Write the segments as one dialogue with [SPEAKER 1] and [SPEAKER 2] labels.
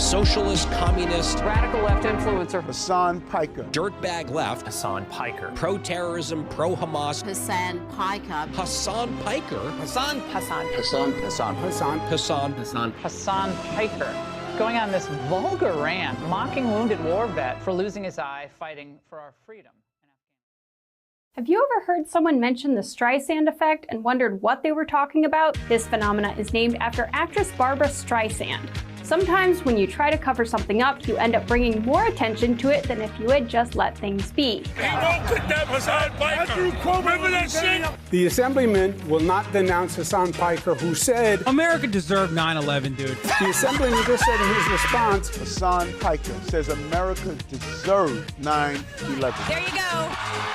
[SPEAKER 1] socialist, communist,
[SPEAKER 2] radical left influencer,
[SPEAKER 3] Hasan Piker,
[SPEAKER 1] dirtbag left,
[SPEAKER 4] Hasan Piker,
[SPEAKER 1] pro-terrorism, pro-Hamas,
[SPEAKER 5] Hasan Piker,
[SPEAKER 1] Hassan Piker,
[SPEAKER 5] Hassan
[SPEAKER 2] Piker, going on this vulgar rant, mocking wounded war vet for losing his eye fighting for our freedom.
[SPEAKER 6] Have you ever heard someone mention the Streisand effect and wondered what they were talking about? This phenomena is named after actress Barbra Streisand. Sometimes when you try to cover something up, you end up bringing more attention to it than if you had just let things be.
[SPEAKER 7] The assemblyman will not denounce Hasan Piker, who said,
[SPEAKER 8] America deserved 9/11, dude.
[SPEAKER 7] the assemblyman just said in his response,
[SPEAKER 3] Hasan Piker says America deserved 9/11.
[SPEAKER 5] There you go.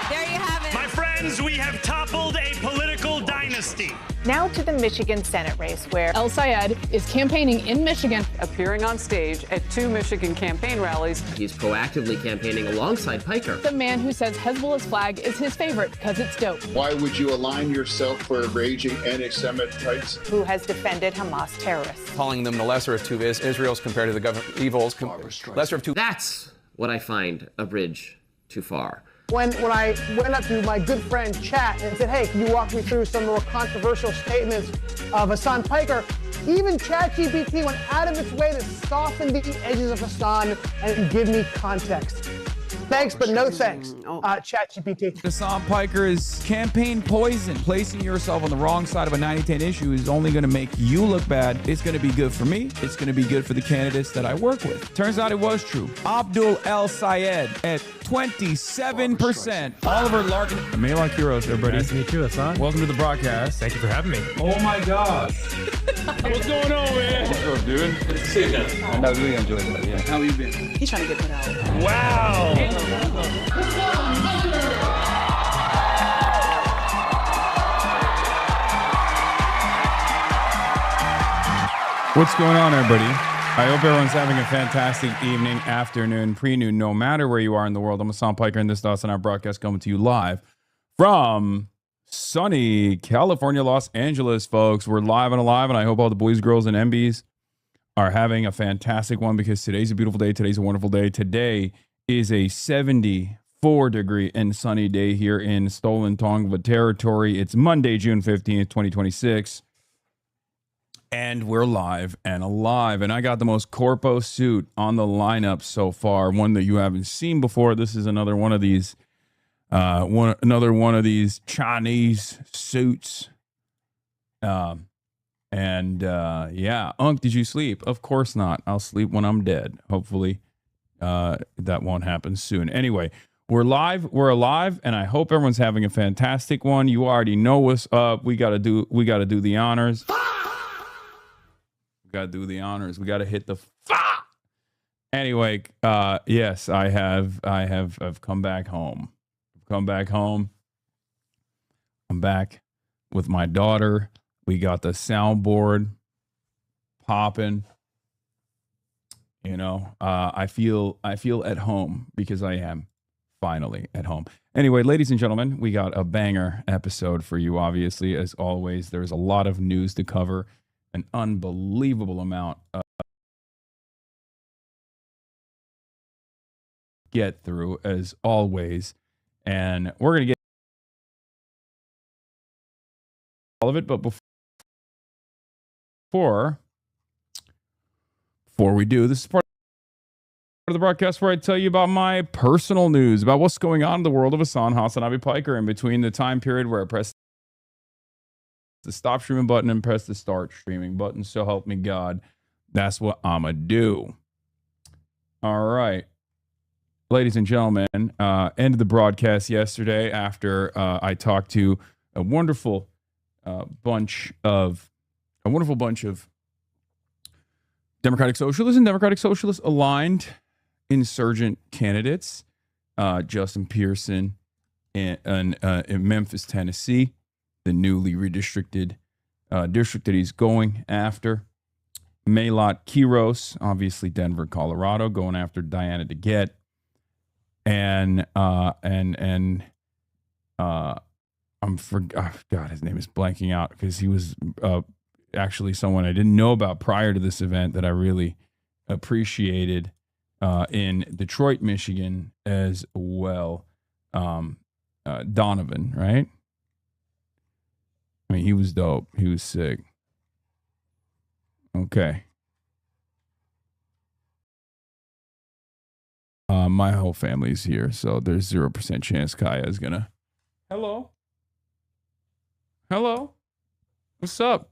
[SPEAKER 5] There you have it.
[SPEAKER 9] My friends, we have toppled a political dynasty.
[SPEAKER 10] Now to the Michigan Senate race, where
[SPEAKER 11] El Sayed is campaigning in Michigan,
[SPEAKER 2] appearing on stage at 2 Michigan campaign rallies.
[SPEAKER 12] He's proactively campaigning alongside Piker.
[SPEAKER 11] the man who says Hezbollah's flag is his favorite because it's dope.
[SPEAKER 13] Why would you align yourself for raging anti-Semites?
[SPEAKER 10] who has defended Hamas terrorists.
[SPEAKER 14] Calling them the lesser of two Israels compared to the government evils. Lesser of two.
[SPEAKER 12] That's what I find a bridge too far.
[SPEAKER 15] When I went up to my good friend Chat and said, hey, can you walk me through some more controversial statements of Hasan Piker? Even ChatGPT went out of its way to soften the edges of Hasan and give me context. Thanks, but no thanks, ChatGPT.
[SPEAKER 8] Hasan Piker is campaign poison. Placing yourself on the wrong side of a 90-10 issue is only going to make you look bad. It's going to be good for me. It's going to be good for the candidates that I work with. Turns out it was true. Abdul El Sayed at 27%. Oliver Larkin. Melon Kuros, everybody.
[SPEAKER 4] Nice to meet you, Hasan.
[SPEAKER 8] Welcome to the broadcast.
[SPEAKER 4] Thank you for having me.
[SPEAKER 8] Oh my gosh. What's going on, man?
[SPEAKER 14] What's up, dude? Good to see you guys. I really enjoyed that, yeah. How you been?
[SPEAKER 5] He's trying to get put out.
[SPEAKER 9] Wow.
[SPEAKER 8] What's going on, everybody? I hope everyone's having a fantastic evening, afternoon, pre-noon, no matter where you are in the world. I'm Hasan Piker, and this is our broadcast coming to you live from sunny California, Los Angeles, folks. We're live and alive, and I hope all the boys, girls, and MBs are having a fantastic one because today's a beautiful day. Today's a wonderful day. Today is a 74-degree and sunny day here in Stolen Tongva territory. It's Monday, June 15th, 2026. And we're live and alive. And I got the most corpo suit on the lineup so far. One that you haven't seen before. This is another one of these another one of these Chinese suits. Yeah. Unc, did you sleep? Of course not. I'll sleep when I'm dead. Hopefully that won't happen soon. Anyway, we're live, we're alive, and I hope everyone's having a fantastic one. You already know what's up. We gotta do the honors. We gotta do the honors. We gotta hit the Anyway, yes, I've come back home. I'm back with my daughter. We got the soundboard popping. You know, I feel at home because I am finally at home. Anyway, ladies and gentlemen, we got a banger episode for you. Obviously, as always, there's a lot of news to cover, an unbelievable amount of get through as always, and we're gonna get all of it. But before we do, this is part of the broadcast where I tell you about my personal news, about what's going on in the world of Hasanabi Piker in between the time period where I press the stop streaming button and press the start streaming button. So help me God, that's what I'ma do. All right, ladies and gentlemen, ended the broadcast yesterday after I talked to a wonderful bunch of Democratic Socialists and Democratic Socialist aligned insurgent candidates, Justin Pearson in Memphis, Tennessee, the newly redistricted district that he's going after. Maylot Quiros, obviously Denver, Colorado, going after Diana DeGette. God, his name is blanking out because he was actually someone I didn't know about prior to this event that I really appreciated in Detroit, Michigan as well. Donovan, right? I mean, he was dope. He was sick. Okay. My whole family's here, so there's 0% chance Kaya is gonna. Hello. Hello. What's up?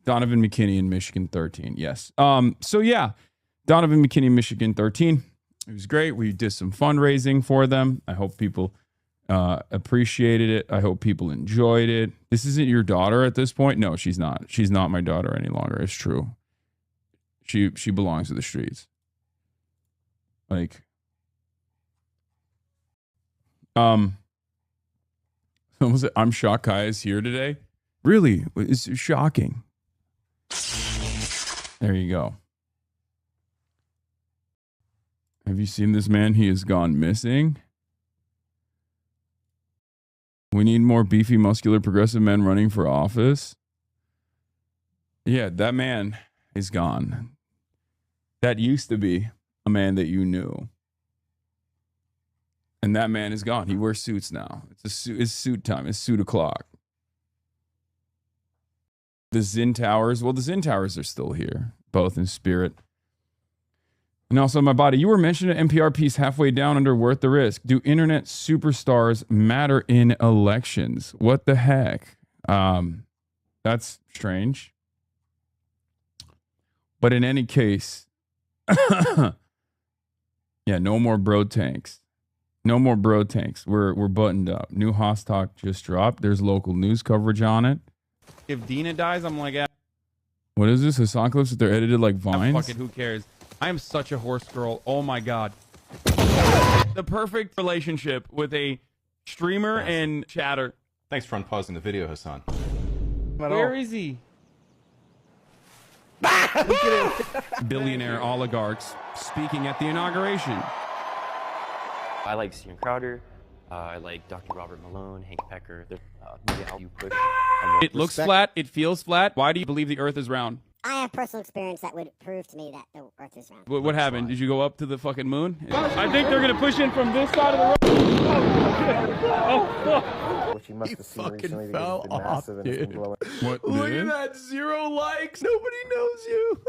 [SPEAKER 8] Donovan McKinney in Michigan 13. Yes. So yeah, Donovan McKinney, Michigan 13. It was great. We did some fundraising for them. I hope people appreciated it. I hope people enjoyed it. This isn't your daughter at this point? No, she's not. She's not my daughter any longer. It's true. She belongs to the streets. Like, I'm shocked Kaya's here today. Really, it's shocking. There you go. Have you seen this man? He has gone missing. We need more beefy, muscular, progressive men running for office. Yeah, that man is gone. That used to be a man that you knew. And that man is gone. He wears suits now. It's suit time. It's suit o'clock. The Zinn Towers. Well, the Zinn Towers are still here, both in spirit. And also my body. You were mentioned an NPR piece halfway down under Worth the Risk. Do internet superstars matter in elections? What the heck? That's strange. But in any case, yeah, no more bro tanks. No more bro tanks. We're buttoned up. New Haas Talk just dropped. There's local news coverage on it. If Dina dies, I'm like, what is this? Hassan clips that they're edited like vines? Fuck it, who cares? I am such a horse girl. Oh my god. The perfect relationship with a streamer and chatter.
[SPEAKER 14] Thanks for unpausing the video, Hassan.
[SPEAKER 8] Where is he? Billionaire oligarchs speaking at the inauguration.
[SPEAKER 4] I like Steven Crowder. I like Dr. Robert Malone, Hank Pecker. You push.
[SPEAKER 8] It looks flat. It feels flat. Why do you believe the Earth is round?
[SPEAKER 16] I have personal experience that would prove to me that the Earth is round.
[SPEAKER 8] What happened? Did you go up to the fucking moon? I think they're gonna push in from this side of the road. Oh, fuck.
[SPEAKER 17] Which you must have seen recently
[SPEAKER 8] fell
[SPEAKER 17] because it's been massive and it's been blowing.
[SPEAKER 8] What?
[SPEAKER 17] Look
[SPEAKER 8] at
[SPEAKER 17] that,
[SPEAKER 8] 0 likes. Nobody knows you.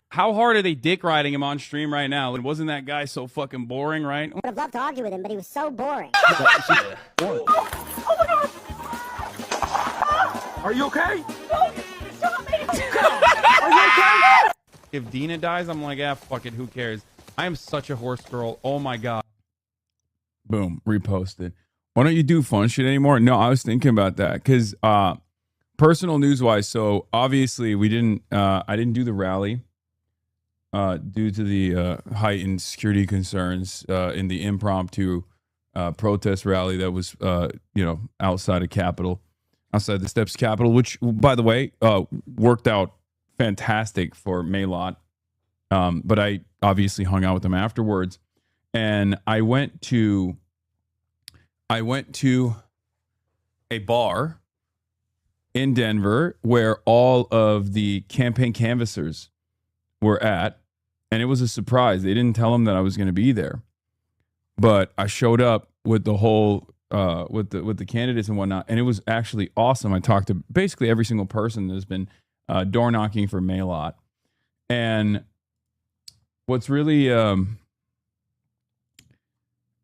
[SPEAKER 8] How hard are they dick riding him on stream right now? And wasn't that guy so fucking boring, right?
[SPEAKER 16] I would have loved to argue with him, but he was so boring.
[SPEAKER 8] Are you okay?
[SPEAKER 16] No, stop me!
[SPEAKER 8] Are you okay? If Dina dies, I'm like, fuck it, who cares? I am such a horse girl. Oh my god. Boom, reposted. Why don't you do fun shit anymore? No, I was thinking about that because personal news wise, so obviously I didn't do the rally due to the heightened security concerns in the impromptu protest rally that was outside of Capitol. Outside the Steps Capitol, which, by the way, worked out fantastic for Maylot. But I obviously hung out with them afterwards. And I went to a bar in Denver where all of the campaign canvassers were at. And it was a surprise. They didn't tell them that I was going to be there. But I showed up with the whole... with the candidates and whatnot, and it was actually awesome. I talked to basically every single person that's been door knocking for Maylot, and what's really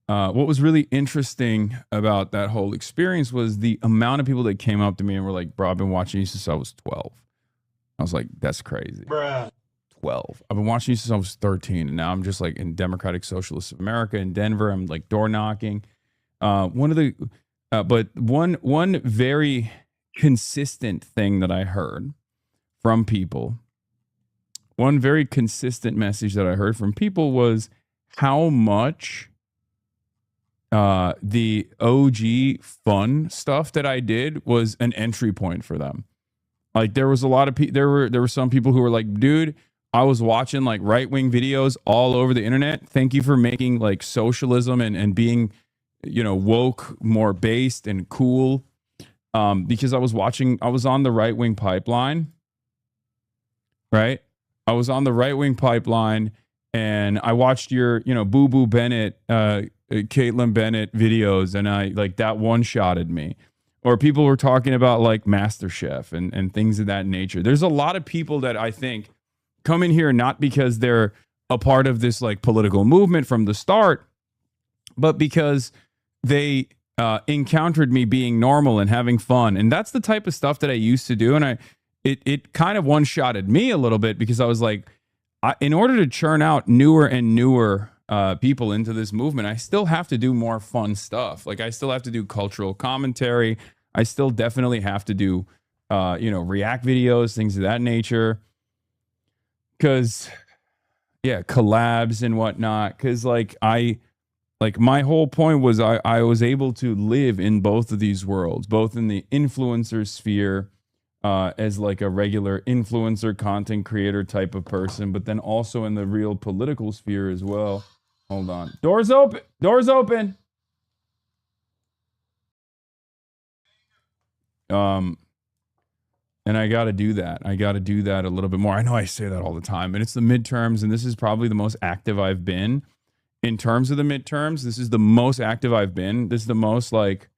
[SPEAKER 8] what was really interesting about that whole experience was the amount of people that came up to me and were like, "Bro, I've been watching you since I was 12." I was like, "That's crazy, bruh." 12. I've been watching you since I was 13, and now I'm just like in Democratic Socialist of America in Denver. I'm like door knocking. One very consistent thing that I heard from people, one very consistent message that I heard from people was how much the OG fun stuff that I did was an entry point for them. Like there was a lot of there were some people who were like, dude, I was watching like right-wing videos all over the internet. Thank you for making like socialism and being woke, more based and cool. Because I was on the right wing pipeline, right? I was on the right wing pipeline, and I watched your, Boo Boo Bennett, Caitlyn Bennett videos, and I like that one-shotted me. Or people were talking about like MasterChef and things of that nature. There's a lot of people that I think come in here not because they're a part of this like political movement from the start, but because they encountered me being normal and having fun. And that's the type of stuff that I used to do. And it kind of one-shotted me a little bit, because I was like, in order to churn out newer and newer people into this movement, I still have to do more fun stuff. Like I still have to do cultural commentary. I still definitely have to do, react videos, things of that nature. Because, yeah, collabs and whatnot. Because my whole point was I was able to live in both of these worlds, both in the influencer sphere as like a regular influencer content creator type of person, but then also in the real political sphere as well. Hold on. Doors open. Doors open. And I got to do that. I got to do that a little bit more. I know I say that all the time, and it's the midterms, and this is probably the most active I've been. In terms of the midterms, this is the most active I've been. This is the most like,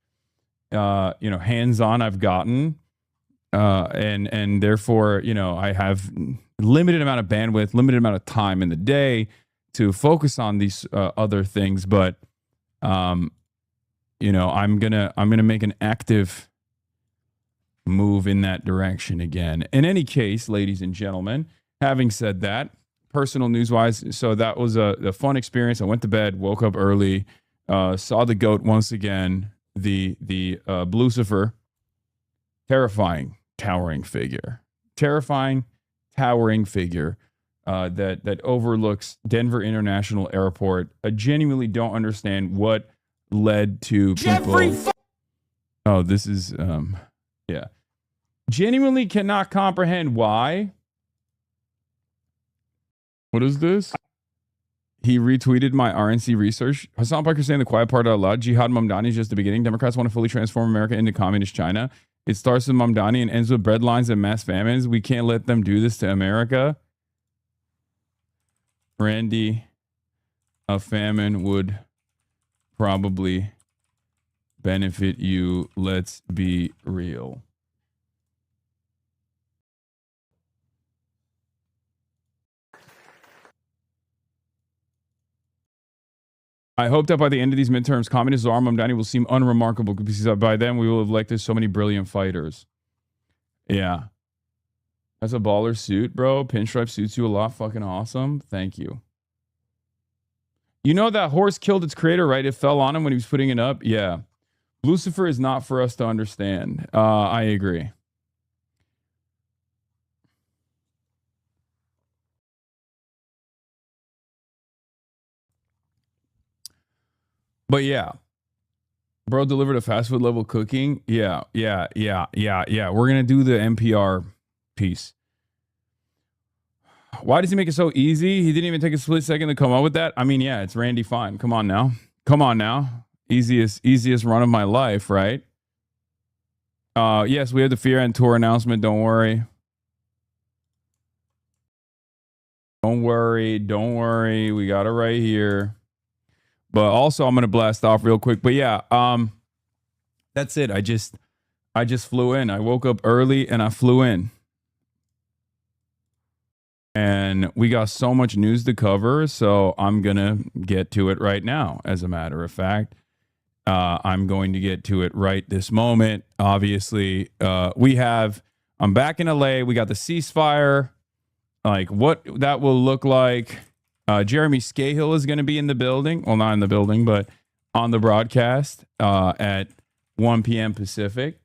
[SPEAKER 8] hands-on I've gotten. And therefore, I have limited amount of bandwidth, limited amount of time in the day to focus on these other things. But, I'm gonna make an active move in that direction again. In any case, ladies and gentlemen, having said that, personal news wise, so that was a fun experience. I went to bed, woke up early, saw the GOAT once again, the Blucifer, terrifying, towering figure that overlooks Denver International Airport. I genuinely don't understand what led to people. Oh, this is yeah. Genuinely cannot comprehend why. What is this? He retweeted my RNC research. Hasan Piker saying the quiet part out loud. Jihad Mamdani is just the beginning. Democrats want to fully transform America into communist China. It starts with Mamdani and ends with breadlines and mass famines. We can't let them do this to America. Randy, a famine would probably benefit you. Let's be real. I hope that by the end of these midterms, communist Zar Mamdani will seem unremarkable, because by then we will have elected so many brilliant fighters. Yeah. That's a baller suit, bro. Pinstripe suits you a lot. Fucking awesome. Thank you. You know that horse killed its creator, right? It fell on him when he was putting it up. Yeah. Lucifer is not for us to understand. I agree. But yeah, bro delivered a fast food level cooking. Yeah. We're going to do the NPR piece. Why does he make it so easy? He didn't even take a split second to come up with that. I mean, yeah, it's Randy Fine. Come on now. Easiest run of my life, right? Yes, we have the Fear and Tour announcement. Don't worry. Don't worry. We got it right here. But also, I'm gonna blast off real quick. But yeah, that's it. I just flew in. I woke up early and I flew in, and we got so much news to cover. So I'm gonna get to it right now. As a matter of fact, I'm going to get to it right this moment. Obviously, I'm back in LA. We got the ceasefire. Like what that will look like. Jeremy Scahill is going to be in the building. Well, not in the building, but on the broadcast at 1 p.m. Pacific.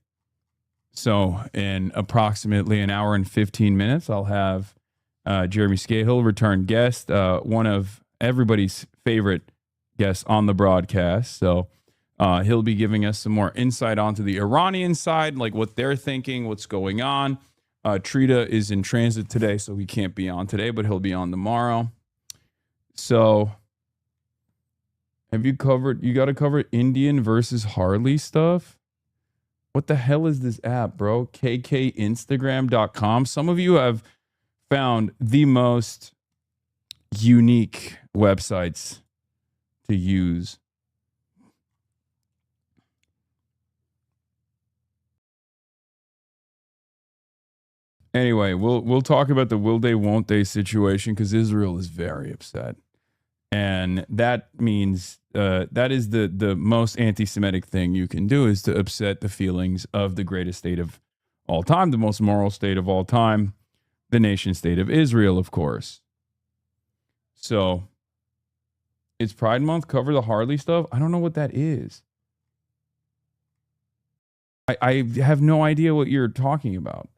[SPEAKER 8] So in approximately an hour and 15 minutes, I'll have Jeremy Scahill, return guest, one of everybody's favorite guests on the broadcast. So he'll be giving us some more insight onto the Iranian side, like what they're thinking, what's going on. Trita is in transit today, so he can't be on today, but he'll be on tomorrow. So, you got to cover Indian versus Harley stuff? What the hell is this app, bro? KKinstagram.com. Some of you have found the most unique websites to use. Anyway, we'll talk about the will they won't they situation because Israel is very upset, and that means that is the most anti-Semitic thing you can do is to upset the feelings of the greatest state of all time, the most moral state of all time, the nation state of Israel, of course. So it's Pride Month. Cover the Harley stuff. I don't know what that is. I have no idea what you're talking about.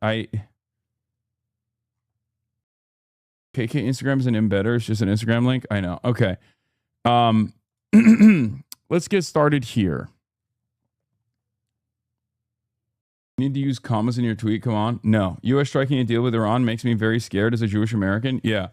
[SPEAKER 8] KK Instagram is an embedder. It's just an Instagram link. I know. Okay. Let's get started here. You need to use commas in your tweet. Come on. No. U.S. striking a deal with Iran makes me very scared as a Jewish American. Yeah.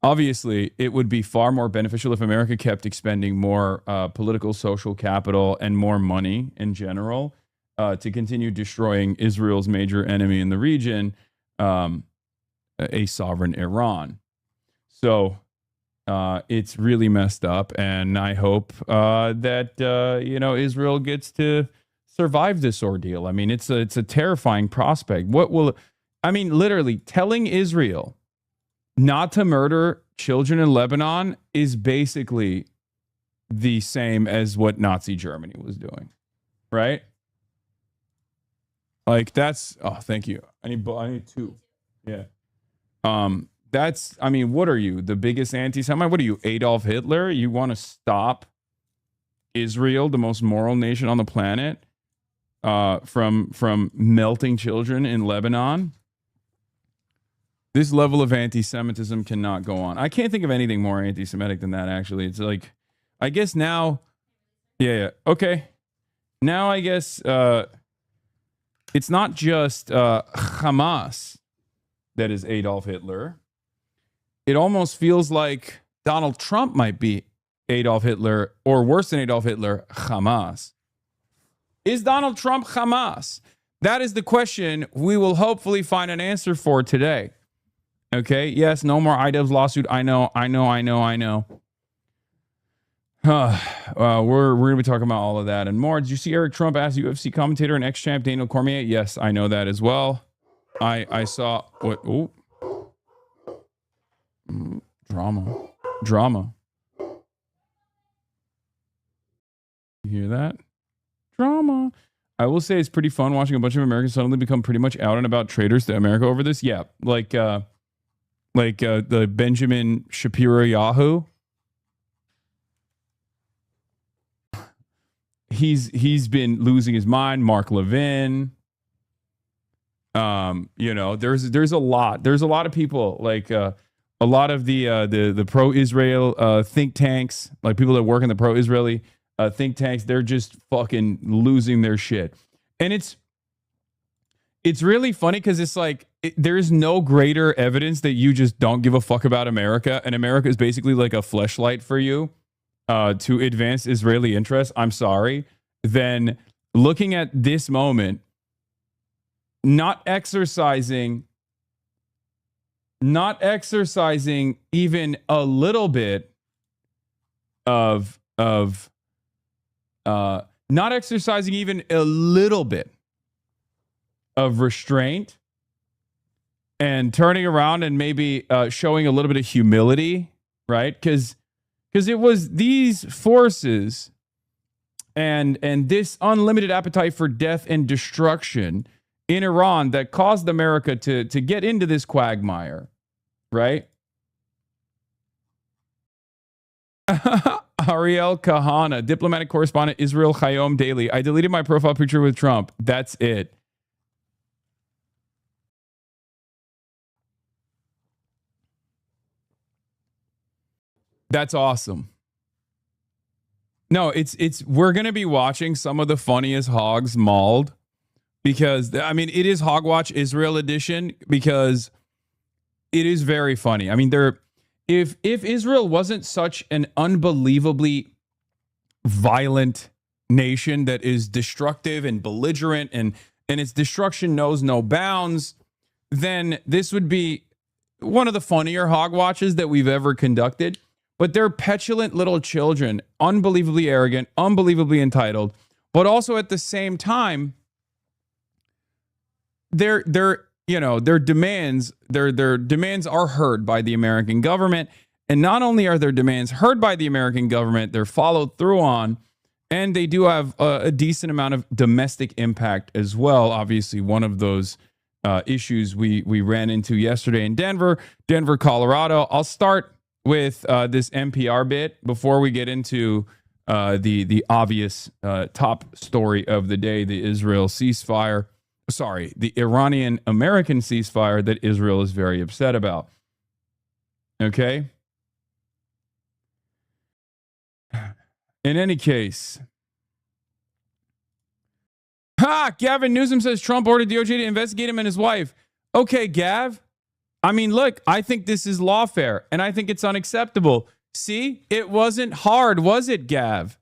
[SPEAKER 8] Obviously, it would be far more beneficial if America kept expending more political, social capital and more money in general to continue destroying Israel's major enemy in the region, a sovereign Iran. So it's really messed up, and I hope that Israel gets to survive this ordeal. I mean, it's a terrifying prospect. Literally telling Israel not to murder children in Lebanon is basically the same as what Nazi Germany was doing, right? Like that's, oh, thank you. I need two. Yeah. What are you? The biggest anti-Semite? What are you, Adolf Hitler? You want to stop Israel, the most moral nation on the planet, from melting children in Lebanon? This level of anti-Semitism cannot go on. I can't think of anything more anti-Semitic than that, actually. It's like, I guess now, yeah. Okay. Now I guess it's not just Hamas that is Adolf Hitler. It almost feels like Donald Trump might be Adolf Hitler, or worse than Adolf Hitler, Hamas. Is Donald Trump Hamas? That is the question we will hopefully find an answer for today. Okay, yes, no more IDEV's lawsuit. I know. We're going to be talking about all of that and more. Did you see Eric Trump ask UFC commentator and ex-champ Daniel Cormier? Yes, I know that as well. I saw what? Oh, drama. You hear that? Drama. I will say it's pretty fun watching a bunch of Americans suddenly become pretty much out and about traitors to America over this. Yeah, like the Benjamin Shapiro Yahoo. He's been losing his mind. Mark Levin. There's a lot of people, like a lot of the pro-Israel think tanks, like people that work in the pro-Israeli think tanks. They're just fucking losing their shit, and it's really funny because it's like there's no greater evidence that you just don't give a fuck about America, and America is basically like a fleshlight for you to advance Israeli interests. I'm sorry. Then looking at this moment, not exercising even a little bit of not exercising even a little bit of restraint and turning around and maybe showing a little bit of humility, right? Because it was these forces and this unlimited appetite for death and destruction in Iran that caused America to get into this quagmire, right? Ariel Kahana, diplomatic correspondent, Israel Hayom Daily. I deleted my profile picture with Trump. That's it. That's awesome. No, we're going to be watching some of the funniest hogs mauled because, I mean, it is Hogwatch Israel edition because it is very funny. I mean, if Israel wasn't such an unbelievably violent nation that is destructive and belligerent and its destruction knows no bounds, then this would be one of the funnier hog watches that we've ever conducted. But they're petulant little children, unbelievably arrogant, unbelievably entitled, but also at the same time, their demands are heard by the American government. And not only are their demands heard by the American government, they're followed through on, and they do have a decent amount of domestic impact as well. Obviously, one of those issues we ran into yesterday in Denver, Colorado. I'll start with this NPR bit before we get into the obvious top story of the day, the Israel ceasefire. Sorry, the Iranian-American ceasefire that Israel is very upset about. Okay? In any case. Gavin Newsom says Trump ordered DOJ to investigate him and his wife. Okay, Gav. I mean, look, I think this is lawfare, and I think it's unacceptable. See, it wasn't hard, was it, Gav?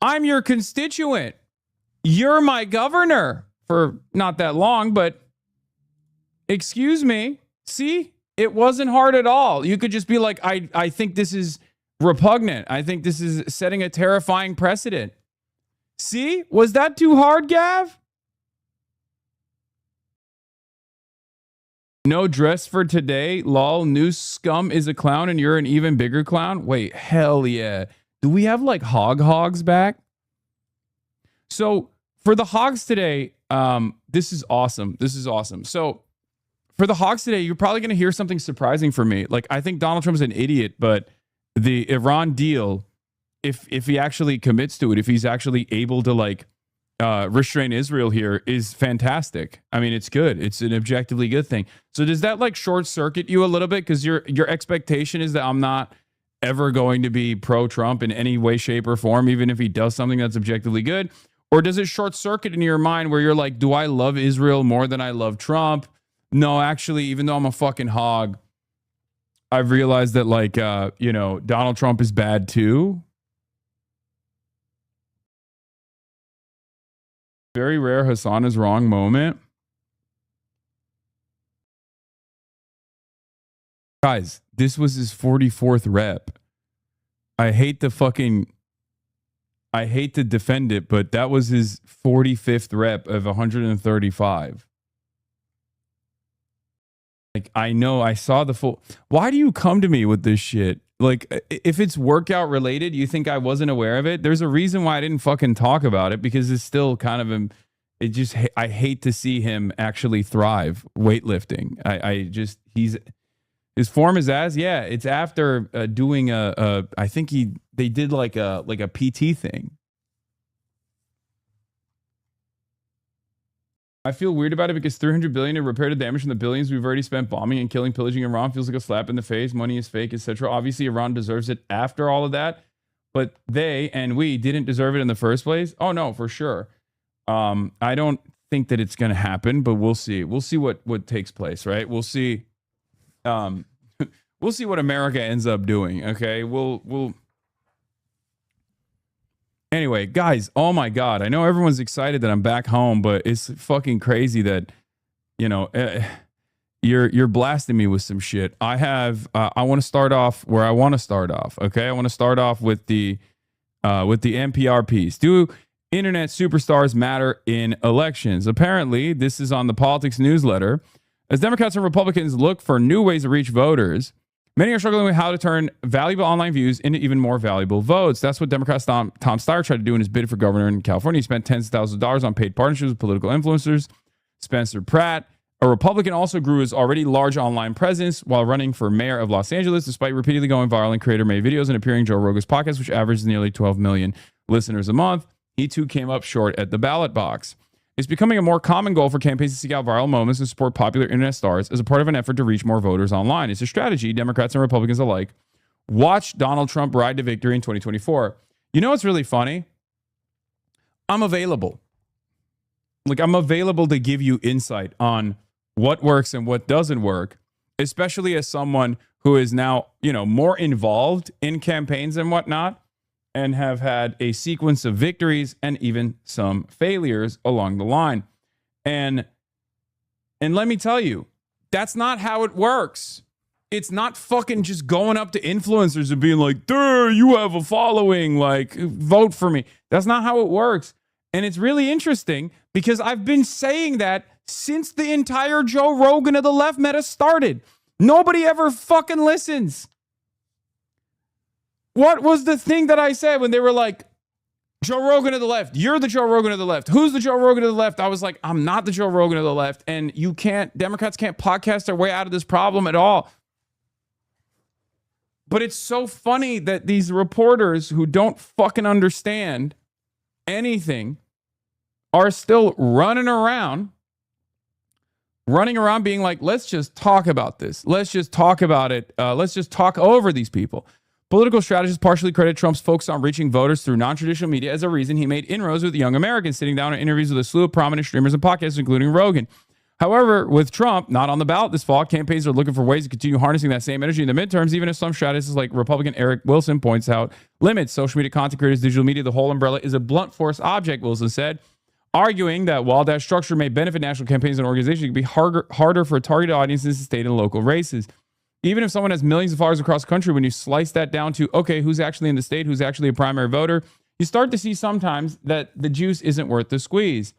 [SPEAKER 8] I'm your constituent. You're my governor for not that long, but excuse me. See, it wasn't hard at all. You could just be like, I think this is repugnant. I think this is setting a terrifying precedent. See, was that too hard, Gav? No dress for today. Lol, new scum is a clown and you're an even bigger clown. Wait, hell yeah. Do we have like hogs back? So for the hogs today, this is awesome. This is awesome. So for the hogs today, you're probably going to hear something surprising for me. Like, I think Donald Trump's an idiot, but the Iran deal, if he actually commits to it, if he's actually able to like restrain Israel here, is fantastic. I mean, it's good. It's an objectively good thing. So does that like short circuit you a little bit? Because your expectation is that I'm not ever going to be pro-Trump in any way, shape, or form, even if he does something that's objectively good? Or does it short circuit in your mind where you're like, do I love Israel more than I love Trump? No, actually, even though I'm a fucking hog, I've realized that like, Donald Trump is bad too. Very rare Hasan is wrong moment. Guys, this was his 44th rep. I hate to defend it, but that was his 45th rep of 135. Like, I know, I saw the full. Why do you come to me with this shit? Like, if it's workout related, you think I wasn't aware of it? There's a reason why I didn't fucking talk about it, because it's still kind of I hate to see him actually thrive weightlifting. His form is it's after doing I think they did like a PT thing. I feel weird about it because $300 billion to repair the damage from the billions we've already spent bombing and killing, pillaging Iran feels like a slap in the face. Money is fake, etc. Obviously, Iran deserves it after all of that, but they and we didn't deserve it in the first place. Oh no, for sure. I don't think that it's going to happen, but we'll see. We'll see what takes place, right? We'll see. We'll see what America ends up doing. Okay, we'll. Anyway, guys, oh my God. I know everyone's excited that I'm back home, but it's fucking crazy that, you're blasting me with some shit. I want to start off where I want to start off, okay? I want to start off with the NPR piece. Do internet superstars matter in elections? Apparently, this is on the Politics newsletter. As Democrats and Republicans look for new ways to reach voters, many are struggling with how to turn valuable online views into even more valuable votes. That's what Democrat Tom Steyer tried to do in his bid for governor in California. He spent tens of thousands of dollars on paid partnerships with political influencers. Spencer Pratt, a Republican, also grew his already large online presence while running for mayor of Los Angeles, despite repeatedly going viral in creator-made videos and appearing Joe Rogan's podcast, which averages nearly 12 million listeners a month. He too came up short at the ballot box. It's becoming a more common goal for campaigns to seek out viral moments and support popular internet stars as a part of an effort to reach more voters online. It's a strategy Democrats and Republicans alike watch Donald Trump ride to victory in 2024. You know what's really funny? I'm available. Like, I'm available to give you insight on what works and what doesn't work, especially as someone who is now, more involved in campaigns and whatnot, and have had a sequence of victories and even some failures along the line. And And let me tell you, that's not how it works. It's not fucking just going up to influencers and being like, "There, you have a following, like, vote for me." That's not how it works. And it's really interesting because I've been saying that since the entire Joe Rogan of the left meta started. Nobody ever fucking listens. What was the thing that I said when they were like, Joe Rogan of the left, you're the Joe Rogan of the left. Who's the Joe Rogan of the left? I was like, I'm not the Joe Rogan of the left. And Democrats can't podcast their way out of this problem at all. But it's so funny that these reporters who don't fucking understand anything are still running around being like, let's just talk about this. Let's just talk about it. Let's just talk over these people. Political strategists partially credit Trump's focus on reaching voters through non-traditional media as a reason he made inroads with young Americans, sitting down in interviews with a slew of prominent streamers and podcasts, including Rogan. However, with Trump not on the ballot this fall, campaigns are looking for ways to continue harnessing that same energy in the midterms, even if some strategists like Republican Eric Wilson points out limits. Social media content creators, digital media, the whole umbrella is a blunt force object, Wilson said, arguing that while that structure may benefit national campaigns and organizations, it can be harder for targeted audiences to state and local races. Even if someone has millions of followers across the country, when you slice that down to, okay, who's actually in the state, who's actually a primary voter, you start to see sometimes that the juice isn't worth the squeeze.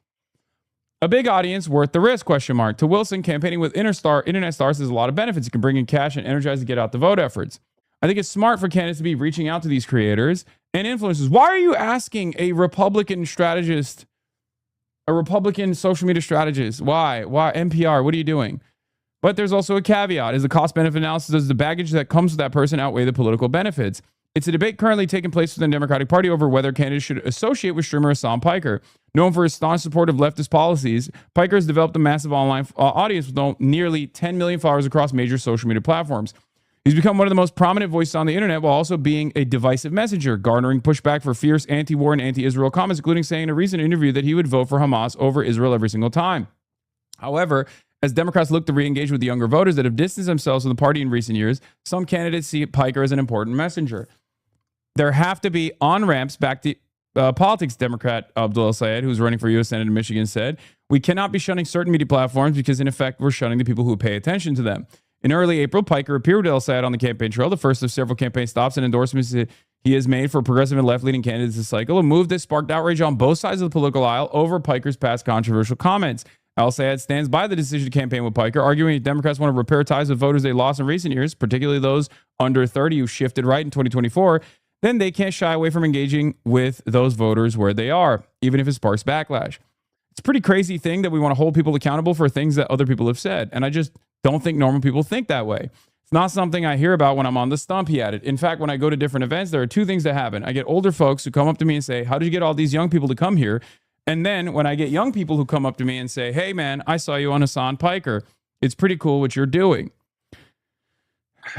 [SPEAKER 8] A big audience worth the risk, ? To Wilson, campaigning with internet stars has a lot of benefits. It can bring in cash and energize to get out the vote efforts. I think it's smart for candidates to be reaching out to these creators and influencers. Why are you asking a Republican strategist, a Republican social media strategist? Why? NPR, what are you doing? But there's also a caveat. Is the cost-benefit analysis, does the baggage that comes with that person outweigh the political benefits? It's a debate currently taking place within the Democratic Party over whether candidates should associate with streamer Hassan Piker. Known for his staunch support of leftist policies, Piker has developed a massive online audience with nearly 10 million followers across major social media platforms. He's become one of the most prominent voices on the internet while also being a divisive messenger, garnering pushback for fierce anti-war and anti-Israel comments, including saying in a recent interview that he would vote for Hamas over Israel every single time. However, as Democrats look to re-engage with the younger voters that have distanced themselves from the party in recent years, some candidates see Piker as an important messenger. There have to be on-ramps back to politics, Democrat Abdul El-Sayed, who's running for U.S. Senate in Michigan, said. We cannot be shunning certain media platforms because, in effect, we're shunning the people who pay attention to them. In early April, Piker appeared with El-Sayed on the campaign trail, the first of several campaign stops and endorsements that he has made for progressive and left-leaning candidates this cycle, a move that sparked outrage on both sides of the political aisle over Piker's past controversial comments. El-Sayed stands by the decision to campaign with Piker, arguing that Democrats want to repair ties with voters they lost in recent years, particularly those under 30 who shifted right in 2024. Then they can't shy away from engaging with those voters where they are, even if it sparks backlash. It's a pretty crazy thing that we want to hold people accountable for things that other people have said. And I just don't think normal people think that way. It's not something I hear about when I'm on the stump, he added. In fact, when I go to different events, there are two things that happen. I get older folks who come up to me and say, how did you get all these young people to come here? And then when I get young people who come up to me and say, hey, man, I saw you on Hassan Piker. It's pretty cool what you're doing.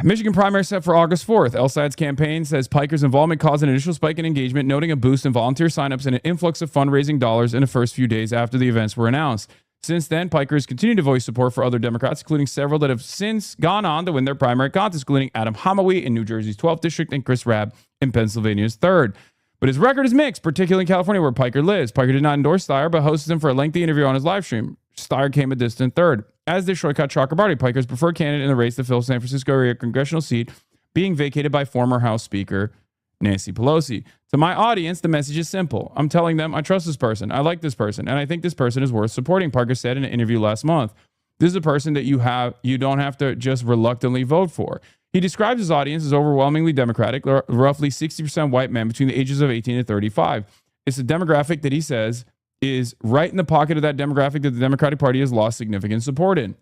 [SPEAKER 8] Michigan primary set for August 4th. El-Sayed's campaign says Piker's involvement caused an initial spike in engagement, noting a boost in volunteer signups and an influx of fundraising dollars in the first few days after the events were announced. Since then, Piker has continued to voice support for other Democrats, including several that have since gone on to win their primary contest, including Adam Hamawi in New Jersey's 12th district and Chris Rabb in Pennsylvania's 3rd. But his record is mixed, particularly in California where Piker lives. Piker did not endorse Steyer, but hosted him for a lengthy interview on his live stream. Steyer came a distant 3rd. As did Shoykat Chakrabarti, Piker's preferred candidate in the race to fill San Francisco area congressional seat, being vacated by former House Speaker Nancy Pelosi. To my audience, the message is simple. I'm telling them I trust this person, I like this person, and I think this person is worth supporting, Piker said in an interview last month. This is a person that you don't have to just reluctantly vote for. He describes his audience as overwhelmingly Democratic, roughly 60% white men between the ages of 18 and 35. It's a demographic that he says is right in the pocket of that demographic that the Democratic Party has lost significant support in.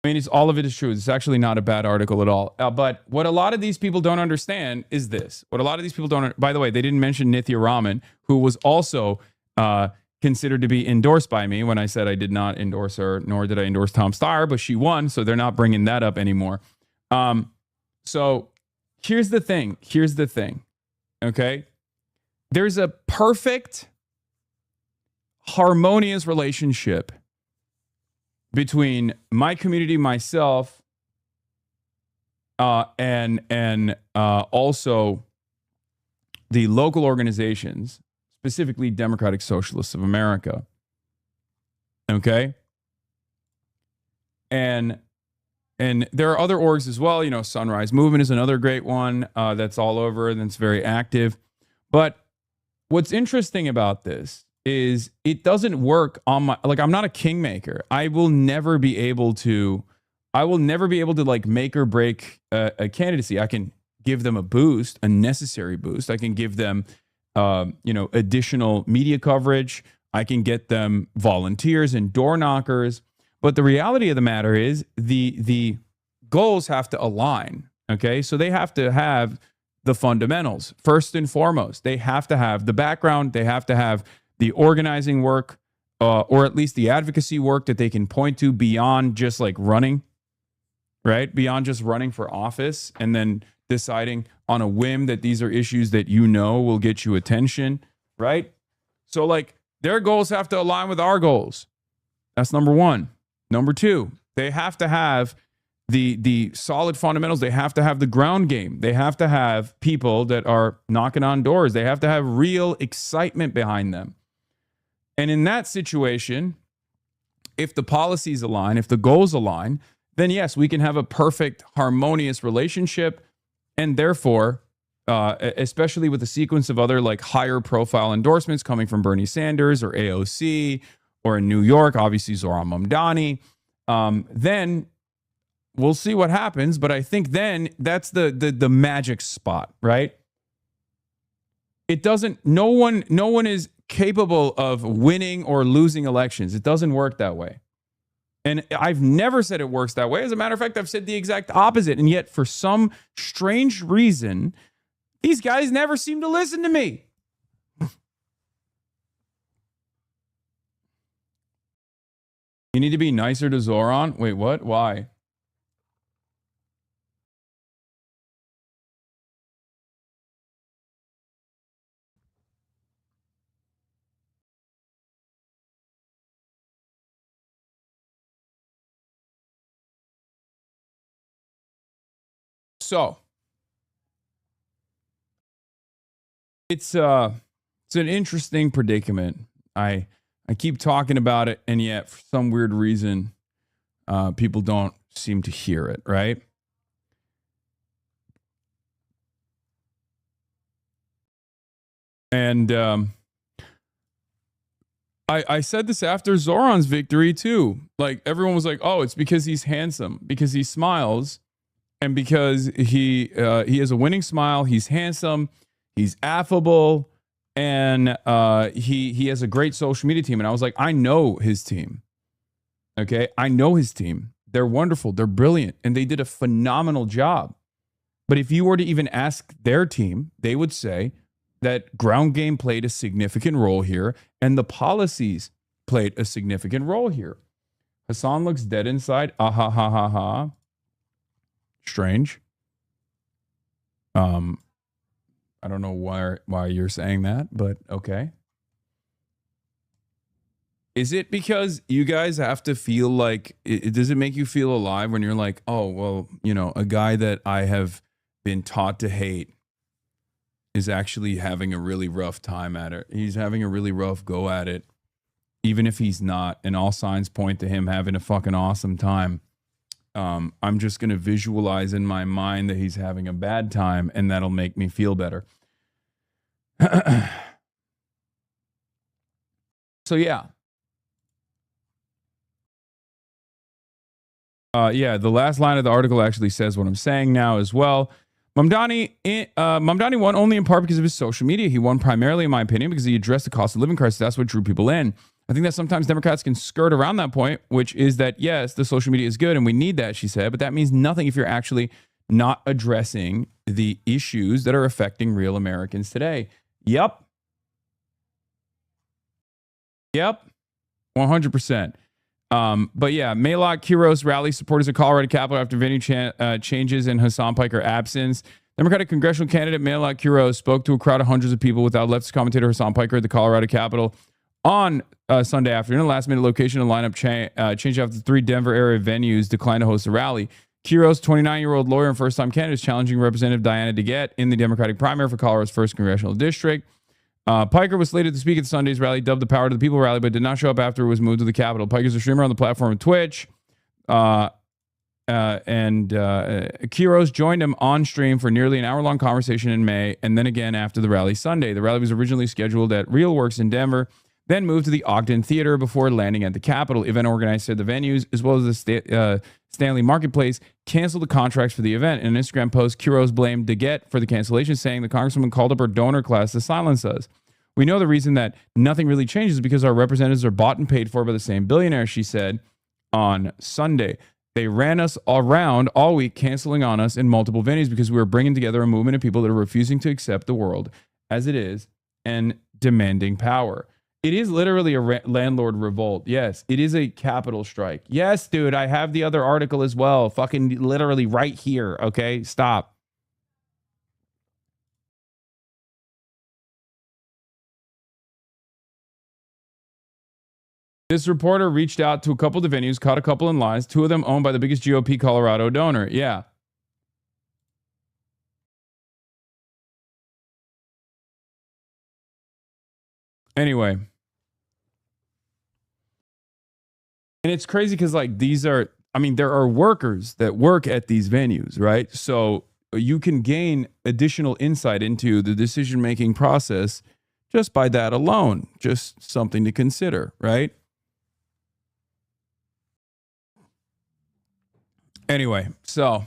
[SPEAKER 8] I mean, all of it is true. It's actually not a bad article at all. But what a lot of these people don't understand is this. What a lot of these people don't... By the way, they didn't mention Nithya Raman, who was also considered to be endorsed by me when I said I did not endorse her, nor did I endorse Tom Steyer, but she won, so they're not bringing that up anymore. So here's the thing. Okay? There's a perfect, harmonious relationship between my community, myself, and also the local organizations, specifically Democratic Socialists of America. Okay. And there are other orgs as well. You know, Sunrise Movement is another great one that's all over and it's very active. But what's interesting about this is it doesn't work on my, like, I'm not a kingmaker. I will never be able to like make or break a candidacy. I can give them a boost, a necessary boost. I can give them, additional media coverage. I can get them volunteers and door knockers. But the reality of the matter is the goals have to align. Okay. So they have to have the fundamentals first and foremost. They have to have the background. They have to have the organizing work, or at least the advocacy work that they can point to beyond just like running, right? Beyond just running for office and then deciding on a whim that these are issues that you know will get you attention, right? So like their goals have to align with our goals. That's number one. Number two, they have to have the solid fundamentals. They have to have the ground game. They have to have people that are knocking on doors. They have to have real excitement behind them. And in that situation, if the policies align, if the goals align, then yes, we can have a perfect, harmonious relationship. And therefore, especially with a sequence of other like higher profile endorsements coming from Bernie Sanders or AOC, or in New York, obviously Zohran Mamdani, then we'll see what happens. But I think then that's the magic spot, right? It doesn't, no one is capable of winning or losing elections. It doesn't work that way. And I've never said it works that way. As a matter of fact, I've said the exact opposite. And yet for some strange reason, these guys never seem to listen to me. You need to be nicer to Zoran? Wait, what? Why? So it's an interesting predicament. I keep talking about it, and yet for some weird reason, people don't seem to hear it, right? And I said this after Zoran's victory too. Like everyone was like, "Oh, it's because he's handsome, because he smiles, and because he has a winning smile. He's handsome, he's affable." And he has a great social media team. And I was like, I know his team. Okay. I know his team. They're wonderful. They're brilliant. And they did a phenomenal job. But if you were to even ask their team, they would say that ground game played a significant role here. And the policies played a significant role here. Hasan looks dead inside. Ah ha ha ha ha. Strange. I don't know why you're saying that, but okay. Is it because you guys have to feel like, does it make you feel alive when you're like, oh, well, you know, a guy that I have been taught to hate is actually having a really rough time at it. He's having a really rough go at it, even if he's not, and all signs point to him having a fucking awesome time. I'm just going to visualize in my mind that he's having a bad time, and that'll make me feel better. So, yeah. The last line of the article actually says what I'm saying now as well. Mamdani won only in part because of his social media. He won primarily, in my opinion, because he addressed the cost of living crisis. That's what drew people in. I think that sometimes Democrats can skirt around that point, which is that, yes, the social media is good and we need that, she said, but that means nothing if you're actually not addressing the issues that are affecting real Americans today. Yep. 100%. But yeah, Maylok Quiros rally supporters of Colorado Capitol after venue changes in Hasan Piker absence. Democratic congressional candidate Maylok Quiros spoke to a crowd of hundreds of people without leftist commentator Hasan Piker at the Colorado Capitol on Sunday afternoon. A last-minute location and lineup change after 3 Denver area venues declined to host a rally. Quiros, 29-year-old lawyer and first-time candidate, is challenging Representative Diana DeGette in the Democratic primary for Colorado's 1st congressional district. Piker was slated to speak at Sunday's rally, dubbed the Power to the People rally, but did not show up after it was moved to the Capitol. Piker's a streamer on the platform of Twitch. Kiros joined him on stream for nearly an hour-long conversation in May, and then again after the rally Sunday. The rally was originally scheduled at Real Works in Denver, then moved to the Ogden Theater before landing at the Capitol. Event organizers said the venues, as well as the Stanley Marketplace, canceled the contracts for the event. In an Instagram post, Kiros blamed DeGette for the cancellation, saying the congresswoman called up her donor class to silence us. We know the reason that nothing really changes is because our representatives are bought and paid for by the same billionaires, she said on Sunday. They ran us around all week, canceling on us in multiple venues because we were bringing together a movement of people that are refusing to accept the world as it is and demanding power. It is literally a landlord revolt. Yes, it is a capital strike. Yes, dude, I have the other article as well. Fucking literally right here. Okay, stop. This reporter reached out to a couple of the venues, caught a couple in lies, 2 of them owned by the biggest GOP Colorado donor. Yeah. Anyway. And it's crazy because, like, these are, I mean, there are workers that work at these venues, right? So you can gain additional insight into the decision-making process just by that alone. Just something to consider, right? Anyway, so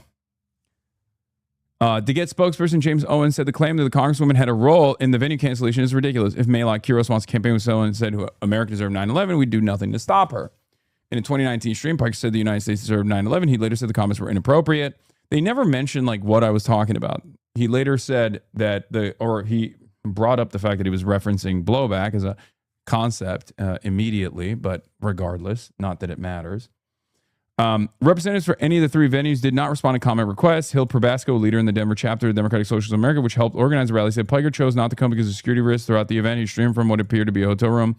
[SPEAKER 8] DeGette spokesperson James Owen said the claim that the congresswoman had a role in the venue cancellation is ridiculous. If May, like Kiros, wants to campaign with someone and said America deserved 9/11, we'd do nothing to stop her. In a 2019 stream, Pike said the United States deserved 9/11. He later said the comments were inappropriate. They never mentioned like what I was talking about. He later said that he brought up the fact that he was referencing blowback as a concept immediately, but regardless, not that it matters. Representatives for any of the 3 venues did not respond to comment requests. Hill Probasco, leader in the Denver chapter of Democratic Socialists of America, which helped organize the rally, said Piker chose not to come because of security risks throughout the event. He streamed from what appeared to be a hotel room.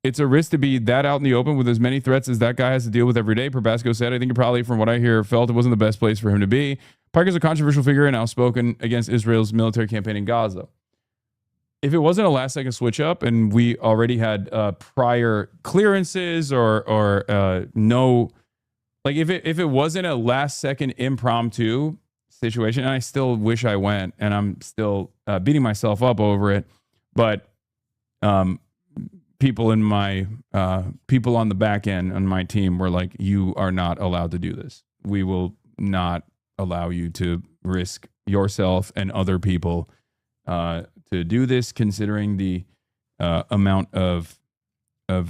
[SPEAKER 8] It's a risk to be that out in the open with as many threats as that guy has to deal with every day. Probasco said, I think he probably, from what I hear, felt it wasn't the best place for him to be. Piker's a controversial figure and outspoken against Israel's military campaign in Gaza. If it wasn't a last-second switch-up and we already had prior clearances or no, like if it wasn't a last-second impromptu situation, and I still wish I went, and I'm still beating myself up over it, but people in my people on the back end on my team were like, you are not allowed to do this. We will not allow you to risk yourself and other people to do this, considering the amount of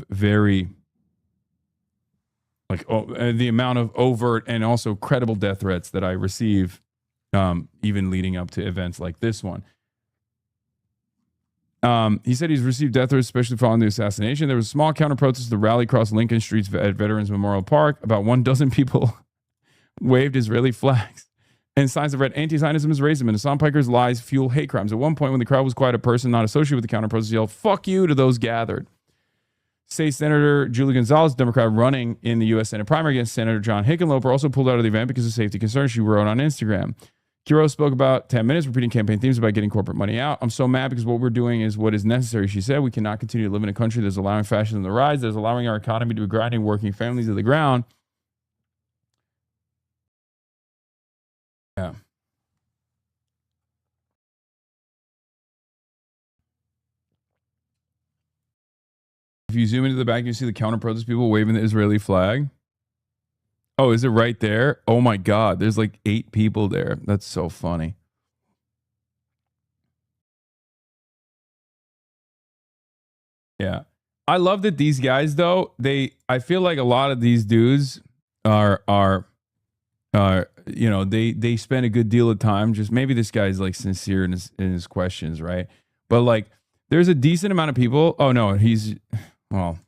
[SPEAKER 8] very like the amount of overt and also credible death threats that I receive, even leading up to events like this one. He said he's received death threats, especially following the assassination. There was a small counter protest at the rally across Lincoln Streets at Veterans Memorial Park. About 12 people waved Israeli flags and signs that read anti-Zionism is racism, and Hassan Piker's lies fuel hate crimes. At one point, when the crowd was quiet, a person not associated with the counter protest yelled, "Fuck you" to those gathered. State Senator Julie Gonzalez, Democrat running in the U.S. Senate primary against Senator John Hickenlooper, also pulled out of the event because of safety concerns, she wrote on Instagram. Kiros spoke about 10 minutes, repeating campaign themes about getting corporate money out. I'm so mad because what we're doing is what is necessary, she said. We cannot continue to live in a country that's allowing fascism to rise, that's allowing our economy to be grinding working families to the ground. Yeah. If you zoom into the back, you see the counter protest people waving the Israeli flag. Oh, is it right there? Oh my God. There's like 8 people there. That's so funny. Yeah. I love that these guys though, I feel like a lot of these dudes are you know, they spend a good deal of time, just maybe this guy's like sincere in his questions, right? But like there's a decent amount of people. Oh no, well,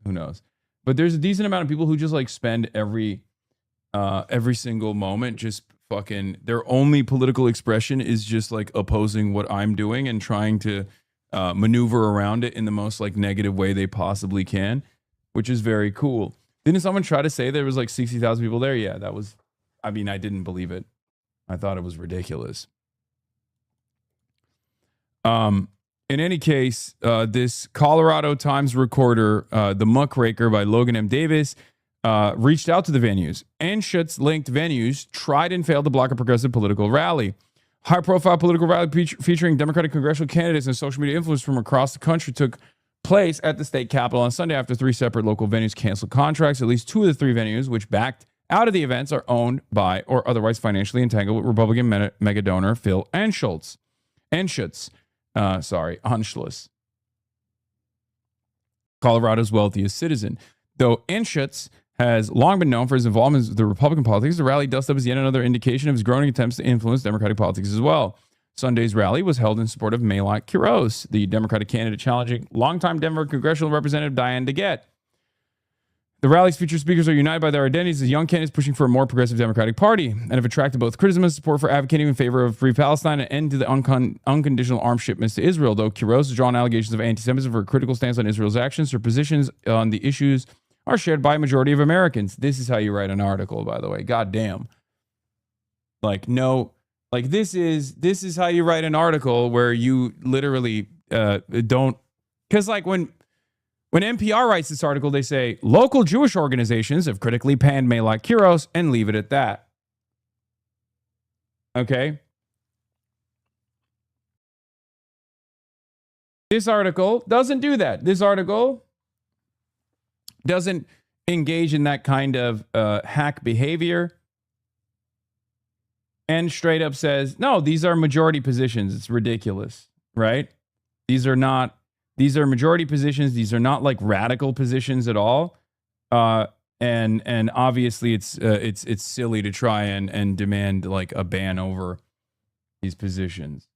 [SPEAKER 8] who knows? But there's a decent amount of people who just like spend every single moment just fucking, their only political expression is just like opposing what I'm doing and trying to maneuver around it in the most like negative way they possibly can, which is very cool. Didn't someone try to say there was like 60,000 people there? Yeah, that was, I mean, I didn't believe it. I thought it was ridiculous. In any case, this Colorado Times recorder, The Muckraker by Logan M. Davis, reached out to the venues. Anschutz linked venues tried and failed to block a progressive political rally. High-profile political rally featuring Democratic congressional candidates and social media influencers from across the country took place at the state capitol on Sunday after 3 separate local venues canceled contracts. At least 2 of the 3 venues, which backed out of the events, are owned by or otherwise financially entangled with Republican mega donor Phil Anschutz. Anschutz, Colorado's wealthiest citizen. Though Anschutz has long been known for his involvement with the Republican politics, the rally dust up is yet another indication of his growing attempts to influence Democratic politics as well. Sunday's rally was held in support of Malak Quiros, the Democratic candidate challenging longtime Denver congressional representative Diane DeGette. The rally's featured speakers are united by their identities as young candidates pushing for a more progressive Democratic Party and have attracted both criticism and support for advocating in favor of free Palestine and end to the unconditional arms shipments to Israel. Though Quiros has drawn allegations of anti-Semitism for a critical stance on Israel's actions, her positions on the issues are shared by a majority of Americans. This is how you write an article, by the way. God damn. This is how you write an article where you literally don't, because when NPR writes this article, they say local Jewish organizations have critically panned Malak Quiros and leave it at that. Okay. This article doesn't do that. This article doesn't engage in that kind of hack behavior and straight up says, no, these are majority positions. It's ridiculous, right? These are majority positions. These are not like radical positions at all. And obviously it's silly to try and demand like a ban over these positions.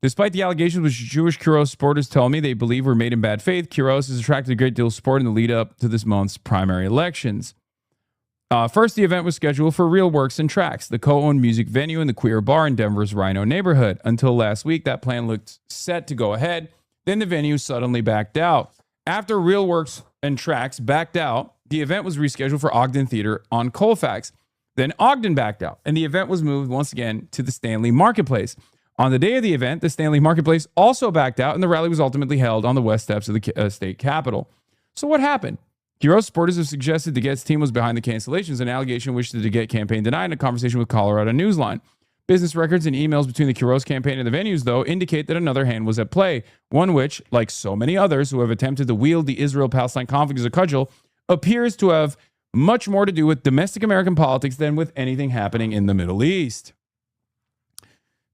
[SPEAKER 8] Despite the allegations which Jewish Quiros supporters tell me they believe were made in bad faith, Quiros has attracted a great deal of support in the lead up to this month's primary elections. First, the event was scheduled for Real Works and Tracks, the co-owned music venue and the queer bar in Denver's Rhino neighborhood. Until last week, that plan looked set to go ahead. Then the venue suddenly backed out. After Real Works and Tracks backed out, the event was rescheduled for Ogden Theater on Colfax. Then Ogden backed out, and the event was moved once again to the Stanley Marketplace. On the day of the event, the Stanley Marketplace also backed out, and the rally was ultimately held on the west steps of the state capitol. So what happened? Quiros supporters have suggested DeGette's team was behind the cancellations, an allegation which the DeGette campaign denied in a conversation with Colorado Newsline. Business records and emails between the Quiros campaign and the venues, though, indicate that another hand was at play, one which, like so many others who have attempted to wield the Israel-Palestine conflict as a cudgel, appears to have much more to do with domestic American politics than with anything happening in the Middle East.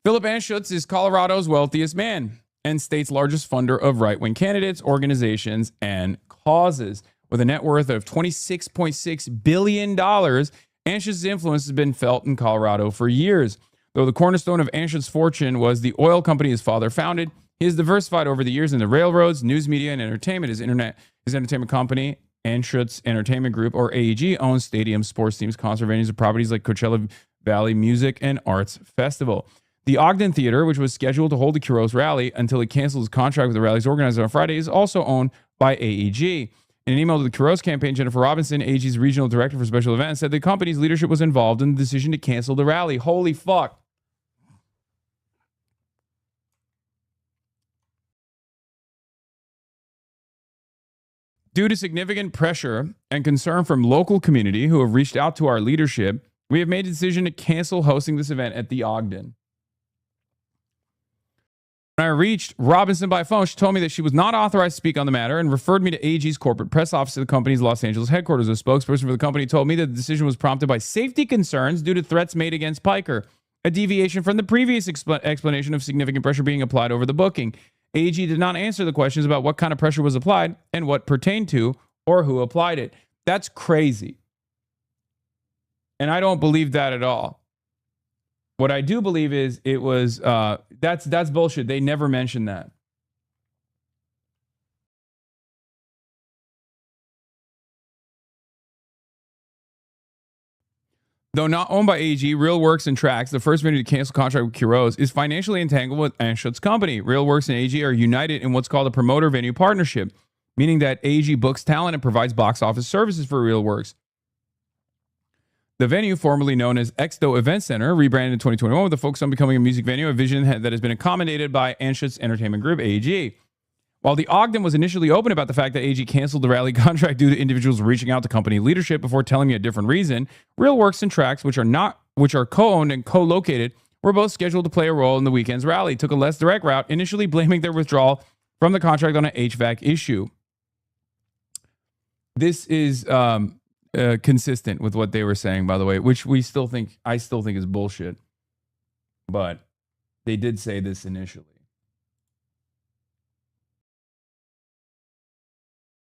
[SPEAKER 8] Philip Anschutz is Colorado's wealthiest man and state's largest funder of right-wing candidates, organizations, and causes. With a net worth of $26.6 billion, Anschutz's influence has been felt in Colorado for years. Though the cornerstone of Anschutz's fortune was the oil company his father founded, he has diversified over the years into railroads, news media, and entertainment. His entertainment company, Anschutz Entertainment Group, or AEG, owns stadiums, sports teams, concert venues, and properties like Coachella Valley Music and Arts Festival. The Ogden Theater, which was scheduled to hold the Quiros rally until he canceled his contract with the rally's organizer on Friday, is also owned by AEG. In an email to the Quiros campaign, Jennifer Robinson, AG's regional director for special events, said the company's leadership was involved in the decision to cancel the rally. Holy fuck. Due to significant pressure and concern from local community who have reached out to our leadership, we have made a decision to cancel hosting this event at the Ogden. When I reached Robinson by phone, she told me that she was not authorized to speak on the matter and referred me to AG's corporate press office at the company's Los Angeles headquarters. A spokesperson for the company told me that the decision was prompted by safety concerns due to threats made against Piker, a deviation from the previous explanation of significant pressure being applied over the booking. AG did not answer the questions about what kind of pressure was applied and what pertained to or who applied it. That's crazy. And I don't believe that at all. What I do believe is it was, that's bullshit. They never mentioned that. Though not owned by AEG, Real Works and Tracks, the first venue to cancel contract with Quiros, is financially entangled with Anschutz's company. Real Works and AEG are united in what's called a promoter venue partnership, meaning that AEG books talent and provides box office services for Real Works. The venue, formerly known as Exto Event Center, rebranded in 2021 with a focus on becoming a music venue, a vision that has been accommodated by Anschutz Entertainment Group, AEG. While the Ogden was initially open about the fact that AEG canceled the rally contract due to individuals reaching out to company leadership before telling me a different reason, Real Works and Tracks, which are co-owned and co-located, were both scheduled to play a role in the weekend's rally, took a less direct route, initially blaming their withdrawal from the contract on an HVAC issue. This is consistent with what they were saying, by the way, which I still think is bullshit. But they did say this initially.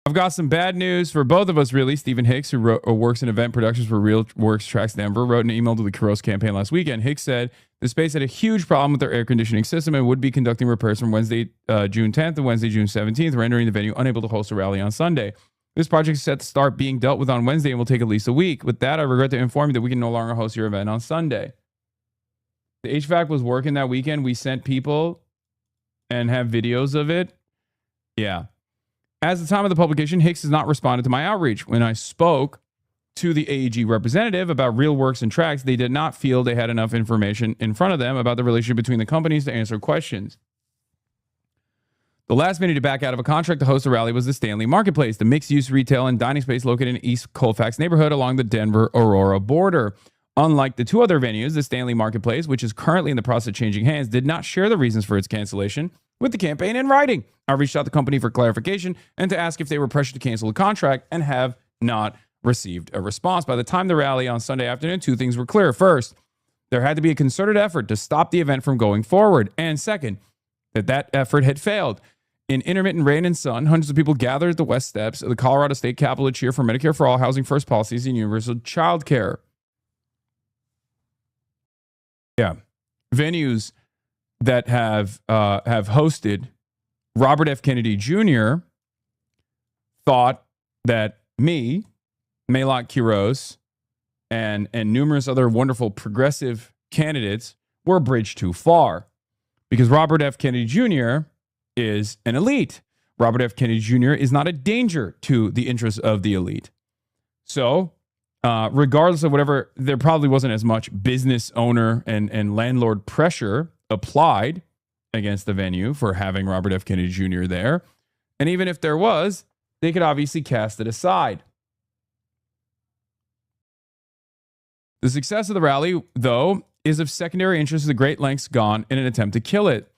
[SPEAKER 8] I've got some bad news for both of us, really. Stephen Hicks, who works in event productions for Real Works Tracks Denver, wrote an email to the Kuros campaign last weekend. Hicks said the space had a huge problem with their air conditioning system and would be conducting repairs from Wednesday, June 10th to Wednesday, June 17th, rendering the venue unable to host a rally on Sunday. This project is set to start being dealt with on Wednesday and will take at least a week. With that, I regret to inform you that we can no longer host your event on Sunday. The HVAC was working that weekend. We sent people and have videos of it. Yeah. As of the time of the publication, Hicks has not responded to my outreach. When I spoke to the AEG representative about Real Works and Tracks, they did not feel they had enough information in front of them about the relationship between the companies to answer questions. The last venue to back out of a contract to host a rally was the Stanley Marketplace, the mixed-use retail and dining space located in East Colfax neighborhood along the Denver-Aurora border. Unlike the two other venues, the Stanley Marketplace, which is currently in the process of changing hands, did not share the reasons for its cancellation with the campaign in writing. I reached out to the company for clarification and to ask if they were pressured to cancel the contract and have not received a response. By the time the rally on Sunday afternoon, two things were clear. First, there had to be a concerted effort to stop the event from going forward. And second, that effort had failed. In intermittent rain and sun, hundreds of people gathered at the west steps of the Colorado State Capitol to cheer for Medicare for All, Housing First policies, and universal child care. Yeah. Venues that have hosted Robert F. Kennedy Jr. thought that me, Maylot Quiros, and numerous other wonderful progressive candidates were a bridge too far. Because Robert F. Kennedy Jr. is an elite. Robert F. Kennedy Jr. is not a danger to the interests of the elite. So, regardless of whatever, there probably wasn't as much business owner and landlord pressure applied against the venue for having Robert F. Kennedy Jr. there. And even if there was, they could obviously cast it aside. The success of the rally, though, is of secondary interest to the great lengths gone in an attempt to kill it.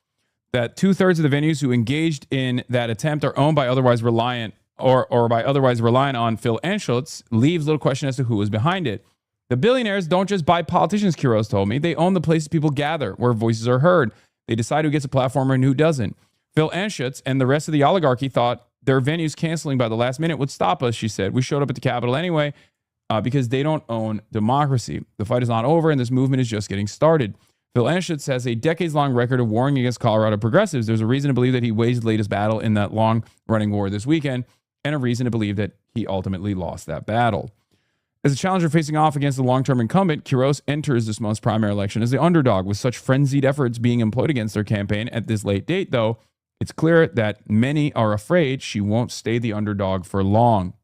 [SPEAKER 8] That 2/3 of the venues who engaged in that attempt are owned by otherwise reliant or by otherwise reliant on Phil Anschutz leaves little question as to who was behind it. The billionaires don't just buy politicians, Quiros told me. They own the places people gather, where voices are heard. They decide who gets a platform and who doesn't. Phil Anschutz and the rest of the oligarchy thought their venues canceling by the last minute would stop us, she said. We showed up at the Capitol anyway because they don't own democracy. The fight is not over, and this movement is just getting started. Phil Anschutz has a decades-long record of warring against Colorado progressives. There's a reason to believe that he waged the latest battle in that long-running war this weekend, and a reason to believe that he ultimately lost that battle. As a challenger facing off against the long-term incumbent, Quiros enters this month's primary election as the underdog. With such frenzied efforts being employed against their campaign at this late date, though, it's clear that many are afraid she won't stay the underdog for long.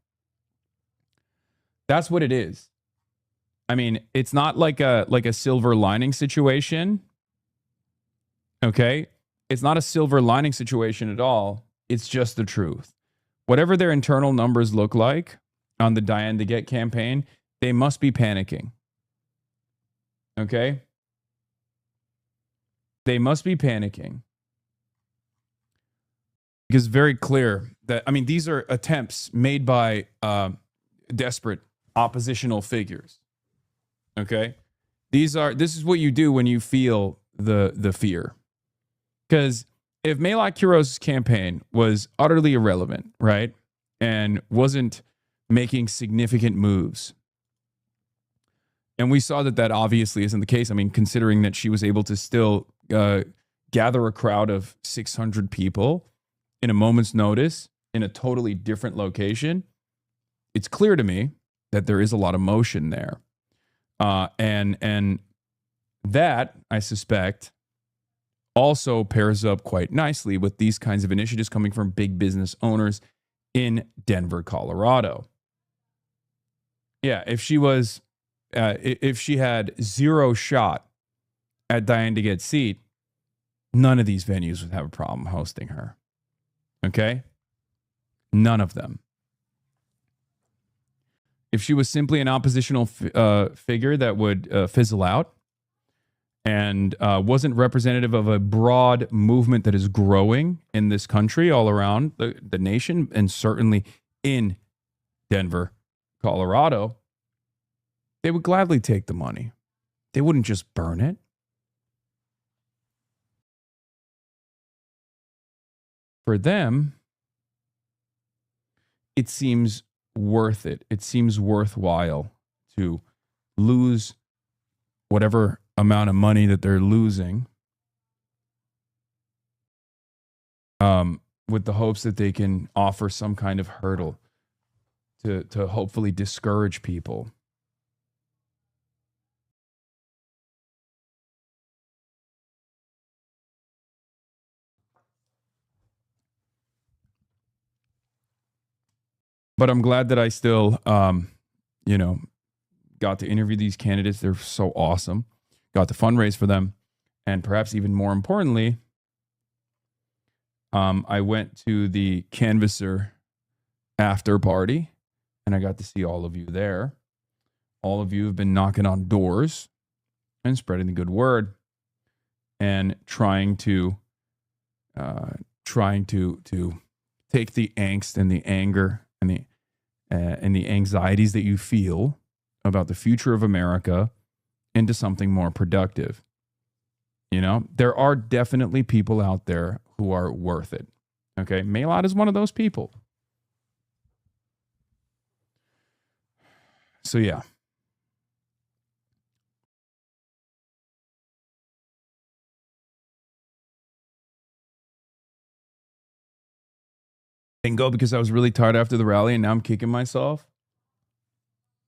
[SPEAKER 8] That's what it is. I mean, it's not like a silver lining situation. Okay? It's not a silver lining situation at all. It's just the truth. Whatever their internal numbers look like on the Diane DeGette campaign, they must be panicking. Okay? They must be panicking. Because it's very clear that, I mean, these are attempts made by desperate oppositional figures. Okay? This is what you do when you feel the fear. Because if Maylot Quiros' campaign was utterly irrelevant, right, and wasn't making significant moves, and we saw that obviously isn't the case. I mean, considering that she was able to still gather a crowd of 600 people in a moment's notice in a totally different location, it's clear to me that there is a lot of motion there. And that, I suspect, also pairs up quite nicely with these kinds of initiatives coming from big business owners in Denver, Colorado. Yeah, if she was if she had zero shot at dying to get seat, none of these venues would have a problem hosting her. Okay? None of them. If she was simply an oppositional figure that would fizzle out and wasn't representative of a broad movement that is growing in this country all around the nation, and certainly in Denver, Colorado, they would gladly take the money. They wouldn't just burn it. For them, it seems worth it. It seems worthwhile to lose whatever amount of money that they're losing, with the hopes that they can offer some kind of hurdle to hopefully discourage people. But I'm glad that I still, got to interview these candidates. They're so awesome. Got to fundraise for them. And perhaps even more importantly, I went to the Canvasser after party, and I got to see all of you there. All of you have been knocking on doors and spreading the good word and trying to take the angst and the anger and the anxieties that you feel about the future of America into something more productive. You know, there are definitely people out there who are worth it. Okay, Mailot is one of those people. So yeah. And go because I was really tired after the rally and now I'm kicking myself.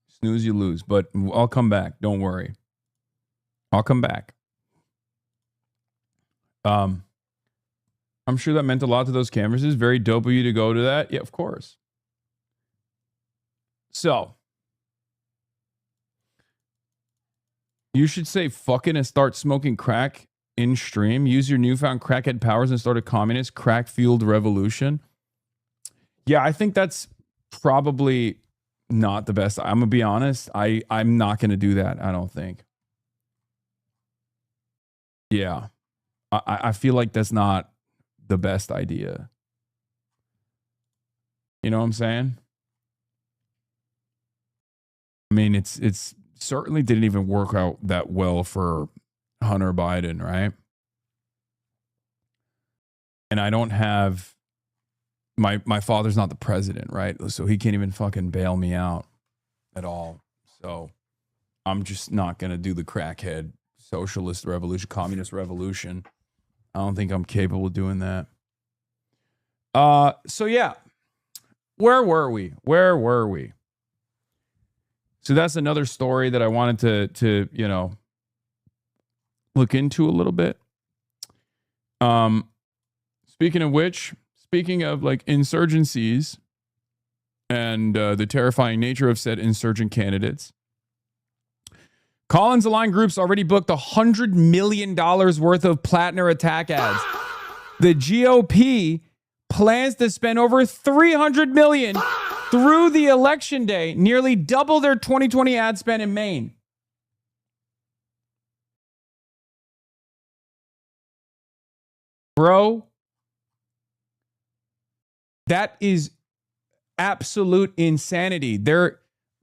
[SPEAKER 8] Snooze, you lose. But I'll come back. Don't worry. I'll come back. I'm sure that meant a lot to those canvassers. Very dope of you to go to that. Yeah, of course. So, you should say fucking and start smoking crack in stream. Use your newfound crackhead powers and start a communist crack-fueled revolution. Yeah, I think that's probably not the best. I'm going to be honest. I'm not going to do that, I don't think. Yeah. I feel like that's not the best idea. You know what I'm saying? I mean, it's certainly didn't even work out that well for Hunter Biden, right? And I don't have my father's not the president, right? So he can't even fucking bail me out at all. So I'm just not going to do the crackhead socialist revolution, communist revolution. I don't think I'm capable of doing that. So yeah, where were we? So that's another story that I wanted to look into a little bit. Speaking of which, speaking of like insurgencies and the terrifying nature of said insurgent candidates, Collins Aligned Group's already booked $100 million worth of Plattner attack ads. The GOP plans to spend over $300 million through the election day, nearly double their 2020 ad spend in Maine. Bro, that is absolute insanity.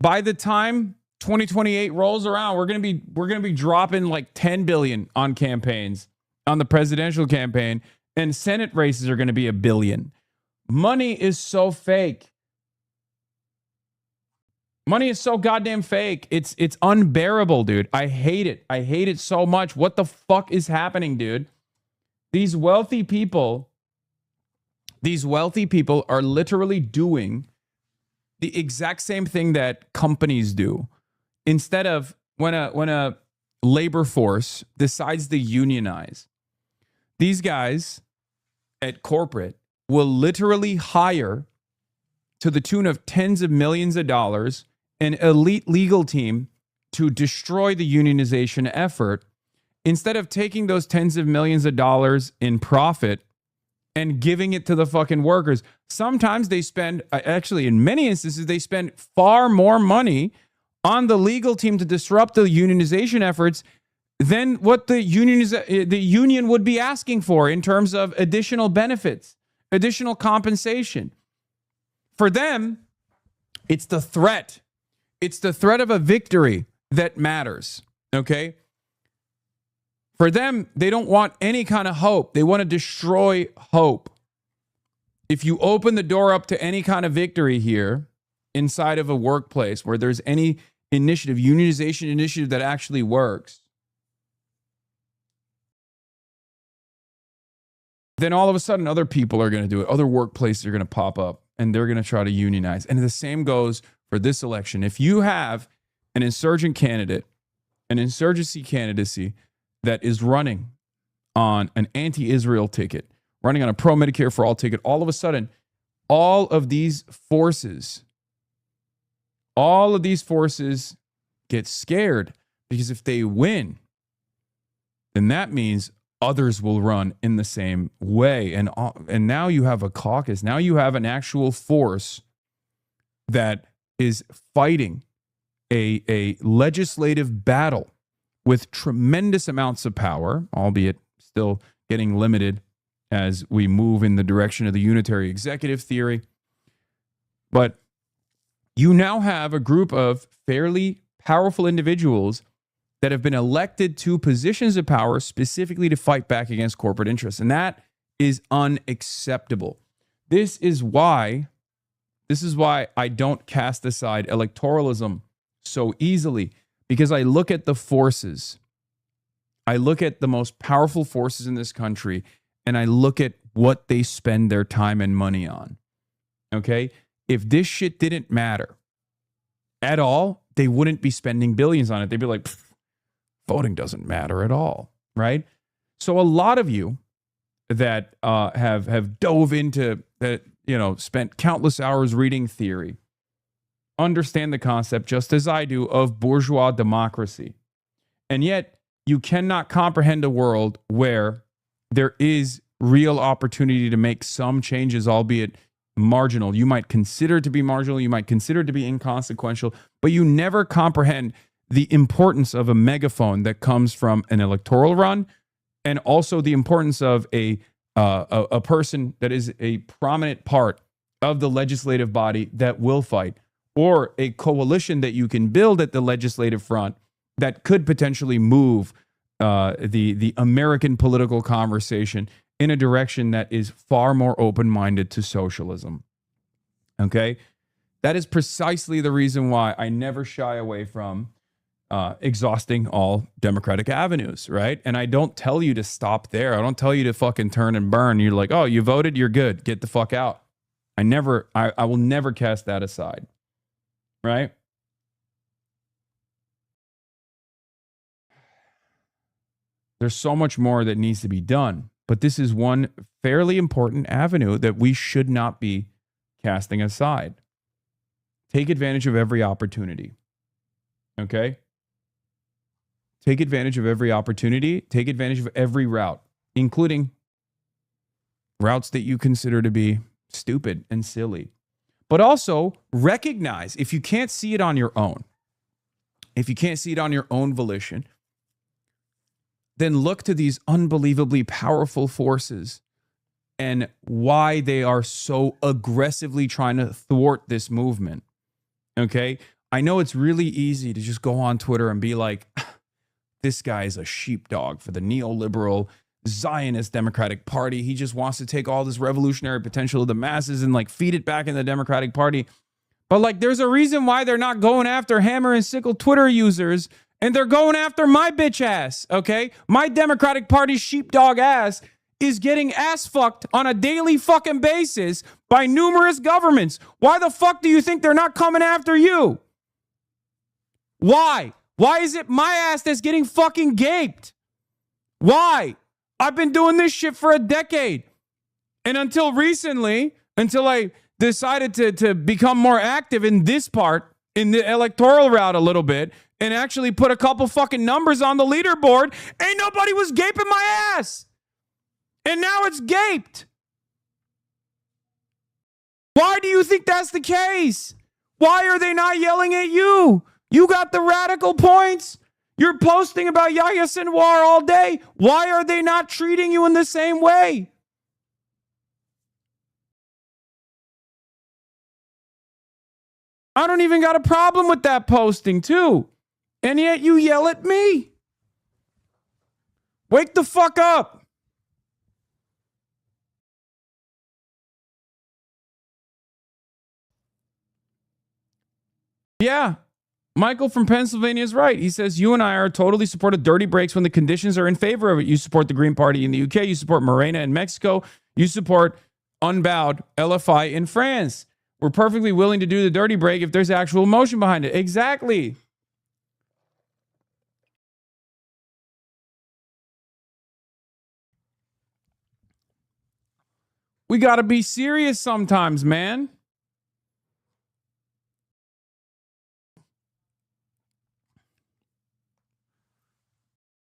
[SPEAKER 8] By the time 2028 rolls around, we're gonna be dropping like $10 billion on campaigns, on the presidential campaign, and Senate races are gonna be $1 billion. Money is so fake. Money is so goddamn fake. It's unbearable, dude. I hate it. I hate it so much. What the fuck is happening, dude? These wealthy people are literally doing the exact same thing that companies do. Instead of when a labor force decides to unionize, these guys at corporate will literally hire, to the tune of tens of millions of dollars, an elite legal team to destroy the unionization effort, instead of taking those tens of millions of dollars in profit and giving it to the fucking workers, sometimes they spend, actually in many instances, they spend far more money on the legal team to disrupt the unionization efforts than what the union would be asking for in terms of additional benefits, additional compensation. For them, it's the threat. It's the threat of a victory that matters, okay? For them, they don't want any kind of hope. They want to destroy hope. If you open the door up to any kind of victory here inside of a workplace where there's any initiative, unionization initiative that actually works, then all of a sudden other people are going to do it. Other workplaces are going to pop up and they're going to try to unionize. And the same goes for this election. If you have an insurgent candidate, an insurgency candidacy that is running on an anti-Israel ticket, running on a pro-Medicare for all ticket, all of a sudden, all of these forces get scared, because if they win, then that means others will run in the same way. And now you have a caucus. Now you have an actual force that is fighting a legislative battle with tremendous amounts of power, albeit still getting limited as we move in the direction of the unitary executive theory. But you now have a group of fairly powerful individuals that have been elected to positions of power specifically to fight back against corporate interests. And that is unacceptable. This is why I don't cast aside electoralism so easily, because I look at the forces. I look at the most powerful forces in this country, and I look at what they spend their time and money on. Okay? If this shit didn't matter at all, they wouldn't be spending billions on it. They'd be like, voting doesn't matter at all, right? So a lot of you that have dove into that, spent countless hours reading theory, understand the concept, just as I do, of bourgeois democracy. And yet you cannot comprehend a world where there is real opportunity to make some changes, albeit marginal. You might consider it to be marginal, you might consider it to be inconsequential, but you never comprehend the importance of a megaphone that comes from an electoral run, and also the importance of a person that is a prominent part of the legislative body that will fight, or a coalition that you can build at the legislative front that could potentially move the American political conversation in a direction that is far more open-minded to socialism. Okay? That is precisely the reason why I never shy away from exhausting all democratic avenues, right? And I don't tell you to stop there. I don't tell you to fucking turn and burn. You're like, oh, you voted, you're good. Get the fuck out. I will never cast that aside, right? There's so much more that needs to be done, but this is one fairly important avenue that we should not be casting aside. Take advantage of every opportunity, okay? Take advantage of every opportunity. Take advantage of every route, including routes that you consider to be stupid and silly. But also recognize, if you can't see it on your own, if you can't see it on your own volition, then look to these unbelievably powerful forces and why they are so aggressively trying to thwart this movement. Okay? I know it's really easy to just go on Twitter and be like, this guy is a sheepdog for the neoliberal Zionist Democratic Party. He just wants to take all this revolutionary potential of the masses and like feed it back in the Democratic Party. But like, there's a reason why they're not going after hammer and sickle Twitter users, and they're going after my bitch ass, okay? My Democratic Party sheepdog ass is getting ass fucked on a daily fucking basis by numerous governments. Why the fuck do you think they're not coming after you? Why? Why is it my ass that's getting fucking gaped? Why? I've been doing this shit for a decade. And until recently, until I decided to become more active in this part, in the electoral route a little bit, and actually put a couple fucking numbers on the leaderboard, ain't nobody was gaping my ass. And now it's gaped. Why do you think that's the case? Why are they not yelling at you? You got the radical points. You're posting about Yahya Sinwar all day. Why are they not treating you in the same way? I don't even got a problem with that posting too. And yet you yell at me. Wake the fuck up. Yeah. Michael from Pennsylvania is right. He says, you and I are totally support of dirty breaks when the conditions are in favor of it. You support the Green Party in the UK. You support Morena in Mexico. You support unbowed LFI in France. We're perfectly willing to do the dirty break if there's actual emotion behind it. Exactly. We got to be serious sometimes, man.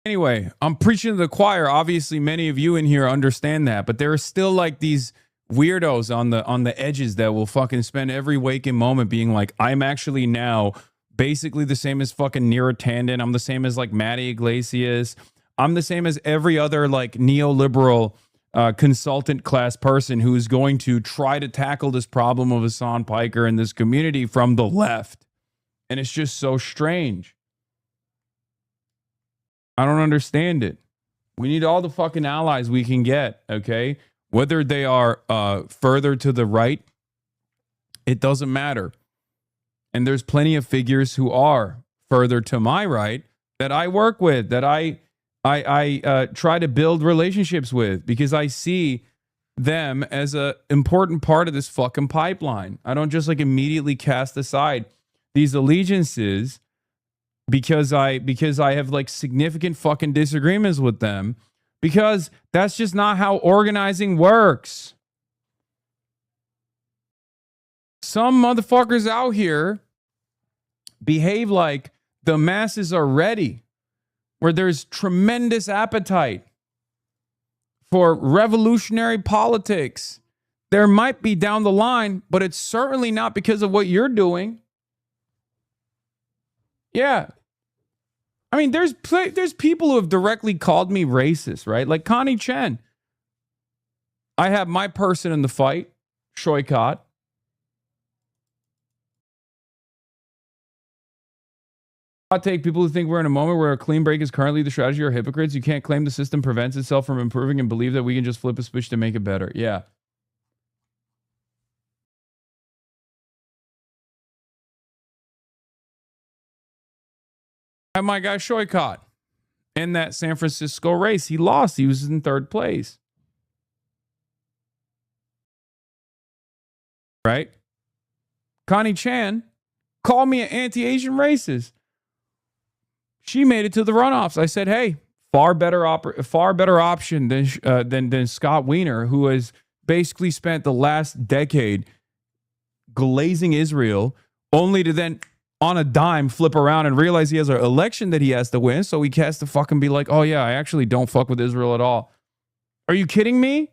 [SPEAKER 8] Anyway, I'm preaching to the choir. Obviously, many of you in here understand that, but there are still like these weirdos on the edges that will fucking spend every waking moment being like, I'm actually now basically the same as fucking Neera Tanden. I'm the same as like Matty Iglesias. I'm the same as every other like neoliberal consultant class person who is going to try to tackle this problem of Hasan Piker in this community from the left. And it's just so strange. I don't understand it. We need all the fucking allies we can get, okay? Whether they are further to the right, it doesn't matter. And there's plenty of figures who are further to my right that I work with, that I try to build relationships with, because I see them as an important part of this fucking pipeline. I don't just like immediately cast aside these allegiances because I have like significant fucking disagreements with them, because that's just not how organizing works. Some motherfuckers out here behave like the masses are ready, where there's tremendous appetite for revolutionary politics. There might be down the line, but it's certainly not because of what you're doing. Yeah. I mean, there's people who have directly called me racist, right? Like Connie Chen. I have my person in the fight, Shoykot. Hot take, people who think we're in a moment where a clean break is currently the strategy are hypocrites. You can't claim the system prevents itself from improving and believe that we can just flip a switch to make it better. Yeah. I have my guy Shoykot in that San Francisco race. He lost. He was in third place. Right? Connie Chan called me an anti-Asian racist. She made it to the runoffs. I said, "Hey, far better option than Scott Wiener, who has basically spent the last decade glazing Israel, only to then on a dime flip around and realize he has an election that he has to win. So he has to fucking be like, oh yeah, I actually don't fuck with Israel at all." Are you kidding me?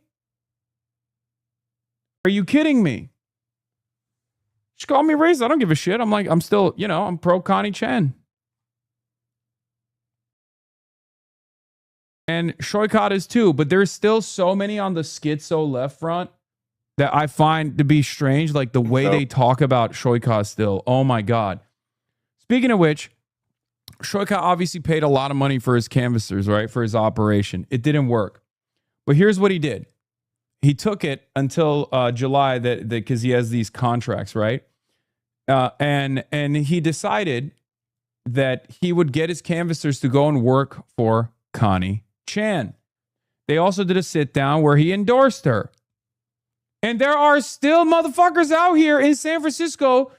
[SPEAKER 8] Are you kidding me? She called me racist. I don't give a shit. I'm still, I'm pro Connie Chen. And Shoykot is too, but there's still so many on the schizo left front that I find to be strange, like the way they talk about Shoykot still. Oh my God. Speaking of which, Shoykot obviously paid a lot of money for his canvassers, right? For his operation. It didn't work. But here's what he did. He took it until July because he has these contracts, right? And he decided that he would get his canvassers to go and work for Connie Chan. They also did a sit down where he endorsed her. And there are still motherfuckers out here in San Francisco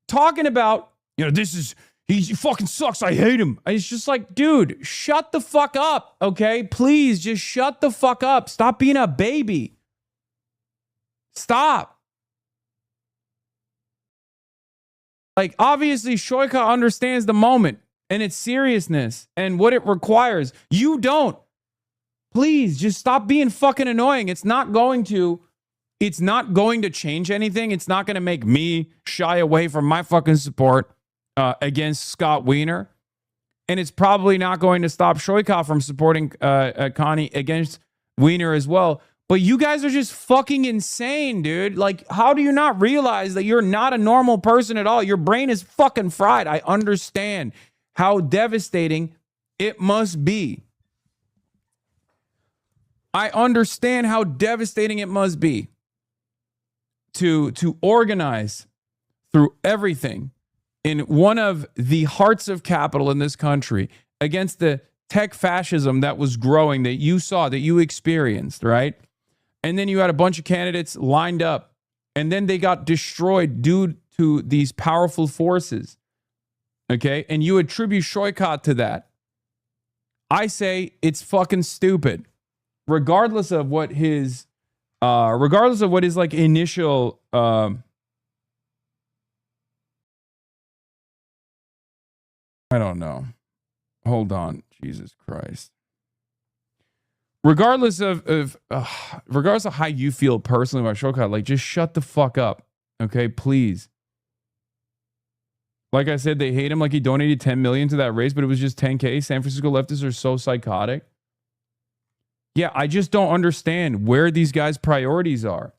[SPEAKER 8] talking about, he fucking sucks. I hate him. It's just like, dude, shut the fuck up. Okay. Please just shut the fuck up. Stop being a baby. Stop. Like, obviously, Shoika understands the moment and its seriousness and what it requires. You don't. Please just stop being fucking annoying. It's not going to change anything. It's not going to make me shy away from my fucking support against Scott Wiener. And it's probably not going to stop Shoika from supporting Connie against Wiener as well. But you guys are just fucking insane, dude. Like, how do you not realize that you're not a normal person at all? Your brain is fucking fried. I understand how devastating it must be. I understand how devastating it must be to organize through everything in one of the hearts of capital in this country against the tech fascism that was growing, that you saw, that you experienced, right? And then you had a bunch of candidates lined up, and then they got destroyed due to these powerful forces, okay? And you attribute Shoika to that. I say it's fucking stupid, regardless of what his like initial I don't know. Hold on. Jesus Christ. Regardless of how you feel personally about Shokai, like, just shut the fuck up. Okay, please. Like I said, they hate him like he donated 10 million to that race, but it was just 10K. San Francisco leftists are so psychotic. Yeah, I just don't understand where these guys' priorities are.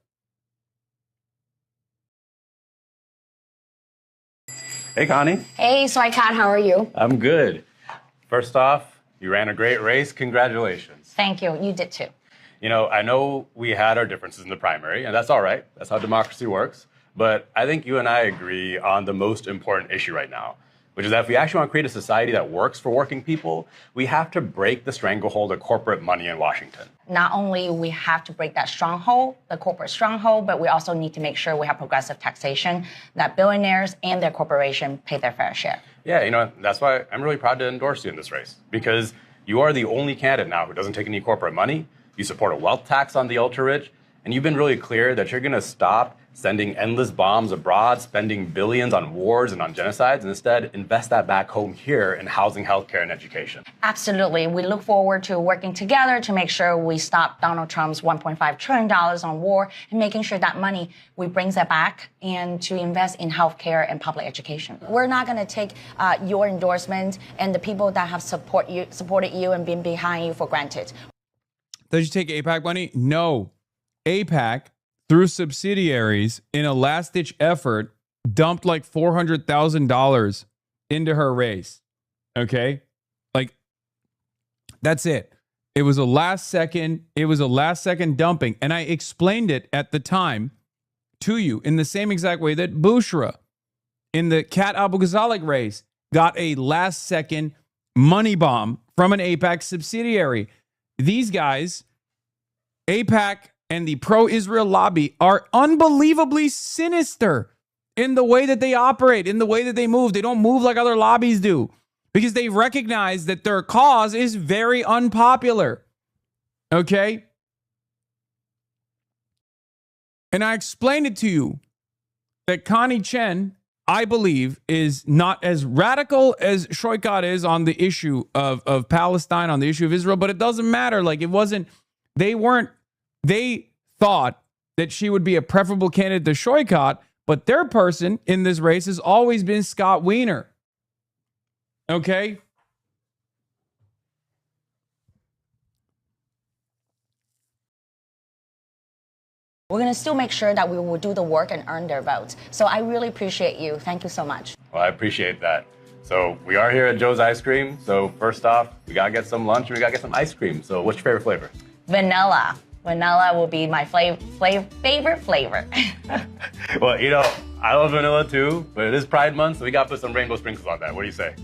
[SPEAKER 18] Hey, Connie.
[SPEAKER 19] Hey, Swicat, how are you?
[SPEAKER 18] I'm good. First off, you ran a great race. Congratulations.
[SPEAKER 19] Thank you. You did too.
[SPEAKER 18] You know, I know we had our differences in the primary, and that's all right. That's how democracy works. But I think you and I agree on the most important issue right now, which is that if we actually want to create a society that works for working people, we have to break the stranglehold of corporate money in Washington.
[SPEAKER 19] Not only we have to break that stronghold, the corporate stronghold, but we also need to make sure we have progressive taxation, that billionaires and their corporation pay their fair share.
[SPEAKER 18] Yeah, you know, that's why I'm really proud to endorse you in this race, because you are the only candidate now who doesn't take any corporate money. You support a wealth tax on the ultra-rich, and you've been really clear that you're going to stop sending endless bombs abroad, spending billions on wars and on genocides, and instead invest that back home here in housing, healthcare, and education.
[SPEAKER 19] Absolutely. We look forward to working together to make sure we stop Donald Trump's $1.5 trillion on war and making sure that money, we bring that back and to invest in healthcare and public education. We're not going to take your endorsement and the people that have supported you and been behind you for granted.
[SPEAKER 8] Did you take AIPAC money? No. AIPAC, through subsidiaries, in a last-ditch effort, dumped like $400,000 into her race. Okay? Like, that's it. It was a last-second dumping. And I explained it at the time to you in the same exact way that Bushra, in the Kat Abu Ghazalek race, got a last-second money bomb from an AIPAC subsidiary. These guys, AIPAC and the pro-Israel lobby, are unbelievably sinister in the way that they operate, in the way that they move. They don't move like other lobbies do because they recognize that their cause is very unpopular. Okay? And I explained it to you that Connie Chen, I believe, is not as radical as Shoikat is on the issue of Palestine, on the issue of Israel, but it doesn't matter. Like, it wasn't, they thought that she would be a preferable candidate to Shoikat, but their person in this race has always been Scott Wiener. Okay?
[SPEAKER 19] We're going to still make sure that we will do the work and earn their votes. So I really appreciate you. Thank you so much.
[SPEAKER 18] Well, I appreciate that. So we are here at Joe's Ice Cream. So first off, we got to get some lunch and we got to get some ice cream. So what's your favorite flavor?
[SPEAKER 19] Vanilla. Vanilla will be my favorite flavor.
[SPEAKER 18] Well, you know, I love vanilla too, but it is Pride Month, so we got to put some rainbow sprinkles on that. What do you say?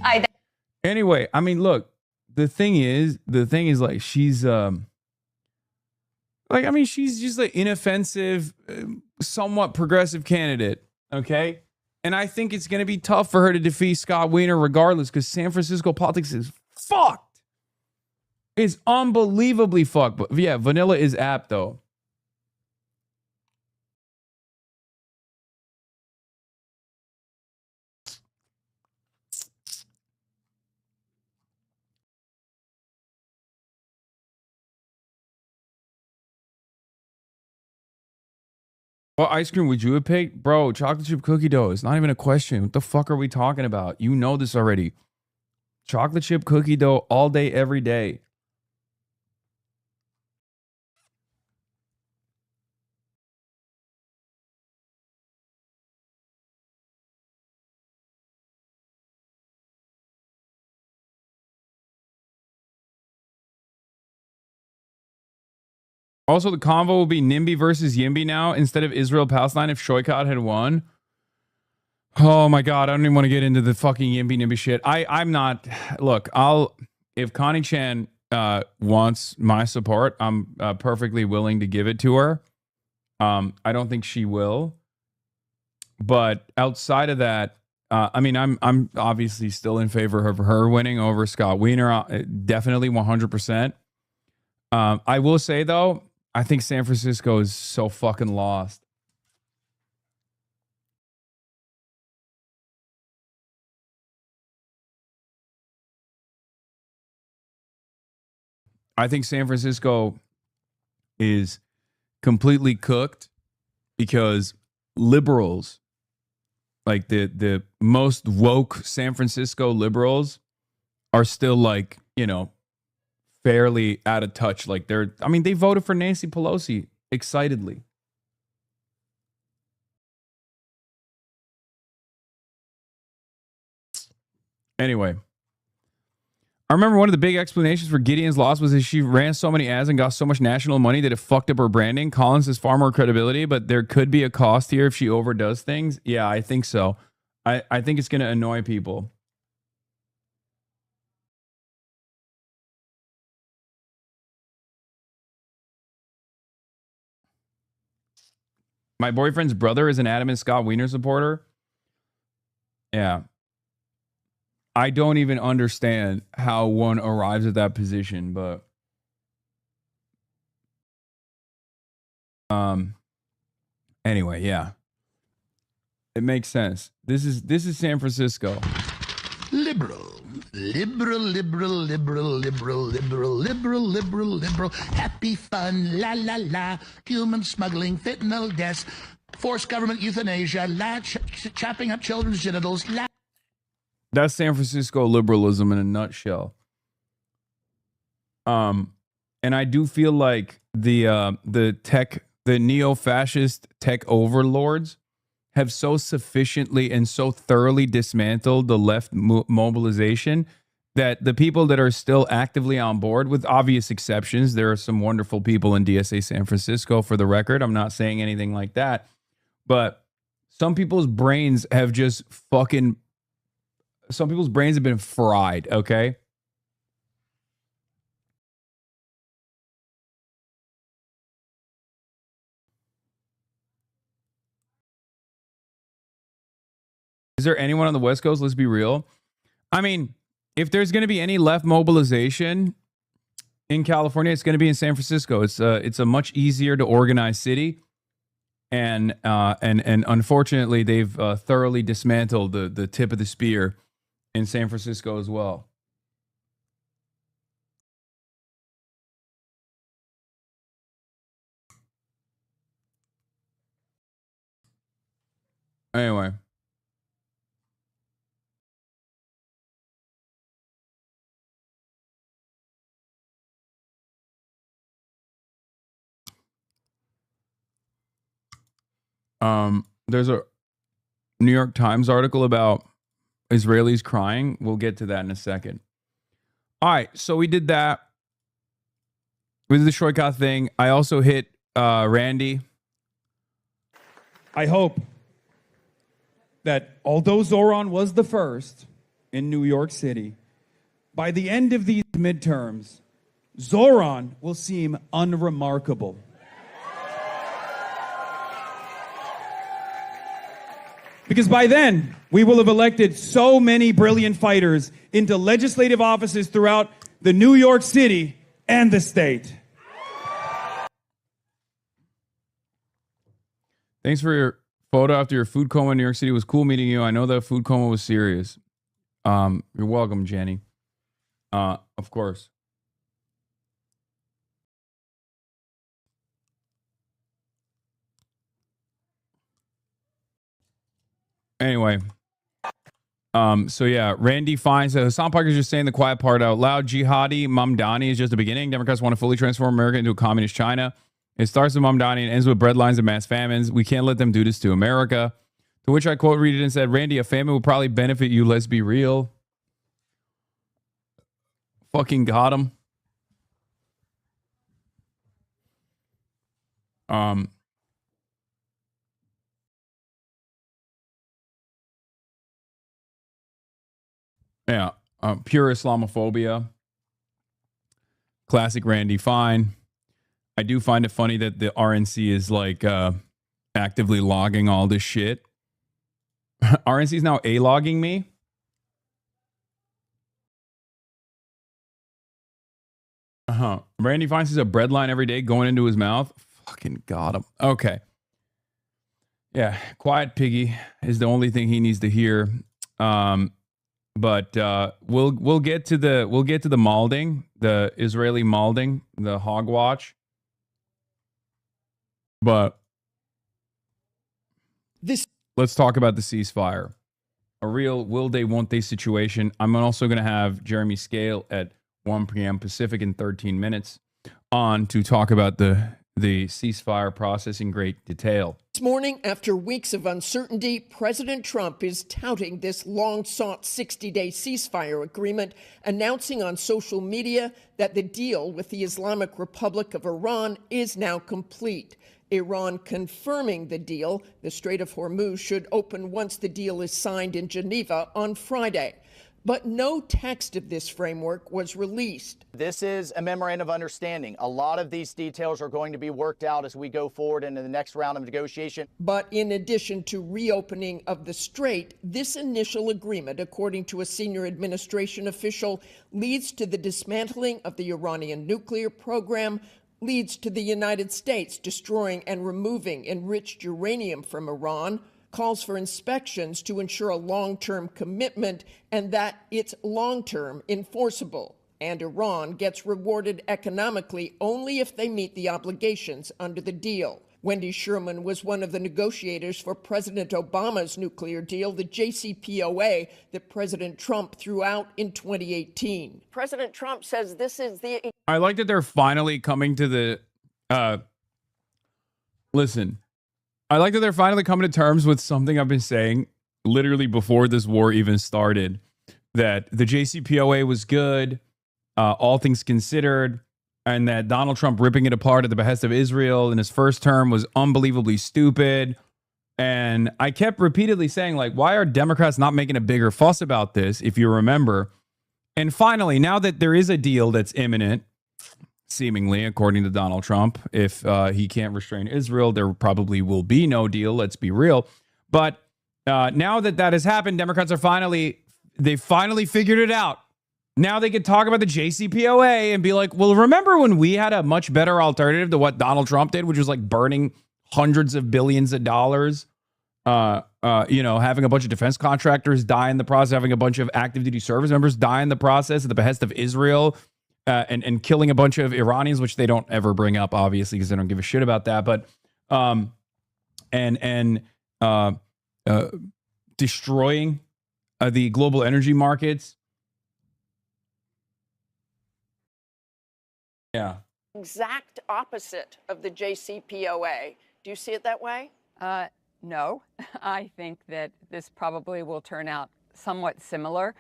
[SPEAKER 8] Anyway, I mean, look, the thing is like, she's she's just an inoffensive, somewhat progressive candidate, okay? And I think it's going to be tough for her to defeat Scott Wiener regardless, because San Francisco politics is fucked. It's unbelievably fucked. But yeah, vanilla is apt, though. What ice cream would you have picked? Bro, chocolate chip cookie dough. It's not even a question. What the fuck are we talking about? You know this already. Chocolate chip cookie dough all day, every day. Also, the convo will be NIMBY versus YIMBY now instead of Israel-Palestine if Shoykot had won. Oh my God, I don't even want to get into the fucking YIMBY NIMBY shit. I'm not... Look, if Connie Chan wants my support, I'm perfectly willing to give it to her. I don't think she will. But outside of that, I mean, I'm obviously still in favor of her winning over Scott Wiener. Definitely 100%. I will say, though, I think San Francisco is so fucking lost. I think San Francisco is completely cooked because liberals, like the most woke San Francisco liberals, are still like, you know, fairly out of touch. Like they voted for Nancy Pelosi excitedly. Anyway, I remember one of the big explanations for Gideon's loss was that she ran so many ads and got so much national money that it fucked up her branding. Collins has far more credibility, but there could be a cost here if she overdoes things. Yeah, I think so. I think it's going to annoy people. My boyfriend's brother is an adamant Scott Wiener supporter. Yeah. I don't even understand how one arrives at that position, but anyway, yeah. It makes sense. This is San Francisco.
[SPEAKER 20] Liberal. Happy fun, la la la. Human smuggling, fentanyl deaths, forced government euthanasia, chopping up children's genitals.
[SPEAKER 8] That's San Francisco liberalism in a nutshell. And I do feel like the neo-fascist tech overlords have so sufficiently and so thoroughly dismantled the left mobilization that the people that are still actively on board, with obvious exceptions, there are some wonderful people in DSA San Francisco, for the record. I'm not saying anything like that. But some people's brains have just fucking... Some people's brains have been fried, okay? Is there anyone on the West Coast? Let's be real. I mean, if there's going to be any left mobilization in California, it's going to be in San Francisco. It's a much easier to organize city, and unfortunately, they've thoroughly dismantled the tip of the spear in San Francisco as well. Anyway. There's a New York Times article about Israelis crying. We'll get to that in a second. All right, so we did that. We did the Shoykot thing. I also hit Randy.
[SPEAKER 21] I hope that although Zoran was the first in New York City, by the end of these midterms, Zoran will seem unremarkable. Because by then, we will have elected so many brilliant fighters into legislative offices throughout the New York City and the state.
[SPEAKER 8] Thanks for your photo after your food coma in New York City. It was cool meeting you. I know that food coma was serious. You're welcome, Jenny. Of course. Anyway. So yeah, Randy finds that Hassan Piker's just saying the quiet part out loud. Jihadi Mamdani is just the beginning. Democrats want to fully transform America into a communist China. It starts with Mamdani and ends with breadlines and mass famines. We can't let them do this to America. To which I quote read it and said, Randy, a famine would probably benefit you. Let's be real. Fucking got him. Yeah, pure Islamophobia. Classic Randy Fine. I do find it funny that the RNC is like actively logging all this shit. RNC is now A-logging me. Randy Fine sees a bread line every day going into his mouth. Fucking got him. Okay. Yeah, quiet piggy is the only thing he needs to hear. But we'll get to the malding, the Israeli malding, the hog watch. But let's talk about the ceasefire. A real will they won't they situation. I'm also going to have Jeremy Scale at 1 p.m. Pacific in 13 minutes on to talk about the ceasefire process in great detail.
[SPEAKER 1] This morning, after weeks of uncertainty, President Trump is touting this long-sought 60-day ceasefire agreement, announcing on social media that the deal with the Islamic Republic of Iran is now complete. Iran confirming the deal. The Strait of Hormuz should open once the deal is signed in Geneva on Friday. But no text of this framework was released.
[SPEAKER 22] This is a memorandum of understanding. A lot of these details are going to be worked out as we go forward into the next round of negotiation.
[SPEAKER 1] But in addition to reopening of the strait, this initial agreement, according to a senior administration official, leads to the dismantling of the Iranian nuclear program, leads to the United States destroying and removing enriched uranium from Iran, calls for inspections to ensure a long-term commitment and that it's long-term enforceable. And Iran gets rewarded economically only if they meet the obligations under the deal. Wendy Sherman was one of the negotiators for President Obama's nuclear deal, the JCPOA, that President Trump threw out in 2018. President Trump says this is the...
[SPEAKER 8] I like that they're finally coming to the... Listen. I like that they're finally coming to terms with something I've been saying literally before this war even started, that the JCPOA was good, all things considered, and that Donald Trump ripping it apart at the behest of Israel in his first term was unbelievably stupid. And I kept repeatedly saying, like, why are Democrats not making a bigger fuss about this, if you remember? And finally, now that there is a deal that's imminent, seemingly, according to Donald Trump, if he can't restrain Israel, there probably will be no deal. Let's be real. But now that that has happened, Democrats are finally figured it out. Now they could talk about the JCPOA and be like, well, remember when we had a much better alternative to what Donald Trump did, which was like burning hundreds of billions of dollars, having a bunch of defense contractors die in the process, having a bunch of active duty service members die in the process at the behest of Israel, and killing a bunch of Iranians, which they don't ever bring up, obviously, because they don't give a shit about that. But destroying the global energy markets. Yeah.
[SPEAKER 1] Exact opposite of the JCPOA. Do you see it that way?
[SPEAKER 23] No. I think that this probably will turn out somewhat similar.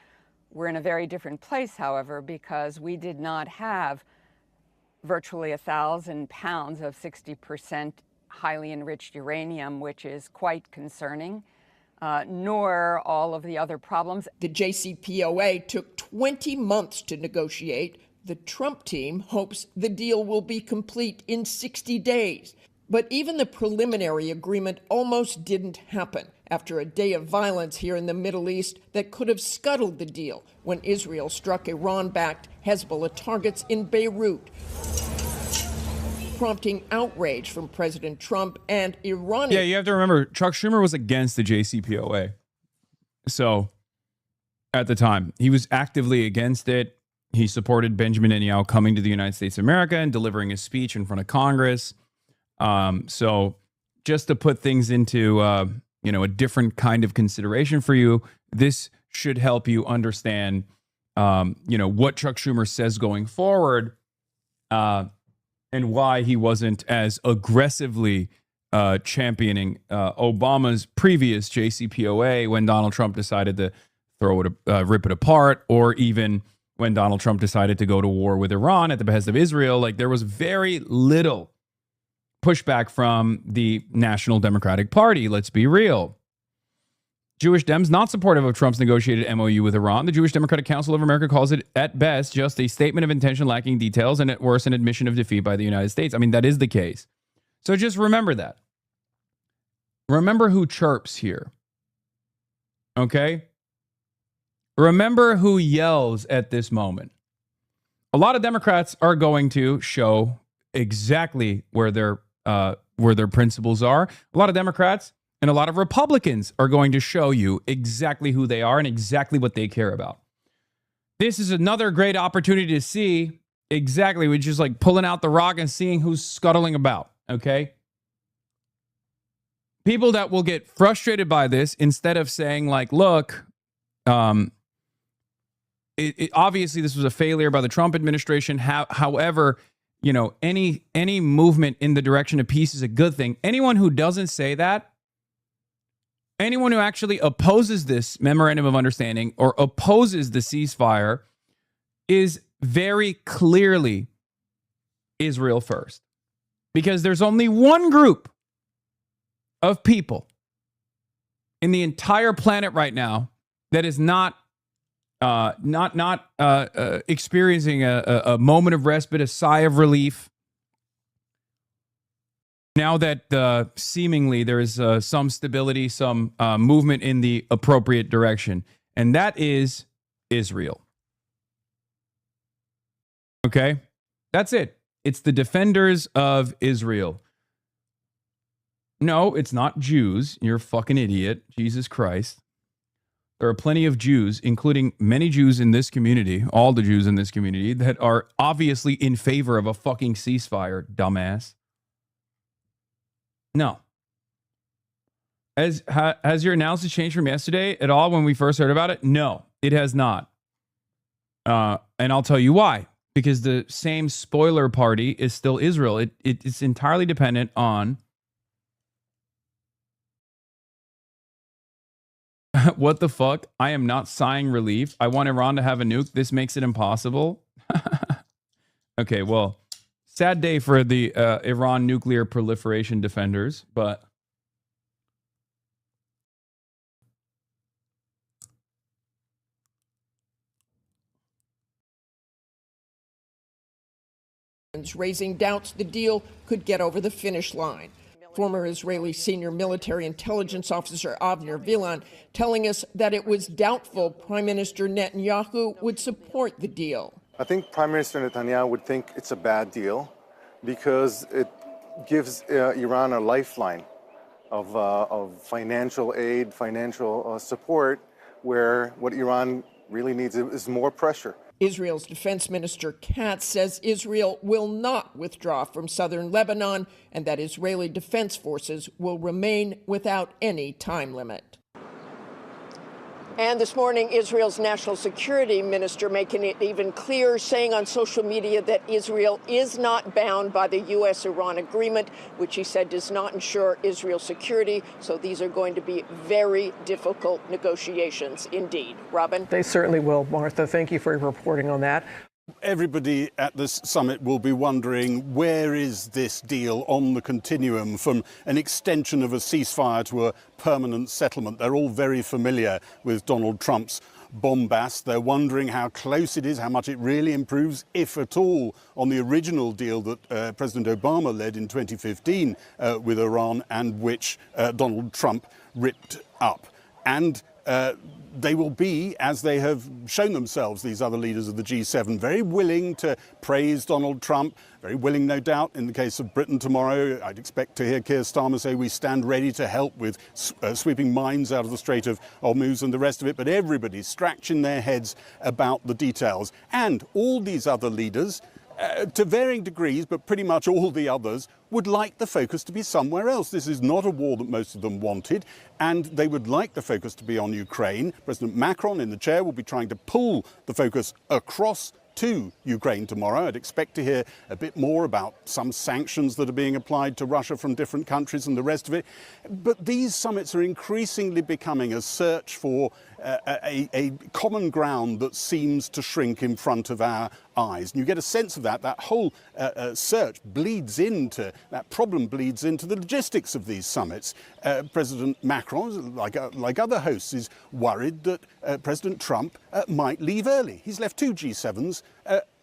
[SPEAKER 23] We're in a very different place, however, because we did not have virtually 1,000 pounds of 60% highly enriched uranium, which is quite concerning, nor all of the other problems.
[SPEAKER 1] The JCPOA took 20 months to negotiate. The Trump team hopes the deal will be complete in 60 days. But even the preliminary agreement almost didn't happen after a day of violence here in the Middle East that could have scuttled the deal when Israel struck Iran-backed Hezbollah targets in Beirut, prompting outrage from President Trump and Iran.
[SPEAKER 8] Yeah, you have to remember, Chuck Schumer was against the JCPOA. So, at the time, he was actively against it. He supported Benjamin Netanyahu coming to the United States of America and delivering a speech in front of Congress. So just to put things into a different kind of consideration for you. This should help you understand, what Chuck Schumer says going forward, and why he wasn't as aggressively championing Obama's previous JCPOA when Donald Trump decided to rip it apart, or even when Donald Trump decided to go to war with Iran at the behest of Israel. Like, there was very little pushback from the National Democratic Party. Let's be real. Jewish Dems not supportive of Trump's negotiated MOU with Iran. The Jewish Democratic Council of America calls it, at best, just a statement of intention lacking details, and at worst, an admission of defeat by the United States. I mean, that is the case. So just remember that. Remember who chirps here. Okay? Remember who yells at this moment. A lot of Democrats are going to show exactly where their principles are. A lot of Democrats and a lot of Republicans are going to show you exactly who they are and exactly what they care about. This is another great opportunity to see exactly, which is like pulling out the rock and seeing who's scuttling about, okay? People that will get frustrated by this, instead of saying like, look, obviously this was a failure by the Trump administration. However, any movement in the direction of peace is a good thing. Anyone who doesn't say that, anyone who actually opposes this memorandum of understanding or opposes the ceasefire, is very clearly Israel first. Because there's only one group of people in the entire planet right now that is not experiencing a moment of respite, a sigh of relief, now that seemingly there is some stability, some movement in the appropriate direction. And that is Israel. Okay? That's it. It's the defenders of Israel. No, it's not Jews. You're a fucking idiot. Jesus Christ. There are plenty of Jews, including many Jews in this community, all the Jews in this community, that are obviously in favor of a fucking ceasefire, dumbass. No. Has your analysis changed from yesterday at all when we first heard about it? No, it has not. And I'll tell you why. Because the same spoiler party is still Israel. It's entirely dependent on what the fuck? I am not sighing relief. I want Iran to have a nuke. This makes it impossible. Okay, well, sad day for the Iran nuclear proliferation defenders, but
[SPEAKER 1] raising doubts the deal could get over the finish line. Former Israeli senior military intelligence officer Avner Vilan telling us that it was doubtful Prime Minister Netanyahu would support the deal.
[SPEAKER 3] I think Prime Minister Netanyahu would think it's a bad deal because it gives Iran a lifeline of financial aid, financial support, where what Iran really needs is more pressure.
[SPEAKER 1] Israel's defense minister Katz says Israel will not withdraw from southern Lebanon and that Israeli defense forces will remain without any time limit. And this morning, Israel's national security minister making it even clearer, saying on social media that Israel is not bound by the U.S.-Iran agreement, which he said does not ensure Israel's security. So these are going to be very difficult negotiations indeed. Robin?
[SPEAKER 6] They certainly will, Martha. Thank you for your reporting on that.
[SPEAKER 7] Everybody at this summit will be wondering, where is this deal on the continuum from an extension of a ceasefire to a permanent settlement? They're all very familiar with Donald Trump's bombast. They're wondering how close it is, how much it really improves, if at all, on the original deal that President Obama led in 2015 with Iran and which Donald Trump ripped up. And they will be, as they have shown themselves, these other leaders of the G7, very willing to praise Donald Trump, very willing, no doubt, in the case of Britain tomorrow. I'd expect to hear Keir Starmer say we stand ready to help with sweeping mines out of the Strait of Hormuz and the rest of it. But everybody's scratching their heads about the details. And all these other leaders to varying degrees, but pretty much all the others would like the focus to be somewhere else. This is not a war that most of them wanted, and they would like the focus to be on Ukraine. President Macron in the chair will be trying to pull the focus across to Ukraine tomorrow. I'd expect to hear a bit more about some sanctions that are being applied to Russia from different countries and the rest of it. But these summits are increasingly becoming a search for a common ground that seems to shrink in front of our eyes. And you get a sense of that. That whole search bleeds into, that problem bleeds into the logistics of these summits. President Macron, like other hosts, is worried that President Trump might leave early. He's left 2 G7s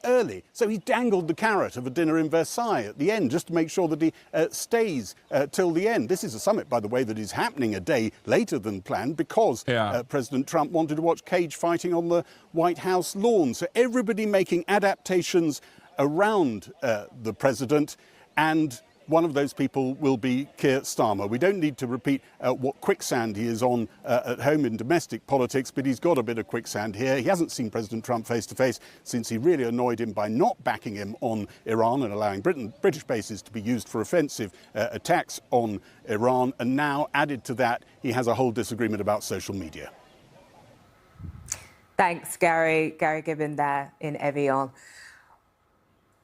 [SPEAKER 7] early. So he dangled the carrot of a dinner in Versailles at the end just to make sure that he stays till the end. This is a summit, by the way, that is happening a day later than planned because President Trump wanted to watch cage fighting on the White House lawn. So everybody making adaptations around the president, and one of those people will be Keir Starmer. We don't need to repeat what quicksand he is on at home in domestic politics, but he's got a bit of quicksand here. He hasn't seen President Trump face to face since he really annoyed him by not backing him on Iran and allowing British bases to be used for offensive attacks on Iran. And now, added to that, he has a whole disagreement about social media.
[SPEAKER 2] Thanks, Gary. Gary Gibbon there in Evian.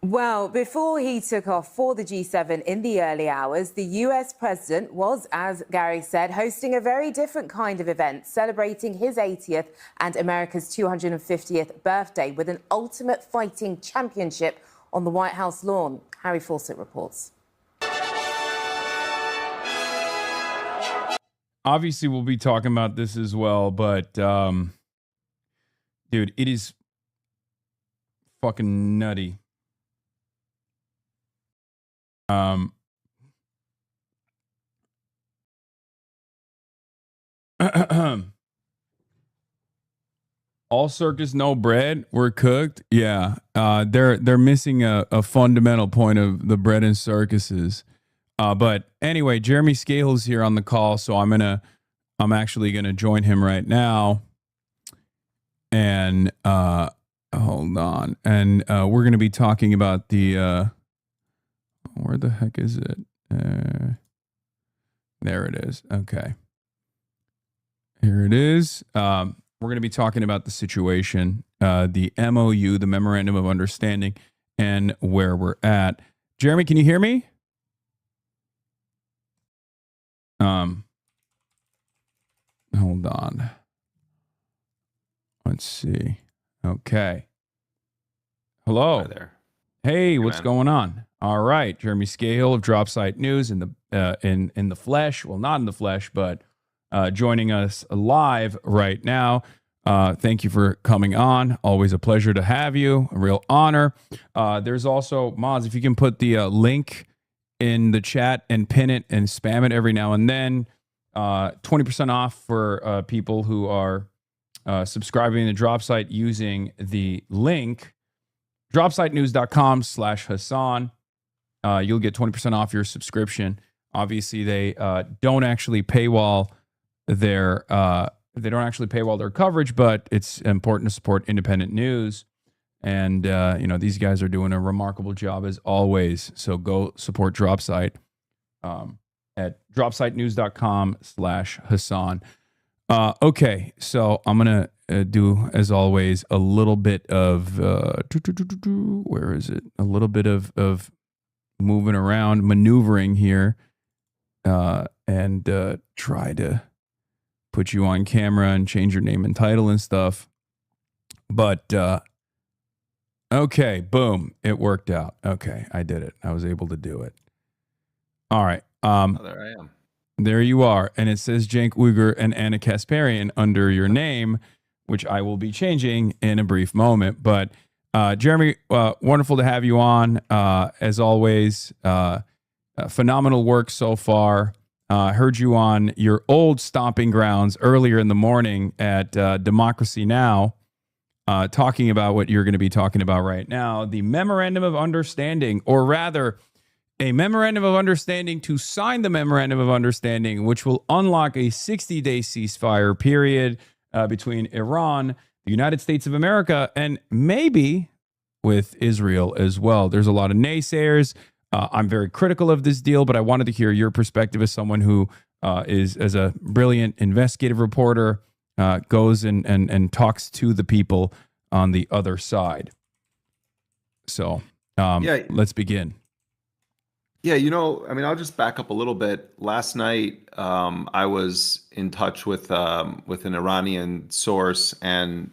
[SPEAKER 2] Well, before he took off for the G7 in the early hours, the US president was, as Gary said, hosting a very different kind of event, celebrating his 80th and America's 250th birthday with an ultimate fighting championship on the White House lawn. Harry Fawcett reports.
[SPEAKER 8] Obviously, we'll be talking about this as well, but, dude, it is fucking nutty. All circus, no bread. We're cooked. Yeah, they're missing a fundamental point of the bread and circuses. But anyway, Jeremy Scahill's here on the call, so I'm actually gonna join him right now. And hold on, and we're gonna be talking about the. Where the heck is it? There it is. Okay. Here it is. We're going to be talking about the situation, the MOU, the Memorandum of Understanding, and where we're at. Jeremy, can you hear me? Hold on. Let's see. Okay. Hello.
[SPEAKER 11] Hi there.
[SPEAKER 8] Hey, what's going on? All right, Jeremy Scahill of Dropsite News in the flesh. Well, not in the flesh, but joining us live right now. Thank you for coming on. Always a pleasure to have you. A real honor. There's also, Moz, if you can put the link in the chat and pin it and spam it every now and then. 20% off for people who are subscribing to Dropsite using the link dropsitenews.com/Hasan. You'll get 20% off your subscription. Obviously, they don't actually paywall their coverage, but it's important to support independent news. And these guys are doing a remarkable job as always. So go support Dropsite at dropsitenews.com/Hasan. Okay, so I'm gonna do, as always, a little bit of where is it? A little bit of moving around, maneuvering here, and try to put you on camera and change your name and title and stuff. But okay, boom, it worked out. Okay, I did it. I was able to do it. All right.
[SPEAKER 11] There I am.
[SPEAKER 8] There you are. And it says Cenk Uygur and Anna Kasparian under your name, which I will be changing in a brief moment. But Jeremy, wonderful to have you on. As always, phenomenal work so far. Heard you on your old stomping grounds earlier in the morning at Democracy Now!, talking about what you're going to be talking about right now, the Memorandum of Understanding, or rather, a Memorandum of Understanding to sign the Memorandum of Understanding, which will unlock a 60-day ceasefire period between Iran, the United States of America, and maybe with Israel as well. There's a lot of naysayers. I'm very critical of this deal, but I wanted to hear your perspective as someone who is, as a brilliant investigative reporter, goes and talks to the people on the other side. So let's begin.
[SPEAKER 10] Yeah, I'll just back up a little bit. Last night, I was in touch with an Iranian source and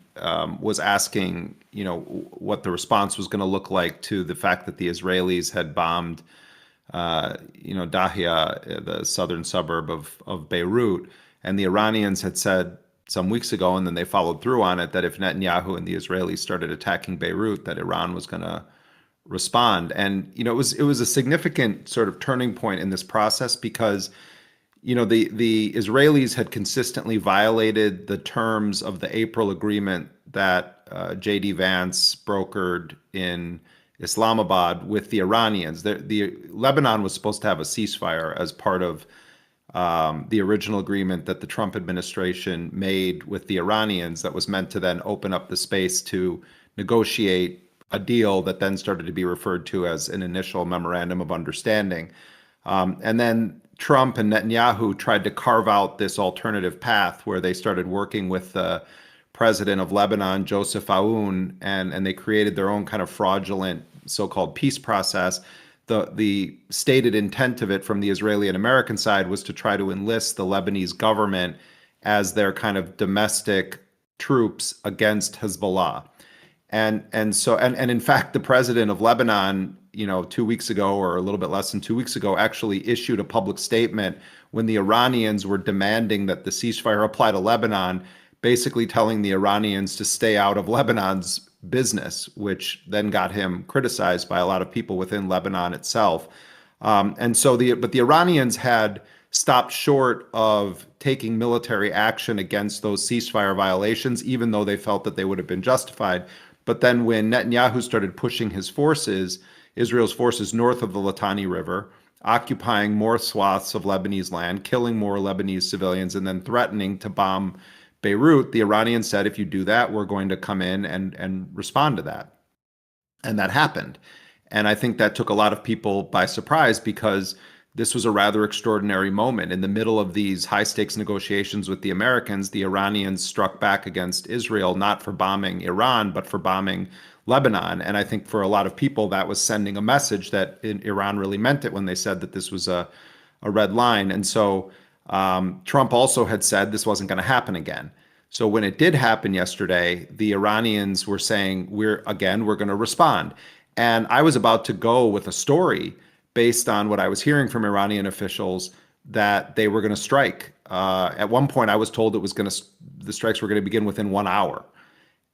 [SPEAKER 10] was asking, what the response was going to look like to the fact that the Israelis had bombed, Dahia, the southern suburb of Beirut, and the Iranians had said some weeks ago, and then they followed through on it, that if Netanyahu and the Israelis started attacking Beirut, that Iran was going to respond. And it was a significant sort of turning point in this process because the Israelis had consistently violated the terms of the April agreement that J.D. Vance brokered in Islamabad with the Iranians. The Lebanon was supposed to have a ceasefire as part of the original agreement that the Trump administration made with the Iranians that was meant to then open up the space to negotiate a deal that then started to be referred to as an initial memorandum of understanding. And then Trump and Netanyahu tried to carve out this alternative path where they started working with the president of Lebanon, Joseph Aoun, and they created their own kind of fraudulent so-called peace process. The stated intent of it from the Israeli and American side was to try to enlist the Lebanese government as their kind of domestic troops against Hezbollah. And in fact, the president of Lebanon, 2 weeks ago, or a little bit less than 2 weeks ago, actually issued a public statement when the Iranians were demanding that the ceasefire apply to Lebanon, basically telling the Iranians to stay out of Lebanon's business, which then got him criticized by a lot of people within Lebanon itself. But the Iranians had stopped short of taking military action against those ceasefire violations, even though they felt that they would have been justified. But then when Netanyahu started pushing his forces, Israel's forces north of the Litani River, occupying more swaths of Lebanese land, killing more Lebanese civilians, and then threatening to bomb Beirut, the Iranians said, if you do that, we're going to come in and respond to that. And that happened. And I think that took a lot of people by surprise because this was a rather extraordinary moment. In the middle of these high-stakes negotiations with the Americans, the Iranians struck back against Israel, not for bombing Iran, but for bombing Lebanon. And I think for a lot of people, that was sending a message that Iran really meant it when they said that this was a red line. And so Trump also had said this wasn't going to happen again. So when it did happen yesterday, the Iranians were saying, we're going to respond. And I was about to go with a story based on what I was hearing from Iranian officials that they were going to strike. At one point, I was told the strikes were going to begin within 1 hour.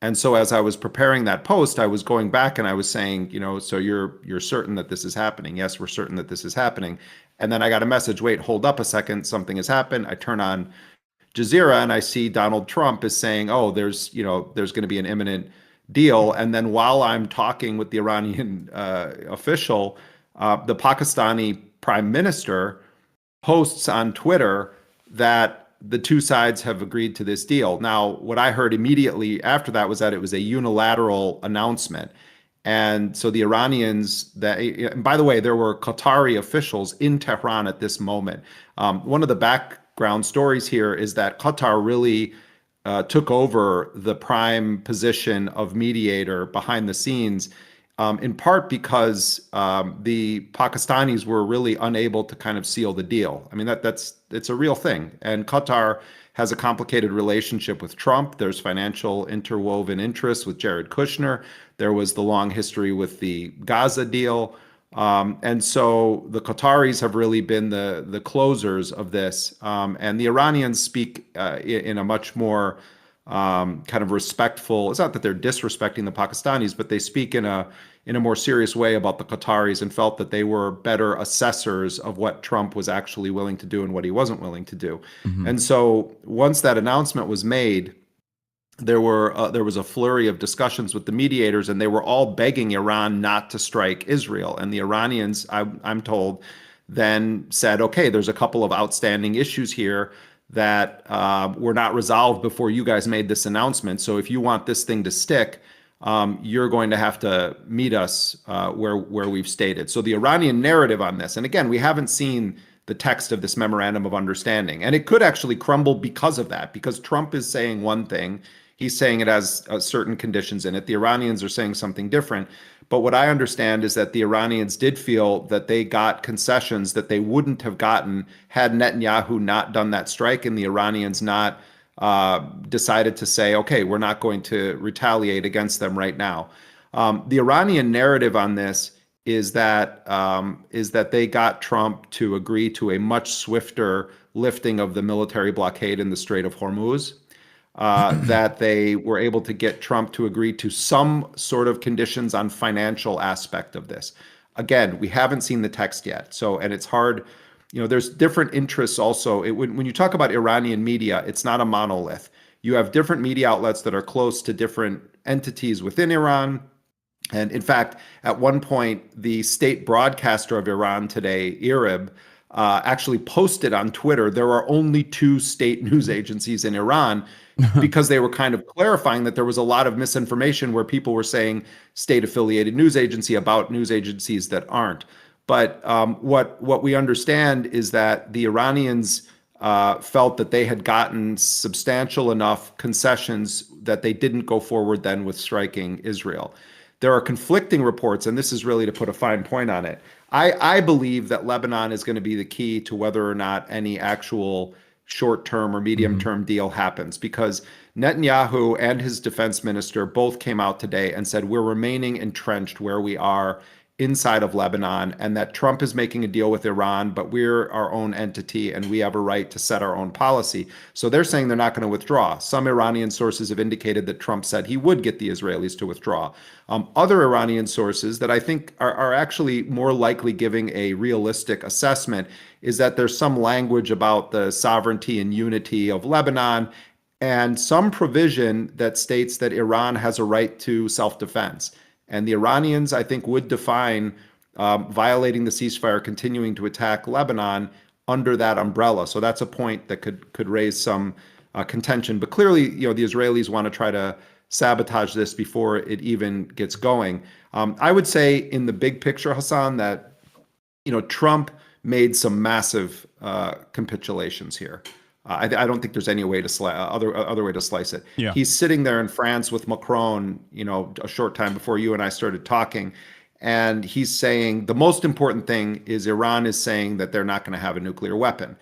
[SPEAKER 10] And so as I was preparing that post, I was going back and I was saying, so you're certain that this is happening? Yes, we're certain that this is happening. And then I got a message, wait, hold up a second, something has happened. I turn on Jazeera and I see Donald Trump is saying, oh, there's going to be an imminent deal. And then while I'm talking with the Iranian official, the Pakistani prime minister posts on Twitter that the two sides have agreed to this deal. Now, what I heard immediately after that was that it was a unilateral announcement. And so the Iranians, and by the way, there were Qatari officials in Tehran at this moment. One of the background stories here is that Qatar really took over the prime position of mediator behind the scenes, in part because the Pakistanis were really unable to kind of seal the deal. I mean, it's a real thing. And Qatar has a complicated relationship with Trump. There's financial interwoven interests with Jared Kushner. There was the long history with the Gaza deal. And so the Qataris have really been the closers of this. And the Iranians speak in a much more kind of respectful, it's not that they're disrespecting the Pakistanis, but they speak in a more serious way about the Qataris and felt that they were better assessors of what Trump was actually willing to do and what he wasn't willing to do. Mm-hmm. And so once that announcement was made, there was a flurry of discussions with the mediators, and they were all begging Iran not to strike Israel. And the Iranians, I'm told, then said, okay, there's a couple of outstanding issues here that were not resolved before you guys made this announcement. So if you want this thing to stick, you're going to have to meet us where we've stated. So the Iranian narrative on this, and again, we haven't seen the text of this memorandum of understanding, and it could actually crumble because of that, because Trump is saying one thing, he's saying it has certain conditions in it. The Iranians are saying something different. But what I understand is that the Iranians did feel that they got concessions that they wouldn't have gotten had Netanyahu not done that strike and the Iranians not decided to say, okay, we're not going to retaliate against them right now. The Iranian narrative on this is that they got Trump to agree to a much swifter lifting of the military blockade in the Strait of Hormuz. That they were able to get Trump to agree to some sort of conditions on financial aspect of this. Again, we haven't seen the text yet. So, and it's hard, there's different interests also. When you talk about Iranian media, it's not a monolith. You have different media outlets that are close to different entities within Iran. And in fact, at one point, the state broadcaster of Iran today, IRIB, actually posted on Twitter, there are only 2 state news agencies in Iran, because they were kind of clarifying that there was a lot of misinformation where people were saying state-affiliated news agency about news agencies that aren't. But what we understand is that the Iranians felt that they had gotten substantial enough concessions that they didn't go forward then with striking Israel. There are conflicting reports, and this is really to put a fine point on it. I believe that Lebanon is going to be the key to whether or not any actual short-term or medium-term deal happens, because Netanyahu and his defense minister both came out today and said we're remaining entrenched where we are inside of Lebanon, and that Trump is making a deal with Iran, but we're our own entity and we have a right to set our own policy. So they're saying they're not going to withdraw. Some Iranian sources have indicated that Trump said he would get the Israelis to withdraw. Other Iranian sources that I think are actually more likely giving a realistic assessment is that there's some language about the sovereignty and unity of Lebanon and some provision that states that Iran has a right to self-defense. And the Iranians, I think, would define violating the ceasefire, continuing to attack Lebanon under that umbrella. So that's a point that could raise some contention. But clearly, the Israelis want to try to sabotage this before it even gets going. I would say in the big picture, Hasan, that Trump made some massive capitulations here. I don't think there's any way to other way to slice it.
[SPEAKER 8] Yeah.
[SPEAKER 10] He's sitting there in France with Macron, a short time before you and I started talking, and he's saying the most important thing is Iran is saying that they're not going to have a nuclear weapon.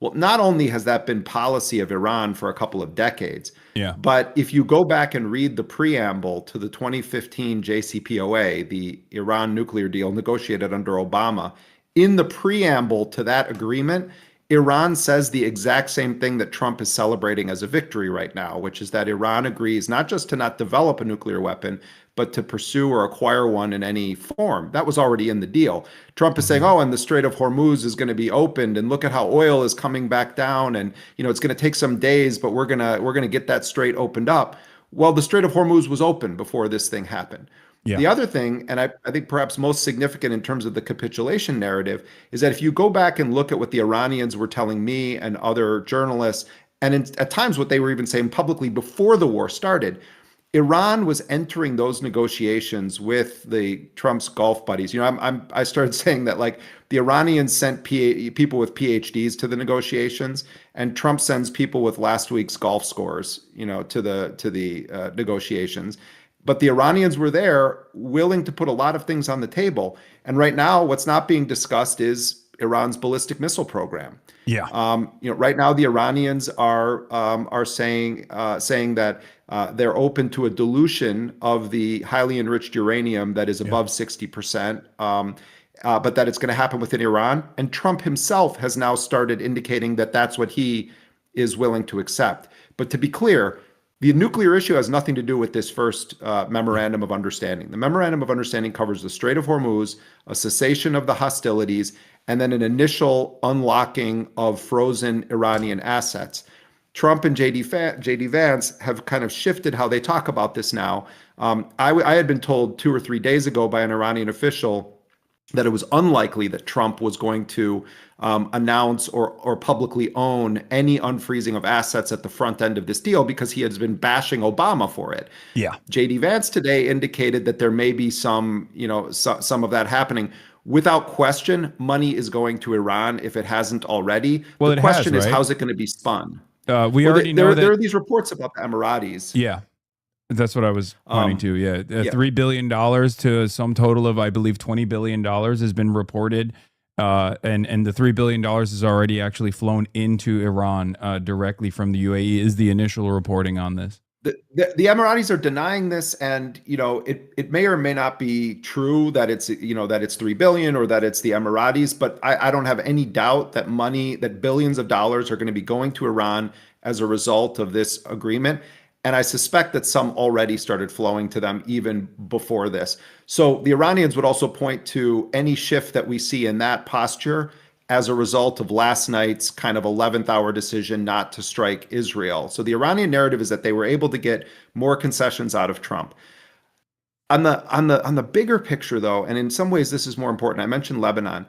[SPEAKER 10] Well, not only has that been policy of Iran for a couple of decades, but if you go back and read the preamble to the 2015 JCPOA, the Iran nuclear deal negotiated under Obama, in the preamble to that agreement, Iran says the exact same thing that Trump is celebrating as a victory right now, which is that Iran agrees not just to not develop a nuclear weapon, but to pursue or acquire one in any form. That was already in the deal. Trump is saying, oh, and the Strait of Hormuz is going to be opened, and look at how oil is coming back down, and it's going to take some days, but we're gonna get that strait opened up. Well, the Strait of Hormuz was open before this thing happened. Yeah. The other thing, and I think perhaps most significant in terms of the capitulation narrative, is that if you go back and look at what the Iranians were telling me and other journalists, and at times what they were even saying publicly before the war started, Iran was entering those negotiations with the Trump's Gulf buddies. I started saying that like the Iranians sent people with PhDs to the negotiations, and Trump sends people with last week's golf scores, to the negotiations. But the Iranians were there willing to put a lot of things on the table. And right now, what's not being discussed is Iran's ballistic missile program.
[SPEAKER 8] Yeah.
[SPEAKER 10] Right now, the Iranians are saying that they're open to a dilution of the highly enriched uranium that is above 60%, but that it's going to happen within Iran. And Trump himself has now started indicating that that's what he is willing to accept. But to be clear, the nuclear issue has nothing to do with this first memorandum of understanding. The memorandum of understanding covers the Strait of Hormuz, a cessation of the hostilities, and then an initial unlocking of frozen Iranian assets. Trump and J.D. Vance have kind of shifted how they talk about this now. I had been told 2 or 3 days ago by an Iranian official that it was unlikely that Trump was going to announce or publicly own any unfreezing of assets at the front end of this deal because he has been bashing Obama for it.
[SPEAKER 8] Yeah.
[SPEAKER 10] JD Vance today indicated that there may be some of that happening. Without question, money is going to Iran if it hasn't already.
[SPEAKER 8] Well,
[SPEAKER 10] the
[SPEAKER 8] it
[SPEAKER 10] question
[SPEAKER 8] has,
[SPEAKER 10] is,
[SPEAKER 8] right?
[SPEAKER 10] how's it going to be spun?
[SPEAKER 8] We already know that
[SPEAKER 10] there are these reports about the Emiratis.
[SPEAKER 8] Yeah. That's what I was pointing to. Yeah.
[SPEAKER 10] Yeah.
[SPEAKER 8] $3 billion to some total of, I believe, $20 billion has been reported. And the $3 billion has already actually flown into Iran directly from the UAE is the initial reporting on this.
[SPEAKER 10] The Emiratis are denying this, and it may or may not be true that it's $3 billion or that it's the Emiratis, but I don't have any doubt that billions of dollars are going to be going to Iran as a result of this agreement. And I suspect that some already started flowing to them even before this. So the Iranians would also point to any shift that we see in that posture as a result of last night's kind of 11th hour decision not to strike Israel. So the Iranian narrative is that they were able to get more concessions out of Trump. On the bigger picture, though, and in some ways this is more important, I mentioned Lebanon.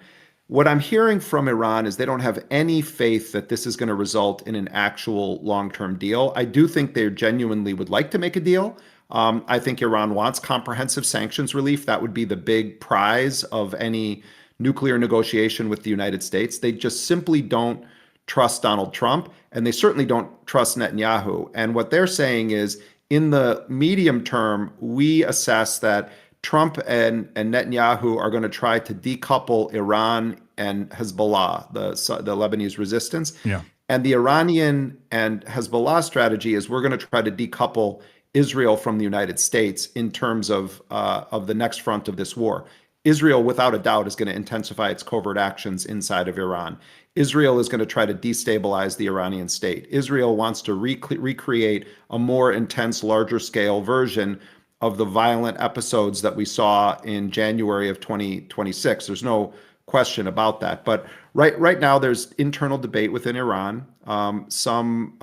[SPEAKER 10] What I'm hearing from Iran is they don't have any faith that this is going to result in an actual long-term deal. I do think they genuinely would like to make a deal. I think Iran wants comprehensive sanctions relief. That would be the big prize of any nuclear negotiation with the United States. They just simply don't trust Donald Trump, and they certainly don't trust Netanyahu. And what they're saying is, in the medium term, we assess that Trump and Netanyahu are going to try to decouple Iran and Hezbollah, the Lebanese resistance.
[SPEAKER 8] Yeah.
[SPEAKER 10] And the Iranian and Hezbollah strategy is we're going to try to decouple Israel from the United States in terms of the next front of this war. Israel, without a doubt, is going to intensify its covert actions inside of Iran. Israel is going to try to destabilize the Iranian state. Israel wants to recreate a more intense, larger scale version of the violent episodes that we saw in January of 2026. There's no question about that. But right now, there's internal debate within Iran. Some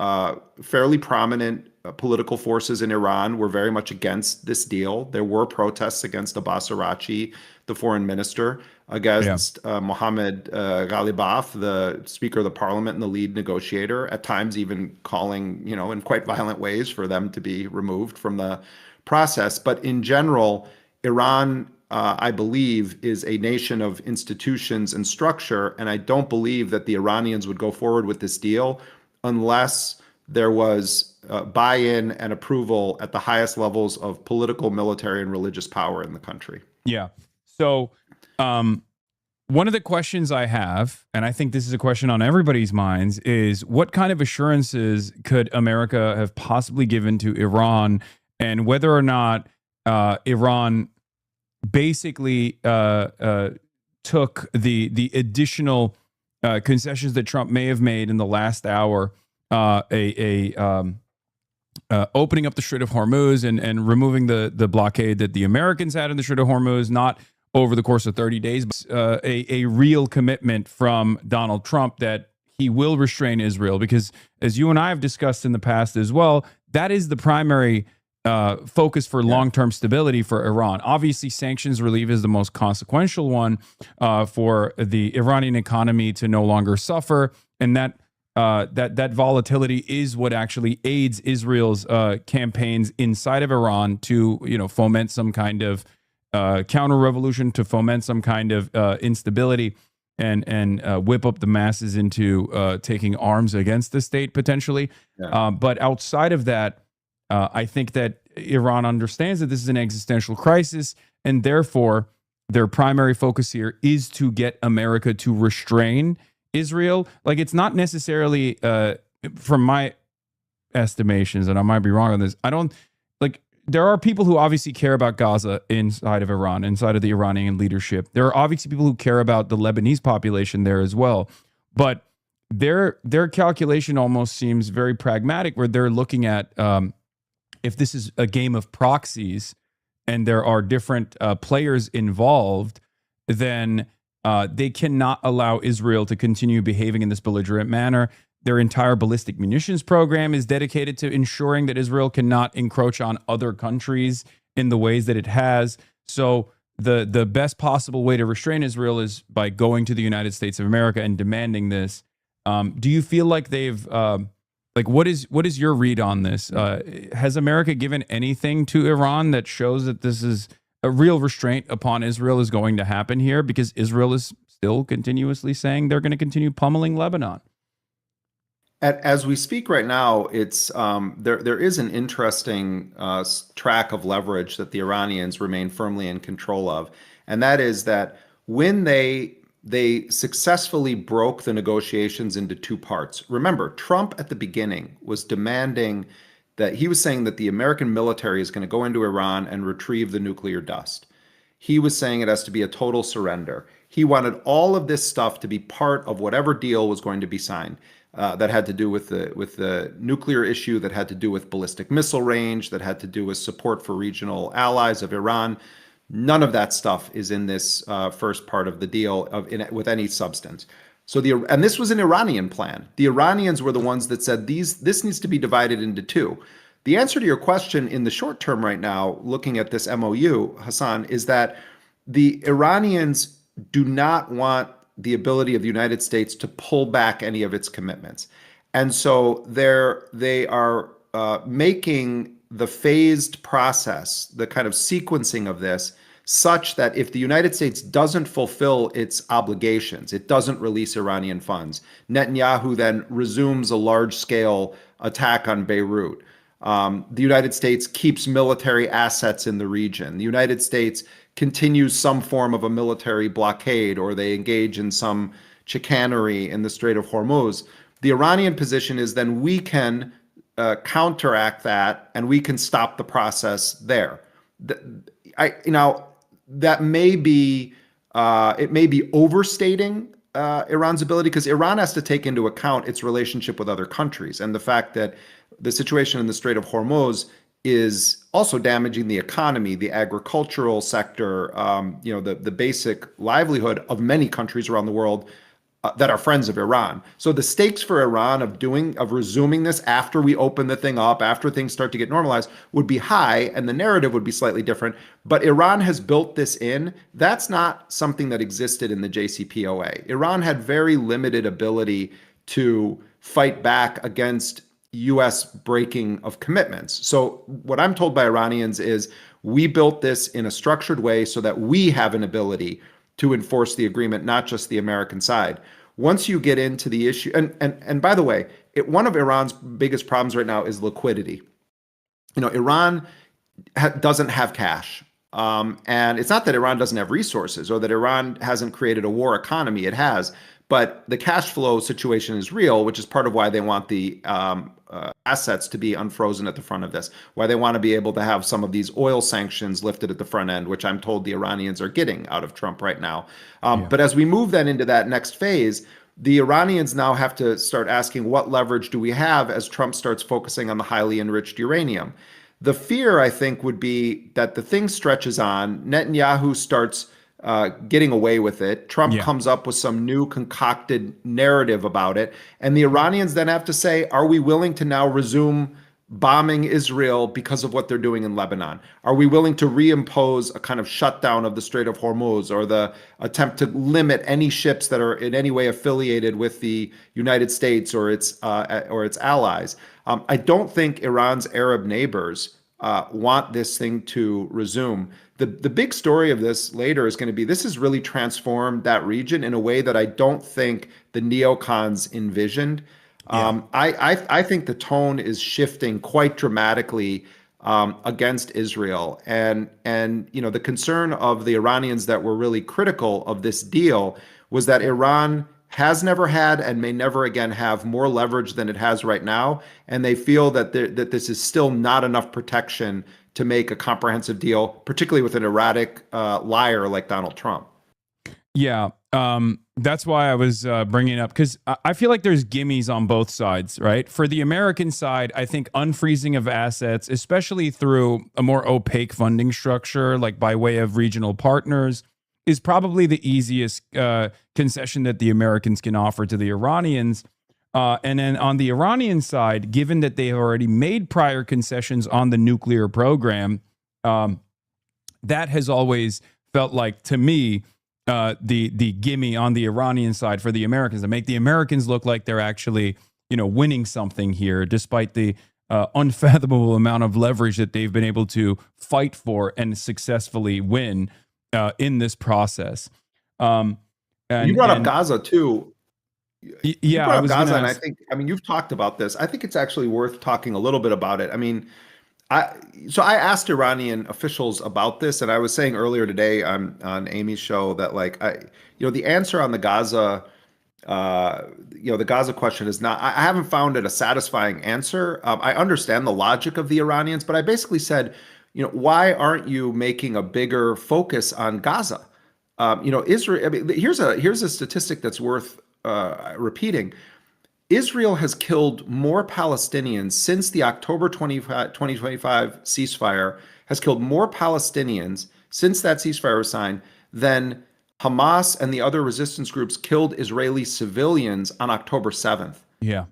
[SPEAKER 10] fairly prominent political forces in Iran were very much against this deal. There were protests against Abbas Araghchi, the foreign minister, against Mohammad Ghalibaf, the Speaker of the Parliament and the lead negotiator, at times even calling, in quite violent ways for them to be removed from the process. But in general, Iran, I believe, is a nation of institutions and structure, and I don't believe that the Iranians would go forward with this deal unless there was buy-in and approval at the highest levels of political, military, and religious power in the country.
[SPEAKER 8] Yeah. So one of the questions I have, and I think this is a question on everybody's minds, is what kind of assurances could America have possibly given to Iran, and whether or not Iran basically took the additional concessions that Trump may have made in the last hour, opening up the Strait of Hormuz and removing the blockade that the Americans had in the Strait of Hormuz, not over the course of 30 days, but a real commitment from Donald Trump that he will restrain Israel. Because as you and I have discussed in the past as well, that is the primary focus for long-term stability for Iran. Obviously, sanctions relief is the most consequential one for the Iranian economy to no longer suffer, and that volatility is what actually aids Israel's campaigns inside of Iran to foment some kind of counter-revolution, to foment some kind of instability, and whip up the masses into taking arms against the state potentially.
[SPEAKER 10] Yeah.
[SPEAKER 8] But outside of that, I think that Iran understands that this is an existential crisis, and therefore their primary focus here is to get America to restrain Israel. Like, it's not necessarily, from my estimations, and I might be wrong on this, there are people who obviously care about Gaza inside of Iran, inside of the Iranian leadership. There are obviously people who care about the Lebanese population there as well. But their calculation almost seems very pragmatic, where they're looking at if this is a game of proxies and there are different players involved, then they cannot allow Israel to continue behaving in this belligerent manner. Their entire ballistic munitions program is dedicated to ensuring that Israel cannot encroach on other countries in the ways that it has. So the best possible way to restrain Israel is by going to the United States of America and demanding this. Do you feel like they've like what is your read on this? Has America given anything to Iran that shows that this is a real restraint upon Israel is going to happen here? Because Israel is still continuously saying they're going to continue pummeling Lebanon.
[SPEAKER 10] As we speak right now, it's there is an interesting track of leverage that the Iranians remain firmly in control of, and that is that when they successfully broke the negotiations into two parts. Remember, Trump at the beginning was demanding that he was saying that the American military is going to go into Iran and retrieve the nuclear dust. He was saying it has to be a total surrender. He wanted all of this stuff to be part of whatever deal was going to be signed. That had to do with the nuclear issue, that had to do with ballistic missile range, that had to do with support for regional allies of Iran. None of that stuff is in this first part of the deal with any substance. So and this was an Iranian plan. The Iranians were the ones that said this needs to be divided into two. The answer to your question in the short term right now, looking at this MOU, Hassan, is that the Iranians do not want the ability of the United States to pull back any of its commitments. And so they are making the phased process, the kind of sequencing of this, such that if the United States doesn't fulfill its obligations, it doesn't release Iranian funds, Netanyahu then resumes a large-scale attack on Beirut. The United States keeps military assets in the region. The United States continues some form of a military blockade, or they engage in some chicanery in the Strait of Hormuz. The Iranian position is then we can counteract that and we can stop the process there. That may be it may be overstating Iran's ability, because Iran has to take into account its relationship with other countries and the fact that the situation in the Strait of Hormuz is also damaging the economy, the agricultural sector, the basic livelihood of many countries around the world that are friends of Iran. So the stakes for Iran of resuming this after we open the thing up, after things start to get normalized, would be high, and the narrative would be slightly different. But Iran has built this in. That's not something that existed in the JCPOA. Iran had very limited ability to fight back against U.S. breaking of commitments. So what I'm told by Iranians is we built this in a structured way so that we have an ability to enforce the agreement, not just the American side. Once you get into the issue, and by the way, one of Iran's biggest problems right now is liquidity. Iran doesn't have cash. And it's not that Iran doesn't have resources or that Iran hasn't created a war economy. It has. But the cash flow situation is real, which is part of why they want the assets to be unfrozen at the front of this, why they want to be able to have some of these oil sanctions lifted at the front end, which I'm told the Iranians are getting out of Trump right now. But as we move then into that next phase, the Iranians now have to start asking, what leverage do we have as Trump starts focusing on the highly enriched uranium? The fear, I think, would be that the thing stretches on. Netanyahu starts getting away with it. Trump comes up with some new concocted narrative about it. And the Iranians then have to say, are we willing to now resume bombing Israel because of what they're doing in Lebanon? Are we willing to reimpose a kind of shutdown of the Strait of Hormuz, or the attempt to limit any ships that are in any way affiliated with the United States or its allies? I don't think Iran's Arab neighbors want this thing to resume. The big story of this later is going to be, this has really transformed that region in a way that I don't think the neocons envisioned. I think the tone is shifting quite dramatically against Israel, and the concern of the Iranians that were really critical of this deal was that Iran has never had and may never again have more leverage than it has right now, and they feel that this is still not enough protection to make a comprehensive deal, particularly with an erratic liar like Donald Trump.
[SPEAKER 8] Yeah, that's why I was bringing it up, because I feel like there's gimmies on both sides, right? For the American side, I think unfreezing of assets, especially through a more opaque funding structure, like by way of regional partners, is probably the easiest concession that the Americans can offer to the Iranians. And then on the Iranian side, given that they have already made prior concessions on the nuclear program, that has always felt like, to me, the gimme on the Iranian side for the Americans, to make the Americans look like they're actually, winning something here, despite the unfathomable amount of leverage that they've been able to fight for and successfully win in this process.
[SPEAKER 10] You brought up Gaza too. You brought up Gaza, and I think, you've talked about this. I think it's actually worth talking a little bit about it. I asked Iranian officials about this, and I was saying earlier today on Amy's show that the answer on the Gaza, the Gaza question is not. I haven't found it a satisfying answer. I understand the logic of the Iranians, but I basically said, why aren't you making a bigger focus on Gaza? Israel. Here's a statistic that's worth repeating. Israel has killed more Palestinians since the October 2025 ceasefire, has killed more Palestinians since that ceasefire was signed than Hamas and the other resistance groups killed Israeli civilians on October 7th.
[SPEAKER 8] Yeah.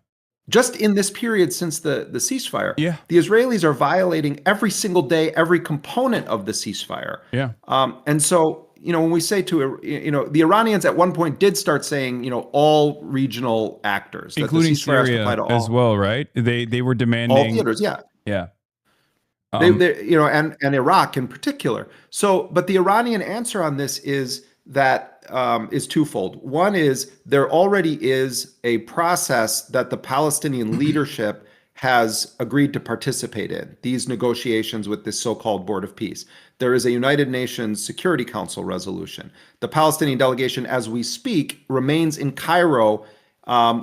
[SPEAKER 10] Just in this period since the ceasefire.
[SPEAKER 8] Yeah.
[SPEAKER 10] The Israelis are violating every single day, every component of the ceasefire.
[SPEAKER 8] Yeah.
[SPEAKER 10] And so, when we say the Iranians at one point did start saying, all regional actors,
[SPEAKER 8] including Syria as well, right? They were demanding
[SPEAKER 10] all theaters, yeah.
[SPEAKER 8] Yeah.
[SPEAKER 10] They and Iraq in particular. So, but the Iranian answer on this is that is twofold. One is there already is a process that the Palestinian leadership has agreed to participate in, these negotiations with this so-called Board of Peace. There is a United Nations Security Council resolution. The Palestinian delegation, as we speak, remains in Cairo,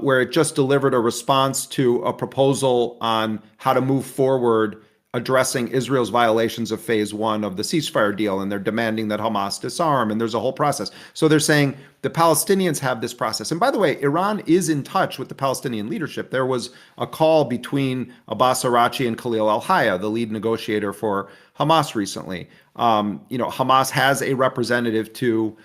[SPEAKER 10] where it just delivered a response to a proposal on how to move forward addressing Israel's violations of phase 1 of the ceasefire deal, and they're demanding that Hamas disarm, and there's a whole process. So they're saying the Palestinians have this process. And by the way, Iran is in touch with the Palestinian leadership. There was a call between Abbas Araghchi and Khalil al-Hayya, the lead negotiator for Hamas recently. Hamas has a representative to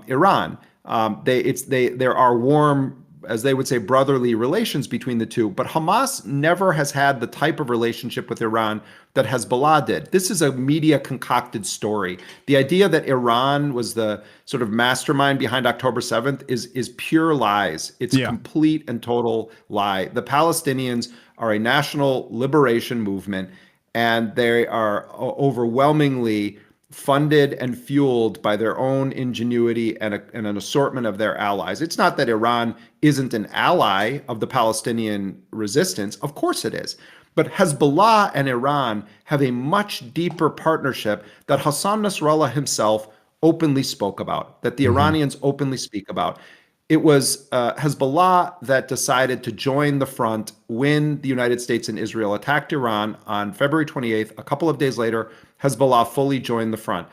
[SPEAKER 10] Iran. There are warm, as they would say, brotherly relations between the two, but Hamas never has had the type of relationship with Iran that Hezbollah did. This is a media concocted story. The idea that Iran was the sort of mastermind behind October 7th is pure lies. It's a complete and total lie. The Palestinians are a national liberation movement, and they are overwhelmingly funded and fueled by their own ingenuity and an assortment of their allies. It's not that Iran isn't an ally of the Palestinian resistance. Of course it is. But Hezbollah and Iran have a much deeper partnership that Hassan Nasrallah himself openly spoke about, that the Iranians openly speak about. It was Hezbollah that decided to join the front when the United States and Israel attacked Iran on February 28th. A couple of days later, Hezbollah fully joined the front.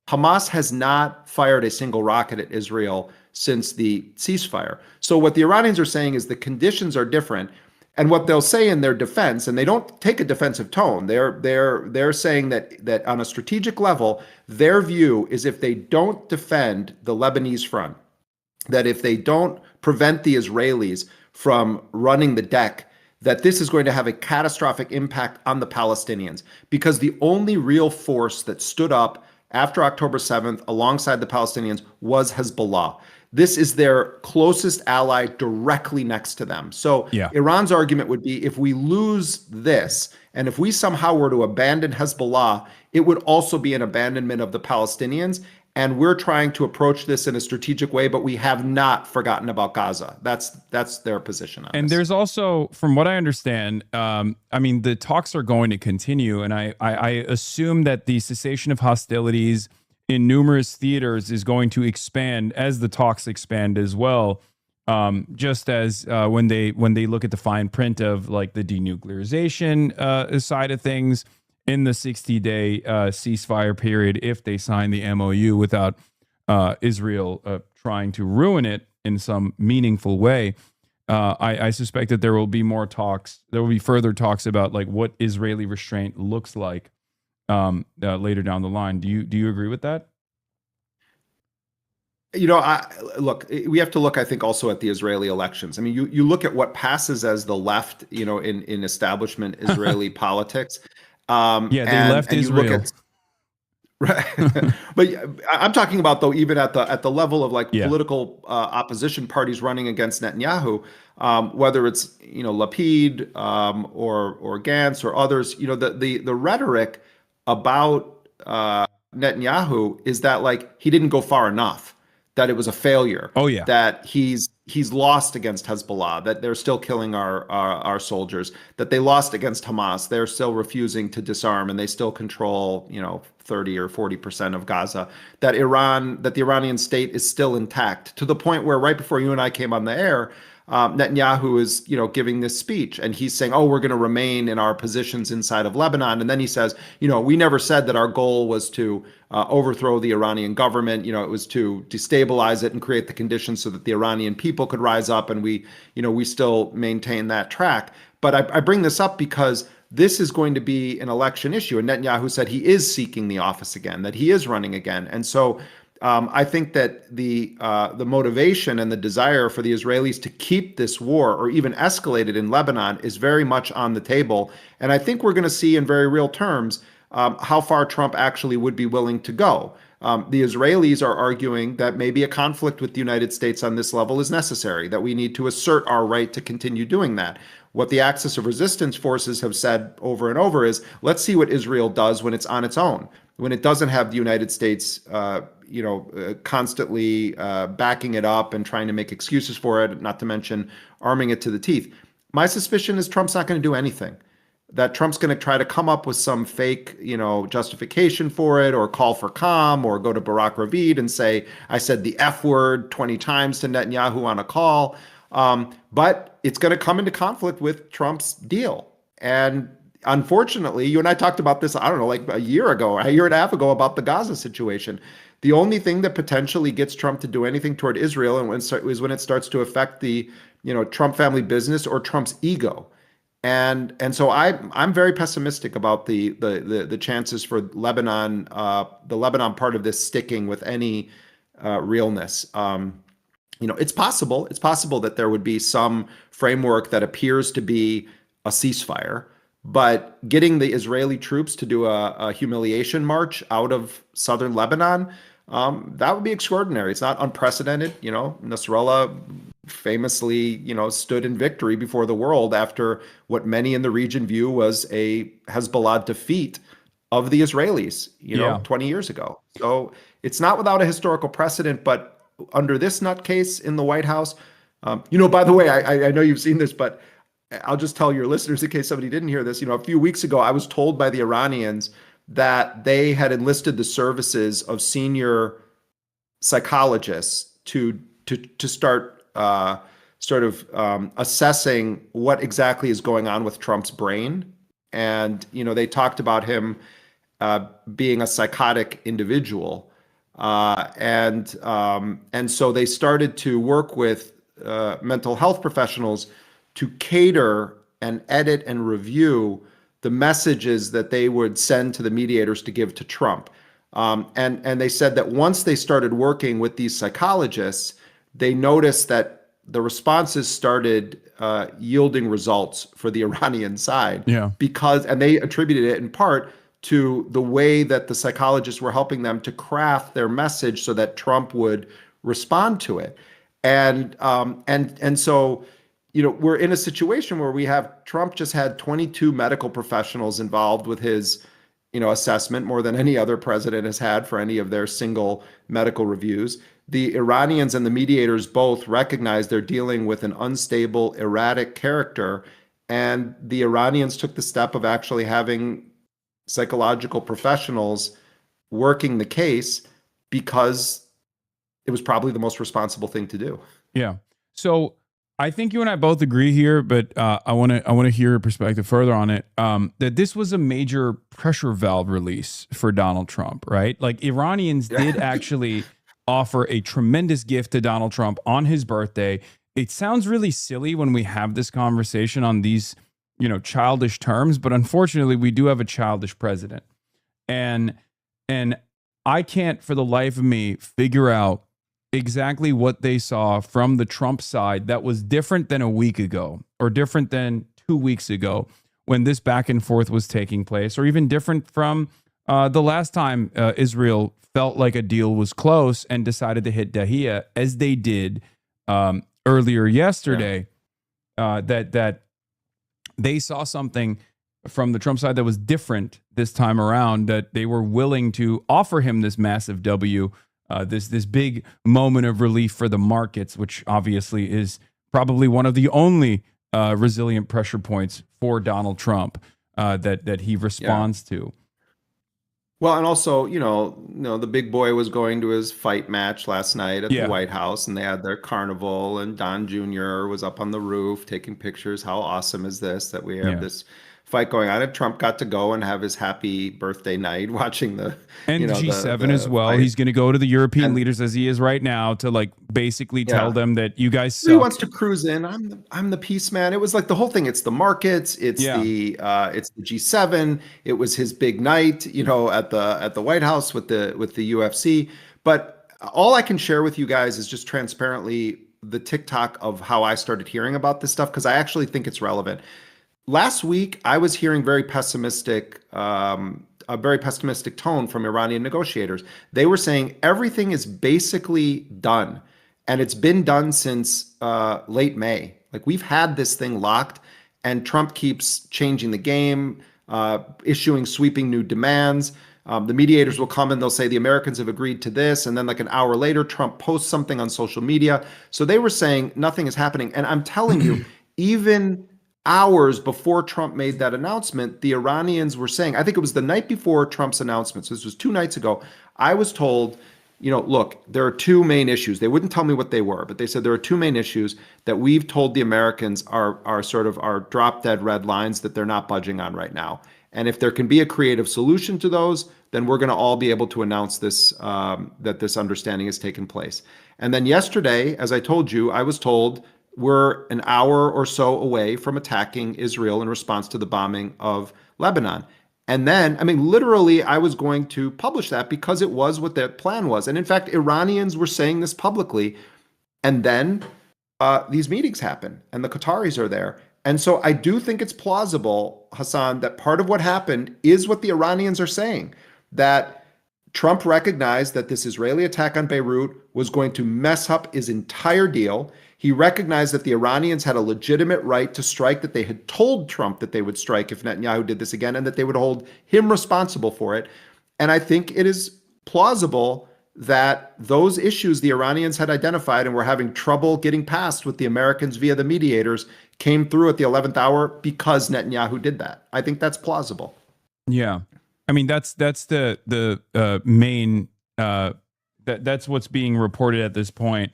[SPEAKER 10] Hamas has not fired a single rocket at Israel since the ceasefire. So what the Iranians are saying is the conditions are different. And what they'll say in their defense, and they don't take a defensive tone, they're saying that on a strategic level, their view is if they don't defend the Lebanese front, that if they don't prevent the Israelis from running the deck, that this is going to have a catastrophic impact on the Palestinians, because the only real force that stood up after October 7th alongside the Palestinians was Hezbollah. This is their closest ally directly next to them. So Iran's argument would be if we lose this, and if we somehow were to abandon Hezbollah, it would also be an abandonment of the Palestinians. And we're trying to approach this in a strategic way, but we have not forgotten about Gaza. That's their position on
[SPEAKER 8] And
[SPEAKER 10] this.
[SPEAKER 8] there's also, from what I understand, the talks are going to continue, and I assume that the cessation of hostilities in numerous theaters is going to expand as the talks expand as well. Just as when they look at the fine print of like the denuclearization side of things in the 60-day ceasefire period, if they sign the MOU without Israel trying to ruin it in some meaningful way, I suspect that there will be more talks. There will be further talks about like what Israeli restraint looks like later down the line. Do you agree with that?
[SPEAKER 10] Look, we have to look, I think, also at the Israeli elections. I mean, you look at what passes as the left, in establishment Israeli politics.
[SPEAKER 8] They left Israel.
[SPEAKER 10] Right. But I'm talking about, though, even at the level of like political opposition parties running against Netanyahu, whether it's Lapid or Gantz or others, the rhetoric about Netanyahu is that like he didn't go far enough, that it was a failure.
[SPEAKER 8] Oh yeah.
[SPEAKER 10] That he's lost against Hezbollah, that they're still killing our soldiers, that they lost against Hamas, they're still refusing to disarm, and they still control 30 or 40% of Gaza, that the Iranian state is still intact, to the point where right before you and I came on the air, Netanyahu is giving this speech, and he's saying, oh, we're going to remain in our positions inside of Lebanon. And then he says, we never said that our goal was to overthrow the Iranian government. It was to destabilize it and create the conditions so that the Iranian people could rise up, and we still maintain that track. But I bring this up because this is going to be an election issue, and Netanyahu said he is seeking the office again, that he is running again. And so I think that the motivation and the desire for the Israelis to keep this war or even escalate it in Lebanon is very much on the table. And I think we're going to see in very real terms how far Trump actually would be willing to go. The Israelis are arguing that maybe a conflict with the United States on this level is necessary, that we need to assert our right to continue doing that. What the Axis of Resistance forces have said over and over is, let's see what Israel does when it's on its own, when it doesn't have the United States, constantly backing it up and trying to make excuses for it, not to mention arming it to the teeth. My suspicion is Trump's not going to do anything. That Trump's going to try to come up with some fake, justification for it, or call for calm, or go to Barack Ravid and say, I said the F word 20 times to Netanyahu on a call. But it's going to come into conflict with Trump's deal. And unfortunately, you and I talked about this, I don't know, like a year and a half ago about the Gaza situation. The only thing that potentially gets Trump to do anything toward Israel is when it starts to affect the, Trump family business or Trump's ego. And so I'm very pessimistic about the chances for Lebanon, the Lebanon part of this sticking with any realness. It's possible that there would be some framework that appears to be a ceasefire, but getting the Israeli troops to do a humiliation march out of southern Lebanon, that would be extraordinary. It's not unprecedented. Nasrallah famously, stood in victory before the world after what many in the region view was a Hezbollah defeat of the Israelis, 20 years ago. So it's not without a historical precedent, but under this nutcase in the White House, by the way, I know you've seen this, but I'll just tell your listeners in case somebody didn't hear this. A few weeks ago, I was told by the Iranians that they had enlisted the services of senior psychologists to start assessing what exactly is going on with Trump's brain. And, they talked about him being a psychotic individual. And so they started to work with mental health professionals to cater and edit and review the messages that they would send to the mediators to give to Trump. And they said that once they started working with these psychologists, they noticed that the responses started yielding results for the Iranian side.
[SPEAKER 8] Yeah.
[SPEAKER 10] And they attributed it in part to the way that the psychologists were helping them to craft their message so that Trump would respond to it. And so, we're in a situation where we have Trump just had 22 medical professionals involved with his, assessment, more than any other president has had for any of their single medical reviews. The Iranians and the mediators both recognize they're dealing with an unstable, erratic character. And the Iranians took the step of actually having psychological professionals working the case because it was probably the most responsible thing to do.
[SPEAKER 8] Yeah. So I think you and I both agree here, but I want to hear your perspective further on it. That this was a major pressure valve release for Donald Trump, right? Like Iranians did actually offer a tremendous gift to Donald Trump on his birthday. It sounds really silly when we have this conversation on these, childish terms, but unfortunately we do have a childish president. And I can't for the life of me figure out exactly what they saw from the Trump side that was different than a week ago or different than 2 weeks ago when this back and forth was taking place, or even different from the last time Israel felt like a deal was close and decided to hit Dahia, as they did earlier yesterday, that they saw something from the Trump side that was different this time around, that they were willing to offer him this massive W, this big moment of relief for the markets, which obviously is probably one of the only resilient pressure points for Donald Trump that he responds to.
[SPEAKER 10] Well, and also, the big boy was going to his fight match last night at the White House, and they had their carnival, and Don Jr. was up on the roof taking pictures. How awesome is this that we have this fight going on? And Trump got to go and have his happy birthday night watching the
[SPEAKER 8] G7 as well. Fight. He's going to go to the European leaders as he is right now to like basically tell them that you guys suck.
[SPEAKER 10] He wants to cruise in. I'm the peace man. It was like the whole thing. It's the markets. It's the G7. It was his big night, at the White House with the UFC. But all I can share with you guys is just transparently the TikTok of how I started hearing about this stuff, because I actually think it's relevant. Last week, I was hearing a very pessimistic tone from Iranian negotiators. They were saying everything is basically done, and it's been done since late May. Like, we've had this thing locked, and Trump keeps changing the game, issuing sweeping new demands. The mediators will come and they'll say the Americans have agreed to this, and then like an hour later, Trump posts something on social media. So they were saying nothing is happening, and I'm telling you, even hours before Trump made that announcement, the Iranians were saying, I think it was the night before Trump's announcement, so this was 2 nights ago, I was told, look, there are 2 main issues. They wouldn't tell me what they were, but they said there are 2 main issues that we've told the Americans are sort of our drop dead red lines that they're not budging on right now. And if there can be a creative solution to those, then we're going to all be able to announce this, that this understanding has taken place. And then yesterday, as I told you, I was told we're an hour or so away from attacking Israel in response to the bombing of Lebanon. And then, literally, I was going to publish that because it was what their plan was. And in fact, Iranians were saying this publicly. And then these meetings happen and the Qataris are there. And so I do think it's plausible, Hasan, that part of what happened is what the Iranians are saying, that Trump recognized that this Israeli attack on Beirut was going to mess up his entire deal. He recognized that the Iranians had a legitimate right to strike, that they had told Trump that they would strike if Netanyahu did this again, and that they would hold him responsible for it. And I think it is plausible that those issues the Iranians had identified and were having trouble getting past with the Americans via the mediators came through at the 11th hour because Netanyahu did that. I think that's plausible.
[SPEAKER 8] Yeah. That's the main, that's what's being reported at this point.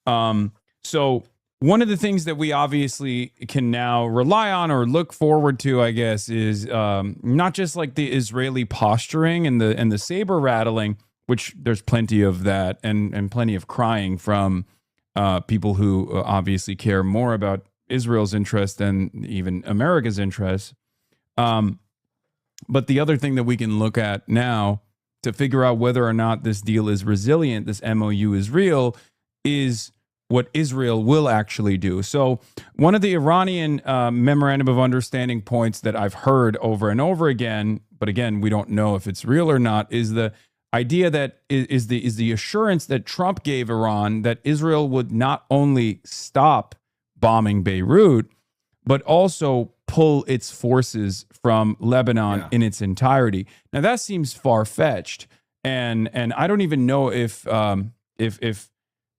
[SPEAKER 8] So one of the things that we obviously can now rely on or look forward to, I guess, is not just like the Israeli posturing and the saber rattling, which there's plenty of that and plenty of crying from people who obviously care more about Israel's interest than even America's interest. But the other thing that we can look at now to figure out whether or not this deal is resilient, this MOU is real, is what Israel will actually do. So one of the Iranian memorandum of understanding points that I've heard over and over again, but again, we don't know if it's real or not, is the idea that is the assurance that Trump gave Iran that Israel would not only stop bombing Beirut, but also pull its forces from Lebanon in its entirety. Now that seems far-fetched, and I don't even know if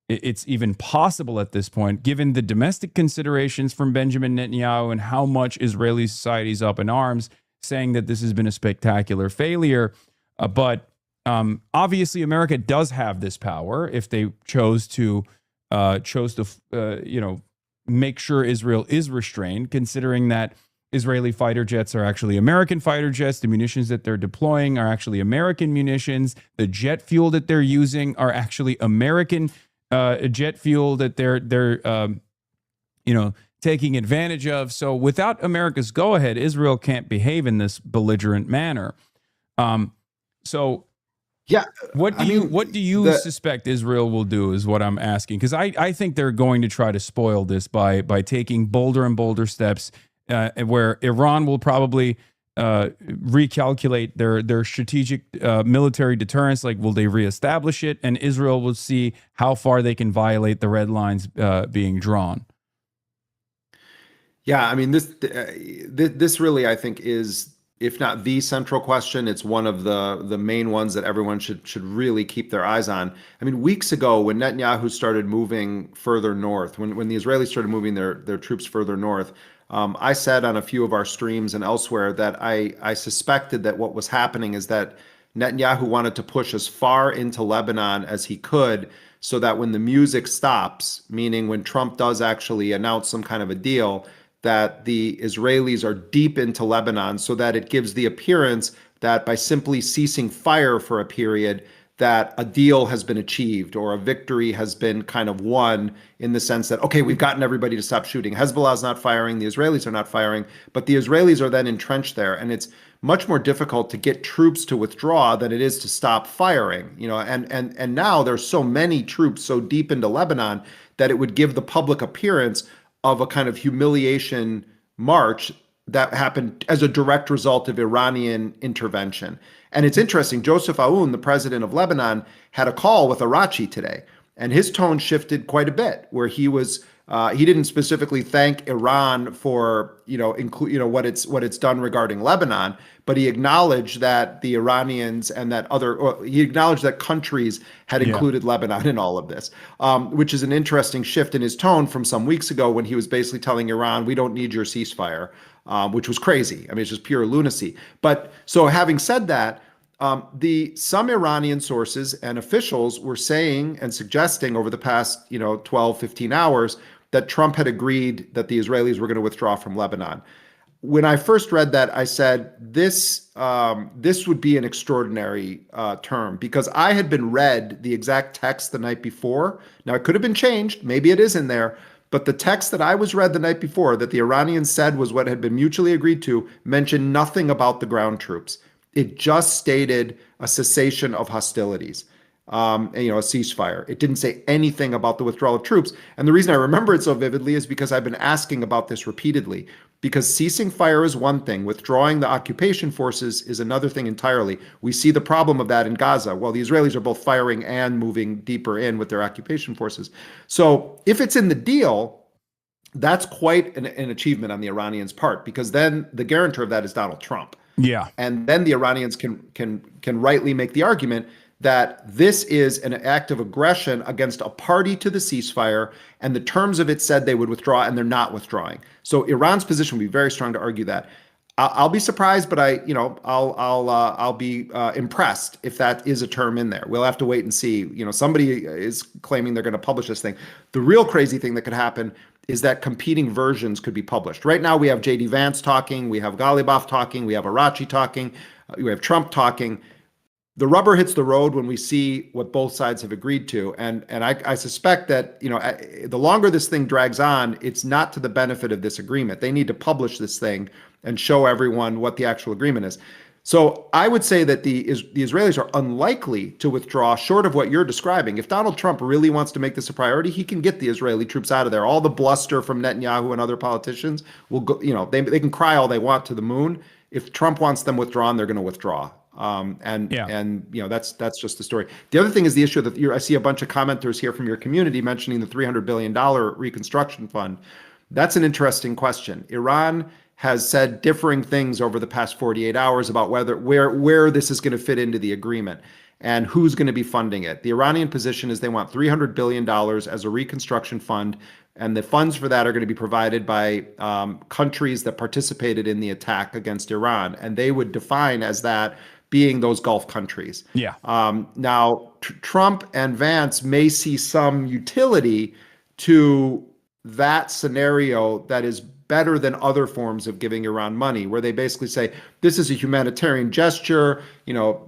[SPEAKER 8] it's even possible at this point, given the domestic considerations from Benjamin Netanyahu and how much Israeli society is up in arms, saying that this has been a spectacular failure. But obviously, America does have this power if they chose to make sure Israel is restrained, considering that Israeli fighter jets are actually American fighter jets. The munitions that they're deploying are actually American munitions. The jet fuel that they're using are actually American jet fuel that they're taking advantage of. So without America's go-ahead, Israel can't behave in this belligerent manner. What do you suspect Israel will do is what I'm asking, because I think they're going to try to spoil this by taking bolder and bolder steps where Iran will probably
[SPEAKER 21] recalculate their strategic military deterrence? Like, will they reestablish it? And Israel will see how far they can violate the red lines being drawn.
[SPEAKER 10] Yeah, I mean, this really, I think, is, if not the central question, it's one of the main ones that everyone should really keep their eyes on. I mean, weeks ago, when Netanyahu started moving further north, when the Israelis started moving their troops further north, I said on a few of our streams and elsewhere that I suspected that what was happening is that Netanyahu wanted to push as far into Lebanon as he could, so that when the music stops, meaning when Trump does actually announce some kind of a deal, that the Israelis are deep into Lebanon, so that it gives the appearance that by simply ceasing fire for a period, that a deal has been achieved or a victory has been kind of won, in the sense that, okay, we've gotten everybody to stop shooting. Hezbollah is not firing, the Israelis are not firing, but the Israelis are then entrenched there. And it's much more difficult to get troops to withdraw than it is to stop firing. And now there's so many troops so deep into Lebanon that it would give the public appearance of a kind of humiliation march that happened as a direct result of Iranian intervention. And it's interesting, Joseph Aoun, the president of Lebanon, had a call with Arachi today, and his tone shifted quite a bit, where he didn't specifically thank Iran for what it's done regarding Lebanon, but he acknowledged that the Iranians and he acknowledged that countries had included Lebanon in all of this, which is an interesting shift in his tone from some weeks ago, when he was basically telling Iran, we don't need your ceasefire, which was crazy. I mean, it's just pure lunacy. But so having said that, some Iranian sources and officials were saying and suggesting over the past 12, 15 hours that Trump had agreed that the Israelis were going to withdraw from Lebanon. When I first read that, I said, this would be an extraordinary term, because I had been read the exact text the night before. Now, it could have been changed. Maybe it is in there. But the text that I was read the night before, that the Iranians said was what had been mutually agreed to, mentioned nothing about the ground troops. It just stated a cessation of hostilities, a ceasefire. It didn't say anything about the withdrawal of troops. And the reason I remember it so vividly is because I've been asking about this repeatedly. Because ceasing fire is one thing, withdrawing the occupation forces is another thing entirely. We see the problem of that in Gaza. Well, the Israelis are both firing and moving deeper in with their occupation forces. So if it's in the deal, that's quite an achievement on the Iranians' part, because then the guarantor of that is Donald Trump.
[SPEAKER 21] Yeah.
[SPEAKER 10] And then the Iranians can rightly make the argument that this is an act of aggression against a party to the ceasefire, and the terms of it said they would withdraw, and they're not withdrawing. So Iran's position would be very strong to argue that. I'll be surprised, but I'll be impressed if that is a term in there. We'll have to wait and see. Somebody is claiming they're going to publish this thing. The real crazy thing that could happen is that competing versions could be published. Right now, we have J.D. Vance talking, we have Ghalibaf talking, we have Arachi talking, we have Trump talking. The rubber hits the road when we see what both sides have agreed to. And I suspect that, the longer this thing drags on, it's not to the benefit of this agreement. They need to publish this thing and show everyone what the actual agreement is. So I would say that the Israelis are unlikely to withdraw, short of what you're describing. If Donald Trump really wants to make this a priority, he can get the Israeli troops out of there. All the bluster from Netanyahu and other politicians will go, they can cry all they want to the moon. If Trump wants them withdrawn, they're going to withdraw. That's just the story. The other thing is the issue that I see a bunch of commenters here from your community mentioning the $300 billion reconstruction fund. That's an interesting question. Iran has said differing things over the past 48 hours about where this is going to fit into the agreement and who's going to be funding it. The Iranian position is they want $300 billion as a reconstruction fund, and the funds for that are going to be provided by countries that participated in the attack against Iran, and they would define as that being those Gulf countries.
[SPEAKER 21] Yeah.
[SPEAKER 10] Now, Trump and Vance may see some utility to that scenario that is better than other forms of giving Iran money, where they basically say, this is a humanitarian gesture.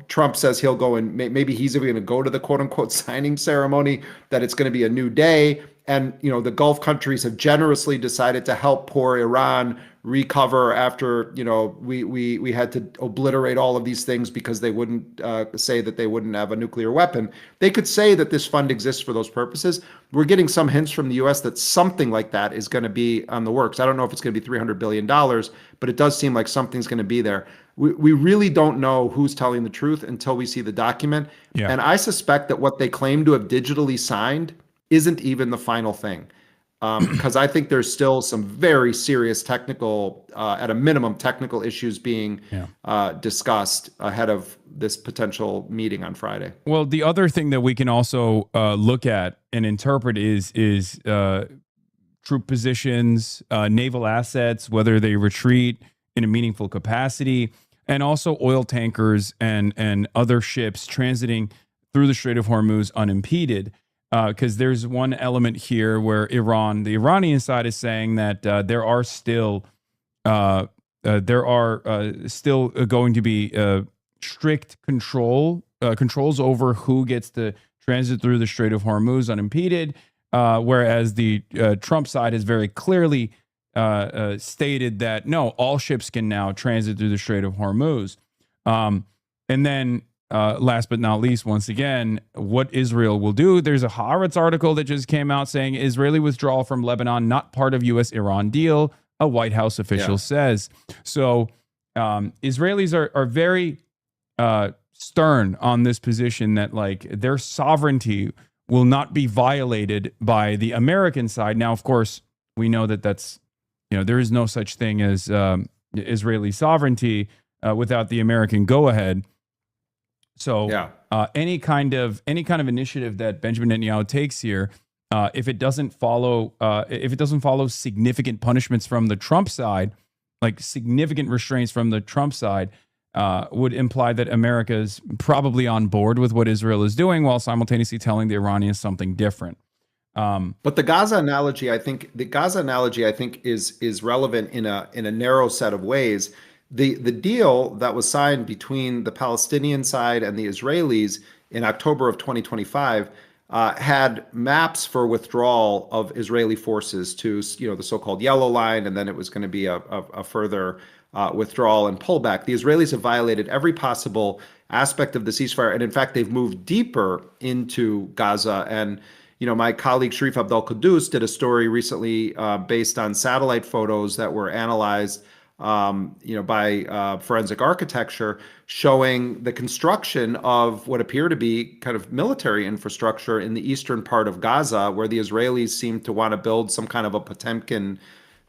[SPEAKER 10] Trump says he'll go and maybe he's even going to go to the quote unquote signing ceremony, that it's going to be a new day. And, the Gulf countries have generously decided to help poor Iran recover after, we had to obliterate all of these things because they wouldn't say that they wouldn't have a nuclear weapon. They could say that this fund exists for those purposes. We're getting some hints from the U.S. that something like that is going to be on the works. I don't know if it's going to be $300 billion, but it does seem like something's going to be there. We really don't know who's telling the truth until we see the document.
[SPEAKER 8] Yeah.
[SPEAKER 10] And I suspect that what they claim to have digitally signed isn't even the final thing. Because I think there's still some very serious technical, at a minimum, technical issues being discussed ahead of this potential meeting on Friday.
[SPEAKER 8] Well, the other thing that we can also look at and interpret is troop positions, naval assets, whether they retreat in a meaningful capacity, and also oil tankers and other ships transiting through the Strait of Hormuz unimpeded. Because there's one element here where the Iranian side is saying that there are still going to be strict controls over who gets to transit through the Strait of Hormuz unimpeded, whereas the Trump side has very clearly stated that no, all ships can now transit through the Strait of Hormuz. And then last but not least, once again, what Israel will do. There's a Haaretz article that just came out saying Israeli withdrawal from Lebanon, not part of U.S.-Iran deal, a White House official says. So Israelis are very stern on this position that like their sovereignty will not be violated by the American side. Now, of course, we know that that's, there is no such thing as Israeli sovereignty without the American go-ahead. So any kind of initiative that Benjamin Netanyahu takes here, if it doesn't follow significant punishments from the Trump side, like significant restraints from the Trump side, would imply that America is probably on board with what Israel is doing, while simultaneously telling the Iranians something different.
[SPEAKER 10] But the Gaza analogy, I think, is relevant in a narrow set of ways. The deal that was signed between the Palestinian side and the Israelis in October of 2025 had maps for withdrawal of Israeli forces to the so-called Yellow Line, and then it was going to be a further withdrawal and pullback. The Israelis have violated every possible aspect of the ceasefire, and in fact, they've moved deeper into Gaza. And my colleague Sharif Abdel Quddus did a story recently based on satellite photos that were analyzed by forensic architecture, showing the construction of what appear to be kind of military infrastructure in the eastern part of Gaza, where the Israelis seem to want to build some kind of a Potemkin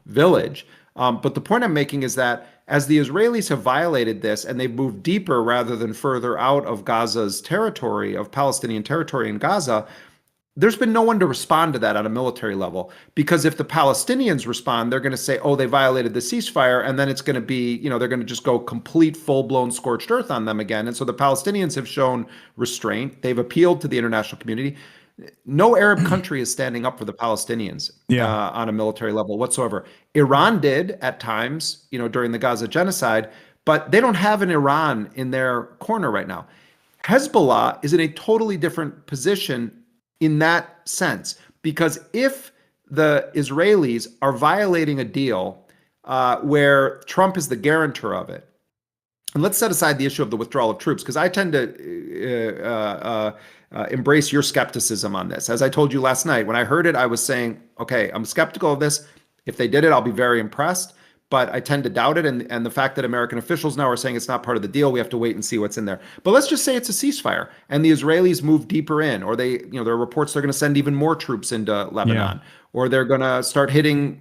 [SPEAKER 10] village. But the point I'm making is that as the Israelis have violated this and they've moved deeper rather than further out of Gaza's territory, of Palestinian territory in Gaza, there's been no one to respond to that on a military level, because if the Palestinians respond, they're going to say, oh, they violated the ceasefire, and then it's going to be, they're going to just go complete full-blown scorched earth on them again. And so the Palestinians have shown restraint. They've appealed to the international community. No Arab country is standing up for the Palestinians on a military level whatsoever. Iran did at times, during the Gaza genocide, but they don't have an Iran in their corner right now. Hezbollah is in a totally different position in that sense, because if the Israelis are violating a deal where Trump is the guarantor of it, and let's set aside the issue of the withdrawal of troops, because I tend to embrace your skepticism on this. As I told you last night, when I heard it, I was saying, okay, I'm skeptical of this. If they did it, I'll be very impressed. But I tend to doubt it. And the fact that American officials now are saying it's not part of the deal, we have to wait and see what's in there. But let's just say it's a ceasefire and the Israelis move deeper in, or there are reports they're going to send even more troops into Lebanon, or they're going to start hitting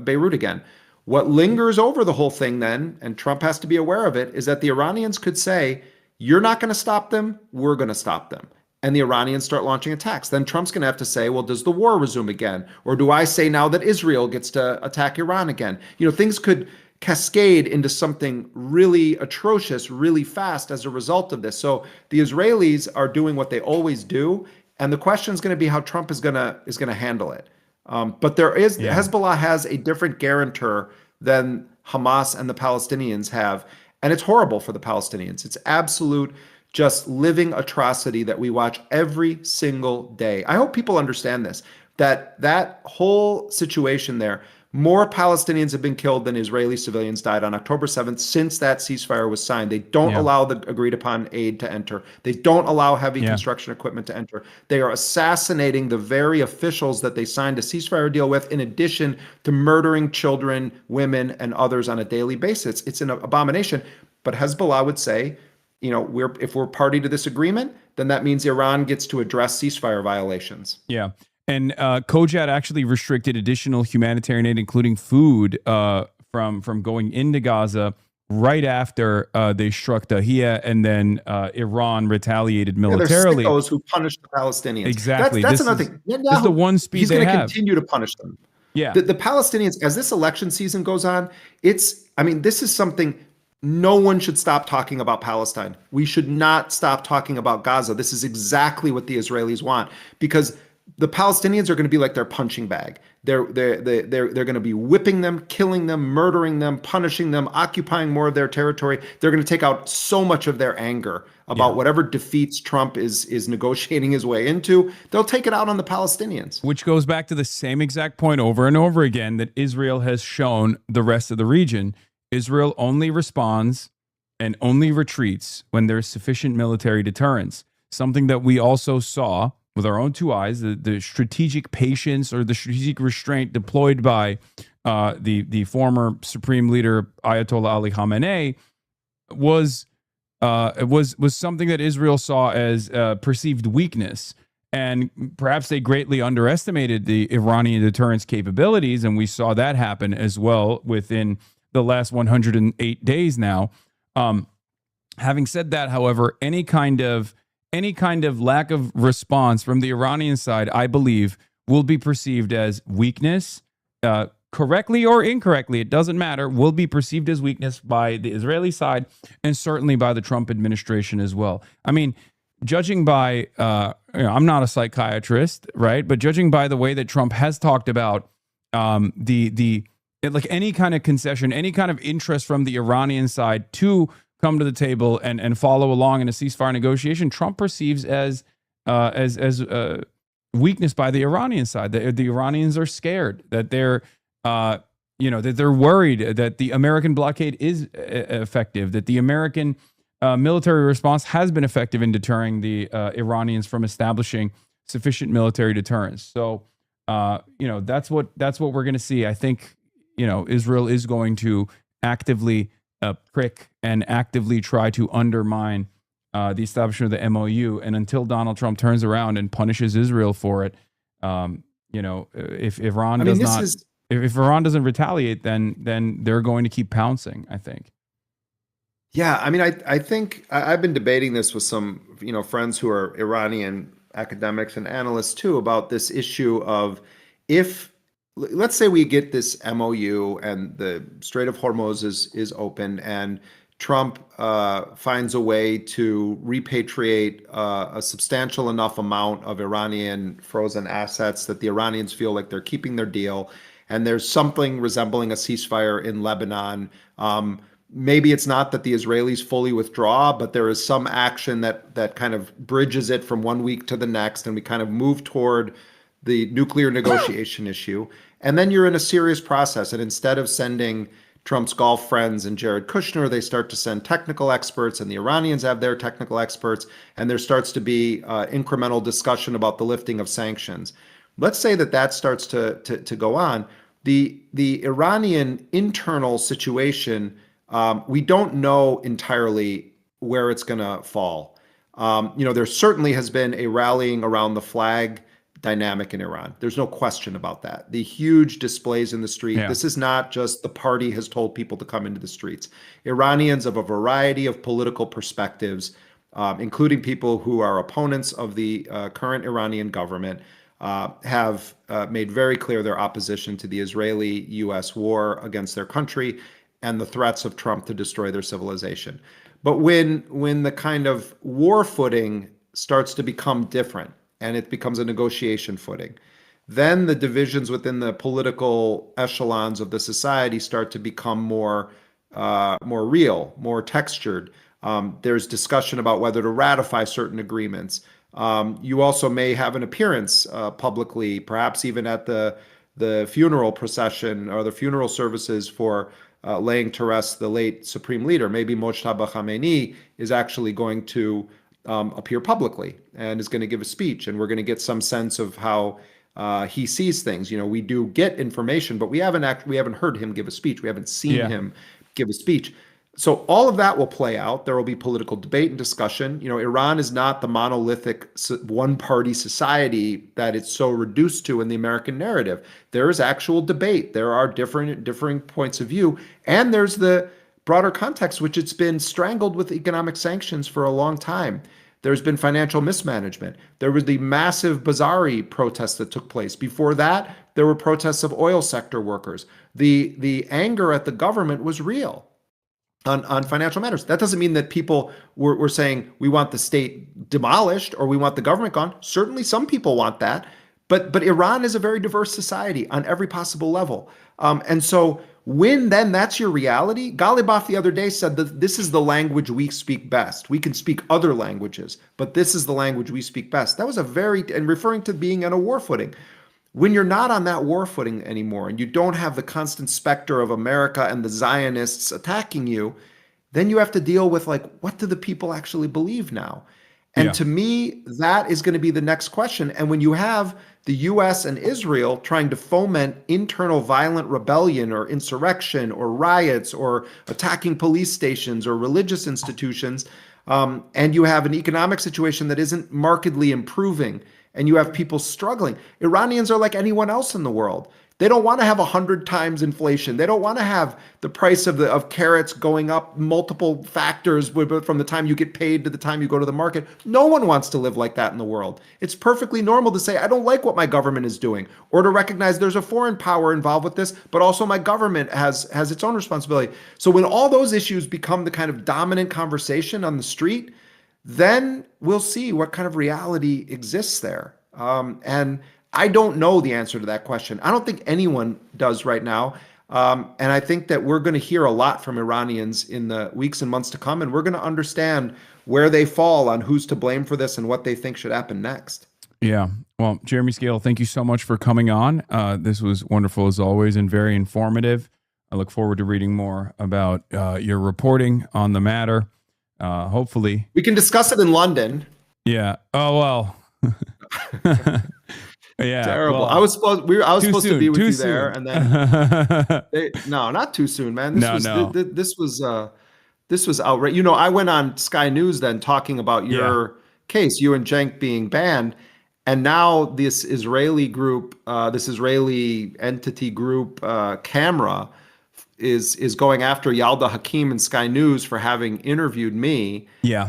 [SPEAKER 10] Beirut again. What lingers over the whole thing then, and Trump has to be aware of it, is that the Iranians could say, you're not going to stop them, we're going to stop them. And the Iranians start launching attacks. Then Trump's going to have to say, well, does the war resume again? Or do I say now that Israel gets to attack Iran again? Things could cascade into something really atrocious, really fast as a result of this. So the Israelis are doing what they always do. And the question is going to be how Trump is going to handle it. But Hezbollah has a different guarantor than Hamas and the Palestinians have. And it's horrible for the Palestinians. It's absolute just living atrocity that we watch every single day. I hope people understand this. that whole situation there, more Palestinians have been killed than Israeli civilians died on October 7th since that ceasefire was signed. They don't allow the agreed upon aid to enter. They don't allow heavy construction equipment to enter. They are assassinating the very officials that they signed a ceasefire deal with, in addition to murdering children, women, and others on a daily basis. It's an abomination. But Hezbollah would say, if we're party to this agreement, then that means Iran gets to address ceasefire violations.
[SPEAKER 8] Yeah. And Kojat actually restricted additional humanitarian aid, including food, from going into Gaza right after they struck Dahia, and then Iran retaliated militarily.
[SPEAKER 10] They're sickos who punished the Palestinians.
[SPEAKER 8] Exactly.
[SPEAKER 10] That's another thing.
[SPEAKER 8] This is the one speed
[SPEAKER 10] he's
[SPEAKER 8] they
[SPEAKER 10] going to
[SPEAKER 8] have.
[SPEAKER 10] continue to punish them.
[SPEAKER 8] Yeah.
[SPEAKER 10] The Palestinians, as this election season goes on, this is something. No one should stop talking about Palestine. We should not stop talking about Gaza. This is exactly what the Israelis want, because the Palestinians are going to be like their punching bag. They're going to be whipping them, killing them, murdering them, punishing them, occupying more of their territory. They're going to take out so much of their anger about whatever defeats Trump is negotiating his way into. They'll take it out on the Palestinians.
[SPEAKER 8] Which goes back to the same exact point over and over again that Israel has shown the rest of the region. Israel only responds and only retreats when there's sufficient military deterrence. Something that we also saw with our own two eyes, the strategic patience or the strategic restraint deployed by the former supreme leader Ayatollah Ali Khamenei was something that Israel saw as perceived weakness. And perhaps they greatly underestimated the Iranian deterrence capabilities, and we saw that happen as well within the last 108 days now. Having said that, however, any kind of lack of response from the Iranian side, I believe, will be perceived as weakness, correctly or incorrectly. It doesn't matter. Will be perceived as weakness by the Israeli side and certainly by the Trump administration as well. I mean, judging by, I'm not a psychiatrist, right? But judging by the way that Trump has talked about like any kind of concession, any kind of interest from the Iranian side to come to the table and follow along in a ceasefire negotiation, Trump perceives as weakness by the Iranian side. The Iranians are scared that they're that they're worried that the American blockade is effective, that the American military response has been effective in deterring the Iranians from establishing sufficient military deterrence. So that's what we're going to see. I think Israel is going to actively prick and actively try to undermine the establishment of the MOU. And until Donald Trump turns around and punishes Israel for it, if Iran if Iran doesn't retaliate, then they're going to keep pouncing, I think.
[SPEAKER 10] Yeah, I mean, I think I've been debating this with some friends who are Iranian academics and analysts too about this issue of, if let's say we get this MOU and the Strait of Hormuz is open, and Trump finds a way to repatriate a substantial enough amount of Iranian frozen assets that the Iranians feel like they're keeping their deal, and there's something resembling a ceasefire in Lebanon. Maybe it's not that the Israelis fully withdraw, but there is some action that kind of bridges it from one week to the next, and we kind of move toward the nuclear negotiation issue. And then you're in a serious process. And instead of sending Trump's golf friends and Jared Kushner, they start to send technical experts, and the Iranians have their technical experts. And there starts to be incremental discussion about the lifting of sanctions. Let's say that starts to go on. The Iranian internal situation, we don't know entirely where it's going to fall. There certainly has been a rallying around the flag dynamic in Iran. There's no question about that. The huge displays in the street. Yeah. This is not just the party has told people to come into the streets. Iranians of a variety of political perspectives, including people who are opponents of the current Iranian government, have made very clear their opposition to the Israeli-U.S. war against their country and the threats of Trump to destroy their civilization. But when the kind of war footing starts to become different, and it becomes a negotiation footing, then the divisions within the political echelons of the society start to become more real, more textured. There's discussion about whether to ratify certain agreements. You also may have an appearance publicly, perhaps even at the funeral procession or the funeral services for laying to rest the late Supreme Leader. Maybe Mojtaba Khamenei is actually going to appear publicly and is going to give a speech, and we're going to get some sense of how he sees things. We do get information, but we haven't heard him give a speech. We haven't seen him give a speech. So all of that will play out. There will be political debate and discussion. Iran is not the monolithic one-party society that it's so reduced to in the American narrative. There is actual debate. There are differing points of view, and there's the broader context, which it's been strangled with economic sanctions for a long time. There's been financial mismanagement. There was the massive Bazari protests that took place. Before that, there were protests of oil sector workers. The anger at the government was real on financial matters. That doesn't mean that people were saying we want the state demolished or we want the government gone. Certainly some people want that. But Iran is a very diverse society on every possible level. And so when then that's your reality, Ghalibaf the other day said that this is the language we speak best. We can speak other languages, but this is the language we speak best. That was and referring to being on a war footing. When you're not on that war footing anymore and you don't have the constant specter of America and the Zionists attacking you, then you have to deal with what do the people actually believe now? And to me, that is going to be the next question. And when you have the US and Israel trying to foment internal violent rebellion or insurrection or riots or attacking police stations or religious institutions, and you have an economic situation that isn't markedly improving, and you have people struggling. Iranians are like anyone else in the world. They don't want to have 100 times inflation. They don't want to have the price of carrots going up multiple factors from the time you get paid to the time you go to the market. No one wants to live like that in the world. It's perfectly normal to say, I don't like what my government is doing, or to recognize there's a foreign power involved with this, but also my government has its own responsibility. So when all those issues become the kind of dominant conversation on the street, then we'll see what kind of reality exists there. And I don't know the answer to that question. I don't think anyone does right now. And I think that we're going to hear a lot from Iranians in the weeks and months to come, and we're going to understand where they fall on who's to blame for this and what they think should happen next.
[SPEAKER 8] Yeah. Well, Jeremy Scale, thank you so much for coming on. This was wonderful as always and very informative. I look forward to reading more about your reporting on the matter. Hopefully.
[SPEAKER 10] We can discuss it in London.
[SPEAKER 8] Yeah. Oh, well. Yeah,
[SPEAKER 10] terrible.
[SPEAKER 8] Well,
[SPEAKER 10] I was supposed to be with you
[SPEAKER 8] soon.
[SPEAKER 10] there, and then no, not too soon, man. This was outrageous. I went on Sky News then talking about your case, you and Cenk being banned, and now this Israeli group, this Israeli entity group, Camera, is going after Yalda Hakim and Sky News for having interviewed me.
[SPEAKER 8] Yeah.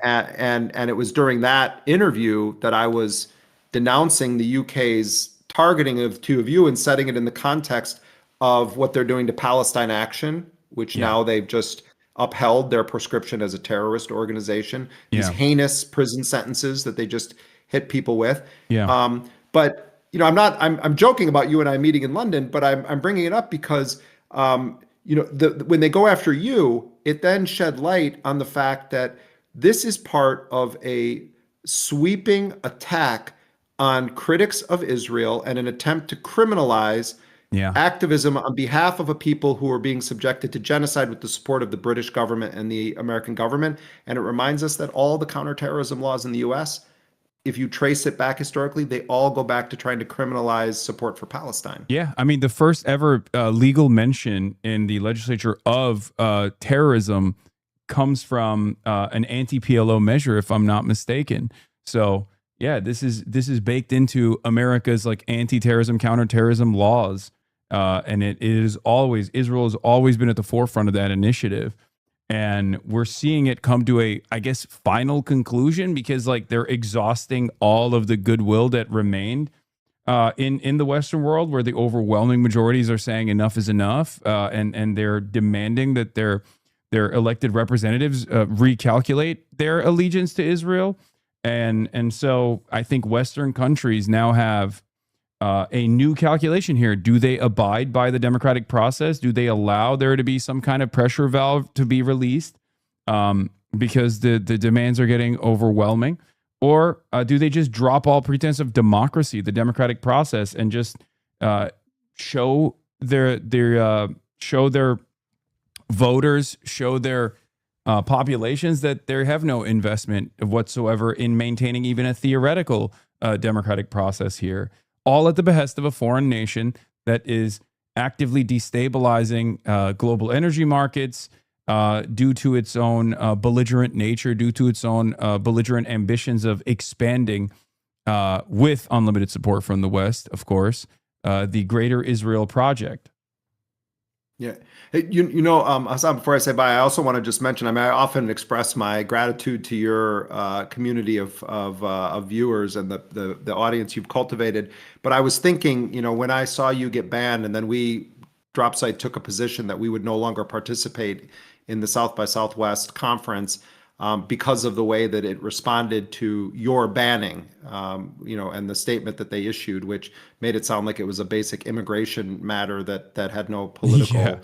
[SPEAKER 10] And it was during that interview that I was denouncing the UK's targeting of two of you and setting it in the context of what they're doing to Palestine Action, which now they've just upheld their prescription as a terrorist organization. These heinous prison sentences that they just hit people with.
[SPEAKER 8] Yeah.
[SPEAKER 10] But I'm joking about you and I meeting in London, but I'm bringing it up because when they go after you, it then shed light on the fact that this is part of a sweeping attack on critics of Israel and an attempt to criminalize activism on behalf of a people who are being subjected to genocide with the support of the British government and the American government. And it reminds us that all the counterterrorism laws in the US, if you trace it back historically, they all go back to trying to criminalize support for Palestine.
[SPEAKER 8] Yeah. I mean, the first ever legal mention in the legislature of terrorism comes from an anti-PLO measure, if I'm not mistaken. So yeah, this is baked into America's anti-terrorism, counterterrorism laws. And Israel has always been at the forefront of that initiative. And we're seeing it come to a, I guess, final conclusion because they're exhausting all of the goodwill that remained in the Western world, where the overwhelming majorities are saying enough is enough, and they're demanding that their elected representatives recalculate their allegiance to Israel. And so I think Western countries now have a new calculation here. Do they abide by the democratic process? Do they allow there to be some kind of pressure valve to be released because the demands are getting overwhelming? Or do they just drop all pretense of democracy, the democratic process, and just show their voters, show their populations that they have no investment whatsoever in maintaining even a theoretical democratic process here, all at the behest of a foreign nation that is actively destabilizing global energy markets due to its own belligerent nature, due to its own belligerent ambitions of expanding with unlimited support from the West, of course, the Greater Israel Project.
[SPEAKER 10] Yeah. Hey, Hasan, before I say bye, I also want to just mention, I often express my gratitude to your community of viewers and the audience you've cultivated. But I was thinking, when I saw you get banned and then Dropsite took a position that we would no longer participate in the South by Southwest conference because of the way that it responded to your banning, and the statement that they issued, which made it sound like it was a basic immigration matter that had no political,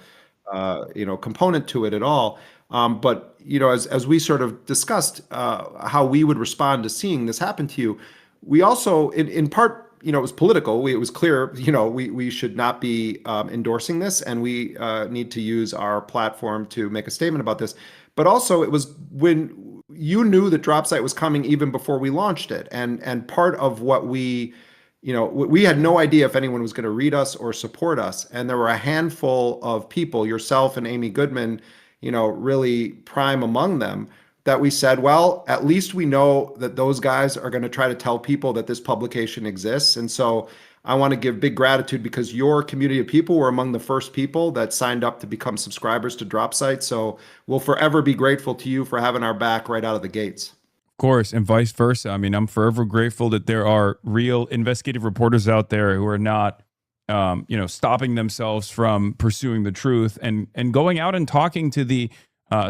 [SPEAKER 10] component to it at all. But as we sort of discussed how we would respond to seeing this happen to you, we also, in part, it was political. It was clear, we should not be endorsing this, and we need to use our platform to make a statement about this. But also, it was when you knew that Dropsite was coming even before we launched it, and part of what we had no idea if anyone was going to read us or support us, and there were a handful of people, yourself and Amy Goodman, really prime among them, that we said, well, at least we know that those guys are going to try to tell people that this publication exists. And so I want to give big gratitude because your community of people were among the first people that signed up to become subscribers to Dropsite. So we'll forever be grateful to you for having our back right out of the gates.
[SPEAKER 8] Of course, and vice versa. I mean, I'm forever grateful that there are real investigative reporters out there who are not, stopping themselves from pursuing the truth and going out and talking to the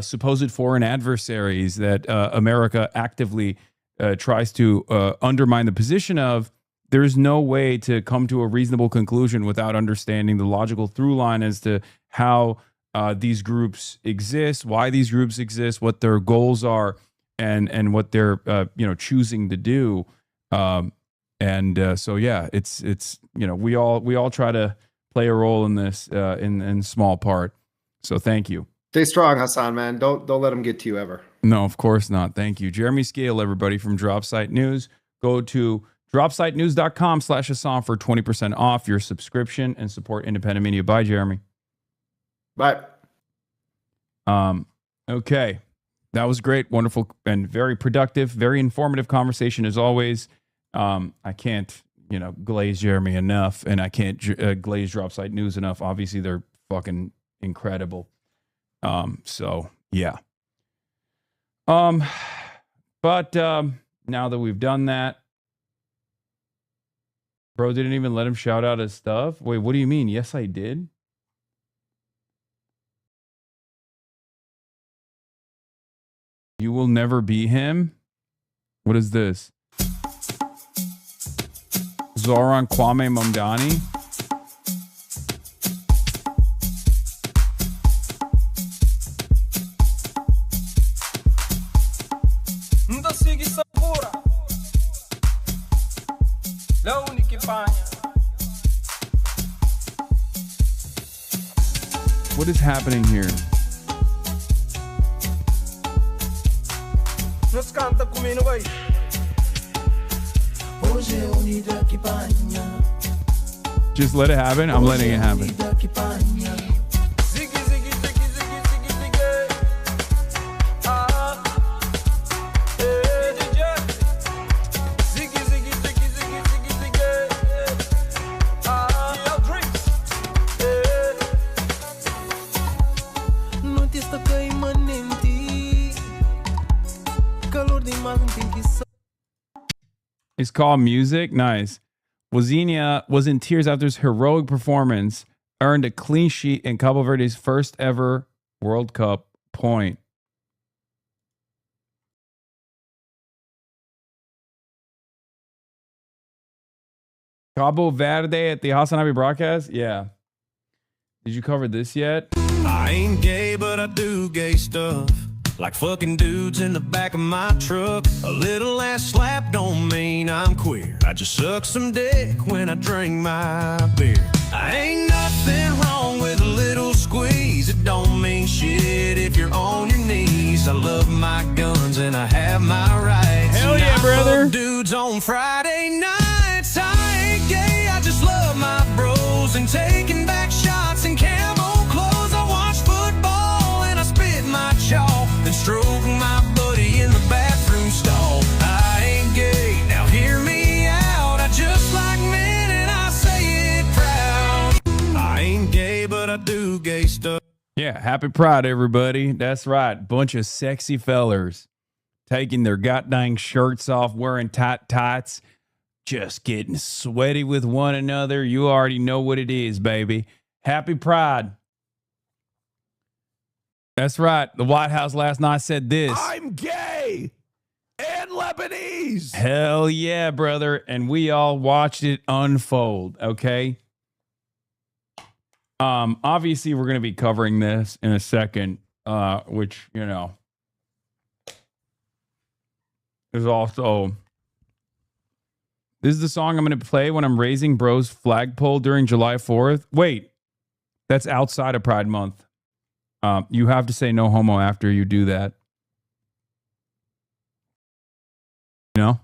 [SPEAKER 8] supposed foreign adversaries that America actively tries to undermine the position of. There is no way to come to a reasonable conclusion without understanding the logical through line as to how these groups exist, why these groups exist, what their goals are, and what they're choosing to do. So yeah, it's we all try to play a role in this in small part. So thank you.
[SPEAKER 10] Stay strong, Hasan, man. Don't let them get to you ever.
[SPEAKER 8] No, of course not. Thank you. Jeremy Scale, everybody from Dropsite News. Go to dropsitenews.com/Hasan for 20% off your subscription and support independent media. Bye, Jeremy.
[SPEAKER 10] Bye.
[SPEAKER 8] Okay. That was great. Wonderful and very productive, very informative conversation as always. I can't, glaze Jeremy enough, and I can't glaze Dropsite News enough. Obviously, they're fucking incredible. So yeah. But now that we've done that, bro didn't even let him shout out his stuff. Wait, what do you mean? Yes, I did. You will never be him. What is this? Zoran Kwame Mamdani. What is happening here? Just let it happen. I'm letting it happen. It's called Music. Nice. Wazinia was in tears after his heroic performance, earned a clean sheet in Cabo Verde's first ever World Cup point. Cabo Verde at the Hasanabi broadcast? Yeah. Did you cover this yet?
[SPEAKER 11] I ain't gay, but I do gay stuff. like fucking dudes in the back of my truck. A little ass slap don't mean I'm queer. I just suck some dick when I drink my beer. I ain't nothing wrong with a little squeeze. It don't mean shit if you're on your knees. I love my guns and I have my rights.
[SPEAKER 8] Hell
[SPEAKER 11] and
[SPEAKER 8] yeah,
[SPEAKER 11] I
[SPEAKER 8] brother.
[SPEAKER 11] fuck dudes on Friday nights. I ain't gay, I just love my bros and taking back shots in camo clothes. I watch football and I spit my chalk and stroke my buddy in the bathroom stall. I ain't gay, now hear me out. I just like men and I say it proud. I ain't gay, but I do gay stuff.
[SPEAKER 8] Yeah, happy Pride, everybody. That's right. Bunch of sexy fellers taking their goddamn shirts off, wearing tight tights, just getting sweaty with one another. You already know what it is, baby. Happy Pride. That's right. The White House last night said this.
[SPEAKER 11] I'm gay and Lebanese.
[SPEAKER 8] Hell yeah, brother. And we all watched it unfold, okay? Obviously, we're going to be covering this in a second, which, you know, is also... This is the song I'm going to play when I'm raising bro's flagpole during July 4th. Wait, that's outside of Pride Month. You have to say no homo after you do that. You know?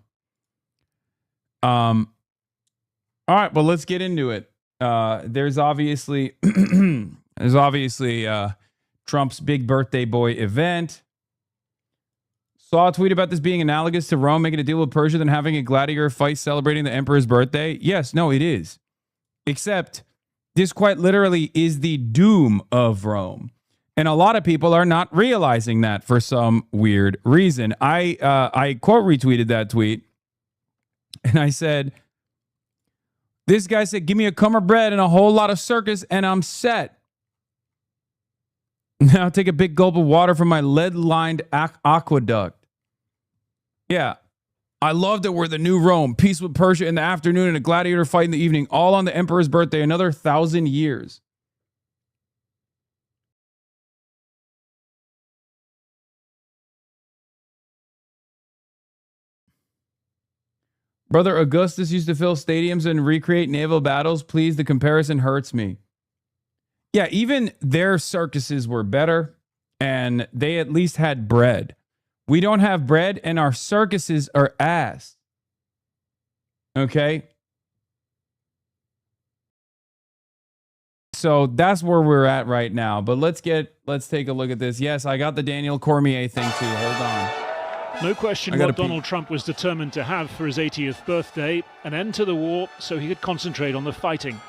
[SPEAKER 8] All right, well, let's get into it. There's obviously Trump's big birthday boy event. Saw a tweet about this being analogous to Rome making a deal with Persia than having a gladiator fight celebrating the emperor's birthday. Yes, no, it is. Except this quite literally is the doom of Rome. And a lot of people are not realizing that for some weird reason. I quote retweeted that tweet and I said, this guy said, give me a crumb of bread and a whole lot of circus and I'm set. Now take a big gulp of water from my lead-lined aqueduct. Yeah, I love that we're the new Rome. Peace with Persia in the afternoon and a gladiator fight in the evening, all on the emperor's birthday, another 1,000 years. Brother Augustus used to fill stadiums and recreate naval battles. Please, the comparison hurts me. Yeah, even their circuses were better, and they at least had bread. We don't have bread, and our circuses are ass. Okay? So that's where we're at right now. But let's take a look at this. Yes, I got the Daniel Cormier thing too. Hold on.
[SPEAKER 9] No question what Donald Trump was determined to have for his 80th birthday, an end to the war so he could concentrate on the fighting.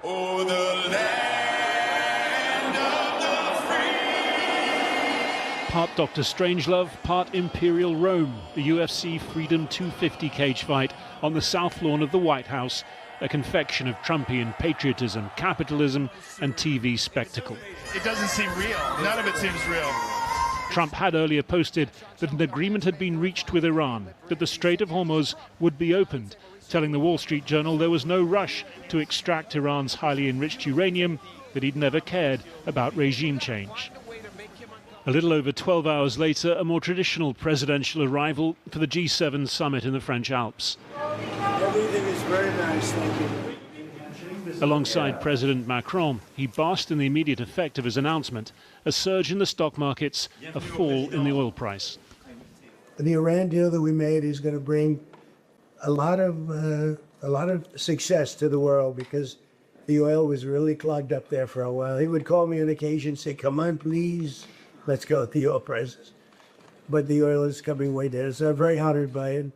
[SPEAKER 11] Oh, the land of the free.
[SPEAKER 9] Part Dr. Strangelove, part Imperial Rome, the UFC Freedom 250 cage fight on the south lawn of the White House, a confection of Trumpian patriotism, capitalism, and TV spectacle.
[SPEAKER 12] It doesn't seem real. None of it seems real.
[SPEAKER 9] Trump had earlier posted that an agreement had been reached with Iran, that the Strait of Hormuz would be opened, telling the Wall Street Journal there was no rush to extract Iran's highly enriched uranium, that he'd never cared about regime change. A little over 12 hours later, a more traditional presidential arrival for the G7 summit in the French Alps.
[SPEAKER 13] Everything is very nice, thank you.
[SPEAKER 9] Alongside President Macron, he basked in the immediate effect of his announcement, a surge in the stock markets, a fall in the oil price.
[SPEAKER 13] The Iran deal that we made is going to bring a lot of success to the world because the oil was really clogged up there for a while. He would call me on occasion, say, come on, please, let's go with the oil prices. But the oil is coming way down, so I'm very honored by it.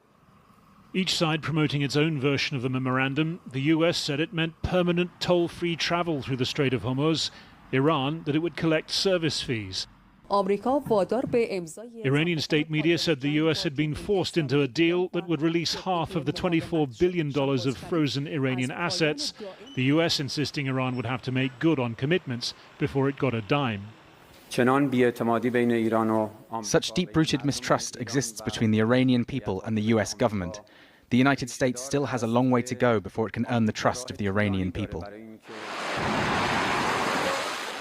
[SPEAKER 9] Each side promoting its own version of the memorandum. The US said it meant permanent toll-free travel through the Strait of Hormuz. Iran that it would collect service fees. Iranian state media said the US had been forced into a deal that would release half of the $24 billion of frozen Iranian assets, the US insisting Iran would have to make good on commitments before it got a dime.
[SPEAKER 24] Such deep-rooted mistrust exists between the Iranian people and the US government. The United States still has a long way to go before it can earn the trust of the Iranian people.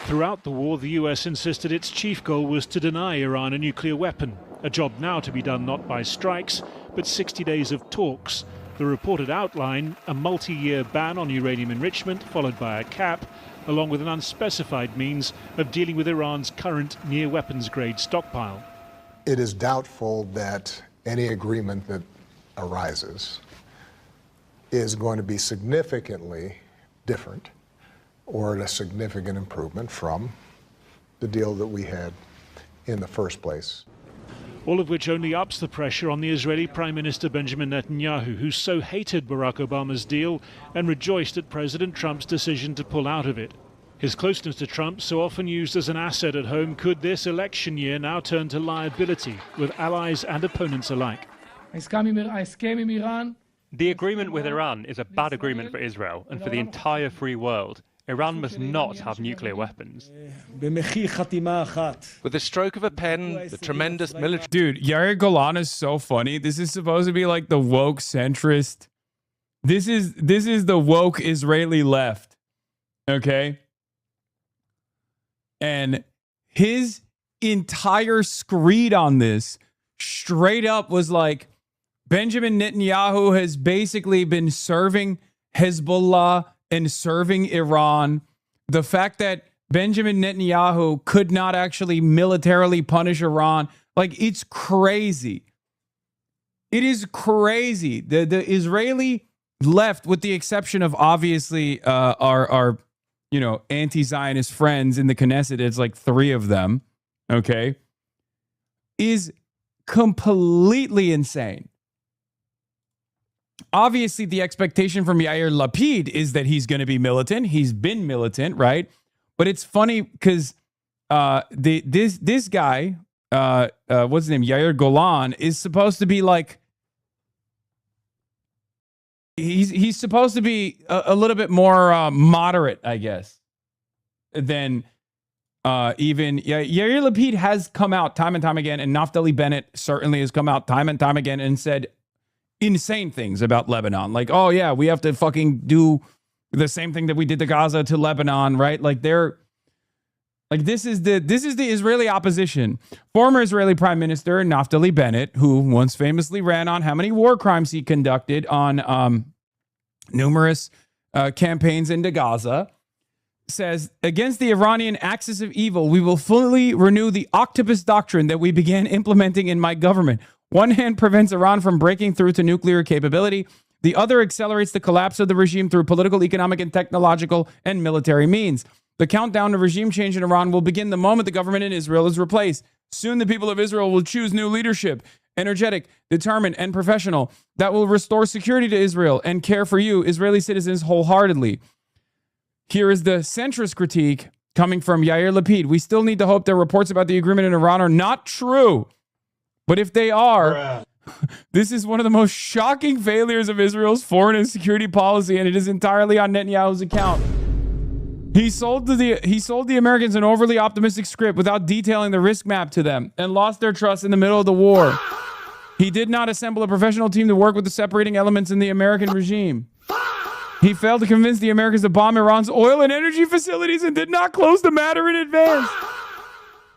[SPEAKER 9] Throughout the war, the US insisted its chief goal was to deny Iran a nuclear weapon, a job now to be done not by strikes, but 60 days of talks. The reported outline, a multi-year ban on uranium enrichment, followed by a cap, along with an unspecified means of dealing with Iran's current near-weapons-grade stockpile.
[SPEAKER 4] It is doubtful that any agreement that arises is going to be significantly different or a significant improvement from the deal that we had in the first place.
[SPEAKER 9] All of which only ups the pressure on the Israeli Prime Minister Benjamin Netanyahu, who so hated Barack Obama's deal and rejoiced at President Trump's decision to pull out of it. His closeness to Trump, so often used as an asset at home, could this election year now turn to liability with allies and opponents alike.
[SPEAKER 5] The agreement with Iran is a bad agreement for Israel and for the entire free world. Iran must not have nuclear weapons.
[SPEAKER 14] With the stroke of a pen, the tremendous military...
[SPEAKER 8] Dude, Yair Golan is so funny. This is supposed to be like the woke centrist. This is the woke Israeli left. Okay? And his entire screed on this straight up was like, Benjamin Netanyahu has basically been serving Hezbollah and serving Iran. The fact that Benjamin Netanyahu could not actually militarily punish Iran, like, it's crazy. It is crazy. The Israeli left, with the exception of obviously our anti-Zionist friends in the Knesset, it's like 3 of them, okay, is completely insane. Obviously, the expectation from Yair Lapid is that he's going to be militant. He's been militant, right? But it's funny because this guy, what's his name, Yair Golan, is supposed to be like, he's supposed to be a little bit more moderate, I guess, than even Yair Lapid has come out time and time again, and Naftali Bennett certainly has come out time and time again and said insane things about Lebanon. Like, oh yeah, we have to fucking do the same thing that we did to Gaza to Lebanon, right? Like this is the Israeli opposition. Former Israeli Prime Minister Naftali Bennett, who once famously ran on how many war crimes he conducted on numerous campaigns into Gaza, says, against the Iranian axis of evil, we will fully renew the octopus doctrine that we began implementing in my government. One hand prevents Iran from breaking through to nuclear capability. The other accelerates the collapse of the regime through political, economic, and technological and military means. The countdown to regime change in Iran will begin the moment the government in Israel is replaced. Soon the people of Israel will choose new leadership, energetic, determined, and professional, that will restore security to Israel and care for you, Israeli citizens, wholeheartedly. Here is the centrist critique coming from Yair Lapid. We still need to hope that reports about the agreement in Iran are not true. But if they are, this is one of the most shocking failures of Israel's foreign and security policy, and it is entirely on Netanyahu's account. He sold the Americans an overly optimistic script without detailing the risk map to them and lost their trust in the middle of the war. He did not assemble a professional team to work with the separating elements in the American regime. He failed to convince the Americans to bomb Iran's oil and energy facilities and did not close the matter in advance.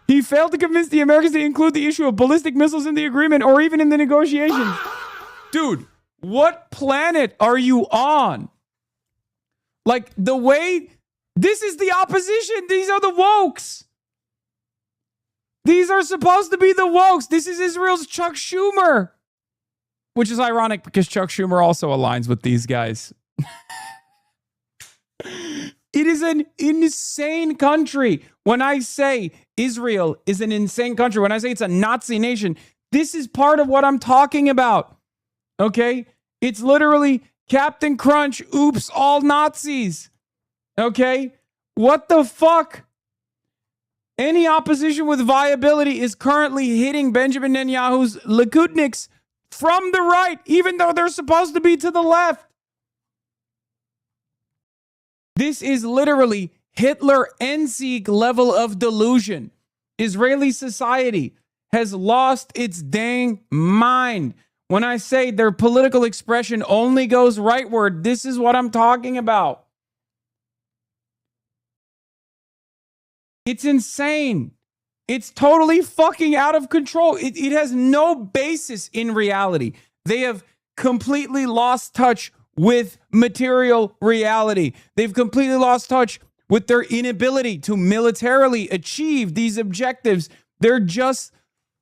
[SPEAKER 8] He failed to convince the Americans to include the issue of ballistic missiles in the agreement or even in the negotiations. Dude, what planet are you on? Like, the way... This is the opposition. These are the wokes. These are supposed to be the wokes. This is Israel's Chuck Schumer. Which is ironic because Chuck Schumer also aligns with these guys. It is an insane country. When I say Israel is an insane country, when I say it's a Nazi nation, this is part of what I'm talking about. Okay? It's literally Captain Crunch, oops, all Nazis. Okay? What the fuck? Any opposition with viability is currently hitting Benjamin Netanyahu's Likudniks from the right, even though they're supposed to be to the left. This is literally Hitler-Endsieg level of delusion. Israeli society has lost its dang mind. When I say their political expression only goes rightward, this is what I'm talking about. It's insane. It's totally fucking out of control. It has no basis in reality. They have completely lost touch with material reality. They've completely lost touch with their inability to militarily achieve these objectives. They're just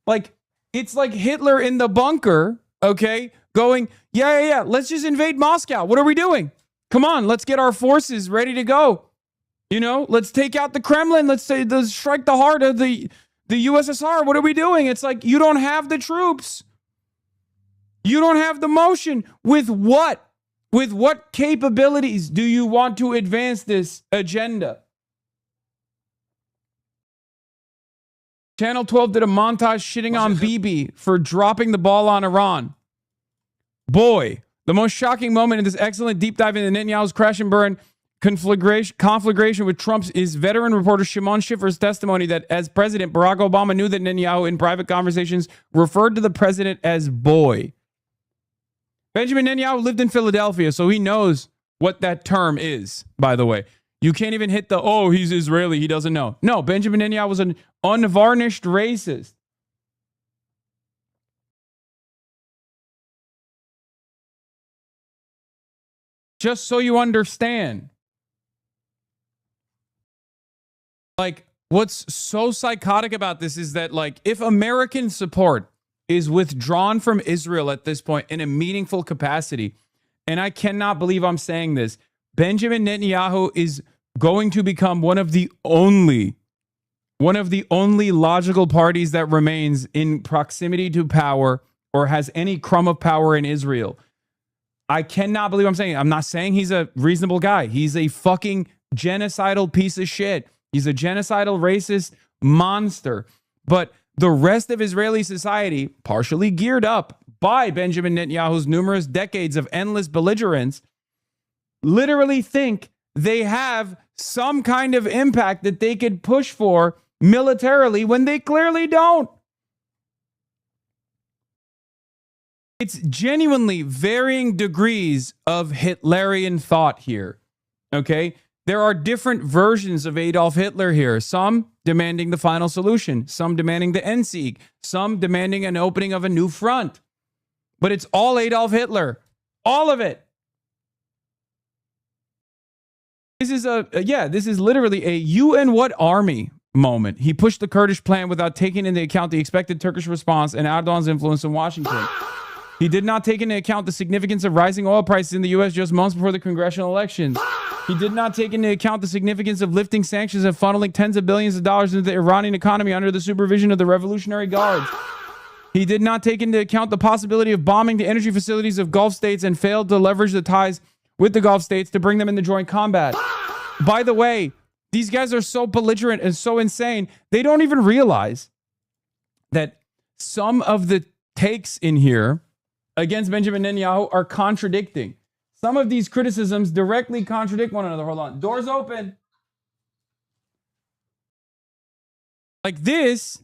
[SPEAKER 8] like, it's like Hitler in the bunker, okay, going, yeah, let's just invade Moscow. What are we doing? Come on, let's get our forces ready to go. You know, let's take out the Kremlin. Let's strike the heart of the USSR. What are we doing? It's like, you don't have the troops. You don't have the motion. With what? With what capabilities do you want to advance this agenda? Channel 12 did a montage shitting on Bibi for dropping the ball on Iran. Boy, the most shocking moment in this excellent deep dive into Netanyahu's crash and burn conflagration with Trump's is veteran reporter Shimon Schiffer's testimony that as president, Barack Obama knew that Netanyahu in private conversations referred to the president as boy. Benjamin Netanyahu lived in Philadelphia, so he knows what that term is, by the way. You can't even hit the, oh, he's Israeli, he doesn't know. No, Benjamin Netanyahu was an unvarnished racist. Just so you understand. Like, what's so psychotic about this is that, like, if American support is withdrawn from Israel at this point in a meaningful capacity, and I cannot believe I'm saying this, Benjamin Netanyahu is going to become one of the only logical parties that remains in proximity to power or has any crumb of power in Israel. I cannot believe I'm saying it. I'm not saying he's a reasonable guy. He's a fucking genocidal piece of shit. He's a genocidal racist monster. But the rest of Israeli society, partially geared up by Benjamin Netanyahu's numerous decades of endless belligerence, literally think they have some kind of impact that they could push for militarily when they clearly don't. It's genuinely varying degrees of Hitlerian thought here, okay? There are different versions of Adolf Hitler here, some demanding the final solution, some demanding the Endsieg, some demanding an opening of a new front. But it's all Adolf Hitler, all of it. This is literally a you and what army moment. He pushed the Kurdish plan without taking into account the expected Turkish response and Erdogan's influence in Washington. He did not take into account the significance of rising oil prices in the U.S. just months before the congressional elections. He did not take into account the significance of lifting sanctions and funneling tens of billions of dollars into the Iranian economy under the supervision of the Revolutionary Guards. He did not take into account the possibility of bombing the energy facilities of Gulf states and failed to leverage the ties with the Gulf states to bring them into joint combat. By the way, these guys are so belligerent and so insane, they don't even realize that some of the takes in here against Benjamin Netanyahu are contradicting. Some of these criticisms directly contradict one another. Hold on. Doors open. Like this,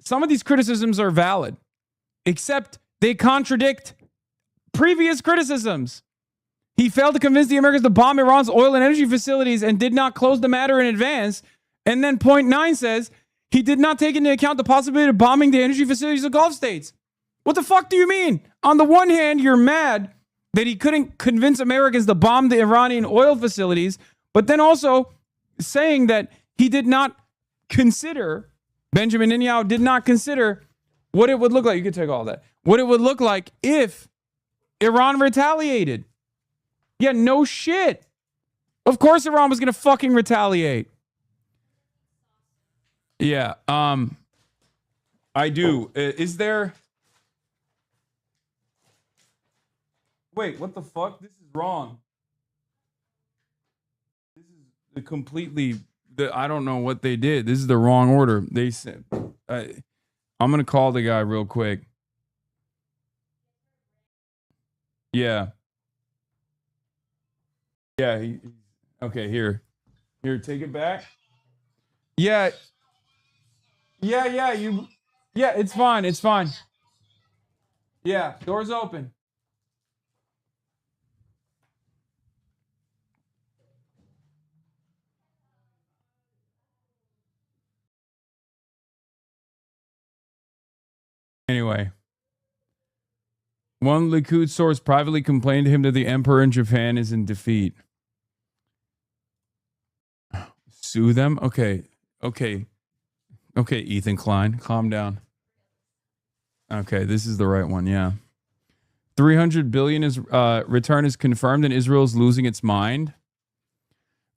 [SPEAKER 8] some of these criticisms are valid, except they contradict previous criticisms. He failed to convince the Americans to bomb Iran's oil and energy facilities and did not close the matter in advance. And then point 9 says he did not take into account the possibility of bombing the energy facilities of Gulf states. What the fuck do you mean? On the one hand, you're mad that he couldn't convince Americans to bomb the Iranian oil facilities, but then also saying that he did not consider, Benjamin Netanyahu did not consider what it would look like. You could take all that. What it would look like if Iran retaliated. Yeah, no shit. Of course Iran was going to fucking retaliate. Yeah, I do. Is there... Wait, what the fuck? This is wrong. This is completely... I don't know what they did. This is the wrong order. They said... I'm going to call the guy real quick. Yeah. Yeah. Okay, here. Here, take it back. Yeah. Yeah, it's fine. It's fine. Yeah, doors open. Anyway. One Likud source privately complained to him that the emperor in Japan is in defeat. Sue them? Okay, Ethan Klein, calm down. Okay, this is the right one, yeah. 300 billion is return is confirmed and Israel's losing its mind.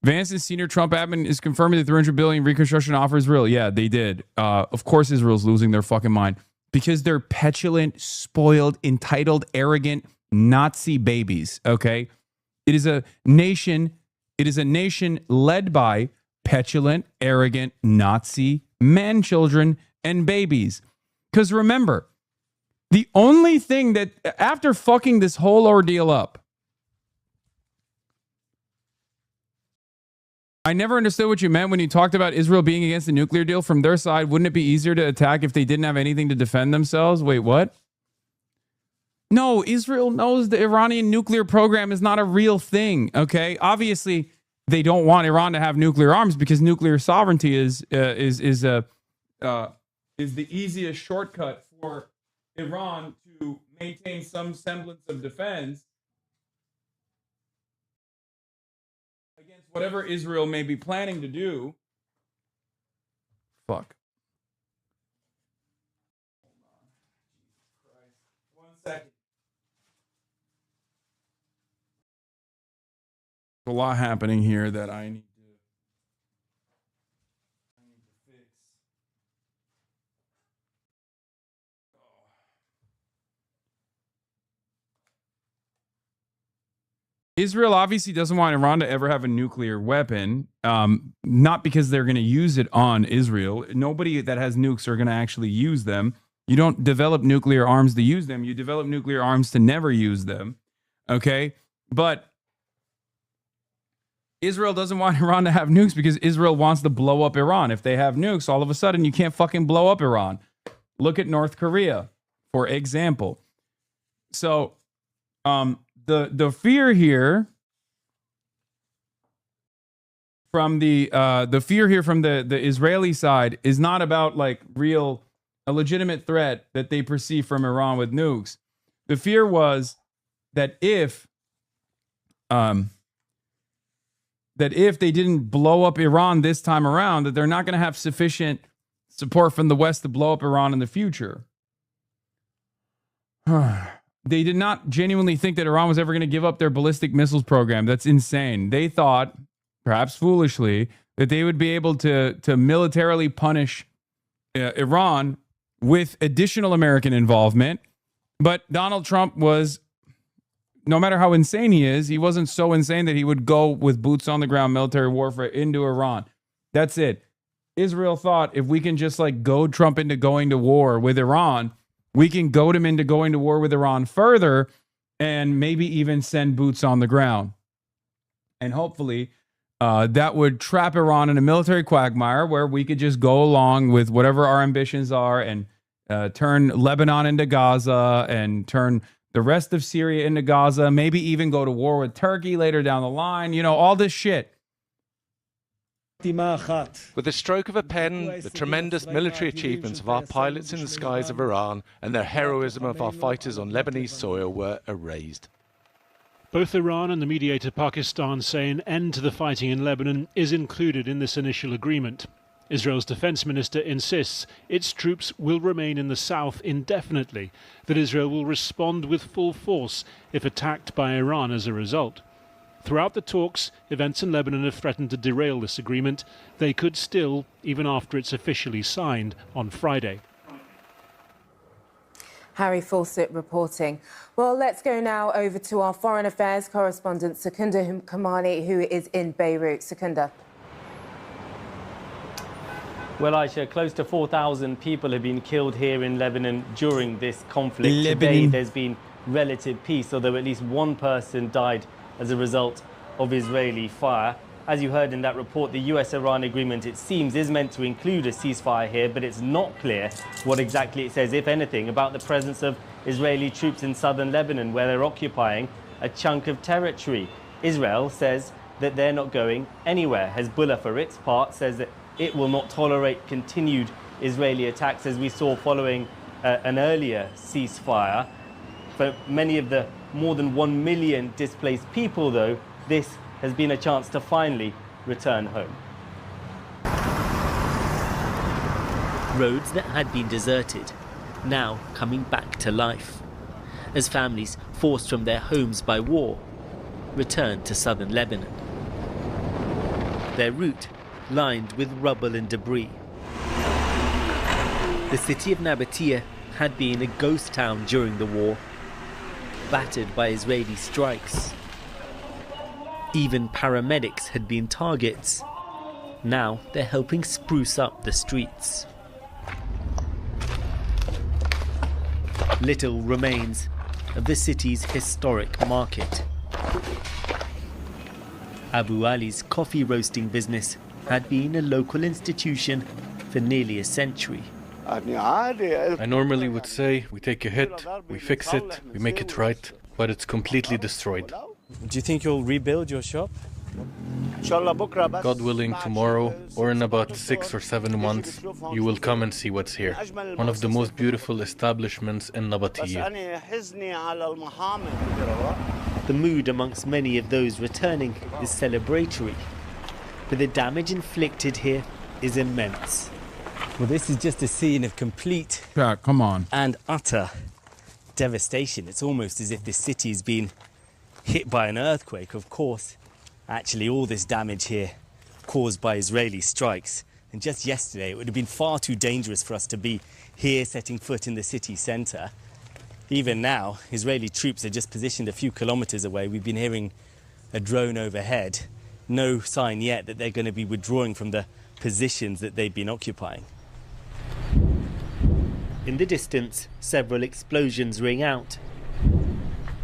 [SPEAKER 8] Vance's senior Trump admin is confirming the 300 billion reconstruction offer Israel. Yeah, they did. Of course Israel's losing their fucking mind because they're petulant, spoiled, entitled, arrogant Nazi babies, okay? It is a nation led by petulant, arrogant Nazi man children and babies. Because remember, the only thing that, after fucking this whole ordeal up, I never understood what you meant when you talked about Israel being against the nuclear deal. From their side, wouldn't it be easier to attack if they didn't have anything to defend themselves? Wait, what? No, Israel knows the Iranian nuclear program is not a real thing, okay? Obviously, they don't want Iran to have nuclear arms because nuclear sovereignty is the easiest shortcut for Iran to maintain some semblance of defense against whatever Israel may be planning to do. Fuck. Hold on. 1 second. There's a lot happening here that I need to fix. Israel obviously doesn't want Iran to ever have a nuclear weapon, not because they're going to use it on Israel. Nobody that has nukes are going to actually use them. You don't develop nuclear arms to use them. You develop nuclear arms to never use them. Okay? But Israel doesn't want Iran to have nukes because Israel wants to blow up Iran. If they have nukes, all of a sudden you can't fucking blow up Iran. Look at North Korea, for example. So, the fear here from the Israeli side is not about like a legitimate threat that they perceive from Iran with nukes. The fear was that if they didn't blow up Iran this time around, that they're not going to have sufficient support from the West to blow up Iran in the future. They did not genuinely think that Iran was ever going to give up their ballistic missiles program. That's insane. They thought, perhaps foolishly, that they would be able to militarily punish Iran with additional American involvement. But Donald Trump was, no matter how insane he is, he wasn't so insane that he would go with boots on the ground military warfare into Iran. That's it. Israel thought if we can just like goad Trump into going to war with Iran, we can goad him into going to war with Iran further and maybe even send boots on the ground. And hopefully that would trap Iran in a military quagmire where we could just go along with whatever our ambitions are and turn Lebanon into Gaza and turn the rest of Syria into Gaza, maybe even go to war with Turkey later down the line, you know, all this shit.
[SPEAKER 14] With the stroke of a pen, the tremendous military achievements of our pilots in the skies of Iran and the heroism of our fighters on Lebanese soil were erased.
[SPEAKER 9] Both Iran and the mediator Pakistan say an end to the fighting in Lebanon is included in this initial agreement. Israel's defense minister insists its troops will remain in the south indefinitely, that Israel will respond with full force if attacked by Iran as a result. Throughout the talks, events in Lebanon have threatened to derail this agreement. They could still, even after it's officially signed on Friday.
[SPEAKER 2] Harry Fawcett reporting. Well, let's go now over to our foreign affairs correspondent, Secunda Kamani, who is in Beirut. Secunda.
[SPEAKER 15] Well, Aisha, close to 4,000 people have been killed here in Lebanon during this conflict. Today, there's been relative peace, although at least one person died as a result of Israeli fire. As you heard in that report, the US-Iran agreement, it seems, is meant to include a ceasefire here, but it's not clear what exactly it says, if anything, about the presence of Israeli troops in southern Lebanon, where they're occupying a chunk of territory. Israel says that they're not going anywhere. Hezbollah, for its part, says that it will not tolerate continued Israeli attacks, as we saw following an earlier ceasefire. For many of the more than 1 million displaced people, though, this has been a chance to finally return home.
[SPEAKER 16] Roads that had been deserted, now coming back to life, as families forced from their homes by war return to southern Lebanon. Their route lined with rubble and debris. The city of Nabatea had been a ghost town during the war, battered by Israeli strikes. Even paramedics had been targets. Now they're helping spruce up the streets. Little remains of the city's historic market. Abu Ali's coffee roasting business had been a local institution for nearly a century.
[SPEAKER 17] I normally would say we take a hit, we fix it, we make it right, but it's completely destroyed.
[SPEAKER 15] Do you think you'll rebuild your shop?
[SPEAKER 17] God willing, tomorrow, or in about 6 or 7 months, you will come and see what's here. One of the most beautiful establishments in Nabatea.
[SPEAKER 16] The mood amongst many of those returning is celebratory, but the damage inflicted here is immense.
[SPEAKER 15] Well, this is just a scene of complete
[SPEAKER 8] come on.
[SPEAKER 15] and utter devastation. It's almost as if this city has been hit by an earthquake. Of course, actually all this damage here caused by Israeli strikes. And just yesterday, it would have been far too dangerous for us to be here setting foot in the city centre. Even now, Israeli troops are just positioned a few kilometres away. We've been hearing a drone overhead. No sign yet that they're going to be withdrawing from the positions that they've been occupying.
[SPEAKER 16] In the distance, several explosions ring out.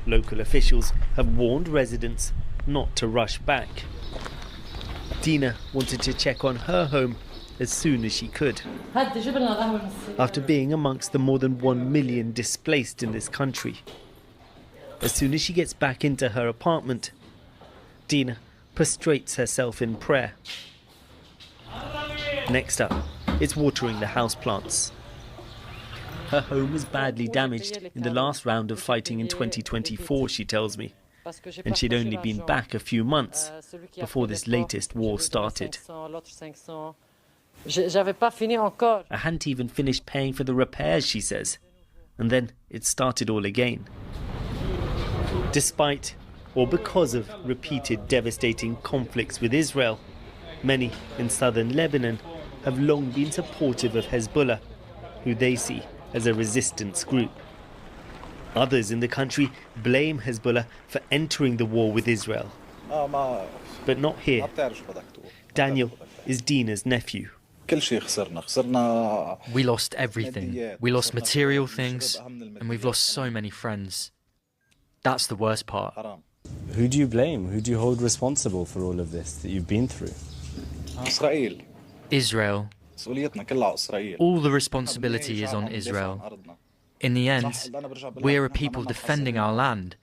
[SPEAKER 16] Local officials have warned residents not to rush back. Dina wanted to check on her home as soon as she could. After being amongst the more than 1 million displaced in this country. As soon as she gets back into her apartment, Dina prostrates herself in prayer. Next up, it's watering the houseplants. Her home was badly damaged in the last round of fighting in 2024, she tells me. And she'd only been back a few months before this latest war started. I hadn't even finished paying for the repairs, she says. And then it started all again. Despite or because of repeated devastating conflicts with Israel, many in southern Lebanon have long been supportive of Hezbollah, who they see as a resistance group. Others in the country blame Hezbollah for entering the war with Israel. But not here. Daniel is Dina's nephew.
[SPEAKER 18] We lost everything. We lost material things, and we've lost so many friends. That's the worst part.
[SPEAKER 15] Who do you blame? Who do you hold responsible for all of this that you've been through?
[SPEAKER 18] Israel. All the responsibility is on Israel. In the end, we're a people defending our land.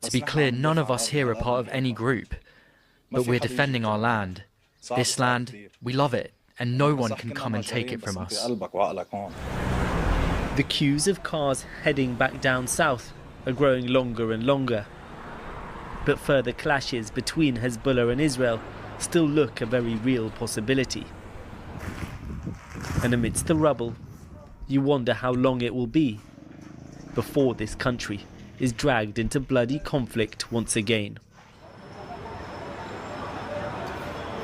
[SPEAKER 18] To be clear, none of us here are part of any group, but we're defending our land. This land, we love it, and no one can come and take it from us.
[SPEAKER 16] The queues of cars heading back down south are growing longer and longer. But further clashes between Hezbollah and Israel still look a very real possibility. And amidst the rubble, you wonder how long it will be before this country is dragged into bloody conflict once again.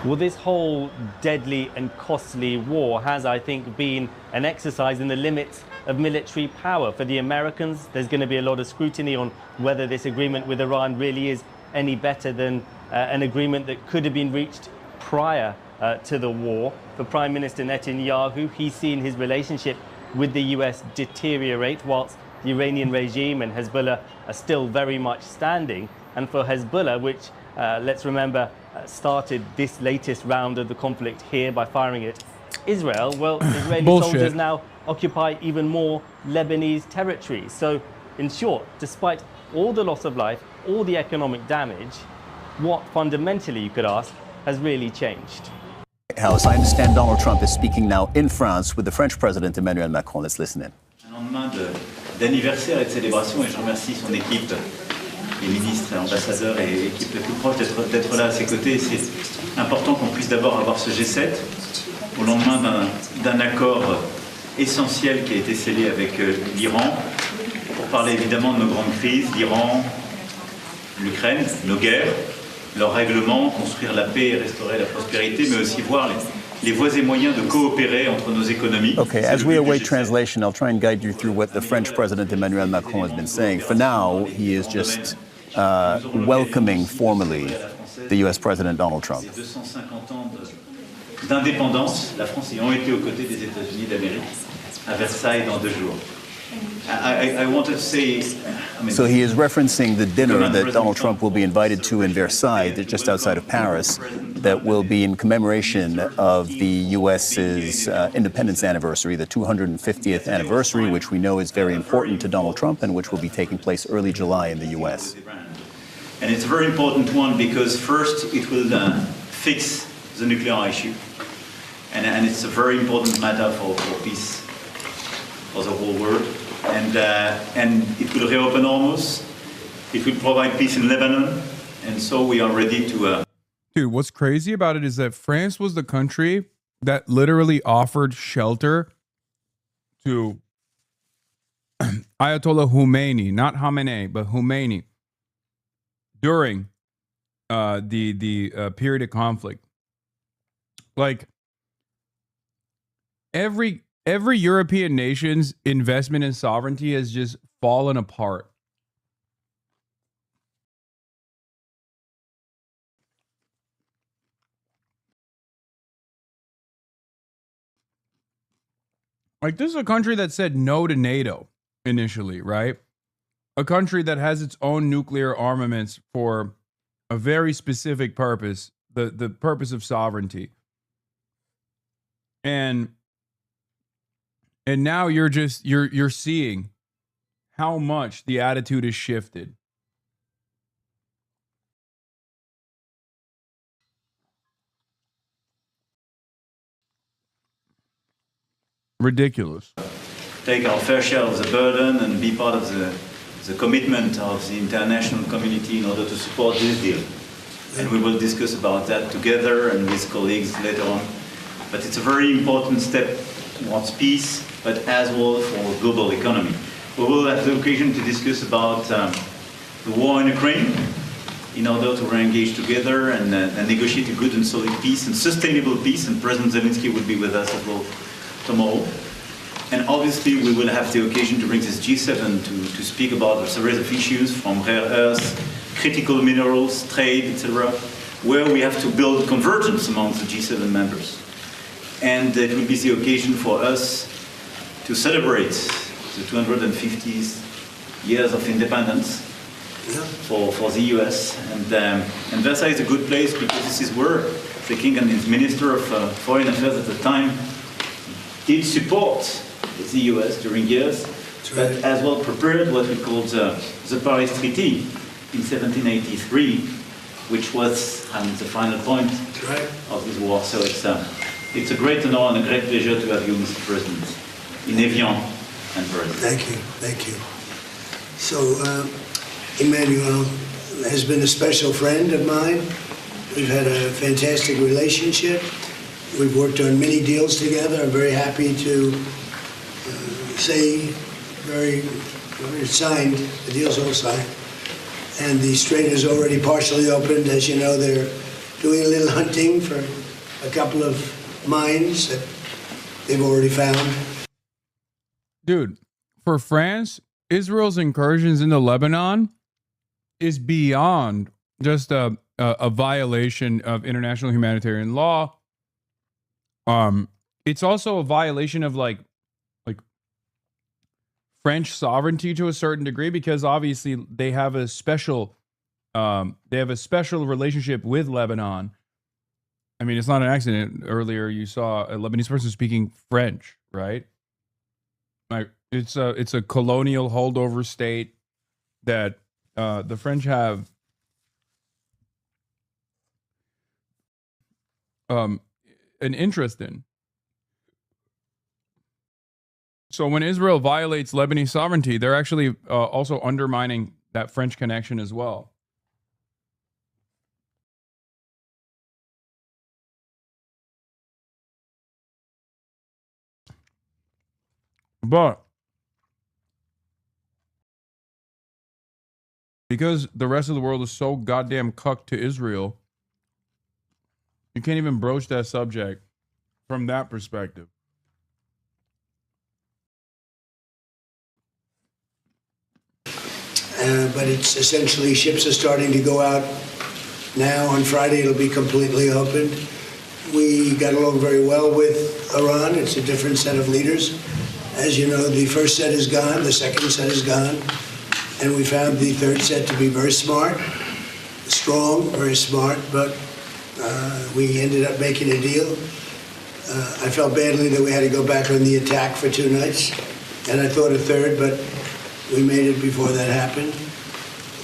[SPEAKER 15] Well, this whole deadly and costly war has, I think, been an exercise in the limits of military power. For the Americans, there's going to be a lot of scrutiny on whether this agreement with Iran really is any better than an agreement that could have been reached prior to the war. For Prime Minister Netanyahu, he's seen his relationship with the US deteriorate whilst the Iranian regime and Hezbollah are still very much standing. And for Hezbollah, which, let's remember, started this latest round of the conflict here by firing at Israel, well, Israeli soldiers now occupy even more Lebanese territory. So, in short, despite all the loss of life, all the economic damage, what fundamentally, you could ask, has really changed?
[SPEAKER 19] House, I understand Donald Trump is speaking now in France with the French President Emmanuel Macron. Let's listen in. d'anniversaire et de célébration, et je remercie son équipe, les ministres et ambassadeurs et l'équipe la plus proche d'être là à ses côtés. C'est important qu'on puisse d'abord avoir ce G7 au lendemain d'un accord essentiel qui a été scellé avec l'Iran, pour parler évidemment de nos grandes crises, l'Iran, l'Ukraine, nos guerres, leurs règlements, construire la paix et restaurer la prospérité, mais aussi voir les voies et moyens de coopérer entre nos économies.
[SPEAKER 20] Okay, as we await translation, I'll try and guide you through what the French President Emmanuel Macron has been saying. For now, he is just welcoming formally the U.S. President Donald Trump.
[SPEAKER 19] 250 ans d'indépendance, la France ayant été aux côtés des États-Unis d'Amérique à Versailles dans 2 jours. I wanted to say,
[SPEAKER 20] So he is referencing the dinner that Donald Trump will be invited to in Versailles, just outside of Paris, that will be in commemoration of the U.S.'s independence anniversary, the 250th anniversary, which we know is very important to Donald Trump and which will be taking place early July in the U.S.
[SPEAKER 19] and it's a very important one because first it will fix the nuclear issue, and it's a very important matter for peace for the whole world. And it will reopen Hormuz. It will provide peace in Lebanon, and so we are ready to.
[SPEAKER 8] Dude, what's crazy about it is that France was the country that literally offered shelter to Ayatollah Khomeini, not Khamenei, but Khomeini, during the period of conflict. Like every European nation's investment in sovereignty has just fallen apart. Like, this is a country that said no to NATO initially, right? A country that has its own nuclear armaments for a very specific purpose, the purpose of sovereignty. And now you're seeing how much the attitude has shifted. Ridiculous.
[SPEAKER 19] Take our fair share of the burden and be part of the commitment of the international community in order to support this deal. And we will discuss about that together and with colleagues later on. But it's a very important step towards peace, but as well for global economy. We will have the occasion to discuss about the war in Ukraine in order to re-engage together and negotiate a good and solid peace and sustainable peace. And President Zelensky will be with us as well tomorrow. And obviously we will have the occasion to bring this G7 to speak about a series of issues from rare earths, critical minerals, trade, etc., where we have to build convergence among the G7 members. And it will be the occasion for us to celebrate the 250 years of independence for the US. And Versailles is a good place because this is where the king and his minister of foreign affairs at the time did support the US during years, but as well prepared what we called the Paris Treaty in 1783, which was the final point of this war. So it's a great honor and a great pleasure to have you, Mr. President, in Evian and Paris.
[SPEAKER 13] Thank you, thank you. So Emmanuel has been a special friend of mine. We've had a fantastic relationship. We've worked on many deals together. I'm very happy to say very signed, the deal's all signed. And the strait is already partially opened. As you know, they're doing a little hunting for a couple of mines that they've already found.
[SPEAKER 8] Dude, for France, Israel's incursions into Lebanon is beyond just a violation of international humanitarian law. It's also a violation of like French sovereignty to a certain degree, because obviously they have a special relationship with Lebanon. I mean, it's not an accident. Earlier, you saw a Lebanese person speaking French, right? Like it's a colonial holdover state that the French have an interest in. So when Israel violates Lebanese sovereignty, they're actually also undermining that French connection as well. But because the rest of the world is so goddamn cucked to Israel, you can't even broach that subject from that perspective.
[SPEAKER 13] But it's essentially, ships are starting to go out now. On Friday, it'll be completely opened. We got along very well with Iran. It's a different set of leaders. As you know, the first set is gone, the second set is gone, and we found the third set to be very smart, strong, very smart, but we ended up making a deal. I felt badly that we had to go back on the attack for 2 nights, and I thought a third, but we made it before that happened.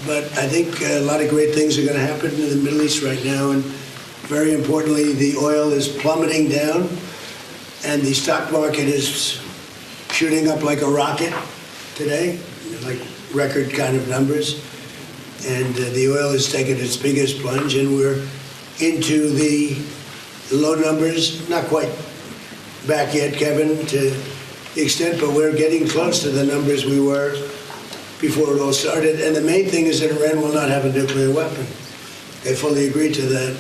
[SPEAKER 13] But I think a lot of great things are going to happen in the Middle East right now, and very importantly, the oil is plummeting down, and the stock market is shooting up like a rocket today, like record kind of numbers. And the oil has taken its biggest plunge, and we're into the low numbers, not quite back yet, Kevin, to the extent, but we're getting close to the numbers we were before it all started. And the main thing is that Iran will not have a nuclear weapon. They fully agreed to that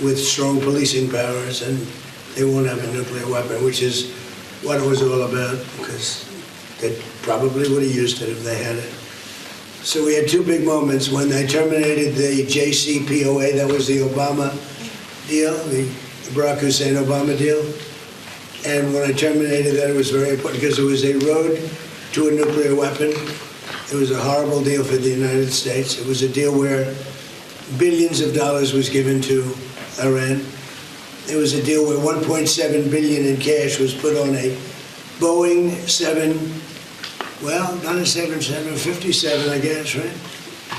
[SPEAKER 13] with strong policing powers, and they won't have a nuclear weapon, which is what it was all about, because they probably would have used it if they had it. So we had 2 big moments. When they terminated the JCPOA, that was the Obama deal, the Barack Hussein Obama deal. And when I terminated that, it was very important because it was a road to a nuclear weapon. It was a horrible deal for the United States. It was a deal where billions of dollars was given to Iran. It was a deal where $1.7 billion in cash was put on a Boeing 757, I guess, right?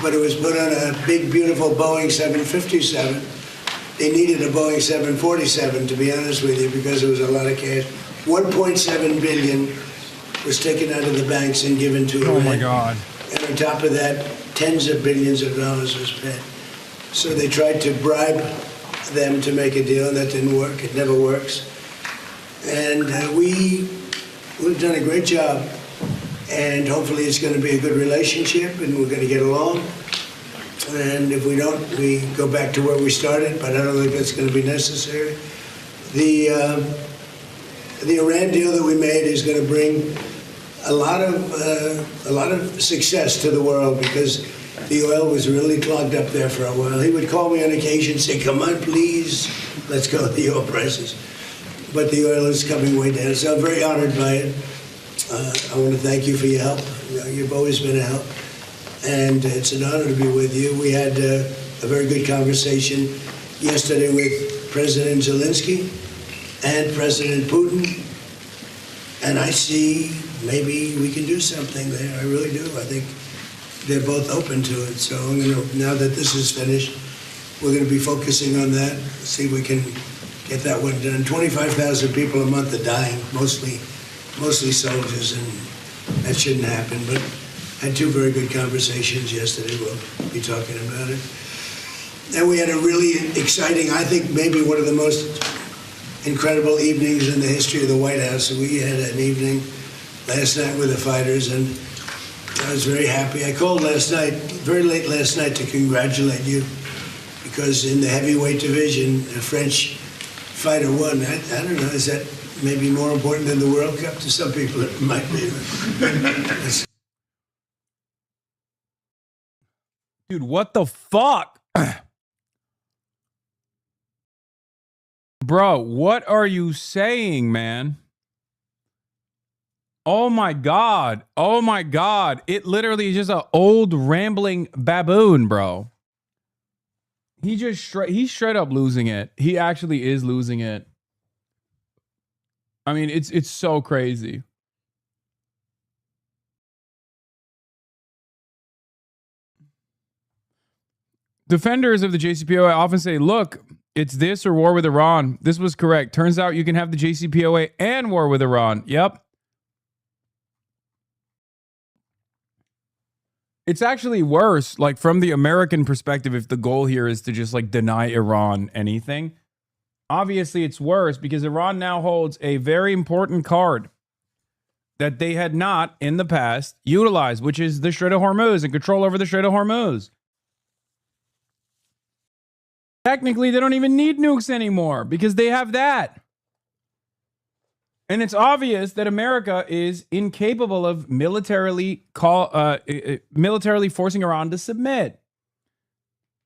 [SPEAKER 13] But it was put on a big, beautiful Boeing 757. They needed a Boeing 747, to be honest with you, because there was a lot of cash. $1.7 billion was taken out of the banks and given to Iran.
[SPEAKER 8] Oh my God.
[SPEAKER 13] And on top of that, tens of billions of dollars was spent. So they tried to bribe them to make a deal, and that didn't work. It never works. And we've done a great job, and hopefully it's going to be a good relationship, and we're going to get along. And if we don't, we go back to where we started, but I don't think that's going to be necessary. The Iran deal that we made is going to bring a lot of success to the world, because the oil was really clogged up there for a while. He would call me on occasion and say, "Come on, please, let's go with the oil prices." But the oil is coming way down, so I'm very honored by it. I want to thank you for your help. You've always been a help, and it's an honor to be with you. We had a very good conversation yesterday with President Zelensky and President Putin, and I see maybe we can do something there. I really do. I think they're both open to it. So I'm going to, now that this is finished, we're going to be focusing on that, see if we can get that one done. 25,000 people a month are dying, mostly soldiers, and that shouldn't happen. But I had 2 very good conversations yesterday. We'll be talking about it. And we had a really exciting, I think maybe one of the most incredible evenings in the history of the White House. We had an evening last night with the fighters, and I was very happy. I called last night, very late last night, to congratulate you, because in the heavyweight division, a French fighter won. I don't know, is that maybe more important than the World Cup? To some people it might be.
[SPEAKER 8] Dude, what the fuck? Bro, what are you saying, man? Oh my God. Oh my God. It literally is just an old rambling baboon, bro. He's straight up losing it. He actually is losing it. I mean, it's so crazy. Defenders of the JCPOA often say, look, it's this or war with Iran. This was correct. Turns out you can have the JCPOA and war with Iran. Yep. It's actually worse, like from the American perspective, if the goal here is to just like deny Iran anything. Obviously, it's worse because Iran now holds a very important card that they had not in the past utilized, which is the Strait of Hormuz and control over the Strait of Hormuz. Technically, they don't even need nukes anymore because they have that. And it's obvious that America is incapable of militarily forcing Iran to submit.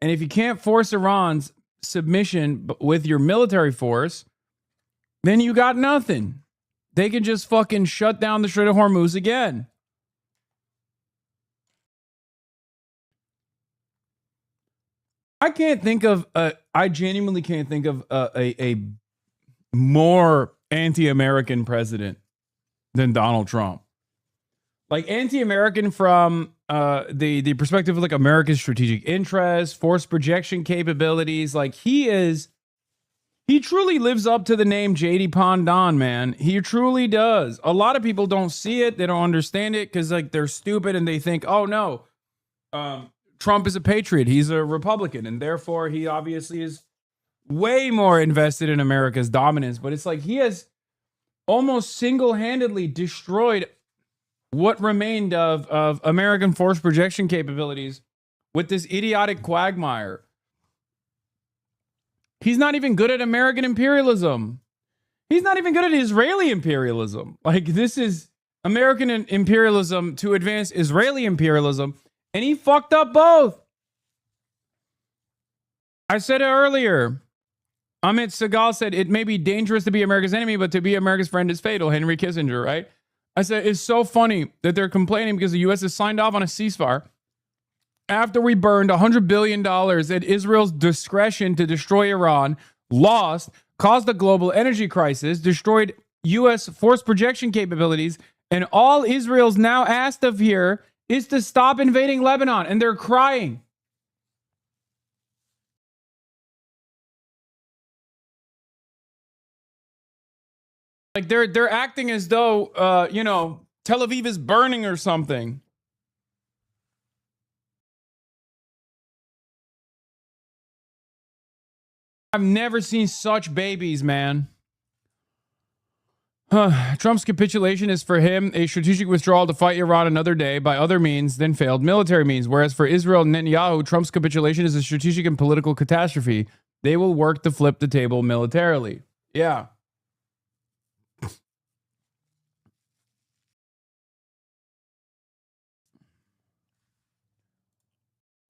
[SPEAKER 8] And if you can't force Iran's submission with your military force, then you got nothing. They can just fucking shut down the Strait of Hormuz again. I genuinely can't think of a more anti-American president than Donald Trump. Like anti-American from the perspective of like America's strategic interests, force projection capabilities. Like he truly lives up to the name J.D. Pondon, man. He truly does. A lot of people don't see it. They don't understand it because like they're stupid and they think, oh no, Trump is a patriot. He's a Republican. And therefore he obviously is way more invested in America's dominance. But it's like he has almost single-handedly destroyed what remained of American force projection capabilities with this idiotic quagmire. He's not even good at American imperialism. He's not even good at Israeli imperialism. Like, this is American imperialism to advance Israeli imperialism, and he fucked up both. I said it earlier. Amit Segal said, it may be dangerous to be America's enemy, but to be America's friend is fatal. Henry Kissinger, right? I said, it's so funny that they're complaining because the U.S. has signed off on a ceasefire after we burned $100 billion at Israel's discretion to destroy Iran, lost, caused a global energy crisis, destroyed U.S. force projection capabilities, and all Israel's now asked of here is to stop invading Lebanon, and they're crying. Like they're acting as though Tel Aviv is burning or something. I've never seen such babies, man. Trump's capitulation is for him a strategic withdrawal to fight Iran another day by other means than failed military means. Whereas for Israel and Netanyahu, Trump's capitulation is a strategic and political catastrophe. They will work to flip the table militarily. Yeah.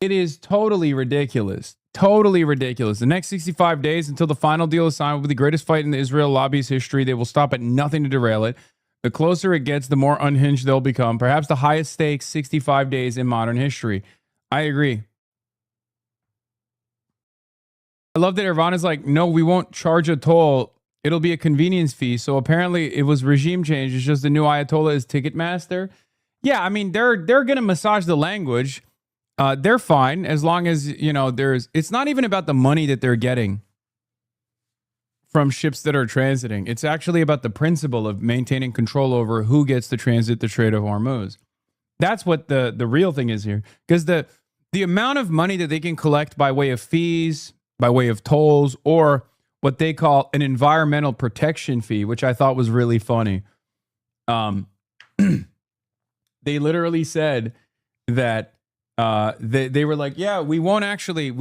[SPEAKER 8] It is totally ridiculous. Totally ridiculous. The next 65 days until the final deal is signed will be the greatest fight in the Israel lobby's history. They will stop at nothing to derail it. The closer it gets, the more unhinged they'll become. Perhaps the highest stakes 65 days in modern history. I agree. I love that Iran is like, no, we won't charge a toll. It'll be a convenience fee. So apparently it was regime change. It's just the new Ayatollah is Ticketmaster. Yeah, I mean, they're going to massage the language. They're fine as long as, it's not even about the money that they're getting from ships that are transiting. It's actually about the principle of maintaining control over who gets to transit the Strait of Hormuz. That's what the real thing is here. Because the amount of money that they can collect by way of fees, by way of tolls, or what they call an environmental protection fee, which I thought was really funny. They literally said that they were like, yeah, we won't actually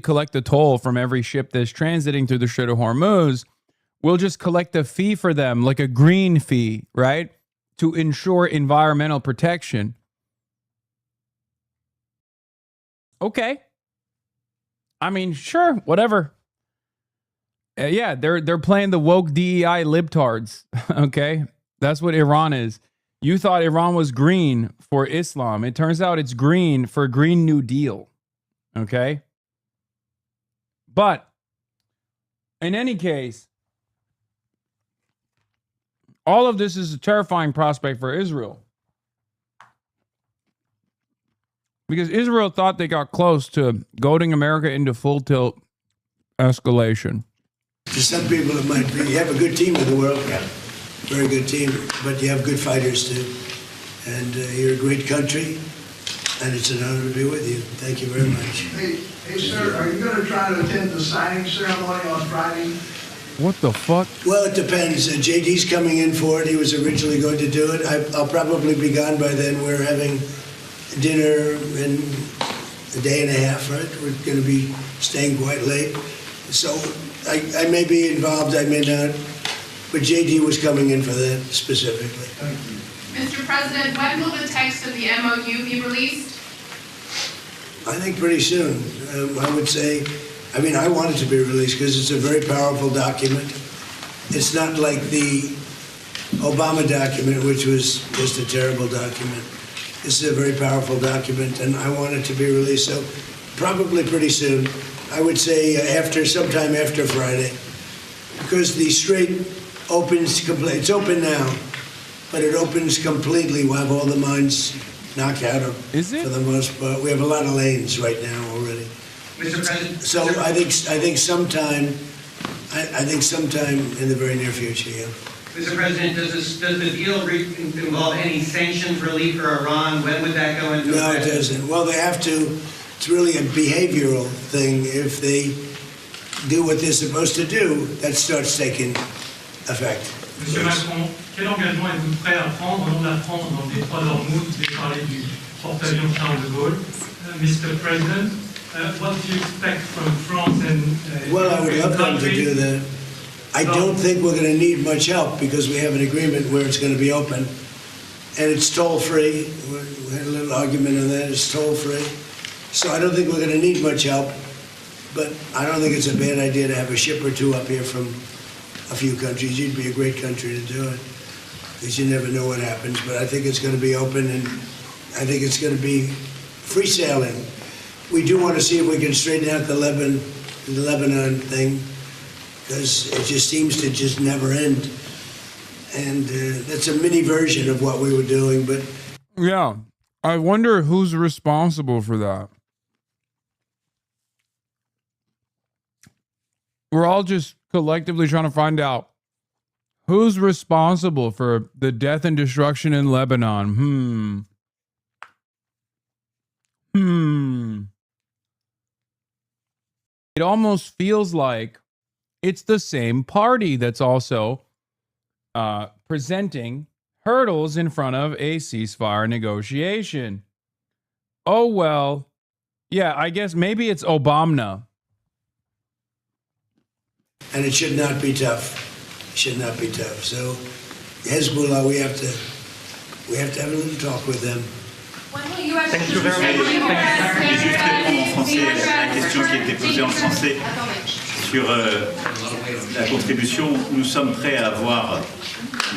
[SPEAKER 8] collect the toll from every ship that's transiting through the Strait of Hormuz. We'll just collect a fee for them, like a green fee, right? To ensure environmental protection. Okay. I mean, sure, whatever. Yeah, they're playing the woke DEI libtards. Okay, that's what Iran is. You thought Iran was green for Islam. It turns out it's green for Green New Deal. Okay? But in any case, all of this is a terrifying prospect for Israel. Because Israel thought they got close to goading America into full tilt escalation.
[SPEAKER 13] For some people, it might be, you have a good team in the world. Very good team, but you have good fighters too. And you're a great country. And it's an honor to be with you. Thank you very much.
[SPEAKER 1] Hey, sir, are you going to try to attend the signing ceremony on Friday?
[SPEAKER 8] What the fuck?
[SPEAKER 13] Well, it depends. JD's coming in for it. He was originally going to do it. I'll probably be gone by then. We're having dinner in a day and a half, right? We're going to be staying quite late. So I may be involved, I may not. But JD was coming in for that specifically.
[SPEAKER 1] Thank you.
[SPEAKER 3] Mr. President, when will the text of the MOU be released?
[SPEAKER 13] I think pretty soon. I would say, I want it to be released because it's a very powerful document. It's not like the Obama document, which was just a terrible document. This is a very powerful document, and I want it to be released. So probably pretty soon. I would say sometime after Friday, because the Strait opens completely. It's open now, but it opens completely. We'll have all the mines knocked out of.
[SPEAKER 8] Is it?
[SPEAKER 13] For the most part, we have a lot of lanes right now already.
[SPEAKER 1] Mr. President.
[SPEAKER 13] So I think sometime in the very near future. Yeah.
[SPEAKER 1] Mr. President, does the deal involve any sanctions relief for Iran? When would that go into
[SPEAKER 13] No,
[SPEAKER 1] effect?
[SPEAKER 13] it doesn't. Well, they have to. It's really a behavioral thing. If they do what they're supposed to do, that starts taking effect.
[SPEAKER 22] Monsieur Macron, quel engagement êtes-vous prêt à prendre au nom de la France dans le détroit d'Ormuz? Vous avez parlé du porte-avions Charles de Gaulle. Mr. President, what do you expect from France and
[SPEAKER 13] Well, I would love them to do that. I don't think we're going to need much help because we have an agreement where it's going to be open. And it's toll-free. We had a little argument on that. It's toll-free. So I don't think we're going to need much help. But I don't think it's a bad idea to have a ship or two up here from a few countries. You'd be a great country to do it because you never know what happens. But I think it's going to be open, and I think it's going to be free sailing. We do want to see if we can straighten out the Lebanon thing because it just seems to just never end. And that's a mini version of what we were doing. But
[SPEAKER 8] yeah, I wonder who's responsible for that. We're all just collectively trying to find out who's responsible for the death and destruction in Lebanon. It almost feels like it's the same party that's also presenting hurdles in front of a ceasefire negotiation. Oh, well, yeah, I guess maybe it's Obama.
[SPEAKER 13] And it should not be tough. It should not be tough. So Hezbollah, we have to have a little talk with them.
[SPEAKER 19] Thank you very much. Je vais juste répondre en français à la question qui a été posée en français sur la contribution. Nous sommes prêts à avoir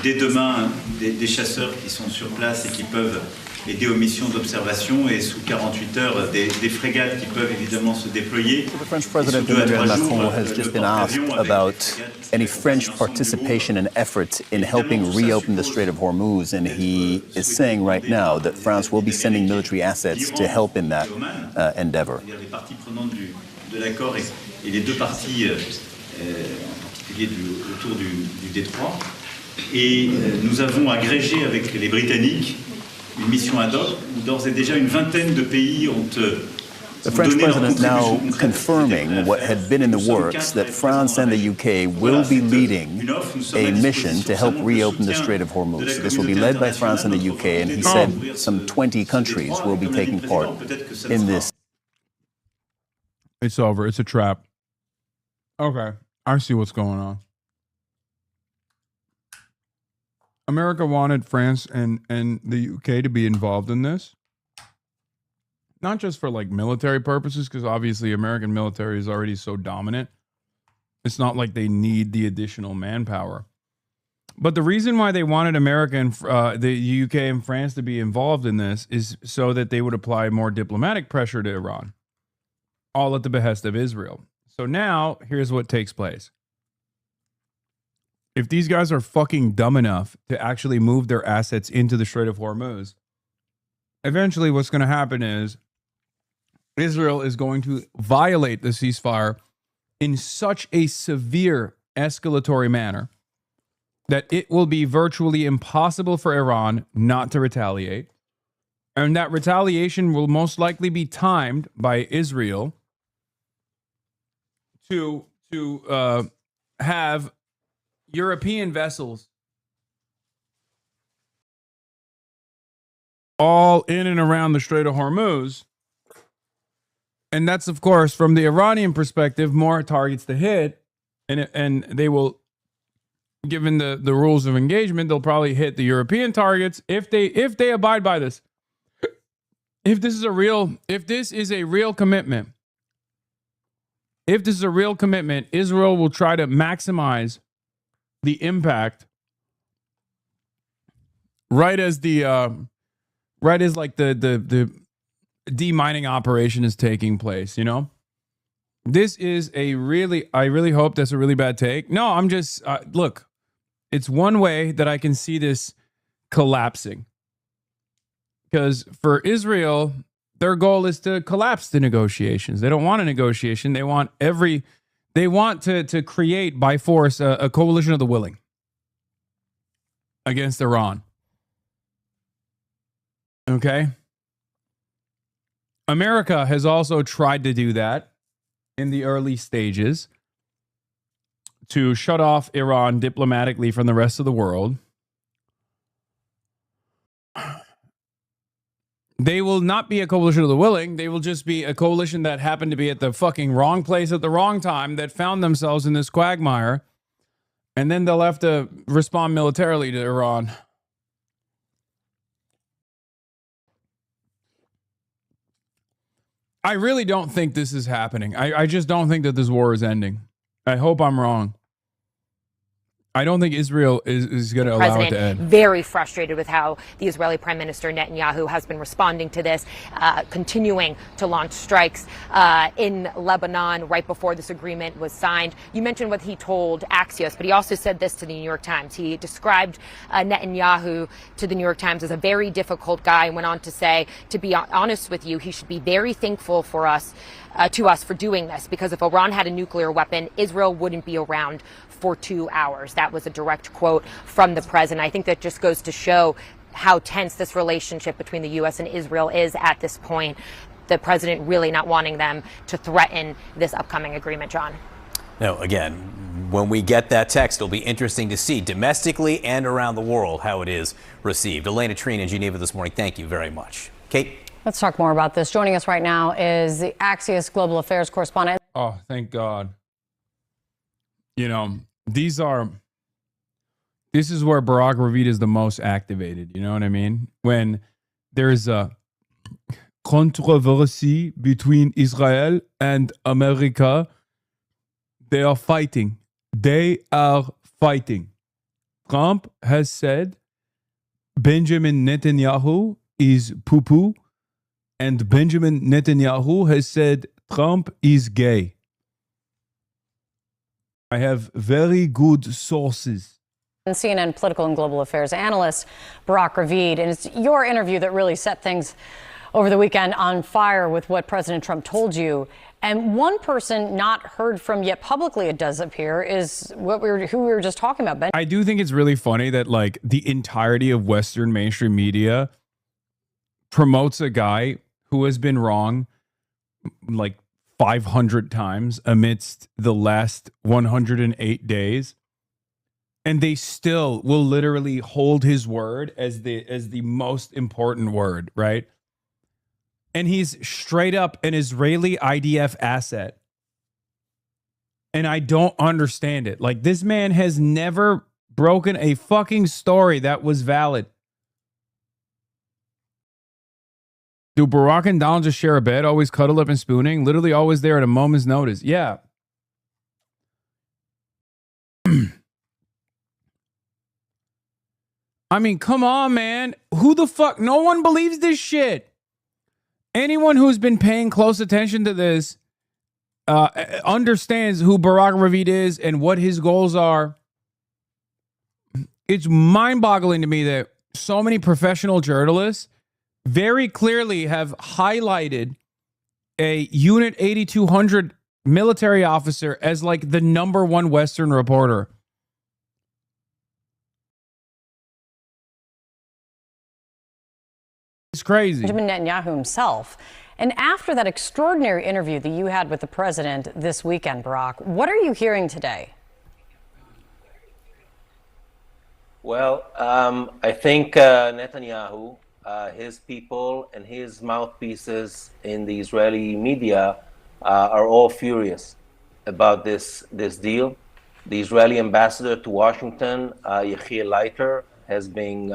[SPEAKER 19] dès demain des chasseurs qui sont sur place et qui peuvent aider aux missions d'observation et sous 48 heures des frégates qui peuvent évidemment se déployer.
[SPEAKER 20] The French President Emmanuel Macron has just been asked about any French participation and efforts in helping reopen the Strait of Hormuz, and he is saying right now that France will be sending military assets to help in that endeavor.
[SPEAKER 19] Les parties prenantes de l'accord et les deux parties, en particulier autour du détroit. Et nous avons agrégé avec les Britanniques une mission ad hoc où d'ores et déjà une vingtaine de pays ont
[SPEAKER 20] The French president now confirming what had been in the works, that France and the UK will be leading a mission to help reopen the Strait of Hormuz. This will be led by France and the UK, and he said some 20 countries will be taking part in this.
[SPEAKER 8] It's over. It's a trap. Okay, I see what's going on. America wanted France and the UK to be involved in this. Not just for like military purposes, because obviously American military is already so dominant. It's not like they need the additional manpower. But the reason why they wanted America and the UK and France to be involved in this is so that they would apply more diplomatic pressure to Iran, all at the behest of Israel. So now, here's what takes place. If these guys are fucking dumb enough to actually move their assets into the Strait of Hormuz, eventually what's going to happen is Israel is going to violate the ceasefire in such a severe escalatory manner that it will be virtually impossible for Iran not to retaliate. And that retaliation will most likely be timed by Israel to have European vessels all in and around the Strait of Hormuz. And that's, of course, from the Iranian perspective, more targets to hit. And they will, given the rules of engagement, they'll probably hit the European targets if they abide by this. If this is a real commitment, Israel will try to maximize the impact right as the demining operation is taking place, you know? This is I really hope that's a really bad take. No, I'm just, look, it's one way that I can see this collapsing. Because for Israel, their goal is to collapse the negotiations. They don't want a negotiation. They want to create by force a coalition of the willing against Iran. Okay? America has also tried to do that in the early stages to shut off Iran diplomatically from the rest of the world. They will not be a coalition of the willing. They will just be a coalition that happened to be at the fucking wrong place at the wrong time, that found themselves in this quagmire. And then they'll have to respond militarily to Iran. I really don't think this is happening. I just don't think that this war is ending. I hope I'm wrong. I don't think Israel is going to allow it to end.
[SPEAKER 6] Very frustrated with how the Israeli Prime Minister Netanyahu has been responding to this, continuing to launch strikes in Lebanon right before this agreement was signed. You mentioned what he told Axios, but he also said this to the New York Times. He described Netanyahu to the New York Times as a very difficult guy and went on to say, to be honest with you, he should be very thankful for us, to us for doing this, because if Iran had a nuclear weapon, Israel wouldn't be around for 2 hours. That was a direct quote from the president. I think that just goes to show how tense this relationship between the U.S. and Israel is at this point. The president really not wanting them to threaten this upcoming agreement, John.
[SPEAKER 7] Now, again, when we get that text, it'll be interesting to see domestically and around the world how it is received. Elena Treen in Geneva this morning, thank you very much. Kate?
[SPEAKER 21] Let's talk more about this. Joining us right now is the Axios Global Affairs correspondent.
[SPEAKER 8] Oh, thank God. You know, this is where Barack Ravid is the most activated. You know what I mean? When there's a controversy between Israel and America, they are fighting. Trump has said Benjamin Netanyahu is poo-poo, and Benjamin Netanyahu has said Trump is gay. I have very good sources.
[SPEAKER 21] CNN political and global affairs analyst Barack Ravid, and it's your interview that really set things over the weekend on fire with what President Trump told you. And one person not heard from yet publicly, it does appear, is who we were just talking about, Ben.
[SPEAKER 8] I do think it's really funny that like the entirety of Western mainstream media promotes a guy who has been wrong like 500 times amidst the last 108 days. And they still will literally hold his word as the most important word, right? And he's straight up an Israeli IDF asset. And I don't understand it. Like, this man has never broken a fucking story that was valid. Do Barack and Donald just share a bed, always cuddle up and spooning? Literally always there at a moment's notice. Yeah. I mean, come on, man. Who the fuck? No one believes this shit. Anyone who's been paying close attention to this understands who Barack Ravid is and what his goals are. It's mind-boggling to me that so many professional journalists very clearly have highlighted a Unit 8200 military officer as like the number one Western reporter. It's crazy.
[SPEAKER 21] Benjamin Netanyahu himself. And after that extraordinary interview that you had with the president this weekend, Barack, what are you hearing today?
[SPEAKER 10] Well, I think Netanyahu, his people, and his mouthpieces in the Israeli media are all furious about this deal. The Israeli ambassador to Washington, Yechiel Leiter, has been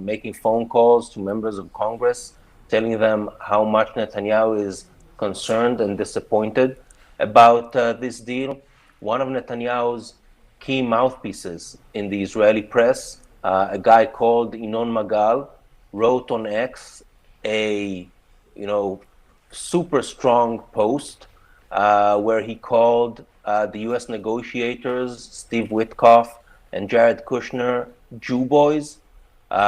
[SPEAKER 10] making phone calls to members of Congress, telling them how much Netanyahu is concerned and disappointed about this deal. One of Netanyahu's key mouthpieces in the Israeli press, a guy called Inoon Magal, wrote on X a super strong post where he called the U.S. negotiators, Steve Witkoff and Jared Kushner, Jew boys.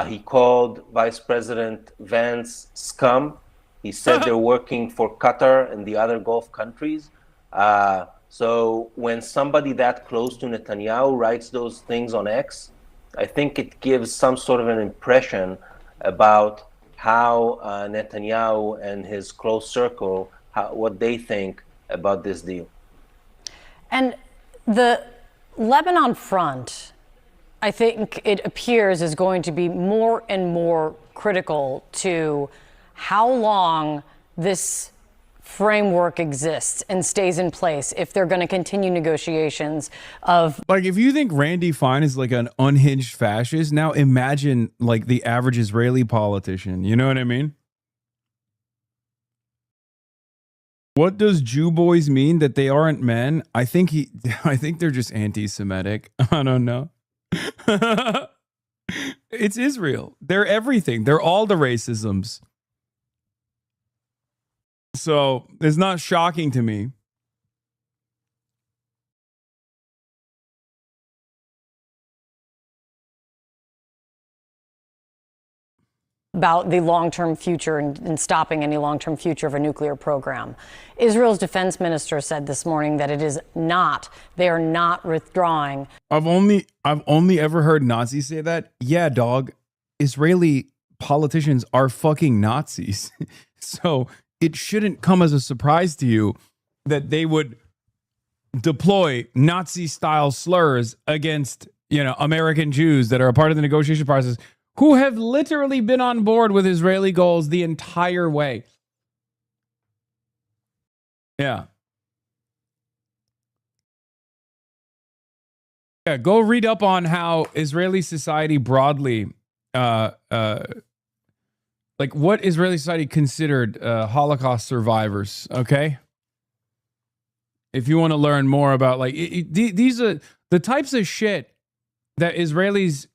[SPEAKER 10] He called Vice President Vance scum. He said they're working for Qatar and the other Gulf countries. So when somebody that close to Netanyahu writes those things on X, I think it gives some sort of an impression about how Netanyahu and his close circle, what they think about this deal.
[SPEAKER 21] And the Lebanon front, I think it appears, is going to be more and more critical to how long this framework exists and stays in place if they're going to continue negotiations of...
[SPEAKER 8] Like, if you think Randy Fine is like an unhinged fascist, now imagine like the average Israeli politician. You know what I mean? What does Jew boys mean? That they aren't men? I think they're just anti-Semitic. I don't know. It's Israel. They're everything. They're all the racisms. So it's not shocking to me.
[SPEAKER 21] About the long-term future and stopping any long-term future of a nuclear program. Israel's defense minister said this morning that it is not, they are not withdrawing.
[SPEAKER 8] I've only ever heard Nazis say that. Yeah, dog. Israeli politicians are fucking Nazis. So it shouldn't come as a surprise to you that they would deploy Nazi-style slurs against, American Jews that are a part of the negotiation process, who have literally been on board with Israeli goals the entire way. Yeah. Yeah, go read up on how Israeli society broadly, like what Israeli society considered Holocaust survivors, okay? If you want to learn more about, like, these are the types of shit that Israelis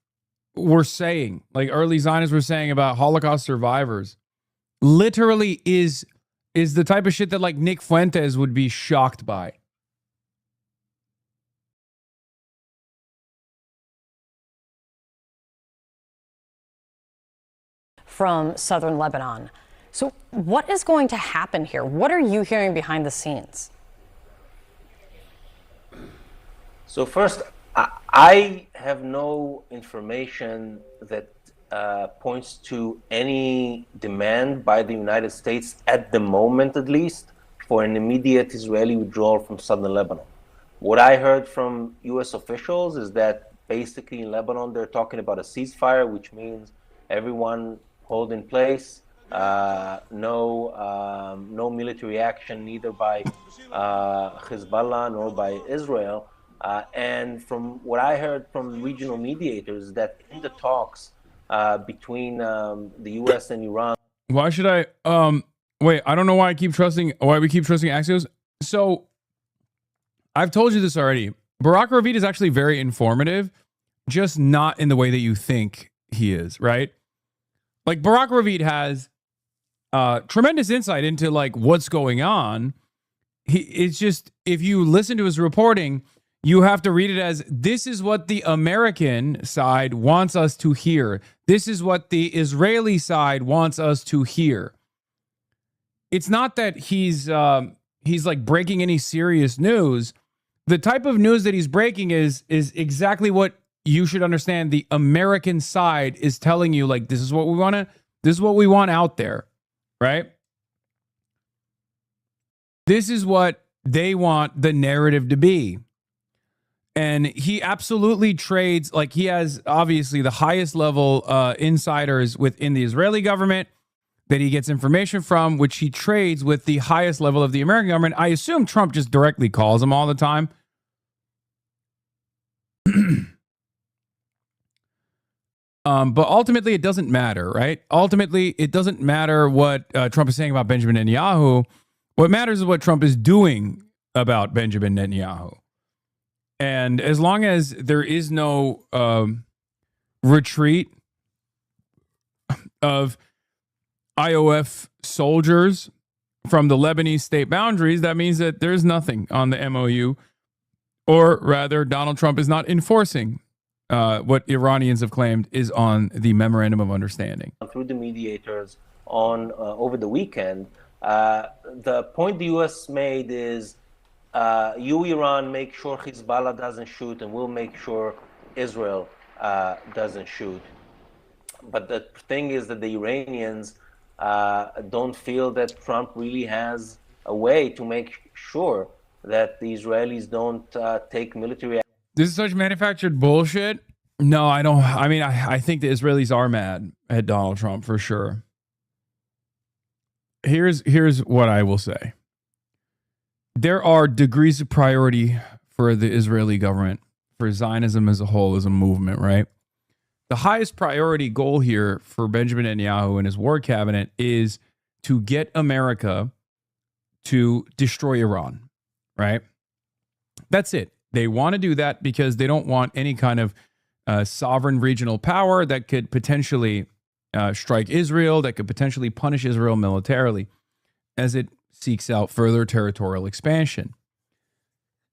[SPEAKER 8] were saying, like early Zionists were saying about Holocaust survivors, literally is the type of shit that like Nick Fuentes would be shocked by.
[SPEAKER 21] From southern Lebanon. So what is going to happen here? What are you hearing behind the scenes?
[SPEAKER 10] So first, I have no information that points to any demand by the United States at the moment, at least, for an immediate Israeli withdrawal from southern Lebanon. What I heard from U.S. officials is that basically in Lebanon they're talking about a ceasefire, which means everyone hold in place, no military action, neither by Hezbollah nor by Israel. And from what I heard from regional mediators, that in the talks between the U.S. and Iran.
[SPEAKER 8] Why should I? Wait, I don't know why we keep trusting Axios. So I've told you this already. Barack Ravid is actually very informative, just not in the way that you think he is, right? Like Barack Ravid has tremendous insight into like what's going on. It's just, if you listen to his reporting, you have to read it as, this is what the American side wants us to hear. This is what the Israeli side wants us to hear. It's not that he's like breaking any serious news. The type of news that he's breaking is exactly what you should understand the American side is telling you. Like, this is what we want This is what we want out there, right? This is what they want the narrative to be. And he absolutely trades, like he has obviously the highest level insiders within the Israeli government that he gets information from, which he trades with the highest level of the American government. I assume Trump just directly calls him all the time. But ultimately, it doesn't matter, right? Ultimately, it doesn't matter what Trump is saying about Benjamin Netanyahu. What matters is what Trump is doing about Benjamin Netanyahu. And as long as there is no retreat of IOF soldiers from the Lebanese state boundaries, that means that there's nothing on the MOU, or rather, Donald Trump is not enforcing what Iranians have claimed is on the Memorandum of Understanding.
[SPEAKER 10] Through the mediators on over the weekend, the point the U.S. made is, you, Iran, make sure Hezbollah doesn't shoot, and we'll make sure Israel doesn't shoot. But the thing is that the Iranians don't feel that Trump really has a way to make sure that the Israelis don't take military action.
[SPEAKER 8] This is such manufactured bullshit. No, I don't. I mean, I think the Israelis are mad at Donald Trump for sure. Here's what I will say. There are degrees of priority for the Israeli government, for Zionism as a whole, as a movement, right? The highest priority goal here for Benjamin Netanyahu and his war cabinet is to get America to destroy Iran, right? That's it. They want to do that because they don't want any kind of sovereign regional power that could potentially strike Israel, that could potentially punish Israel militarily as it seeks out further territorial expansion.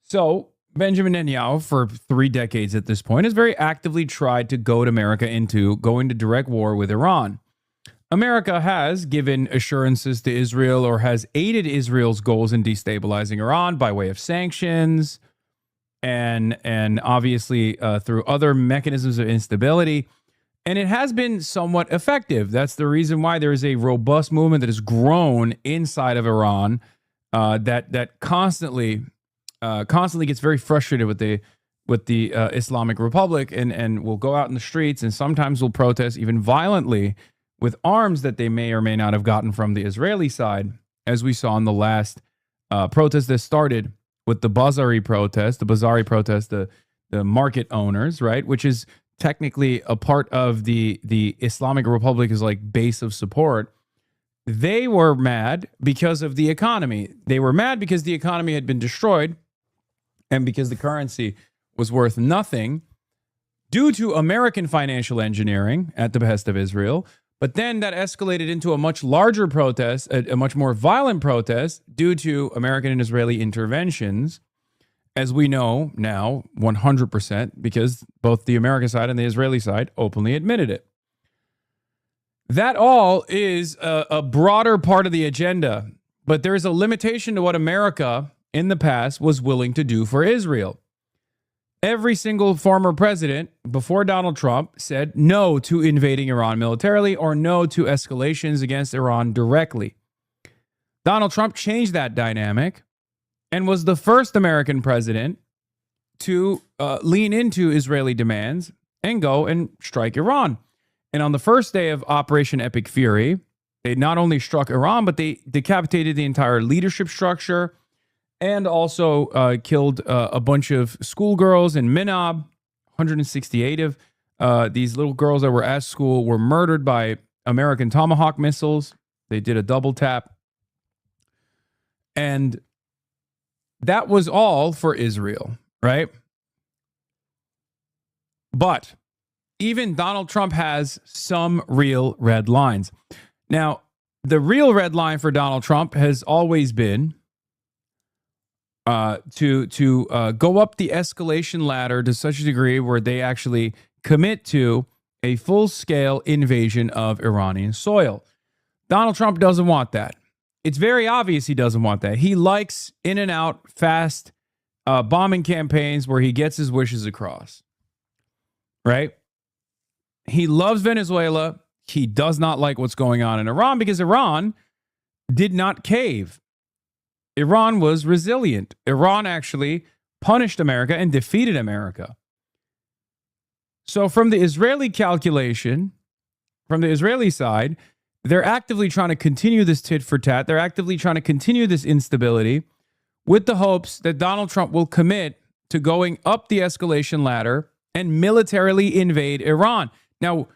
[SPEAKER 8] So Benjamin Netanyahu, for 3 decades at this point, has very actively tried to goad America into going to direct war with Iran. America has given assurances to Israel, or has aided Israel's goals in destabilizing Iran by way of sanctions and obviously through other mechanisms of instability. And it has been somewhat effective. That's the reason why there is a robust movement that has grown inside of Iran that constantly gets very frustrated with the Islamic Republic and will go out in the streets and sometimes will protest even violently with arms that they may or may not have gotten from the Israeli side, as we saw in the last protest that started with the Bazari protest, the market owners, right, which is technically a part of the Islamic Republic is like base of support. They were mad because of the economy. They were mad because the economy had been destroyed and because the currency was worth nothing due to American financial engineering at the behest of Israel. But then that escalated into a much larger protest, a much more violent protest due to American and Israeli interventions, as we know now 100%, because both the American side and the Israeli side openly admitted it. That all is a broader part of the agenda, but there is a limitation to what America in the past was willing to do for Israel. Every single former president before Donald Trump said no to invading Iran militarily or no to escalations against Iran directly. Donald Trump changed that dynamic and was the first American president to lean into Israeli demands and go and strike Iran. And on the first day of Operation Epic Fury, they not only struck Iran, but they decapitated the entire leadership structure and also killed a bunch of schoolgirls in Minab. 168 of these little girls that were at school were murdered by American Tomahawk missiles. They did a double tap. And that was all for Israel, right? But even Donald Trump has some real red lines. Now, the real red line for Donald Trump has always been to go up the escalation ladder to such a degree where they actually commit to a full-scale invasion of Iranian soil. Donald Trump doesn't want that. It's very obvious he doesn't want that. He likes in and out, fast bombing campaigns where he gets his wishes across, right? He loves Venezuela. he does not like what's going on in Iran because Iran did not cave. Iran was resilient. Iran actually punished America and defeated America. So from the Israeli calculation, from the Israeli side, they're actively trying to continue this tit for tat. They're actively trying to continue this instability with the hopes that Donald Trump will commit to going up the escalation ladder and militarily invade Iran. Now,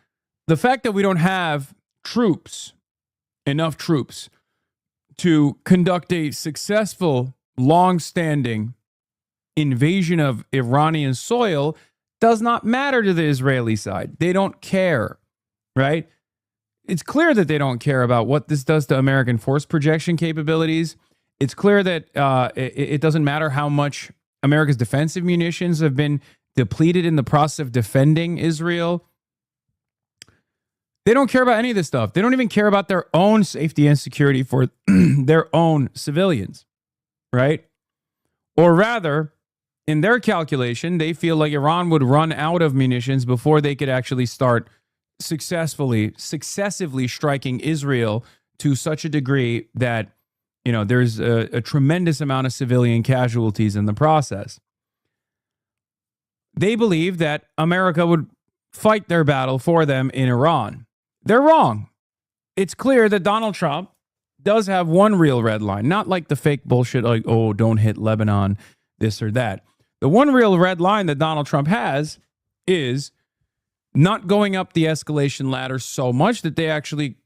[SPEAKER 8] the fact that we don't have enough troops, to conduct a successful, long-standing invasion of Iranian soil does not matter to the Israeli side. They don't care, right? It's clear that they don't care about what this does to American force projection capabilities. It's clear that it doesn't matter how much America's defensive munitions have been depleted in the process of defending Israel. They don't care about any of this stuff. They don't even care about their own safety and security for their own civilians, right? Or rather, in their calculation, they feel like Iran would run out of munitions before they could actually start successively striking Israel to such a degree that, you know, there's a tremendous amount of civilian casualties in the process. They believe that America would fight their battle for them in Iran. They're wrong. It's clear that Donald Trump does have one real red line, not like the fake bullshit like, oh, don't hit Lebanon, this or that. The one real red line that Donald Trump has is not going up the escalation ladder so much that they actually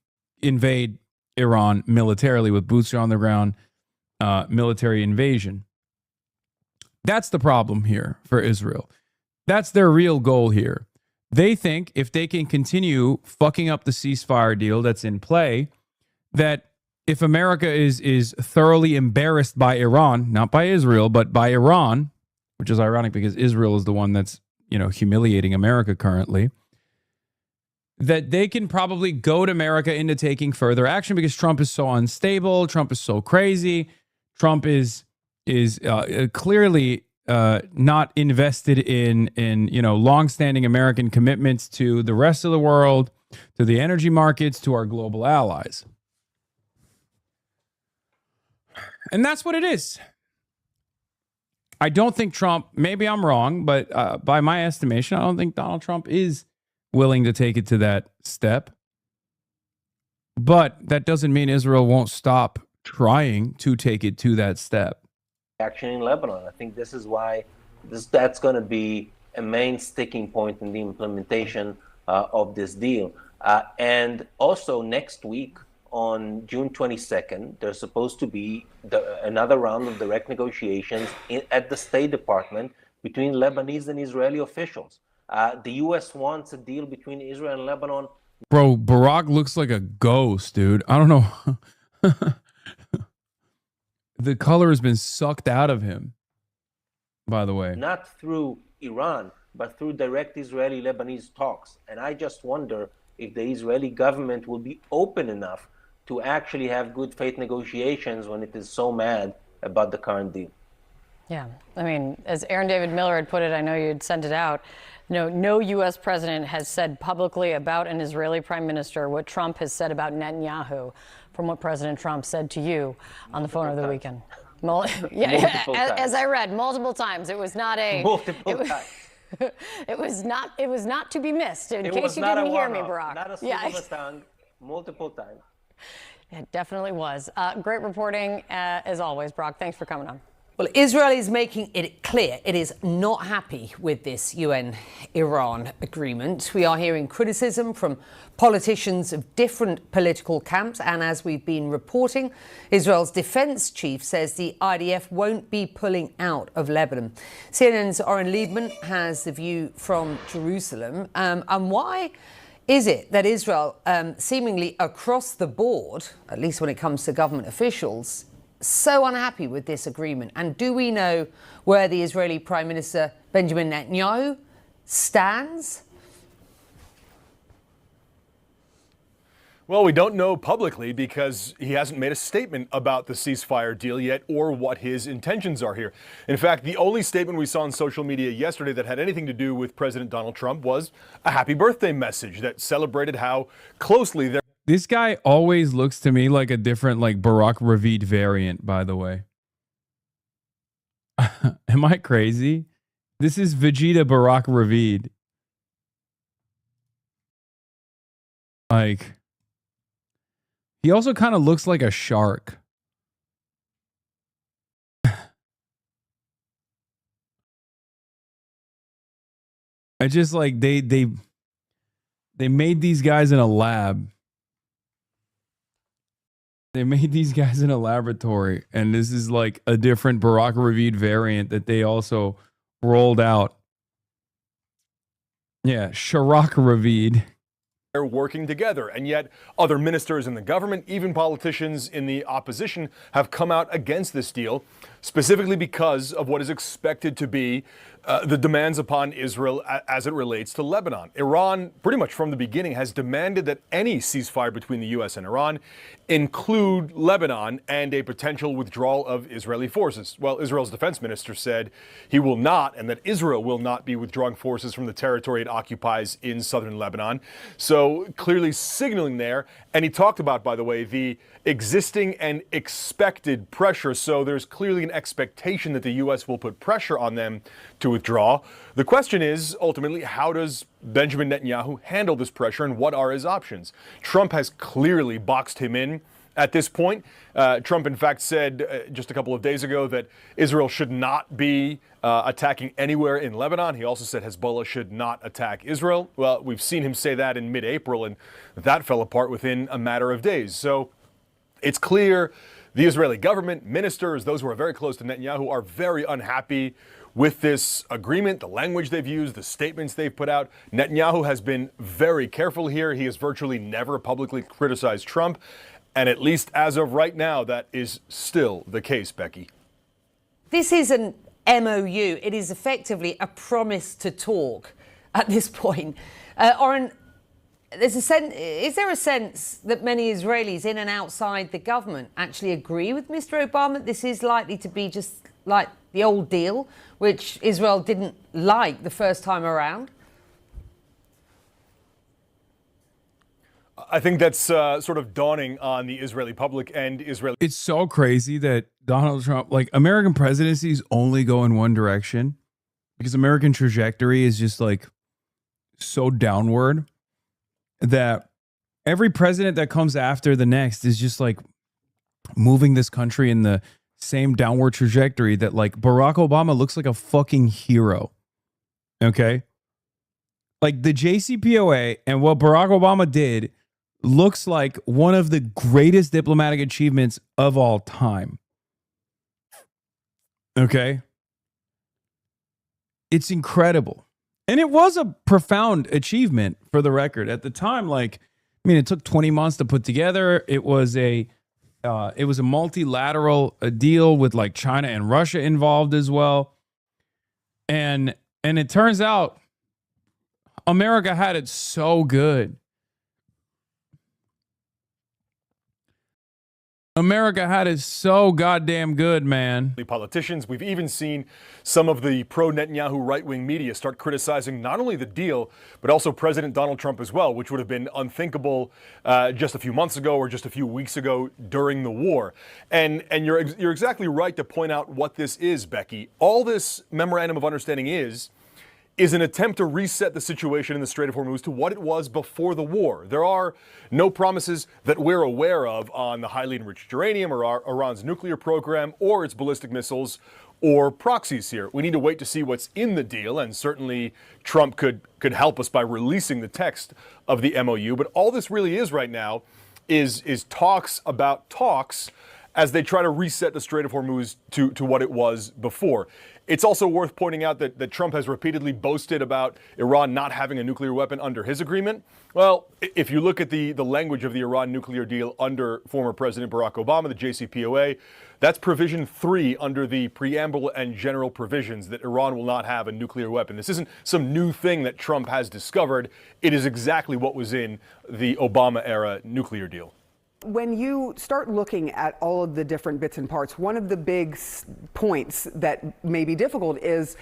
[SPEAKER 8] invade Iran militarily with boots on the ground, military invasion. That's the problem here for Israel. That's their real goal here. They think if they can continue fucking up the ceasefire deal that's in play, that if America is thoroughly embarrassed by Iran, not by Israel, but by Iran, which is ironic because Israel is the one that's, you know, humiliating America currently, that they can probably goad America into taking further action because Trump is so unstable, Trump is so crazy, Trump is clearly not invested in you know, longstanding American commitments to the rest of the world, to the energy markets, to our global allies. And that's what it is. I don't think Trump, maybe I'm wrong, but by my estimation, I don't think Donald Trump is willing to take it to that step. But that doesn't mean Israel won't stop trying to take it to that step.
[SPEAKER 10] Action in Lebanon. I think this is why that's going to be a main sticking point in the implementation of this deal. And also next week, on June 22nd, there's supposed to be another round of direct negotiations at the State Department between Lebanese and Israeli officials. The U.S. wants a deal between Israel and Lebanon.
[SPEAKER 8] Bro, Barack looks like a ghost, dude. I don't know. The color has been sucked out of him, by the way.
[SPEAKER 10] Not through Iran, but through direct Israeli-Lebanese talks. And I just wonder if the Israeli government will be open enough to actually have good faith negotiations when it is so mad about the current deal.
[SPEAKER 21] Yeah, I mean, as Aaron David Miller had put it, I know you'd sent it out. No U.S. president has said publicly about an Israeli prime minister what Trump has said about Netanyahu, from what President Trump said to you on the phone over the weekend. As I read multiple times, it was not a it was not to be missed. In case you didn't hear me, Barack.
[SPEAKER 10] Not a slip of a tongue, multiple times.
[SPEAKER 21] It definitely was. Great reporting as always, Brock. Thanks for coming on.
[SPEAKER 11] Well, Israel is making it clear it is not happy with this UN-Iran agreement. We are hearing criticism from politicians of different political camps. And as we've been reporting, Israel's defense chief says the IDF won't be pulling out of Lebanon. CNN's Oren Liebman has the view from Jerusalem. And why is it that Israel, seemingly across the board, at least when it comes to government officials, so unhappy with this agreement? And do we know where the Israeli Prime Minister Benjamin Netanyahu stands?
[SPEAKER 4] Well, we don't know publicly because he hasn't made a statement about the ceasefire deal yet or what his intentions are here. In fact, the only statement we saw on social media yesterday that had anything to do with President Donald Trump was a happy birthday message that celebrated how closely they're.
[SPEAKER 8] This guy always looks to me like a different, like, Barack Ravid variant, by the way. Am I crazy? This is Vegeta Barack Ravid. Like, he also kind of looks like a shark. I just like they made these guys in a lab. They made these guys in a laboratory, and this is like a different Barack Ravid variant that they also rolled out. Yeah, Sharak Ravid.
[SPEAKER 4] They're working together, and yet other ministers in the government, even politicians in the opposition, have come out against this deal, specifically because of what is expected to be the demands upon Israel as it relates to Lebanon. Iran, pretty much from the beginning, has demanded that any ceasefire between the U.S. and Iran include Lebanon and a potential withdrawal of Israeli forces. Well, Israel's defense minister said he will not, and that Israel will not be withdrawing forces from the territory it occupies in southern Lebanon. So clearly signaling there. And he talked about, by the way, the existing and expected pressure. So there's clearly an expectation that the U.S. will put pressure on them to withdraw. The question is, ultimately, how does Benjamin Netanyahu handle this pressure and what are his options? Trump has clearly boxed him in at this point. Trump, in fact, said just a couple of days ago that Israel should not be attacking anywhere in Lebanon. He also said Hezbollah should not attack Israel. Well, we've seen him say that in mid-April, and that fell apart within a matter of days. So it's clear the Israeli government, ministers, those who are very close to Netanyahu, are very unhappy with this agreement, the language they've used, the statements they've put out. Netanyahu has been very careful here. He has virtually never publicly criticized Trump. And at least as of right now, that is still the case, Becky.
[SPEAKER 11] This is an MOU. It is effectively a promise to talk at this point. Oren, is there a sense that many Israelis in and outside the government actually agree with Mr. Obama? This is likely to be just like the old deal, which Israel didn't like the first time around?
[SPEAKER 4] I think that's sort of dawning on the Israeli public and Israeli.
[SPEAKER 8] It's so crazy that Donald Trump, like, American presidencies only go in one direction because American trajectory is just like so downward that every president that comes after the next is just like moving this country in the same downward trajectory that, like, Barack Obama looks like a fucking hero. Okay? Like, the JCPOA and what Barack Obama did looks like one of the greatest diplomatic achievements of all time. Okay? It's incredible. And it was a profound achievement, for the record. At the time, like, I mean, it took 20 months to put together. It was a multilateral deal with, like, China and Russia involved as well. And it turns out America had it so good. America had it so goddamn good, man.
[SPEAKER 4] Politicians, we've even seen some of the pro-Netanyahu right-wing media start criticizing not only the deal, but also President Donald Trump as well, which would have been unthinkable just a few months ago or just a few weeks ago during the war. And you're exactly right to point out what this is, Becky. All this memorandum of understanding is an attempt to reset the situation in the Strait of Hormuz to what it was before the war. There are no promises that we're aware of on the highly enriched uranium or Iran's nuclear program or its ballistic missiles or proxies here. We need to wait to see what's in the deal, and certainly Trump could help us by releasing the text of the MOU. But all this really is right now is talks about talks as they try to reset the Strait of Hormuz to what it was before. It's also worth pointing out that Trump has repeatedly boasted about Iran not having a nuclear weapon under his agreement. Well, if you look at the language of the Iran nuclear deal under former President Barack Obama, the JCPOA, that's provision 3 under the preamble and general provisions that Iran will not have a nuclear weapon. This isn't some new thing that Trump has discovered. It is exactly what was in the Obama-era nuclear deal.
[SPEAKER 5] When you start looking at all of the different bits and parts, one of the big points that may be difficult is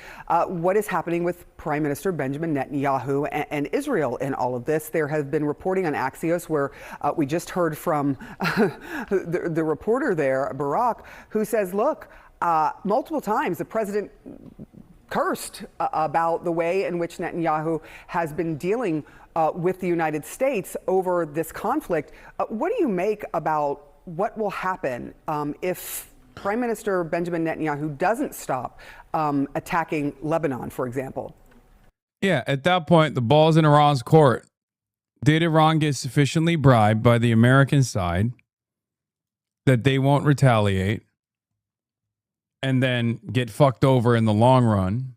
[SPEAKER 5] what is happening with Prime Minister Benjamin Netanyahu and Israel in all of this. There has been reporting on Axios where we just heard from the reporter there, Barak, who says, look, multiple times the president cursed about the way in which Netanyahu has been dealing with the United States over this conflict. What do you make about what will happen if Prime Minister Benjamin Netanyahu doesn't stop attacking Lebanon, for example?
[SPEAKER 8] Yeah, at that point, the ball's in Iran's court. Did Iran get sufficiently bribed by the American side that they won't retaliate and then get fucked over in the long run?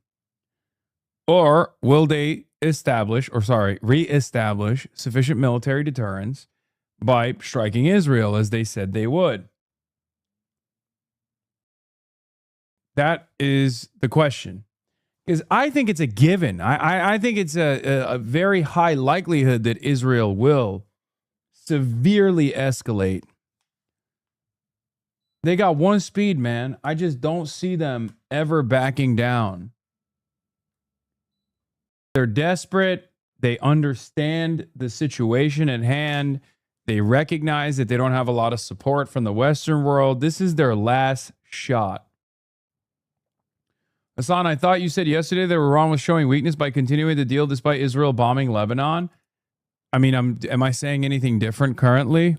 [SPEAKER 8] Or will they reestablish sufficient military deterrence by striking Israel as they said they would? That is the question. Because I think it's a given. I think it's a very high likelihood that Israel will severely escalate. They got one speed, man. I just don't see them ever backing down. They're desperate. They understand the situation at hand. They recognize that they don't have a lot of support from the Western world. This is their last shot. Hasan, I thought you said yesterday that Iran was showing weakness by continuing the deal despite Israel bombing Lebanon. I mean, am I saying anything different currently?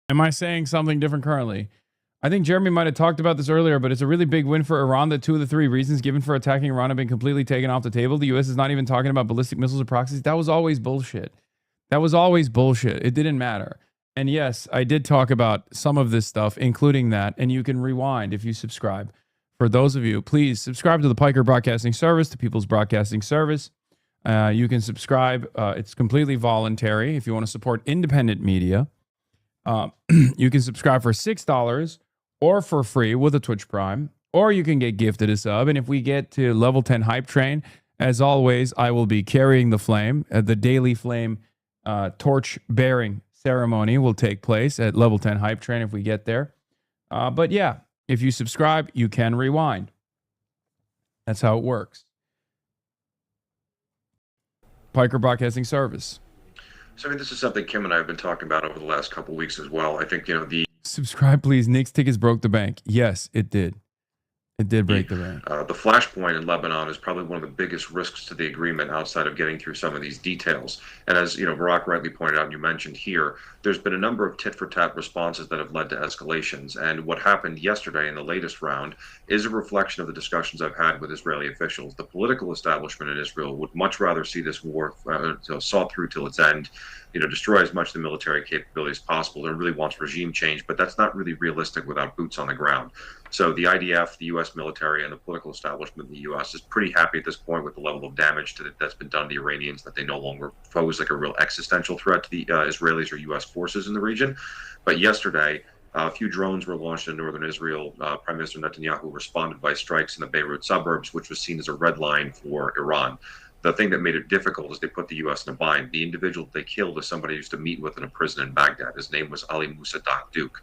[SPEAKER 8] Am I saying something different currently? I think Jeremy might have talked about this earlier, but it's a really big win for Iran that 2 of the 3 reasons given for attacking Iran have been completely taken off the table. The U.S. is not even talking about ballistic missiles or proxies. That was always bullshit. That was always bullshit. It didn't matter. And yes, I did talk about some of this stuff, including that, and you can rewind if you subscribe. For those of you, please subscribe to the Piker Broadcasting Service, the People's Broadcasting Service. You can subscribe. It's completely voluntary if you want to support independent media. You can subscribe for $6 or for free with a Twitch Prime, or you can get gifted a sub. And if we get to level 10 hype train, as always, I will be carrying the flame. The daily flame torch bearing ceremony will take place at level 10 hype train if we get there. But yeah, if you subscribe, you can rewind. That's how it works. Piker Broadcasting Service.
[SPEAKER 12] So I mean, this is something Kim and I have been talking about over the last couple of weeks as well. I think, the
[SPEAKER 8] Subscribe, please. Nick's tickets broke the bank. Yes, it did. It did break the bank.
[SPEAKER 12] The flashpoint in Lebanon is probably one of the biggest risks to the agreement outside of getting through some of these details. And as Barack rightly pointed out and you mentioned here, there's been a number of tit-for-tat responses that have led to escalations. And what happened yesterday in the latest round is a reflection of the discussions I've had with Israeli officials. The political establishment in Israel would much rather see this war saw through till its end, destroy as much of the military capability as possible. It really wants regime change, but that's not really realistic without boots on the ground. So the IDF, the U.S. military, and the political establishment in the U.S. is pretty happy at this point with the level of damage that's been done to the Iranians, that they no longer pose like a real existential threat to the Israelis or U.S. forces in the region. But yesterday, a few drones were launched in northern Israel. Prime Minister Netanyahu responded by strikes in the Beirut suburbs, which was seen as a red line for Iran. The thing that made it difficult is they put the U.S. in a bind. The individual they killed is somebody who used to meet with in a prison in Baghdad. His name was Ali Musa Duk,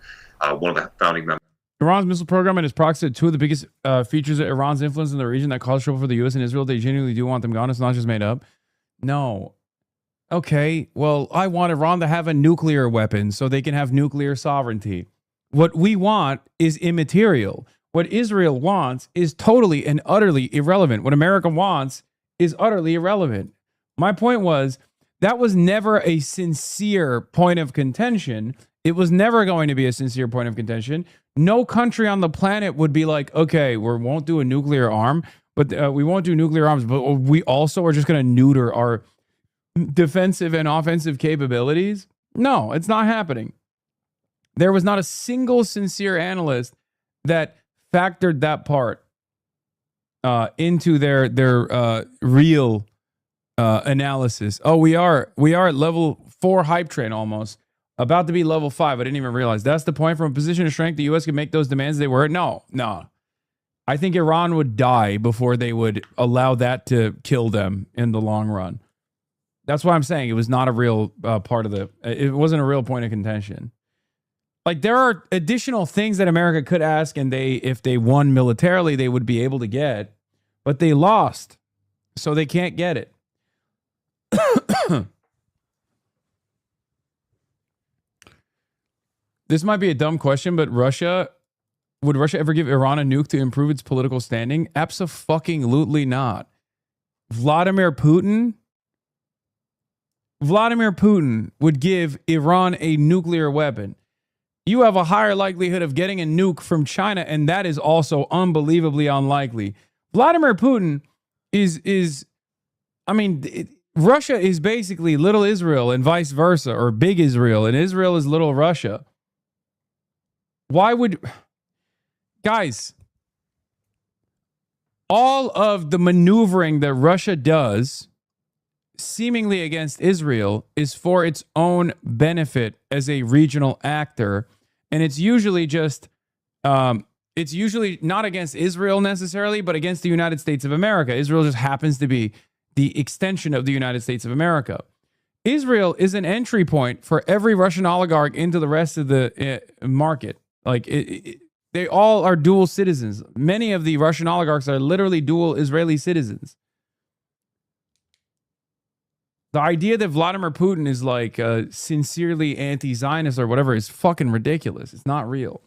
[SPEAKER 12] one of the founding members.
[SPEAKER 8] Iran's missile program and its proxy are 2 of the biggest features of Iran's influence in the region that cause trouble for the U.S. and Israel. They genuinely do want them gone. It's not just made up. No. Okay, well, I want Iran to have a nuclear weapon so they can have nuclear sovereignty. What we want is immaterial. What Israel wants is totally and utterly irrelevant. What America wants is utterly irrelevant. My point was, that was never a sincere point of contention. It was never going to be a sincere point of contention. No country on the planet would be like, okay, we won't do a nuclear arm, but we won't do nuclear arms, but we also are just going to neuter our defensive and offensive capabilities. No, it's not happening. There was not a single sincere analyst that factored that part into their real analysis. Oh, we are at level 4 hype train almost. About to be level 5. I didn't even realize. That's the point. From a position of strength, the U.S. can make those demands they were. No. I think Iran would die before they would allow that to kill them in the long run. That's why I'm saying it was not a real part of it wasn't a real point of contention. Like, there are additional things that America could ask, and if they won militarily, they would be able to get, but they lost, so they can't get it. This might be a dumb question, but would Russia ever give Iran a nuke to improve its political standing? Abso-fucking-lutely not. Vladimir Putin would give Iran a nuclear weapon. You have a higher likelihood of getting a nuke from China, and that is also unbelievably unlikely. Vladimir Putin Russia is basically little Israel and vice versa, or big Israel, and Israel is little Russia. Guys, all of the maneuvering that Russia does seemingly against Israel is for its own benefit as a regional actor. And it's usually not against Israel necessarily, but against the United States of America. Israel just happens to be the extension of the United States of America. Israel is an entry point for every Russian oligarch into the rest of the market. Like, they all are dual citizens. Many of the Russian oligarchs are literally dual Israeli citizens. The idea that Vladimir Putin is like sincerely anti-Zionist or whatever is fucking ridiculous. It's not real.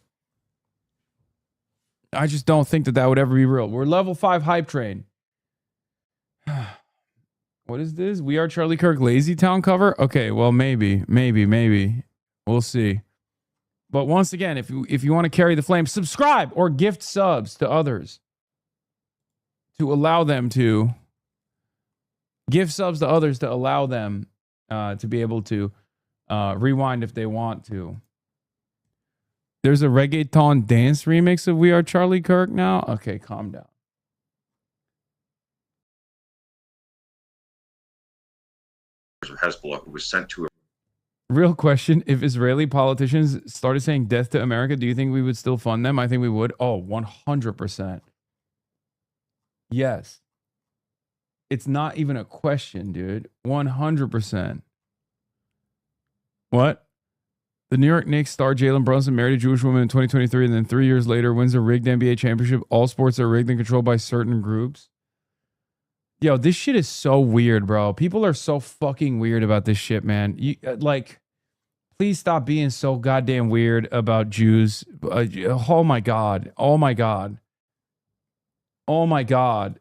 [SPEAKER 8] I just don't think that would ever be real. We're level 5 hype train. What is this? We Are Charlie Kirk Lazy Town cover? Okay, well, maybe. We'll see. But once again, if you want to carry the flame, subscribe or gift subs to others to allow them to give subs to others to allow them to be able to rewind if they want to. There's a reggaeton dance remix of We Are Charlie Kirk now? Okay, calm down.
[SPEAKER 12] Hezbollah, who was sent to
[SPEAKER 8] Real question. If Israeli politicians started saying death to America, do you think we would still fund them? I think we would. Oh, 100%. Yes. It's not even a question, dude. 100%. What? The New York Knicks star Jalen Brunson married a Jewish woman in 2023 and then 3 years later wins a rigged NBA championship. All sports are rigged and controlled by certain groups. Yo, this shit is so weird, bro. People are so fucking weird about this shit, man. Please stop being so goddamn weird about Jews. Oh my God. Oh my God. Oh my God.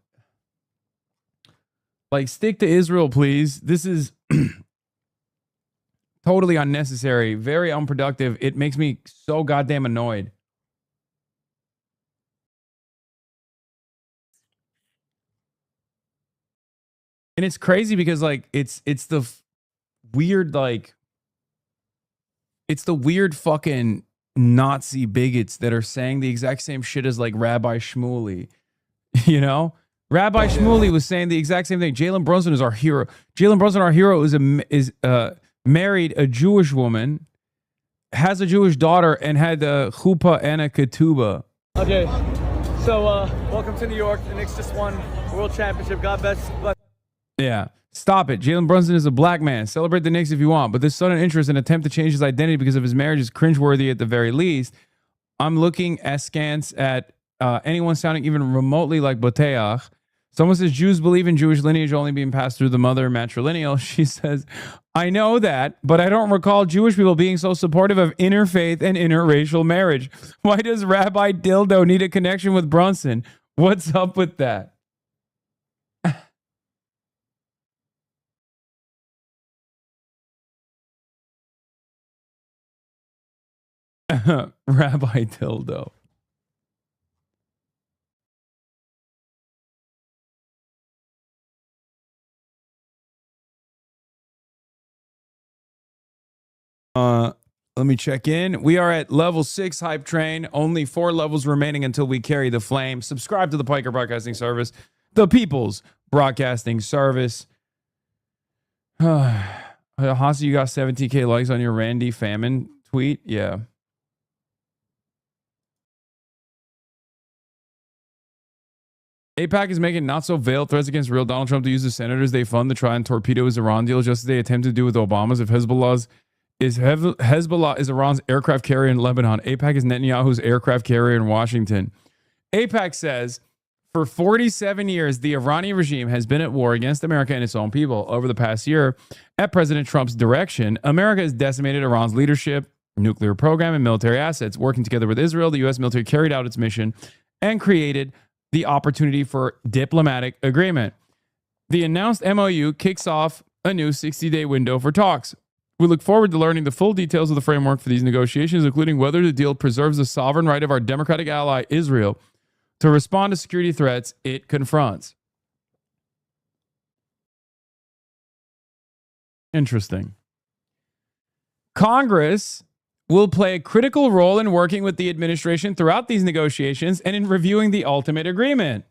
[SPEAKER 8] Like, stick to Israel, please. This is totally unnecessary, very unproductive. It makes me so goddamn annoyed. And it's crazy because, like, it's the weird, like, it's the weird fucking Nazi bigots that are saying the exact same shit as, like, Rabbi Shmuley. You know? Rabbi Shmuley was saying the exact same thing. Jalen Brunson is our hero. Jalen Brunson, our hero, is married a Jewish woman, has a Jewish daughter, and had a chuppah and a ketubah.
[SPEAKER 9] Okay, so welcome to New York. The Knicks just won the World Championship. God bless.
[SPEAKER 8] Yeah. Stop it. Jalen Brunson is a black man. Celebrate the Knicks if you want. But this sudden interest and attempt to change his identity because of his marriage is cringeworthy at the very least. I'm looking askance at anyone sounding even remotely like Boteach. Someone says Jews believe in Jewish lineage only being passed through the mother matrilineal. She says, I know that, but I don't recall Jewish people being so supportive of interfaith and interracial marriage. Why does Rabbi Dildo need a connection with Brunson? What's up with that? Rabbi Dildo. Let me check in. We are at level 6 hype train. Only 4 levels remaining until we carry the flame. Subscribe to the Piker Broadcasting Service, the People's Broadcasting Service. Hasi, you got 17K likes on your Randy Famine tweet? Yeah. AIPAC is making not so veiled threats against real Donald Trump to use the senators they fund to try and torpedo his Iran deal, just as they attempted to do with Obama's. If Hezbollah is Iran's aircraft carrier in Lebanon, AIPAC is Netanyahu's aircraft carrier in Washington. AIPAC says, for 47 years, the Iranian regime has been at war against America and its own people. Over the past year, at President Trump's direction, America has decimated Iran's leadership, nuclear program, and military assets. Working together with Israel, the U.S. military carried out its mission and created the opportunity for diplomatic agreement. The announced MOU kicks off a new 60-day window for talks. We look forward to learning the full details of the framework for these negotiations, including whether the deal preserves the sovereign right of our democratic ally, Israel, to respond to security threats it confronts. Interesting. Congress will play a critical role in working with the administration throughout these negotiations and in reviewing the ultimate agreement.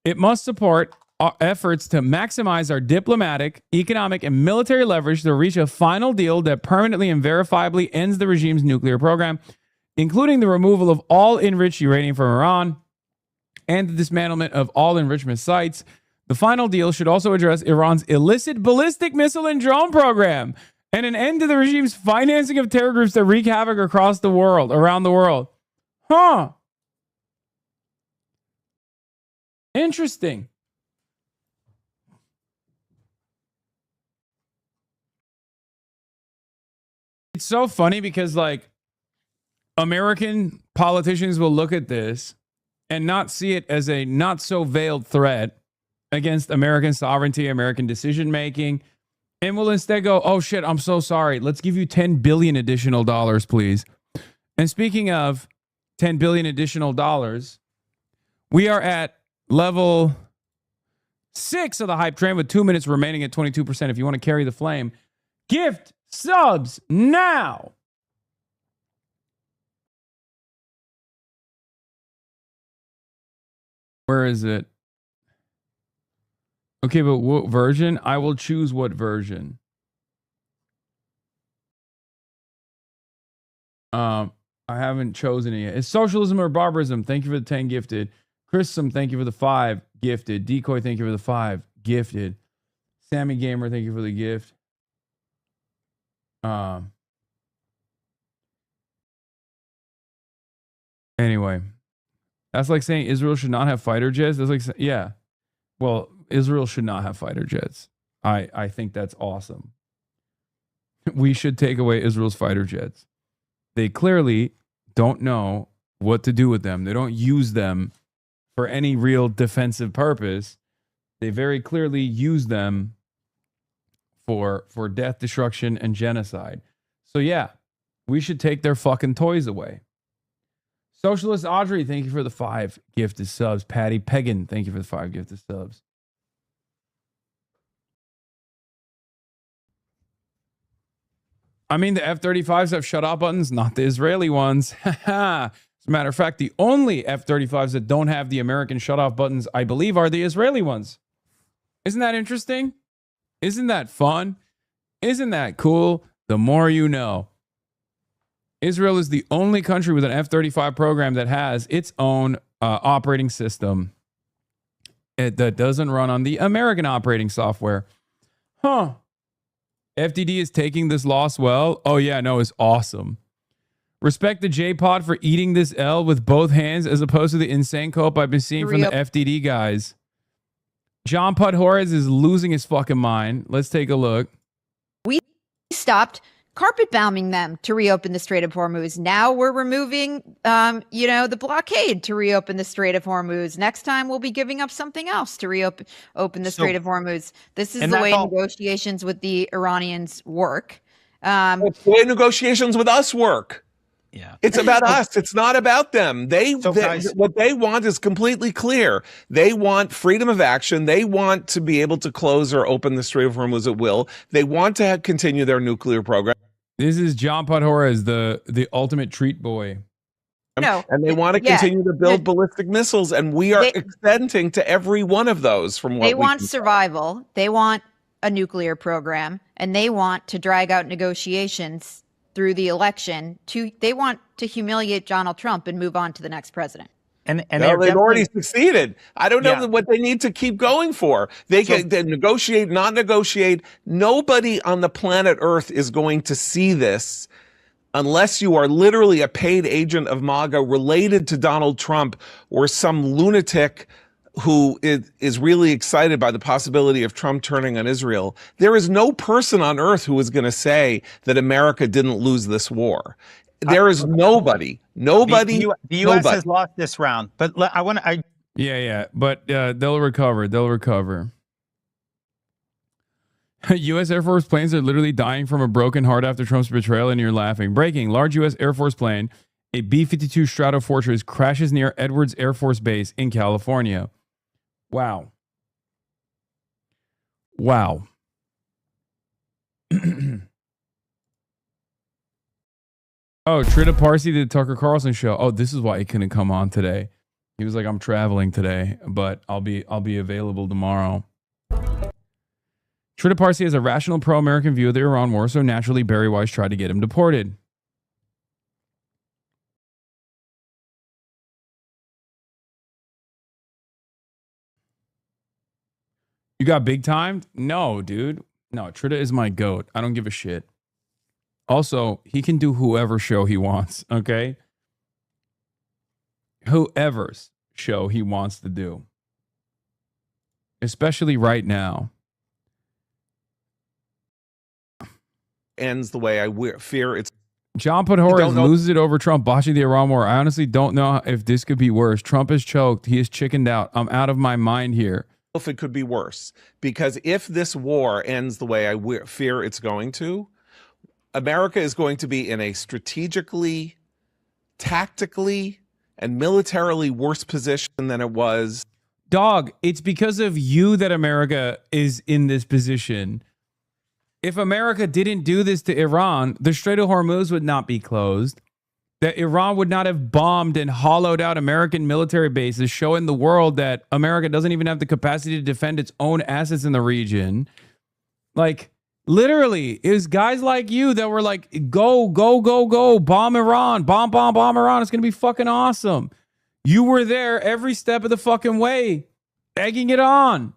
[SPEAKER 8] It must support our efforts to maximize our diplomatic, economic, and military leverage to reach a final deal that permanently and verifiably ends the regime's nuclear program, including the removal of all enriched uranium from Iran and the dismantlement of all enrichment sites. The final deal should also address Iran's illicit ballistic missile and drone program and an end to the regime's financing of terror groups that wreak havoc around the world. Huh. Interesting. It's so funny because, like, American politicians will look at this and not see it as a not so veiled threat against American sovereignty, American decision making, and will instead go, oh shit, I'm so sorry. Let's give you $10 billion additional dollars, please. And speaking of $10 billion additional dollars, we are at level 6 of the hype train with 2 minutes remaining at 22%. If you want to carry the flame, gift subs now. Where is it? Okay, but what version? I will choose what version. I haven't chosen it yet. It's socialism or barbarism. Thank you for the 10 gifted. Chrisum, thank you for the 5 gifted. Decoy, thank you for the 5 gifted. Sammy Gamer, thank you for the gift. Anyway, that's like saying Israel should not have fighter jets. That's like, yeah. Well, Israel should not have fighter jets. I think that's awesome. We should take away Israel's fighter jets. They clearly don't know what to do with them. They don't use them for any real defensive purpose. They very clearly use them for death, destruction, and genocide. So yeah, we should take their fucking toys away. Socialist Audrey, thank you for the 5 gifted subs. Patty Pegan, thank you for the 5 gifted subs. I mean, the F-35s have shut-off buttons, not the Israeli ones. As a matter of fact, the only F-35s that don't have the American shut-off buttons, I believe, are the Israeli ones. Isn't that interesting? Isn't that fun? Isn't that cool? The more you know. Israel is the only country with an F-35 program that has its own operating system that doesn't run on the American operating software. Huh. FDD is taking this loss well. Oh, yeah, no, it's awesome. Respect the J-Pod for eating this L with both hands as opposed to the insane cope I've been seeing from the FDD guys. John Podhoretz is losing his fucking mind. Let's take a look.
[SPEAKER 2] We stopped carpet bombing them to reopen the Strait of Hormuz. Now we're removing, the blockade to reopen the Strait of Hormuz. Next time we'll be giving up something else to reopen the Strait of Hormuz. This is the way negotiations with the Iranians work.
[SPEAKER 14] It's the way negotiations with us work.
[SPEAKER 23] Yeah,
[SPEAKER 14] it's about us. It's not about them. What they want is completely clear. They want freedom of action. They want to be able to close or open the Strait of Hormuz at will. They want to continue their nuclear program.
[SPEAKER 8] This is John Podhoretz, the ultimate treat boy.
[SPEAKER 2] No,
[SPEAKER 14] and they want to continue to build ballistic missiles, and we are extending to every one of those from what
[SPEAKER 2] they
[SPEAKER 14] we
[SPEAKER 2] want
[SPEAKER 14] can
[SPEAKER 2] survival. They want a nuclear program, and they want to drag out negotiations through the election. They want to humiliate Donald Trump and move on to the next president.
[SPEAKER 14] And they've already succeeded. I don't know what they need to keep going for. They can negotiate, not negotiate. Nobody on the planet Earth is going to see this unless you are literally a paid agent of MAGA related to Donald Trump or some lunatic who is really excited by the possibility of Trump turning on Israel. There is no person on earth who is going to say that America didn't lose this war. There is nobody. The
[SPEAKER 17] U.S. has lost this round, but
[SPEAKER 8] Yeah, but they'll recover. They'll recover. U.S. Air Force planes are literally dying from a broken heart after Trump's betrayal, and you're laughing. Breaking: large U.S. Air Force plane, a B-52 Stratofortress, crashes near Edwards Air Force Base in California. Wow. Wow. Oh, Trita Parsi did the Tucker Carlson show. Oh, this is why he couldn't come on today. He was like, I'm traveling today, but I'll be available tomorrow. Trita Parsi has a rational pro-American view of the Iran war, so naturally Barry Weiss tried to get him deported. You got big timed? No, dude. No, Trita is my goat. I don't give a shit. Also, he can do whoever show he wants, okay? Whoever's show he wants to do. Especially right now.
[SPEAKER 14] Ends the way I fear it's.
[SPEAKER 8] John Podhoretz loses it over Trump botching the Iran war. I honestly don't know if this could be worse. Trump is choked. He is chickened out. I'm out of my mind here.
[SPEAKER 14] If it could be worse, because if this war ends the way I fear it's going to, America is going to be in a strategically, tactically, and militarily worse position than it was.
[SPEAKER 8] Dog, it's because of you that America is in this position. If America didn't do this to Iran, the Strait of Hormuz would not be closed. That Iran would not have bombed and hollowed out American military bases, showing the world that America doesn't even have the capacity to defend its own assets in the region. Like, literally, it was guys like you that were like, go, go, go, go, bomb Iran, bomb Iran. It's going to be fucking awesome. You were there every step of the fucking way, egging it on.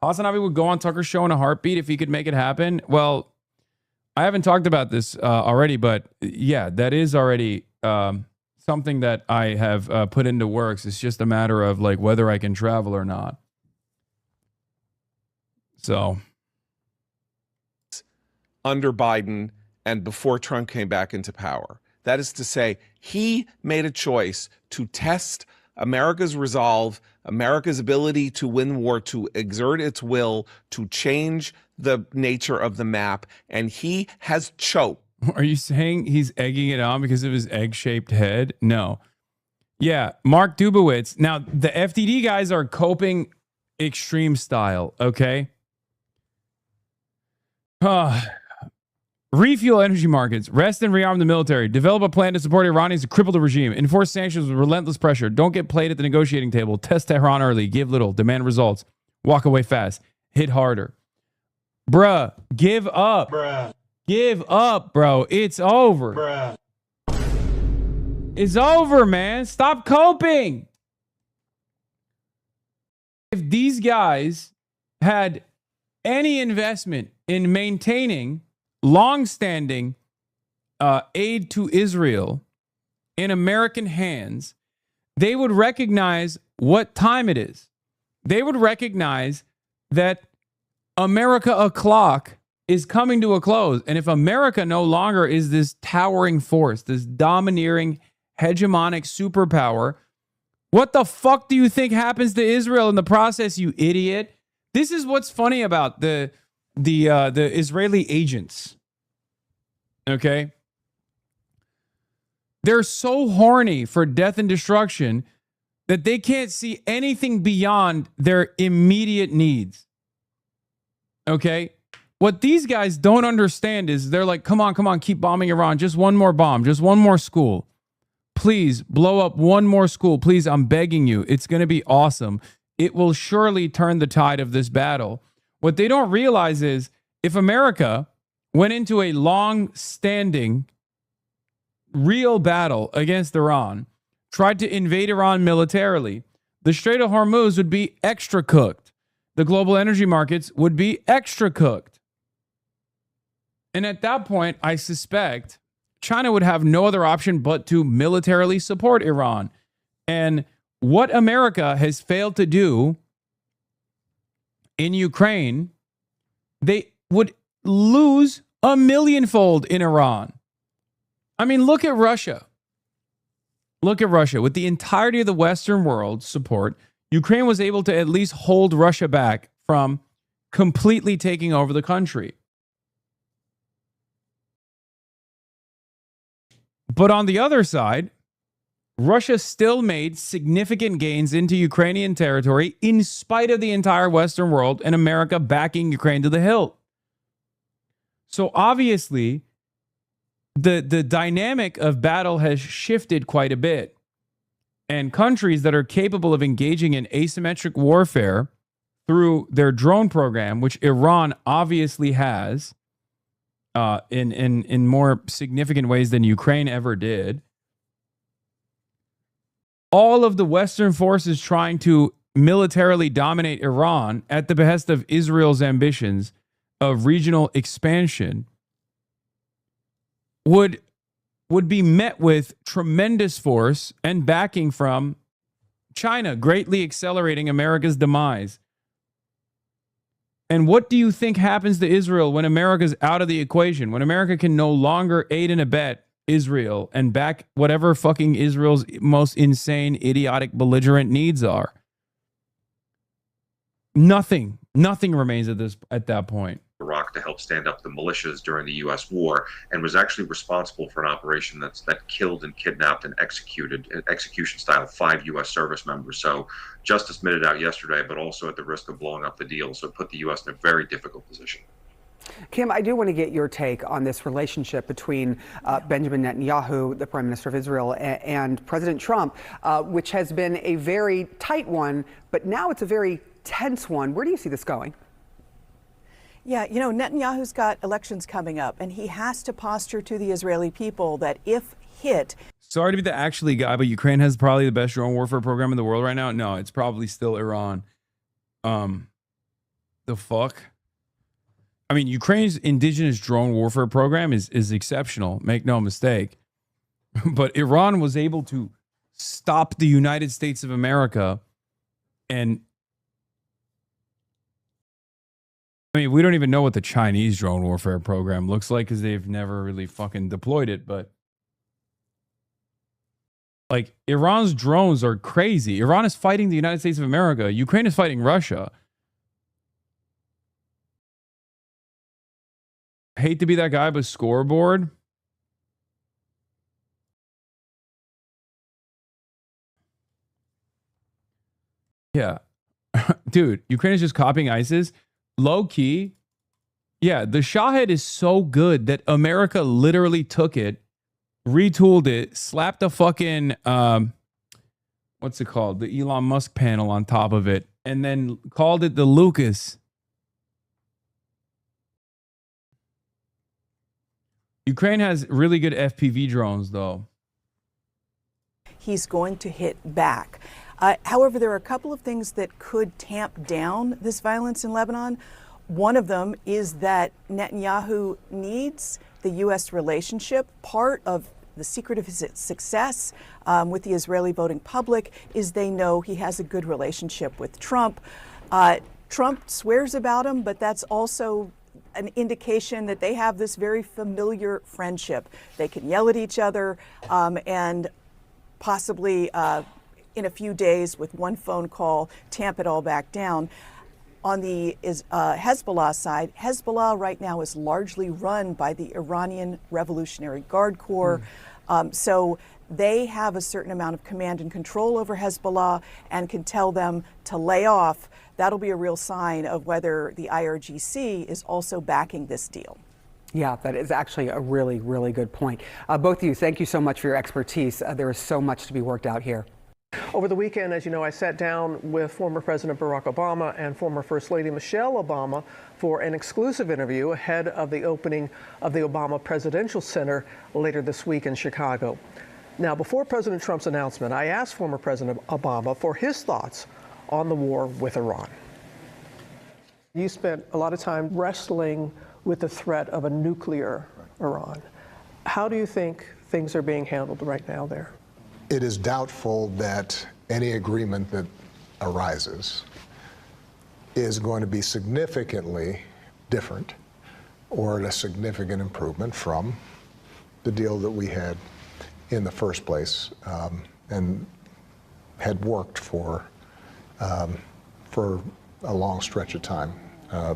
[SPEAKER 8] Hasanabi would go on Tucker's show in a heartbeat if he could make it happen. Well, I haven't talked about this already, but yeah, that is already something that I have put into works. It's just a matter of like whether I can travel or not. So.
[SPEAKER 14] Under Biden and before Trump came back into power. That is to say, he made a choice to test America's resolve, America's ability to win war, to exert its will, to change the nature of the map, and he has choked.
[SPEAKER 8] Are you saying he's egging it on because of his egg-shaped head? No. Yeah, Mark Dubowitz. Now, the FDD guys are coping extreme style, okay? Refuel energy markets, rest and rearm the military, develop a plan to support Iranians to cripple the regime, enforce sanctions with relentless pressure, don't get played at the negotiating table, test Tehran early, give little, demand results, walk away fast, hit harder. Bruh, give up. Bruh. Give up, bro. It's over. Bruh. It's over, man. Stop coping. If these guys had any investment in maintaining long-standing aid to Israel in American hands, they would recognize what time it is. They would recognize that America o'clock is coming to a close. And if America no longer is this towering force, this domineering, hegemonic superpower, what the fuck do you think happens to Israel in the process, you idiot? This is what's funny about the Israeli agents. Okay? They're so horny for death and destruction that they can't see anything beyond their immediate needs. Okay? What these guys don't understand is they're like, come on, keep bombing Iran. Just one more bomb, just one more school. Please blow up one more school. Please, I'm begging you. It's going to be awesome. It will surely turn the tide of this battle. What they don't realize is if America went into a long-standing, real battle against Iran, tried to invade Iran militarily, the Strait of Hormuz would be extra cooked. The global energy markets would be extra cooked. And at that point, I suspect China would have no other option but to militarily support Iran. And what America has failed to do in Ukraine, they would lose a millionfold in Iran. I mean, look at Russia. Look at Russia. With the entirety of the Western world support, Ukraine was able to at least hold Russia back from completely taking over the country. But on the other side, Russia still made significant gains into Ukrainian territory in spite of the entire Western world and America backing Ukraine to the hilt. So obviously, the dynamic of battle has shifted quite a bit. And countries that are capable of engaging in asymmetric warfare through their drone program, which Iran obviously has in more significant ways than Ukraine ever did, all of the Western forces trying to militarily dominate Iran at the behest of Israel's ambitions of regional expansion would be met with tremendous force and backing from China, greatly accelerating America's demise. And what do you think happens to Israel when America's out of the equation? When America can no longer aid and abet Israel and back whatever fucking Israel's most insane, idiotic, belligerent needs are? Nothing remains at that point.
[SPEAKER 12] Iraq to help stand up the militias during the U.S. war, and was actually responsible for an operation that killed and kidnapped and executed, execution style, 5 U.S. service members. So justice meted out yesterday, but also at the risk of blowing up the deal. So it put the U.S. in a very difficult position.
[SPEAKER 5] Kim, I do want to get your take on this relationship between Benjamin Netanyahu, the Prime Minister of Israel, and President Trump, which has been a very tight one, but now it's a very tense one. Where do you see this going?
[SPEAKER 16] Yeah, you know, Netanyahu's got elections coming up, and he has to posture to the Israeli people that if hit...
[SPEAKER 8] Sorry to be the actually guy, but Ukraine has probably the best drone warfare program in the world right now. No, it's probably still Iran. The fuck? I mean, Ukraine's indigenous drone warfare program is exceptional. Make no mistake. But Iran was able to stop the United States of America. And I mean, we don't even know what the Chinese drone warfare program looks like because they've never really fucking deployed it. But like, Iran's drones are crazy. Iran is fighting the United States of America. Ukraine is fighting Russia. I hate to be that guy, but scoreboard. Yeah. Dude, Ukraine is just copying ISIS. Low key. Yeah, the Shahed is so good that America literally took it, retooled it, slapped a fucking, what's it called? The Elon Musk panel on top of it, and then called it the Lucas. Ukraine has really good FPV drones, though.
[SPEAKER 16] He's going to hit back. However, there are a couple of things that could tamp down this violence in Lebanon. One of them is that Netanyahu needs the U.S. relationship. Part of the secret of his success with the Israeli voting public is they know he has a good relationship with Trump. Trump swears about him, but that's also an indication that they have this very familiar friendship. They can yell at each other and possibly in a few days with one phone call tamp it all back down. On the Hezbollah side, Hezbollah right now is largely run by the Iranian Revolutionary Guard Corps. So they have a certain amount of command and control over Hezbollah and can tell them to lay off, that'll be a real sign of whether the IRGC is also backing this deal.
[SPEAKER 5] Yeah, that is actually a really, really good point. Both of you, thank you so much for your expertise. There is so much to be worked out here.
[SPEAKER 15] Over the weekend, as you know, I sat down with former President Barack Obama and former First Lady Michelle Obama for an exclusive interview ahead of the opening of the Obama Presidential Center later this week in Chicago. Now, before President Trump's announcement, I asked former President Obama for his thoughts on the war with Iran. You spent a lot of time wrestling with the threat of a nuclear Iran. How do you think things are being handled right now there?
[SPEAKER 18] It is doubtful that any agreement that arises is going to be significantly different or a significant improvement from the deal that we had in the first place and had worked for a long stretch of time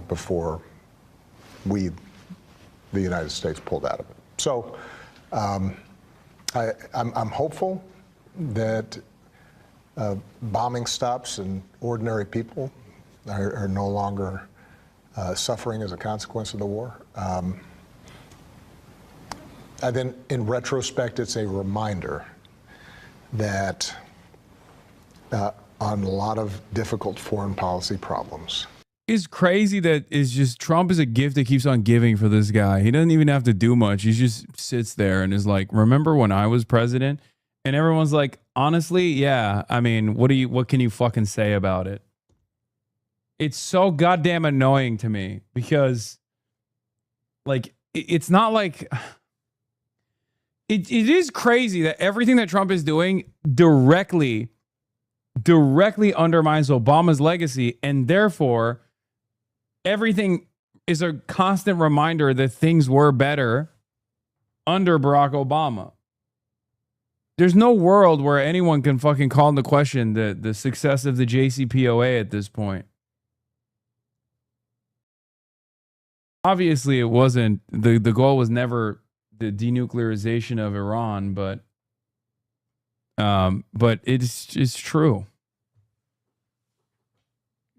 [SPEAKER 18] before the United States pulled out of it. So I'm hopeful that bombing stops and ordinary people are no longer suffering as a consequence of the war. And then in retrospect, it's a reminder that on a lot of difficult foreign policy problems,
[SPEAKER 8] It's crazy that it's just Trump is a gift that keeps on giving for this guy. He doesn't even have to do much. He just sits there and is like, remember when I was president? And everyone's like, honestly, yeah. I mean, what can you fucking say about it? It's so goddamn annoying to me because like it's not like it is crazy that everything that Trump is doing directly undermines Obama's legacy, and therefore everything is a constant reminder that things were better under Barack Obama. There's no world where anyone can fucking call into question the success of the JCPOA at this point. Obviously, it wasn't the goal was never the denuclearization of Iran, but it's true.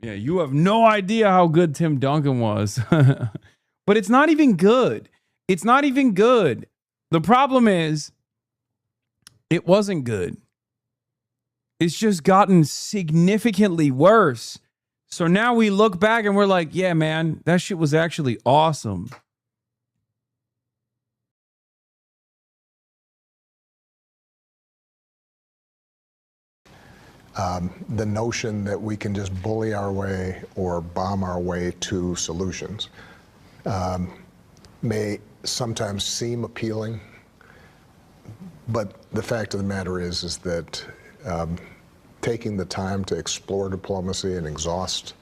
[SPEAKER 8] Yeah, you have no idea how good Tim Duncan was. But it's not even good. It's not even good. The problem is it wasn't good. It's just gotten significantly worse. So now we look back and we're like, yeah, man, that shit was actually awesome.
[SPEAKER 18] The notion that we can just bully our way or bomb our way to solutions may sometimes seem appealing, but the fact of the matter is that taking the time to explore diplomacy and exhaust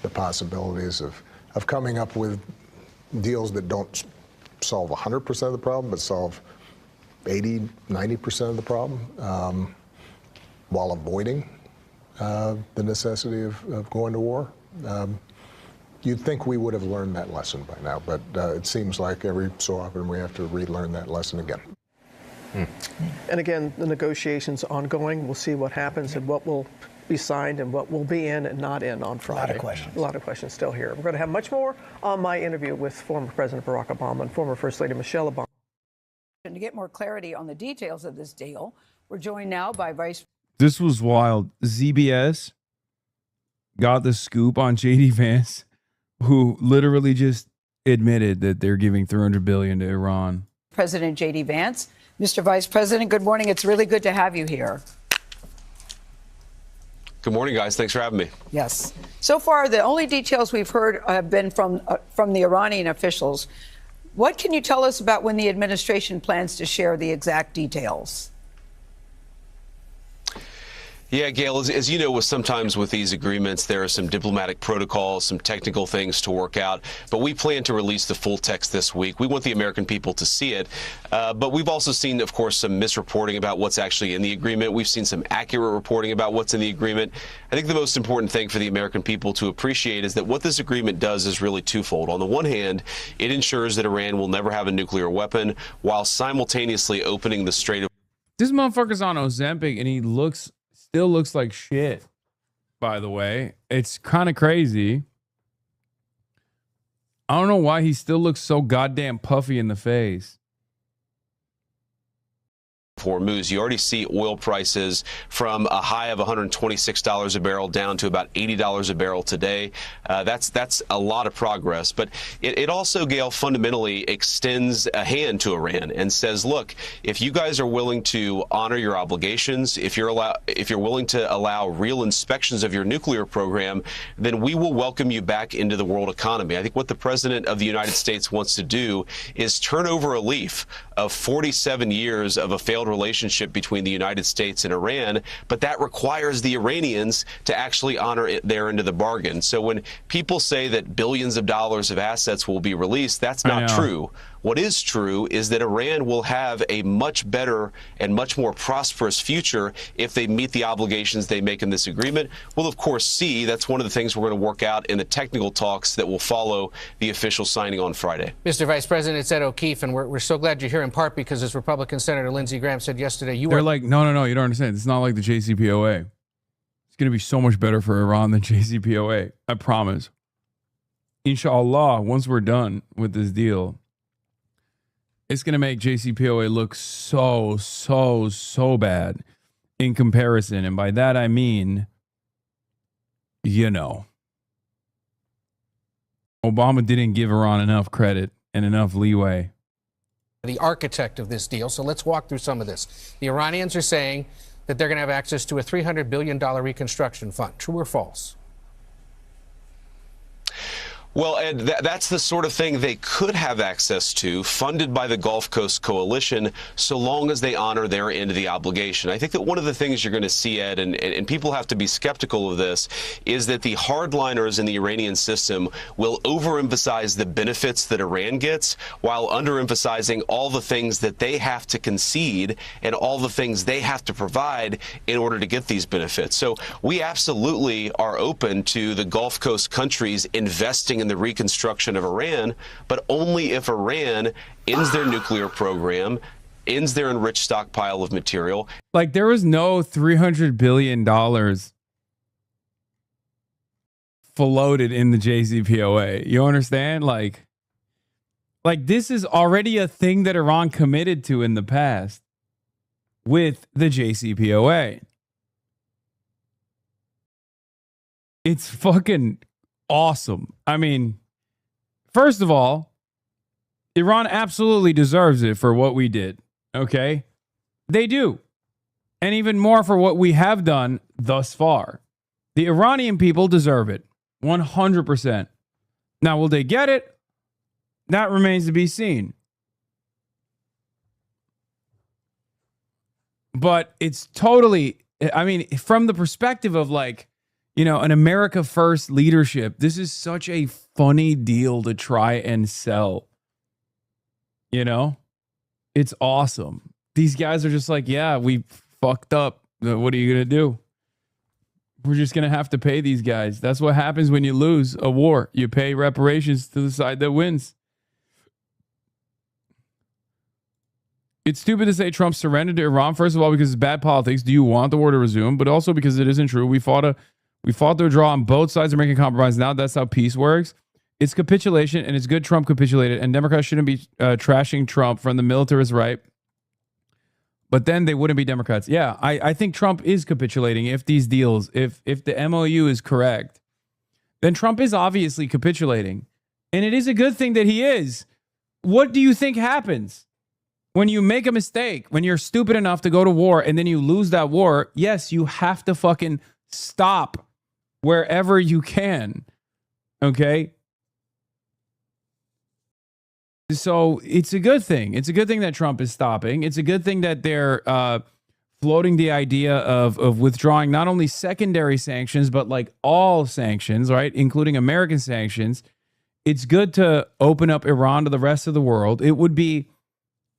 [SPEAKER 18] the possibilities of coming up with deals that don't solve 100% of the problem, but solve 80, 90% of the problem, while avoiding the necessity of going to war. You'd think we would have learned that lesson by now, but it seems like every so often we have to relearn that lesson again.
[SPEAKER 15] And again, the negotiations ongoing. We'll see what happens and what will be signed and what will be in and not in on Friday. A lot of questions still here. We're going to have much more on my interview with former President Barack Obama and former First Lady Michelle Obama.
[SPEAKER 23] And to get more clarity on the details of this deal, we're joined now by Vice.
[SPEAKER 8] This was wild. ZBS got the scoop on JD Vance, who literally just admitted that they're giving $300 billion to Iran.
[SPEAKER 23] President JD Vance. Mr. Vice President, good morning. It's really good to have you here.
[SPEAKER 24] Good morning, guys. Thanks for having me.
[SPEAKER 23] Yes. So far, the only details we've heard have been from the Iranian officials. What can you tell us about when the administration plans to share the exact details?
[SPEAKER 24] Yeah, Gail, as you know, sometimes with these agreements, there are some diplomatic protocols, some technical things to work out. But we plan to release the full text this week. We want the American people to see it. But we've also seen, of course, some misreporting about what's actually in the agreement. We've seen some accurate reporting about what's in the agreement. I think the most important thing for the American people to appreciate is that what this agreement does is really twofold. On the one hand, it ensures that Iran will never have a nuclear weapon while simultaneously opening the Strait of
[SPEAKER 8] This motherfucker's on Ozempic and he still looks like shit, by the way. It's kind of crazy. I don't know why he still looks so goddamn puffy in the face.
[SPEAKER 24] Hormuz, you already see oil prices from a high of $126 a barrel down to about $80 a barrel today. That's a lot of progress. But it also, Gail, fundamentally extends a hand to Iran and says, look, if you guys are willing to honor your obligations, if you're willing to allow real inspections of your nuclear program, then we will welcome you back into the world economy. I think what the president of the United States wants to do is turn over a leaf of 47 years of a failed relationship between the United States and Iran, but that requires the Iranians to actually honor their end of the bargain. So when people say that billions of dollars of assets will be released, that's not true. What is true is that Iran will have a much better and much more prosperous future if they meet the obligations they make in this agreement. We'll, of course, see. That's one of the things we're going to work out in the technical talks that will follow the official signing on Friday.
[SPEAKER 1] Mr. Vice President, it's Ed O'Keefe, and we're so glad you're here in part because, as Republican Senator Lindsey Graham said yesterday,
[SPEAKER 8] They're like, no, you don't understand. It's not like the JCPOA. It's going to be so much better for Iran than JCPOA. I promise. Inshallah, once we're done with this deal, it's going to make JCPOA look so bad in comparison. And by that, I mean, Obama didn't give Iran enough credit and enough leeway.
[SPEAKER 1] the architect of this deal. So let's walk through some of this. The Iranians are saying that they're going to have access to a $300 billion reconstruction fund. True or false?
[SPEAKER 24] Well, Ed, that's the sort of thing they could have access to, funded by the Gulf Coast Coalition, so long as they honor their end of the obligation. I think that one of the things you're going to see, Ed, and people have to be skeptical of this, is that the hardliners in the Iranian system will overemphasize the benefits that Iran gets while underemphasizing all the things that they have to concede and all the things they have to provide in order to get these benefits. So we absolutely are open to the Gulf Coast countries investing in the reconstruction of Iran, but only if Iran ends their nuclear program, ends their enriched stockpile of material.
[SPEAKER 8] Like, there was no $300 billion floated in the JCPOA. You understand? Like this is already a thing that Iran committed to in the past with the JCPOA. It's fucking awesome. I mean, first of all, Iran absolutely deserves it for what we did. Okay? They do. And even more for what we have done thus far. The Iranian people deserve it. 100%. Now, will they get it? That remains to be seen. But it's totally, I mean, from the perspective of like, you know, an America First leadership, this is such a funny deal to try and sell. You know, it's awesome. These guys are just like, yeah, we fucked up. What are you going to do? We're just going to have to pay these guys. That's what happens when you lose a war. You pay reparations to the side that wins. It's stupid to say Trump surrendered to Iran, first of all, because it's bad politics. Do you want the war to resume? But also because it isn't true. We fought to a draw on both sides of making a compromise. Now that's how peace works. It's capitulation, and it's good Trump capitulated. And Democrats shouldn't be trashing Trump from the militarist right. But then they wouldn't be Democrats. Yeah, I think Trump is capitulating if these deals, if the MOU is correct, then Trump is obviously capitulating. And it is a good thing that he is. What do you think happens when you make a mistake, when you're stupid enough to go to war and then you lose that war? Yes, you have to fucking stop wherever you can. Okay? So it's a good thing. It's a good thing that Trump is stopping. It's a good thing that they're floating the idea of withdrawing not only secondary sanctions, but like all sanctions, right? Including American sanctions. It's good to open up Iran to the rest of the world. It would be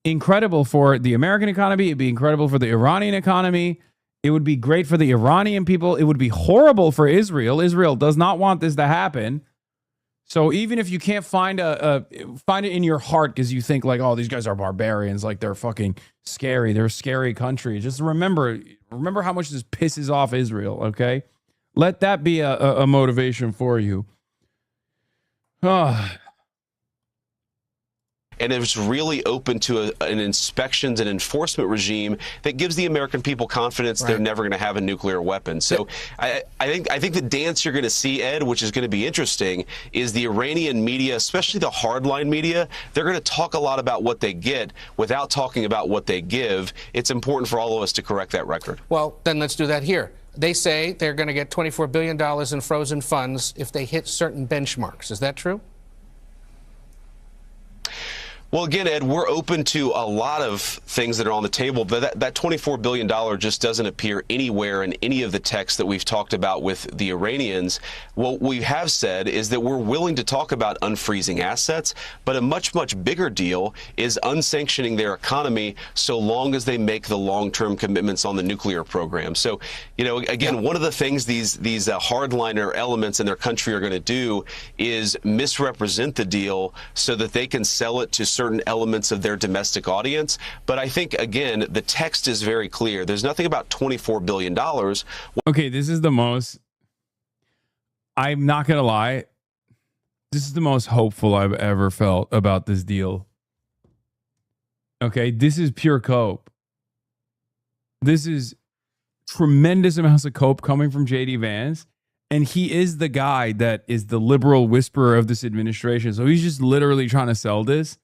[SPEAKER 8] incredible for the American economy. It'd be incredible for the Iranian economy. It would be great for the Iranian people. It would be horrible for Israel. Israel does not want this to happen. So even if you can't find find it in your heart because you think like, oh, these guys are barbarians, like they're fucking scary, they're a scary country. Just remember how much this pisses off Israel. Okay, let that be a motivation for you.
[SPEAKER 24] And it's really open to an inspections and enforcement regime that gives the American people confidence they're never going to have a nuclear weapon. So I think the dance you're going to see, Ed, which is going to be interesting, is the Iranian media, especially the hardline media. They're going to talk a lot about what they get without talking about what they give. It's important for all of us to correct that record.
[SPEAKER 1] Well, then let's do that here. They say they're going to get $24 billion in frozen funds if they hit certain benchmarks. Is that true?
[SPEAKER 24] Well, again, Ed, we're open to a lot of things that are on the table, but that $24 billion just doesn't appear anywhere in any of the texts that we've talked about with the Iranians. What we have said is that we're willing to talk about unfreezing assets, but a much, much bigger deal is unsanctioning their economy so long as they make the long-term commitments on the nuclear program. So, you know, again, one of the things these hardliner elements in their country are going to do is misrepresent the deal so that they can sell it to certain elements of their domestic audience. But I think, again, the text is very clear. There's nothing about $24 billion.
[SPEAKER 8] Okay, this is the most, I'm not going to lie, this is the most hopeful I've ever felt about this deal. Okay, this is pure cope. This is tremendous amounts of cope coming from J.D. Vance. And he is the guy that is the liberal whisperer of this administration. So he's just literally trying to sell this.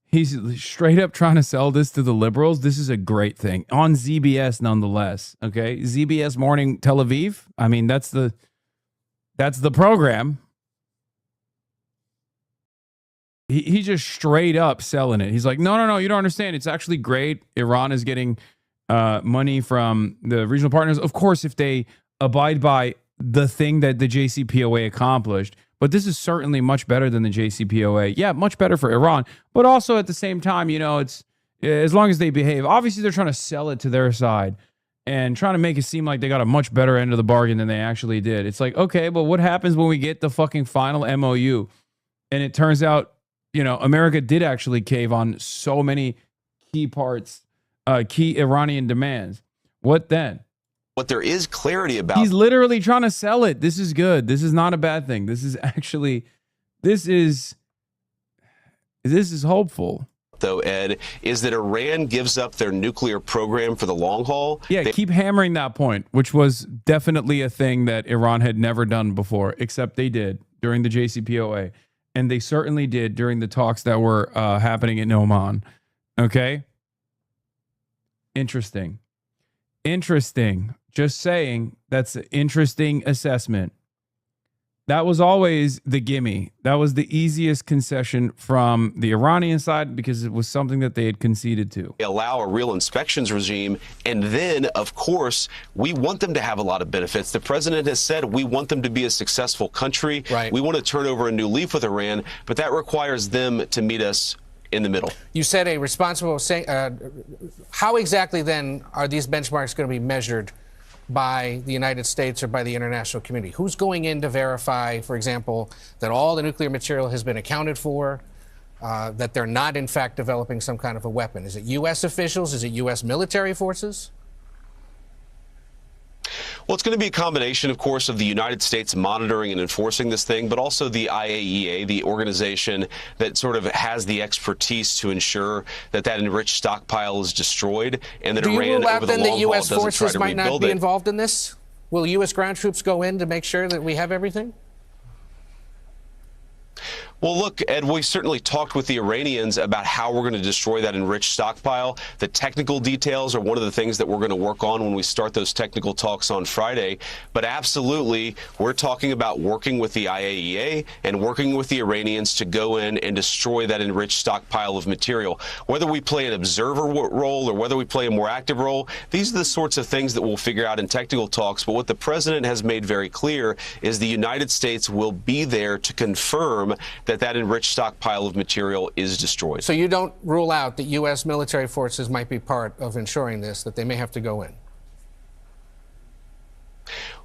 [SPEAKER 8] He's straight up trying to sell this to the liberals. This is a great thing on ZBS, nonetheless. Okay, ZBS Morning Tel Aviv. I mean, that's the program. He's just straight up selling it. He's like, no, you don't understand. It's actually great. Iran is getting money from the regional partners, of course, if they abide by the thing that the JCPOA accomplished. But this is certainly much better than the JCPOA. Yeah, much better for Iran. But also at the same time, you know, it's as long as they behave. Obviously, they're trying to sell it to their side and trying to make it seem like they got a much better end of the bargain than they actually did. It's like, okay, but what happens when we get the fucking final MOU? And it turns out, you know, America did actually cave on so many key parts, key Iranian demands. What then?
[SPEAKER 24] What there is clarity about.
[SPEAKER 8] He's literally trying to sell it. This is good. This is not a bad thing. This is actually, this is hopeful.
[SPEAKER 24] Though, Ed, is that Iran gives up their nuclear program for the long haul.
[SPEAKER 8] Yeah, keep hammering that point, which was definitely a thing that Iran had never done before, except they did during the JCPOA. And they certainly did during the talks that were happening in Oman. Okay? Interesting. Just saying, that's an interesting assessment. That was always the gimme. That was the easiest concession from the Iranian side because it was something that they had conceded to.
[SPEAKER 24] Allow a real inspections regime. And then, of course, we want them to have a lot of benefits. The president has said we want them to be a successful country. Right. We want to turn over a new leaf with Iran, but that requires them to meet us in the middle. You
[SPEAKER 1] said a responsible, how exactly then are these benchmarks going to be measured by the United States or by the international community? Who's going in to verify, for example, that all the nuclear material has been accounted for, that they're not in fact developing some kind of a weapon? Is it U.S. officials? Is it U.S. military forces?
[SPEAKER 24] Well, it's going to be a combination, of course, of the United States monitoring and enforcing this thing, but also the IAEA, the organization that sort of has the expertise to ensure that that enriched stockpile is destroyed and that Iran over the long haul doesn't try to rebuild it. Do you rule out then that U.S. forces might not be involved
[SPEAKER 1] in this? Will U.S. ground troops go in to make sure that we have everything?
[SPEAKER 24] Well, look, Ed, we certainly talked with the Iranians about how we're going to destroy that enriched stockpile. The technical details are one of the things that we're going to work on when we start those technical talks on Friday. But absolutely, we're talking about working with the IAEA and working with the Iranians to go in and destroy that enriched stockpile of material. Whether we play an observer role or whether we play a more active role, these are the sorts of things that we'll figure out in technical talks. But what the president has made very clear is the United States will be there to confirm that enriched stockpile of material is destroyed.
[SPEAKER 1] So you don't rule out that U.S. military forces might be part of ensuring this, that they may have to go in?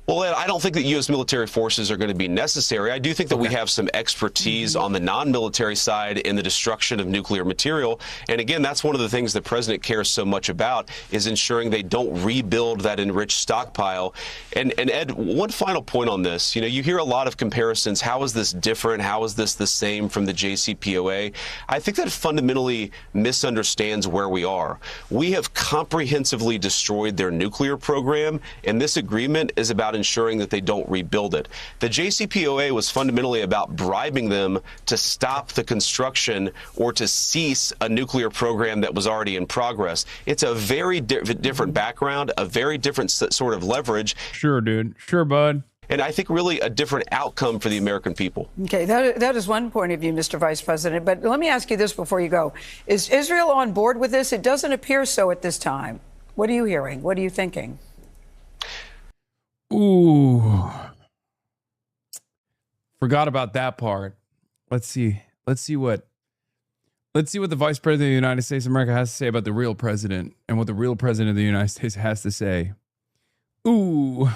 [SPEAKER 24] Well, Ed, I don't think that U.S. military forces are going to be necessary. I do think that we have some expertise on the non-military side in the destruction of nuclear material. And again, that's one of the things the president cares so much about, is ensuring they don't rebuild that enriched stockpile. And Ed, one final point on this. You know, you hear a lot of comparisons. How is this different? How is this the same from the JCPOA? I think that fundamentally misunderstands where we are. We have comprehensively destroyed their nuclear program, and this agreement is about ensuring that they don't rebuild it. The JCPOA was fundamentally about bribing them to stop the construction or to cease a nuclear program that was already in progress. It's a very different background, a very different sort of leverage.
[SPEAKER 8] Sure, dude. Sure, bud.
[SPEAKER 24] And I think really a different outcome for the American people.
[SPEAKER 23] Okay, that is one point of view, Mr. Vice President. But let me ask you this before you go. Is Israel on board with this? It doesn't appear so at this time. What are you hearing? What are you thinking?
[SPEAKER 8] Ooh. Forgot about that part. Let's see what the Vice President of the United States of America has to say about the real president and what the real president of the United States has to say. Ooh,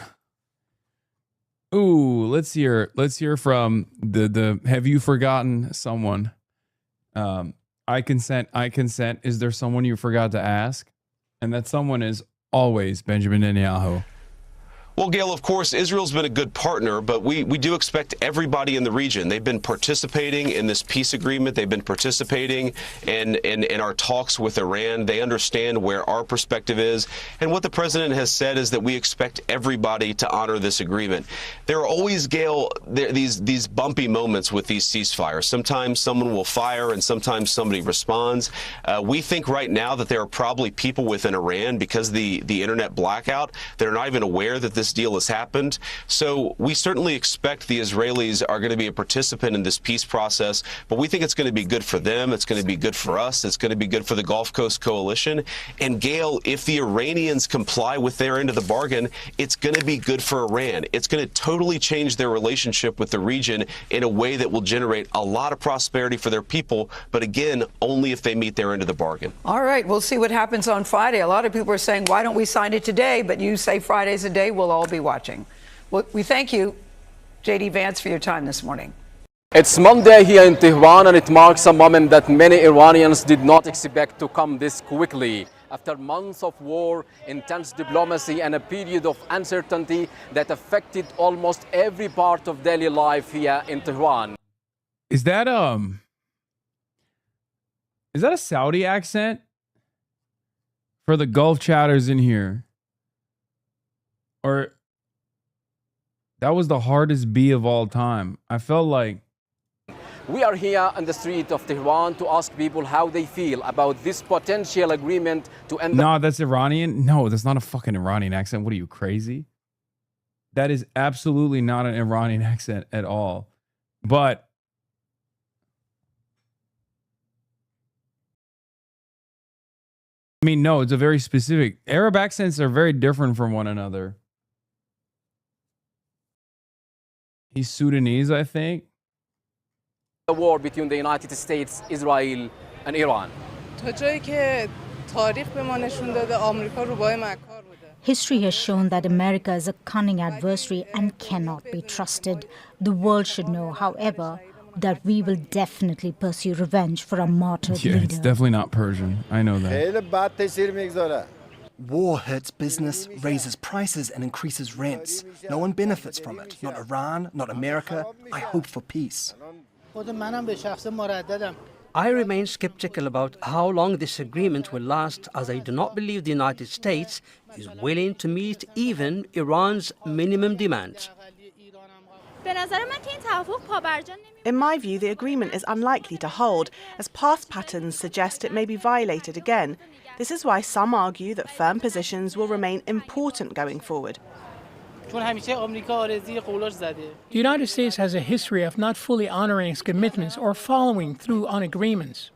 [SPEAKER 8] let's hear from the have you forgotten someone? I consent. Is there someone you forgot to ask? And that someone is always Benjamin Netanyahu.
[SPEAKER 24] Well, Gail, of course, Israel's been a good partner, but we do expect everybody in the region. They've been participating in this peace agreement. They've been participating in our talks with Iran. They understand where our perspective is. And what the president has said is that we expect everybody to honor this agreement. There are always, Gail, these bumpy moments with these ceasefires. Sometimes someone will fire and sometimes somebody responds. We think right now that there are probably people within Iran, because of the internet blackout, that are not even aware that this deal has happened. So we certainly expect the Israelis are going to be a participant in this peace process, but we think it's going to be good for them. It's going to be good for us. It's going to be good for the Gulf Coast Coalition. And Gail, if the Iranians comply with their end of the bargain, it's going to be good for Iran. It's going to totally change their relationship with the region in a way that will generate a lot of prosperity for their people. But again, only if they meet their end of the bargain.
[SPEAKER 23] All right, we'll see what happens on Friday. A lot of people are saying, why don't we sign it today? But you say Friday's a day. We'll all be watching. Well, we thank you, J.D. Vance, for your time this morning.
[SPEAKER 3] It's Monday here in Tehran, and it marks a moment that many Iranians did not expect to come this quickly. After months of war, intense diplomacy, and a period of uncertainty that affected almost every part of daily life here in Tehran.
[SPEAKER 8] Is that a Saudi accent? For the Gulf chatters in here. Or that was the hardest B of all time. I felt like
[SPEAKER 3] we are here on the street of Tehran to ask people how they feel about this potential agreement to end.
[SPEAKER 8] No, that's Iranian. No, that's not a fucking Iranian accent. What are you, crazy? That is absolutely not an Iranian accent at all. But I mean, no, it's a very specific. Arab accents are very different from one another. He's Sudanese, I think.
[SPEAKER 3] The war between the United States, Israel, and Iran.
[SPEAKER 13] History has shown that America is a cunning adversary and cannot be trusted. The world should know, however, that we will definitely pursue revenge for a martyred leader.
[SPEAKER 8] It's definitely not Persian. I know that.
[SPEAKER 19] War hurts business, raises prices, and increases rents. No one benefits from it. Not Iran, not America. I hope for peace.
[SPEAKER 22] I remain skeptical about how long this agreement will last, as I do not believe the United States is willing to meet even Iran's minimum demands.
[SPEAKER 25] In my view, the agreement is unlikely to hold, as past patterns suggest it may be violated again. This is why some argue that firm positions will remain important going forward.
[SPEAKER 26] The United States has a history of not fully honoring its commitments or following through on agreements.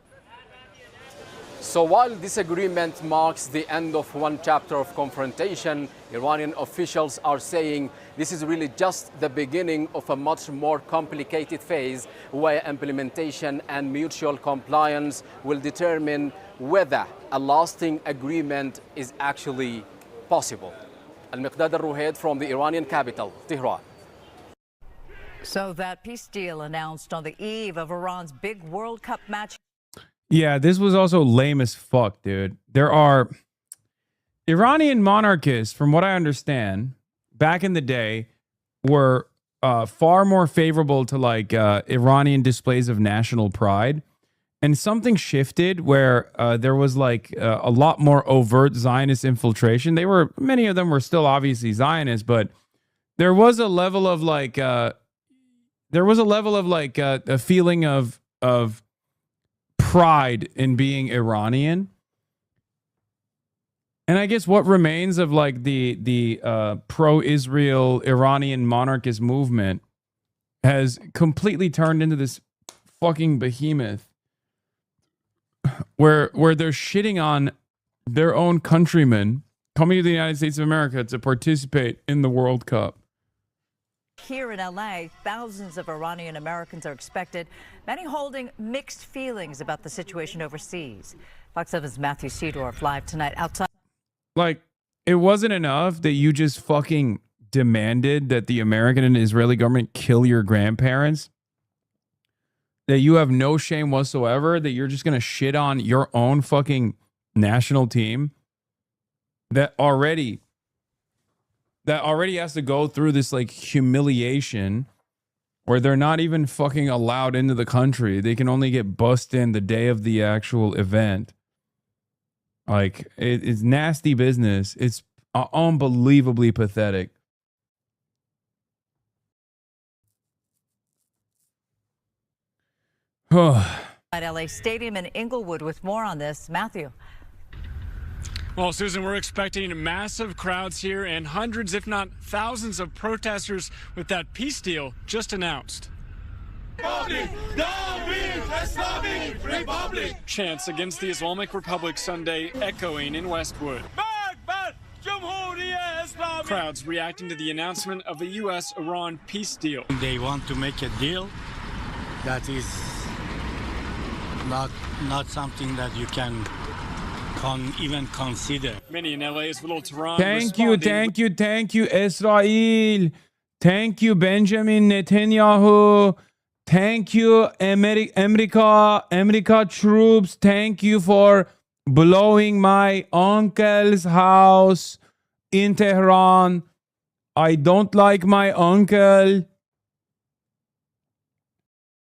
[SPEAKER 3] So while this agreement marks the end of one chapter of confrontation, Iranian officials are saying this is really just the beginning of a much more complicated phase where implementation and mutual compliance will determine whether a lasting agreement is actually possible. المقداد الروهيد from the Iranian capital, Tehran.
[SPEAKER 6] So that peace deal announced on the eve of Iran's big World Cup match.
[SPEAKER 8] Yeah, this was also lame as fuck, dude. There are Iranian monarchists, from what I understand, back in the day, were far more favorable to like Iranian displays of national pride. And something shifted where there was like a lot more overt Zionist infiltration. Many of them were still obviously Zionists, but there was a level of like a feeling of pride in being Iranian. And I guess what remains of like the pro-Israel Iranian monarchist movement has completely turned into this fucking behemoth where they're shitting on their own countrymen coming to the United States of America to participate in the World Cup.
[SPEAKER 6] Here in LA, thousands of Iranian Americans are expected, many holding mixed feelings about the situation overseas. Fox 7's Matthew Seedorf live tonight outside.
[SPEAKER 8] Like, it wasn't enough that you just fucking demanded that the American and Israeli government kill your grandparents, that you have no shame whatsoever, that you're just going to shit on your own fucking national team that already has to go through this like humiliation where they're not even fucking allowed into the country. They can only get bussed in the day of the actual event. Like, it's nasty business. It's unbelievably pathetic.
[SPEAKER 6] At LA Stadium in Inglewood with more on this. Matthew.
[SPEAKER 7] Well, Susan, we're expecting massive crowds here and hundreds, if not thousands, of protesters with that peace deal just announced. Chants against the Islamic Republic Sunday echoing in Westwood. Crowds reacting to the announcement of a U.S.-Iran peace deal.
[SPEAKER 10] They want to make a deal that is not something that you can even consider.
[SPEAKER 7] Many in LA's Little Tehran.
[SPEAKER 8] Thank you, Israel. Thank you, Benjamin Netanyahu. Thank you, America troops. Thank you for blowing my uncle's house in Tehran. I don't like my uncle.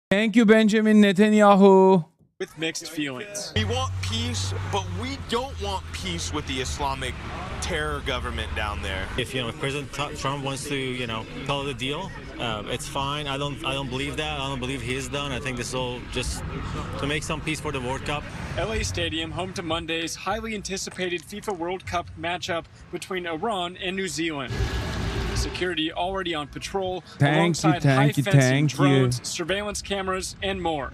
[SPEAKER 8] Thank you, Benjamin Netanyahu.
[SPEAKER 7] With mixed feelings.
[SPEAKER 11] We want peace, but we don't want peace with the Islamic terror government down there.
[SPEAKER 20] If President Trump wants to call it a deal, it's fine. I don't believe that. I don't believe he's done. I think this is all just to make some peace for the World Cup.
[SPEAKER 7] LA Stadium home to Monday's highly anticipated FIFA World Cup matchup between Iran and New Zealand. Security already on patrol alongside high fencing, drones, surveillance cameras, and more.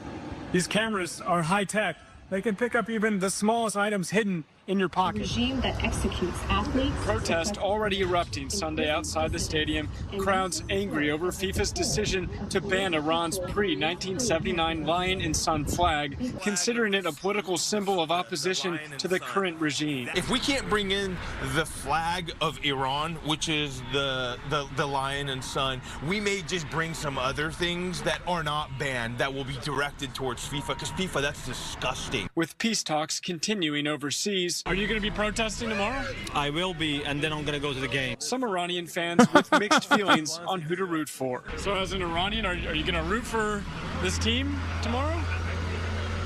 [SPEAKER 7] These cameras are high-tech. They can pick up even the smallest items hidden in your pocket.
[SPEAKER 21] Regime that executes athletes.
[SPEAKER 7] Protest already erupting Sunday outside the stadium. Crowds angry over FIFA's decision to ban Iran's pre-1979 lion and sun flag, considering it a political symbol of opposition to the current regime.
[SPEAKER 11] If we can't bring in the flag of Iran, which is the lion and sun, we may just bring some other things that are not banned that will be directed towards FIFA, because FIFA, that's disgusting.
[SPEAKER 7] With peace talks continuing overseas, are you going to be protesting tomorrow?
[SPEAKER 20] I will be, and then I'm going to go to the game.
[SPEAKER 7] Some Iranian fans with mixed feelings on who to root for. So as an Iranian, are you going to root for this team tomorrow?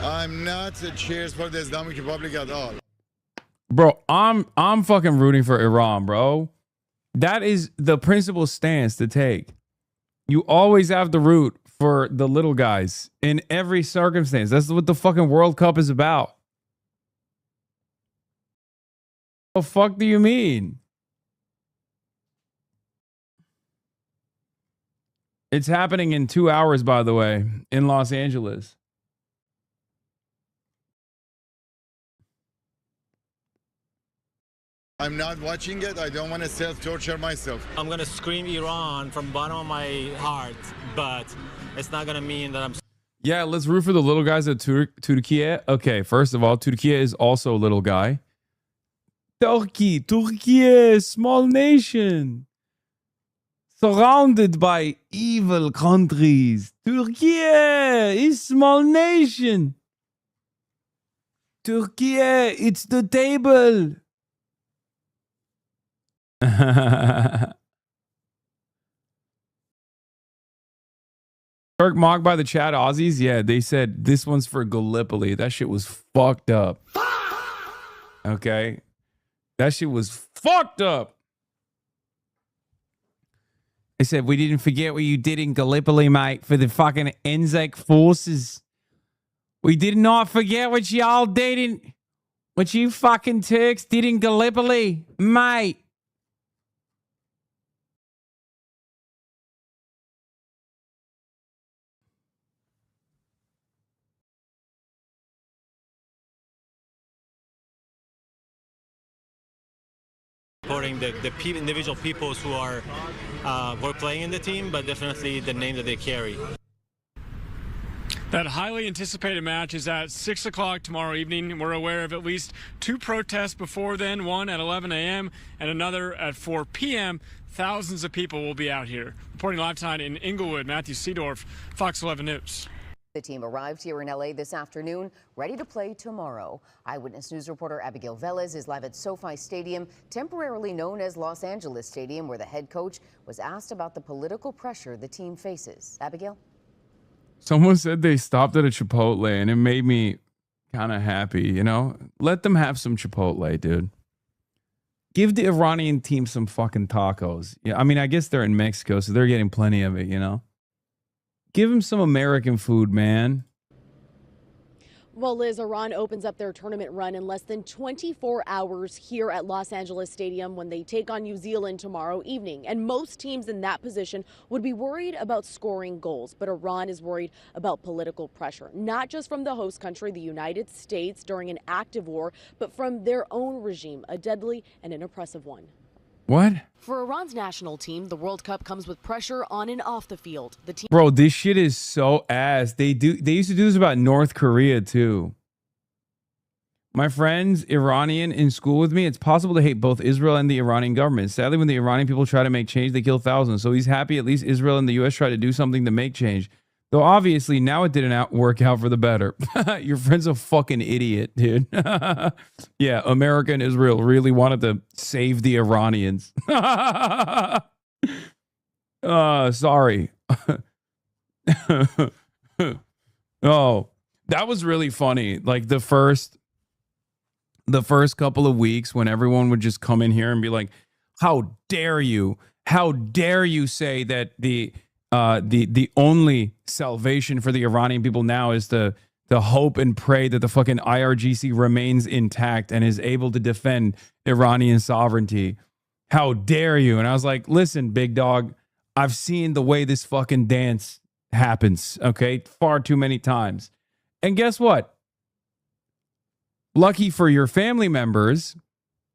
[SPEAKER 27] I'm not a cheers for the Islamic Republic at all.
[SPEAKER 8] Bro, I'm fucking rooting for Iran, bro. That is the principal stance to take. You always have to root for the little guys in every circumstance. That's what the fucking World Cup is about. What the fuck do you mean? It's happening in 2 hours, by the way, in Los Angeles.
[SPEAKER 27] I'm not watching it. I don't want to self-torture myself.
[SPEAKER 20] I'm going to scream Iran from the bottom of my heart, but it's not going to mean that I'm...
[SPEAKER 8] Yeah, let's root for the little guys at Turkey. Okay, first of all, Turkey is also a little guy. Turkey, small nation. Surrounded by evil countries. Turkey is small nation. Turkey, it's the table. Turk mocked by the Chad Aussies? Yeah, they said this one's for Gallipoli. That shit was fucked up. Okay? That shit was fucked up. They said, we didn't forget what you did in Gallipoli, mate, for the fucking Anzac forces. We did not forget what y'all did in... What you fucking Turks did in Gallipoli, mate.
[SPEAKER 20] Supporting the individual peoples who are playing in the team, but definitely the name that they carry.
[SPEAKER 7] That highly anticipated match is at 6 o'clock tomorrow evening. We're aware of at least 2 protests before then, one at 11 a.m. and another at 4 p.m. Thousands of people will be out here. Reporting live tonight in Inglewood, Matthew Seedorf, Fox 11 News.
[SPEAKER 2] The team arrived here in L.A. this afternoon, ready to play tomorrow. Eyewitness News reporter Abigail Velez is live at SoFi Stadium, temporarily known as Los Angeles Stadium, where the head coach was asked about the political pressure the team faces. Abigail?
[SPEAKER 8] Someone said they stopped at a Chipotle, and it made me kind of happy, you know? Let them have some Chipotle, dude. Give the Iranian team some fucking tacos. Yeah, I mean, I guess they're in Mexico, so they're getting plenty of it, you know? Give them some American food, man.
[SPEAKER 4] Well, Liz, Iran opens up their tournament run in less than 24 hours here at Los Angeles Stadium when they take on New Zealand tomorrow evening. And most teams in that position would be worried about scoring goals. But Iran is worried about political pressure, not just from the host country, the United States, during an active war, but from their own regime, a deadly and an oppressive one.
[SPEAKER 8] What?
[SPEAKER 4] For Iran's national team, the World Cup comes with pressure on and off the field. The team.
[SPEAKER 8] Bro, this shit is so ass. They used to do this about North Korea too. My friends, Iranian, in school with me, it's possible to hate both Israel and the Iranian government. Sadly, when the Iranian people try to make change, they kill thousands. So he's happy at least Israel and the U.S. try to do something to make change. Though obviously now it didn't work out for the better. Your friend's a fucking idiot, dude. Yeah, America and Israel really wanted to save the Iranians. Sorry. Oh, that was really funny. Like the first couple of weeks when everyone would just come in here and be like, how dare you? How dare you say that the only salvation for the Iranian people now is to hope and pray that the fucking IRGC remains intact and is able to defend Iranian sovereignty. How dare you? And I was like, listen, big dog, I've seen the way this fucking dance happens, okay? Far too many times. And guess what? Lucky for your family members,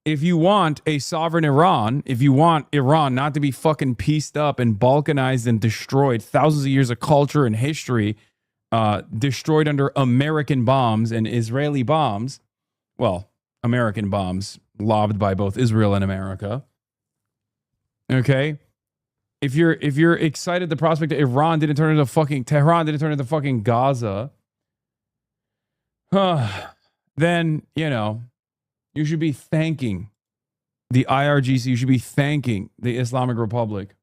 [SPEAKER 8] if you want a sovereign Iran, if you want Iran not to be fucking pieced up and balkanized and destroyed, thousands of years of culture and history destroyed under American bombs and Israeli bombs, well, American bombs lobbed by both Israel and America. Okay? If you're excited the prospect that Iran didn't turn into fucking Tehran, didn't turn into fucking Gaza, then, you know, you should be thanking the IRGC. You should be thanking the Islamic Republic.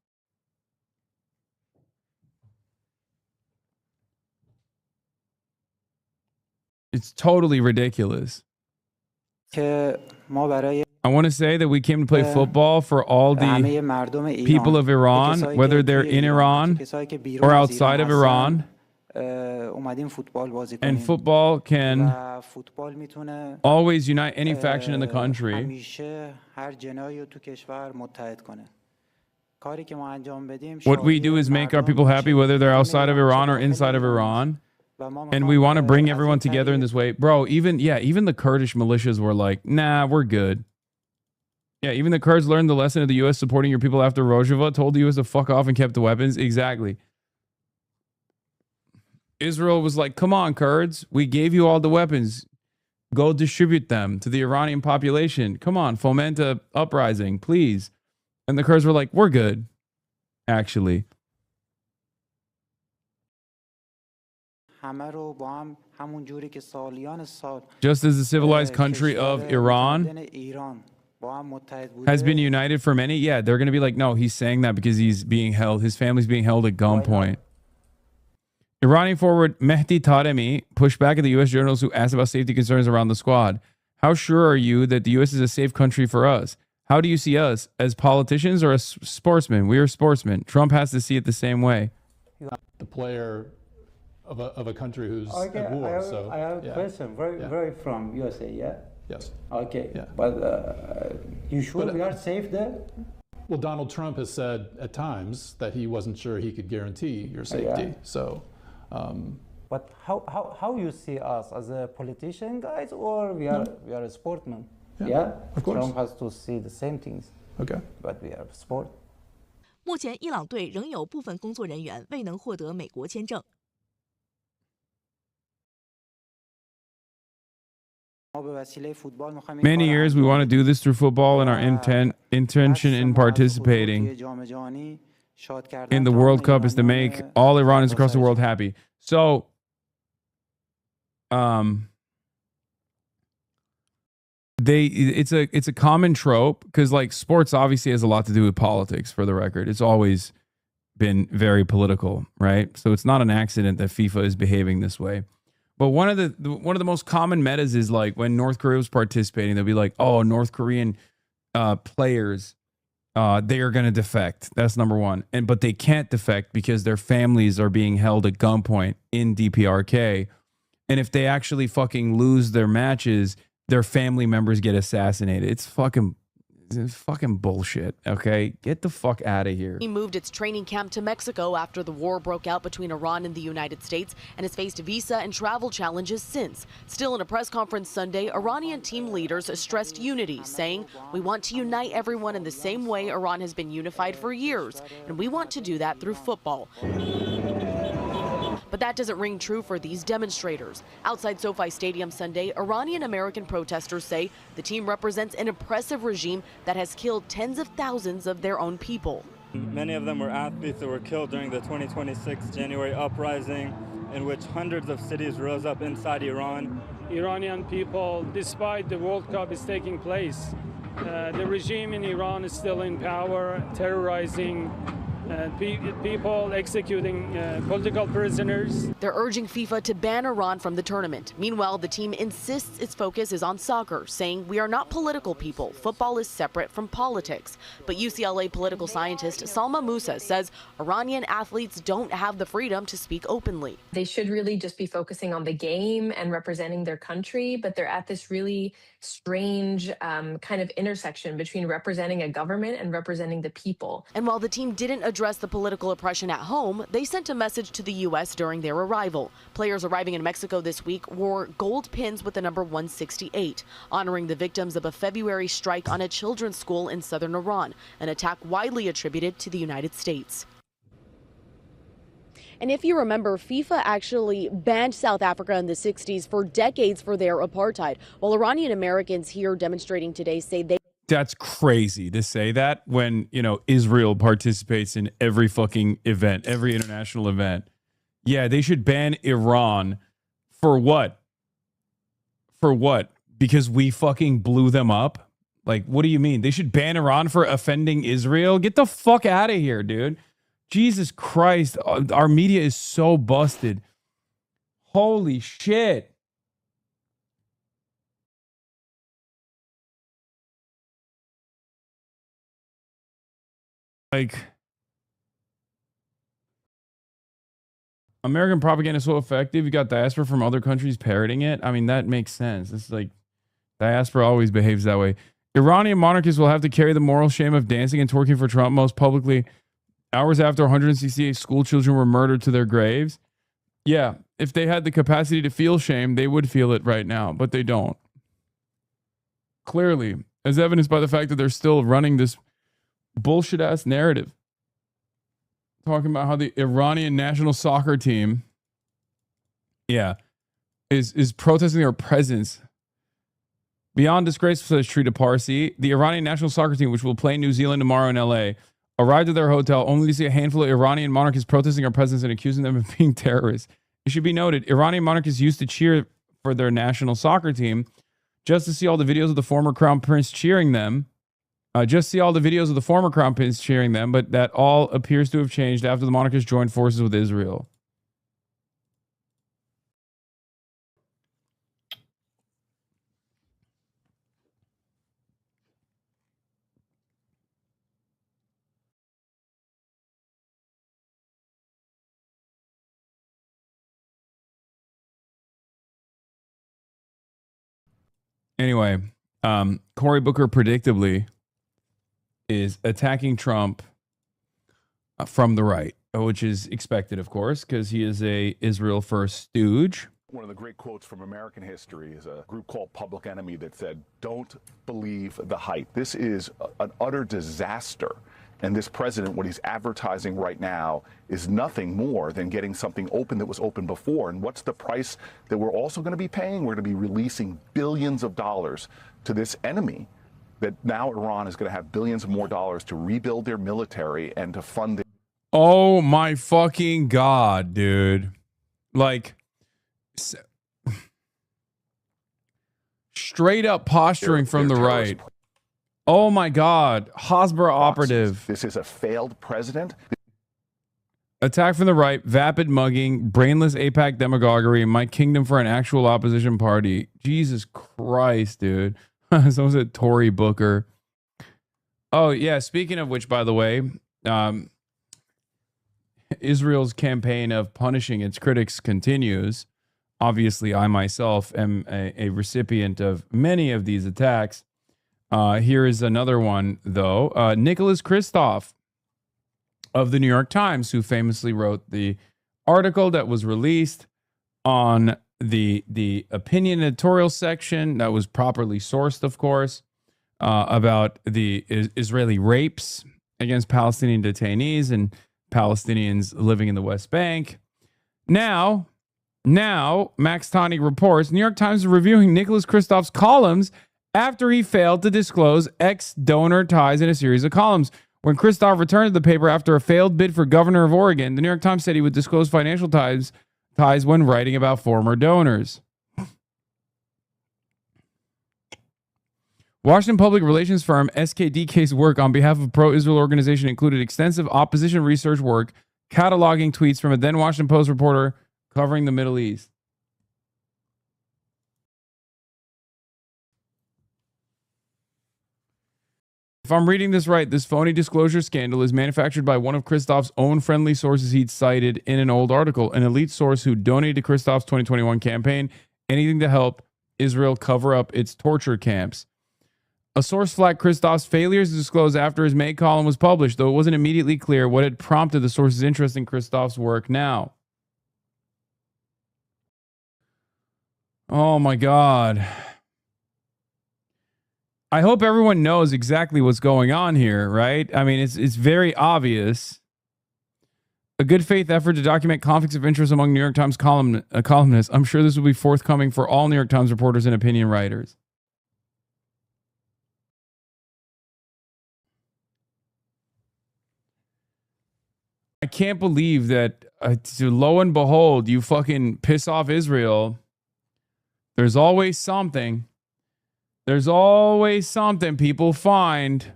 [SPEAKER 8] It's totally ridiculous. I want to say that we came to play football for all the people of Iran, whether they're in Iran or outside of Iran. And football can always unite any faction in the country. What we do is make our people happy, whether they're outside of Iran or inside of Iran. And we want to bring everyone together in this way. Bro, even the Kurdish militias were like, nah, we're good. Yeah, even the Kurds learned the lesson of the U.S. supporting your people after Rojava, told the U.S. to fuck off and kept the weapons. Exactly. Israel was like, come on, Kurds. We gave you all the weapons. Go distribute them to the Iranian population. Come on, foment a uprising, please. And the Kurds were like, we're good, actually. Just as the civilized country of Iran has been united for many, yeah, they're going to be like, no, he's saying that because he's being held, his family's being held at gunpoint. Iranian forward Mehdi Taremi pushed back at the U.S. journalists who asked about safety concerns around the squad. How sure are you that the U.S. is a safe country for us? How do you see us? As politicians or as sportsmen? We are sportsmen. Trump has to see it the same way.
[SPEAKER 5] The player of a country who's at war.
[SPEAKER 9] I have a question. Very from USA, yeah?
[SPEAKER 5] Yes.
[SPEAKER 9] Okay.
[SPEAKER 5] Yeah.
[SPEAKER 9] But you sure we are safe there?
[SPEAKER 5] Well, Donald Trump has said at times that he wasn't sure he could guarantee your safety.
[SPEAKER 9] Yeah.
[SPEAKER 5] So.
[SPEAKER 9] But how you see us as a politician, guys, or we are a sportman? Yeah,
[SPEAKER 5] of course.
[SPEAKER 9] Trump has to see the same things.
[SPEAKER 5] Okay.
[SPEAKER 9] But we are sport.
[SPEAKER 12] 目前，伊朗队仍有部分工作人员未能获得美国签证。
[SPEAKER 8] Many years we want to do this through football, and our intention in participating in the World Cup is to make all Iranians across the world happy. So, it's a common trope because like sports obviously has a lot to do with politics. For the record, it's always been very political, right? So it's not an accident that FIFA is behaving this way. But one of the most common metas is like when North Korea was participating, they'll be like, "Oh, North Korean players, they are going to defect." That's number one. But they can't defect because their families are being held at gunpoint in DPRK. And if they actually fucking lose their matches, their family members get assassinated. It's fucking bullshit, okay? Get the fuck out of here.
[SPEAKER 4] He moved its training camp to Mexico after the war broke out between Iran and the United States and has faced visa and travel challenges since. Still, in a press conference Sunday, Iranian team leaders stressed unity, saying, "We want to unite everyone in the same way Iran has been unified for years, and we want to do that through football." But that doesn't ring true for these demonstrators. Outside SoFi Stadium Sunday, Iranian-American protesters say the team represents an oppressive regime that has killed tens of thousands of their own people.
[SPEAKER 14] Many of them were athletes that were killed during the 2026 January uprising, in which hundreds of cities rose up inside Iran.
[SPEAKER 16] Iranian people, despite the World Cup is taking place, the regime in Iran is still in power, terrorizing people, executing political prisoners.
[SPEAKER 4] They're urging FIFA to ban Iran from the tournament. Meanwhile, the team insists its focus is on soccer, saying, "We are not political people. Football is separate from politics." But UCLA political scientist Salma Musa says Iranian athletes don't have the freedom to speak openly.
[SPEAKER 17] They should really just be focusing on the game and representing their country, but they're at this really strange kind of intersection between representing a government and representing the people.
[SPEAKER 4] And while the team didn't address the political oppression at home, they sent a message to the U.S. during their arrival. Players arriving in Mexico this week wore gold pins with the number 168, honoring the victims of a February strike on a children's school in southern Iran, an attack widely attributed to the United States. And if you remember, FIFA actually banned South Africa in the 60s for decades for their apartheid. While Iranian Americans here demonstrating today say they...
[SPEAKER 8] That's crazy to say that when, you know, Israel participates in every fucking event, every international event. Yeah, they should ban Iran for what? For what? Because we fucking blew them up? Like, what do you mean? They should ban Iran for offending Israel? Get the fuck out of here, dude. Jesus Christ. Our media is so busted. Holy shit. Like, American propaganda is so effective. You got diaspora from other countries parroting it. I mean, that makes sense. It's like diaspora always behaves that way. Iranian monarchists will have to carry the moral shame of dancing and twerking for Trump most publicly hours after 168 school children were murdered to their graves. Yeah, if they had the capacity to feel shame, they would feel it right now, but they don't. Clearly, as evidenced by the fact that they're still running this bullshit ass narrative talking about how the Iranian national soccer team is protesting their presence Beyond disgraceful, says Trita Parsi, the Iranian national soccer team, which will play New Zealand tomorrow in LA, arrived at their hotel only to see a handful of Iranian monarchists protesting our presence and accusing them of being terrorists. It should be noted, Iranian monarchists used to cheer for their national soccer team. Just to see all the videos of the former crown prince cheering them. But that all appears to have changed after the monarchists joined forces with Israel. Anyway, Cory Booker predictably is attacking Trump from the right, which is expected, of course, because he is a Israel first stooge.
[SPEAKER 1] One of the great quotes from American history is a group called Public Enemy that said, "Don't believe the hype." This is an utter disaster. And this president, what he's advertising right now, is nothing more than getting something open that was open before. And what's the price that we're also going to be paying? We're going to be releasing billions of dollars to this enemy that now Iran is going to have billions more dollars to rebuild their military and to fund their.
[SPEAKER 8] Oh my fucking God, dude. Like, straight up posturing from the right. Oh my God. Hasbara operative.
[SPEAKER 1] This is a failed president.
[SPEAKER 8] Attack from the right, vapid mugging, brainless APAC demagoguery, my kingdom for an actual opposition party. Jesus Christ, dude. Someone said Tory Booker. Oh, yeah. Speaking of which, by the way, Israel's campaign of punishing its critics continues. Obviously, I myself am a recipient of many of these attacks. Here is another one, though. Nicholas Kristof of the New York Times, who famously wrote the article that was released on the opinion editorial section that was properly sourced, of course, about the Israeli rapes against Palestinian detainees and Palestinians living in the West Bank. Now, Max Tani reports, New York Times is reviewing Nicholas Kristof's columns after he failed to disclose ex-donor ties in a series of columns. When Kristof returned to the paper after a failed bid for governor of Oregon, the New York Times said he would disclose financial ties when writing about former donors. Washington public relations firm SKDK's work on behalf of a pro-Israel organization included extensive opposition research work, cataloging tweets from a then Washington Post reporter covering the Middle East. If I'm reading this right, this phony disclosure scandal is manufactured by one of Kristof's own friendly sources he'd cited in an old article, an elite source who donated to Kristof's 2021 campaign, anything to help Israel cover up its torture camps. A source flagged Kristof's failures to disclose after his May column was published, though it wasn't immediately clear what had prompted the source's interest in Kristof's work now. Oh my God. I hope everyone knows exactly what's going on here, right? I mean, it's very obvious. A good faith effort to document conflicts of interest among New York Times columnists. I'm sure this will be forthcoming for all New York Times reporters and opinion writers. I can't believe that, lo and behold, you fucking piss off Israel. There's always something. There's always something people find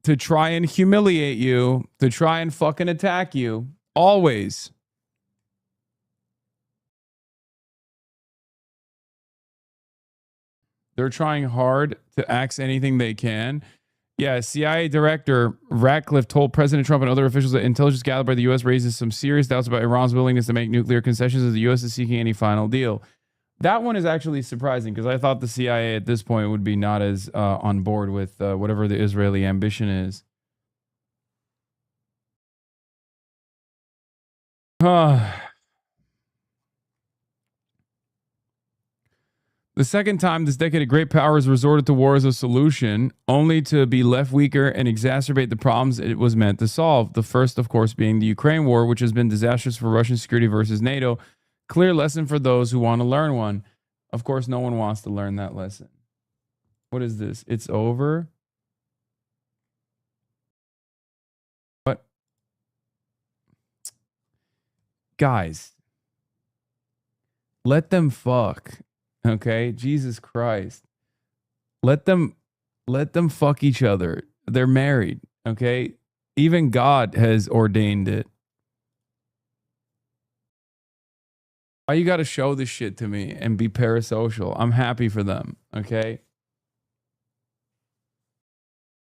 [SPEAKER 8] to try and humiliate you, to try and fucking attack you. Always. They're trying hard to axe anything they can. Yeah, CIA Director Ratcliffe told President Trump and other officials that intelligence gathered by the U.S. raises some serious doubts about Iran's willingness to make nuclear concessions as the U.S. is seeking any final deal. That one is actually surprising because I thought the CIA at this point would be not as on board with whatever the Israeli ambition is. The second time this decade of great power has resorted to war as a solution, only to be left weaker and exacerbate the problems it was meant to solve. The first, of course, being the Ukraine war, which has been disastrous for Russian security versus NATO. Clear lesson for those who want to learn one. Of course, no one wants to learn that lesson. What is this? It's over. What? Guys, let them fuck. Okay? Jesus Christ. Let them fuck each other. They're married. Okay? Even God has ordained it. Why you got to show this shit to me and be parasocial? I'm happy for them. Okay?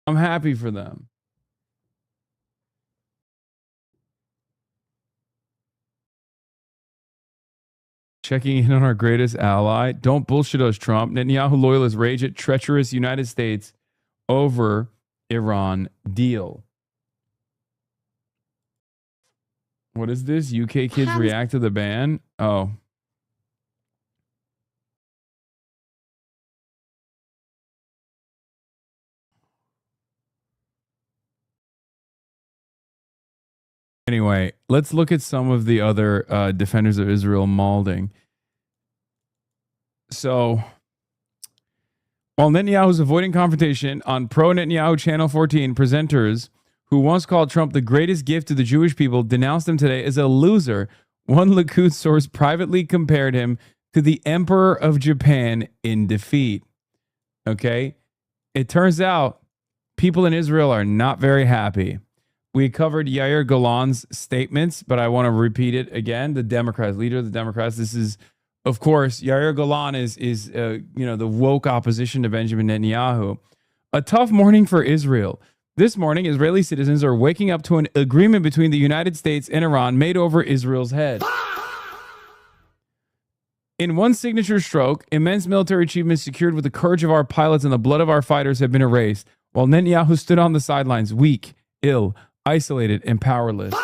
[SPEAKER 8] I'm happy for them. Checking in on our greatest ally. Don't bullshit us, Trump. Netanyahu loyalists rage at treacherous United States over Iran deal. What is this? UK kids react to the ban? Oh. Anyway, let's look at some of the other defenders of Israel mauling. So, while Netanyahu is avoiding confrontation on pro-Netanyahu Channel 14, presenters who once called Trump the greatest gift to the Jewish people denounced him today as a loser. One Likud source privately compared him to the Emperor of Japan in defeat. Okay? It turns out people in Israel are not very happy. We covered Yair Golan's statements, but I want to repeat it again. The Democrats, leader of the Democrats, this is, of course, Yair Golan is the woke opposition to Benjamin Netanyahu. A tough morning for Israel. This morning, Israeli citizens are waking up to an agreement between the United States and Iran made over Israel's head. In one signature stroke, immense military achievements secured with the courage of our pilots and the blood of our fighters have been erased, while Netanyahu stood on the sidelines, weak, ill, isolated, and powerless.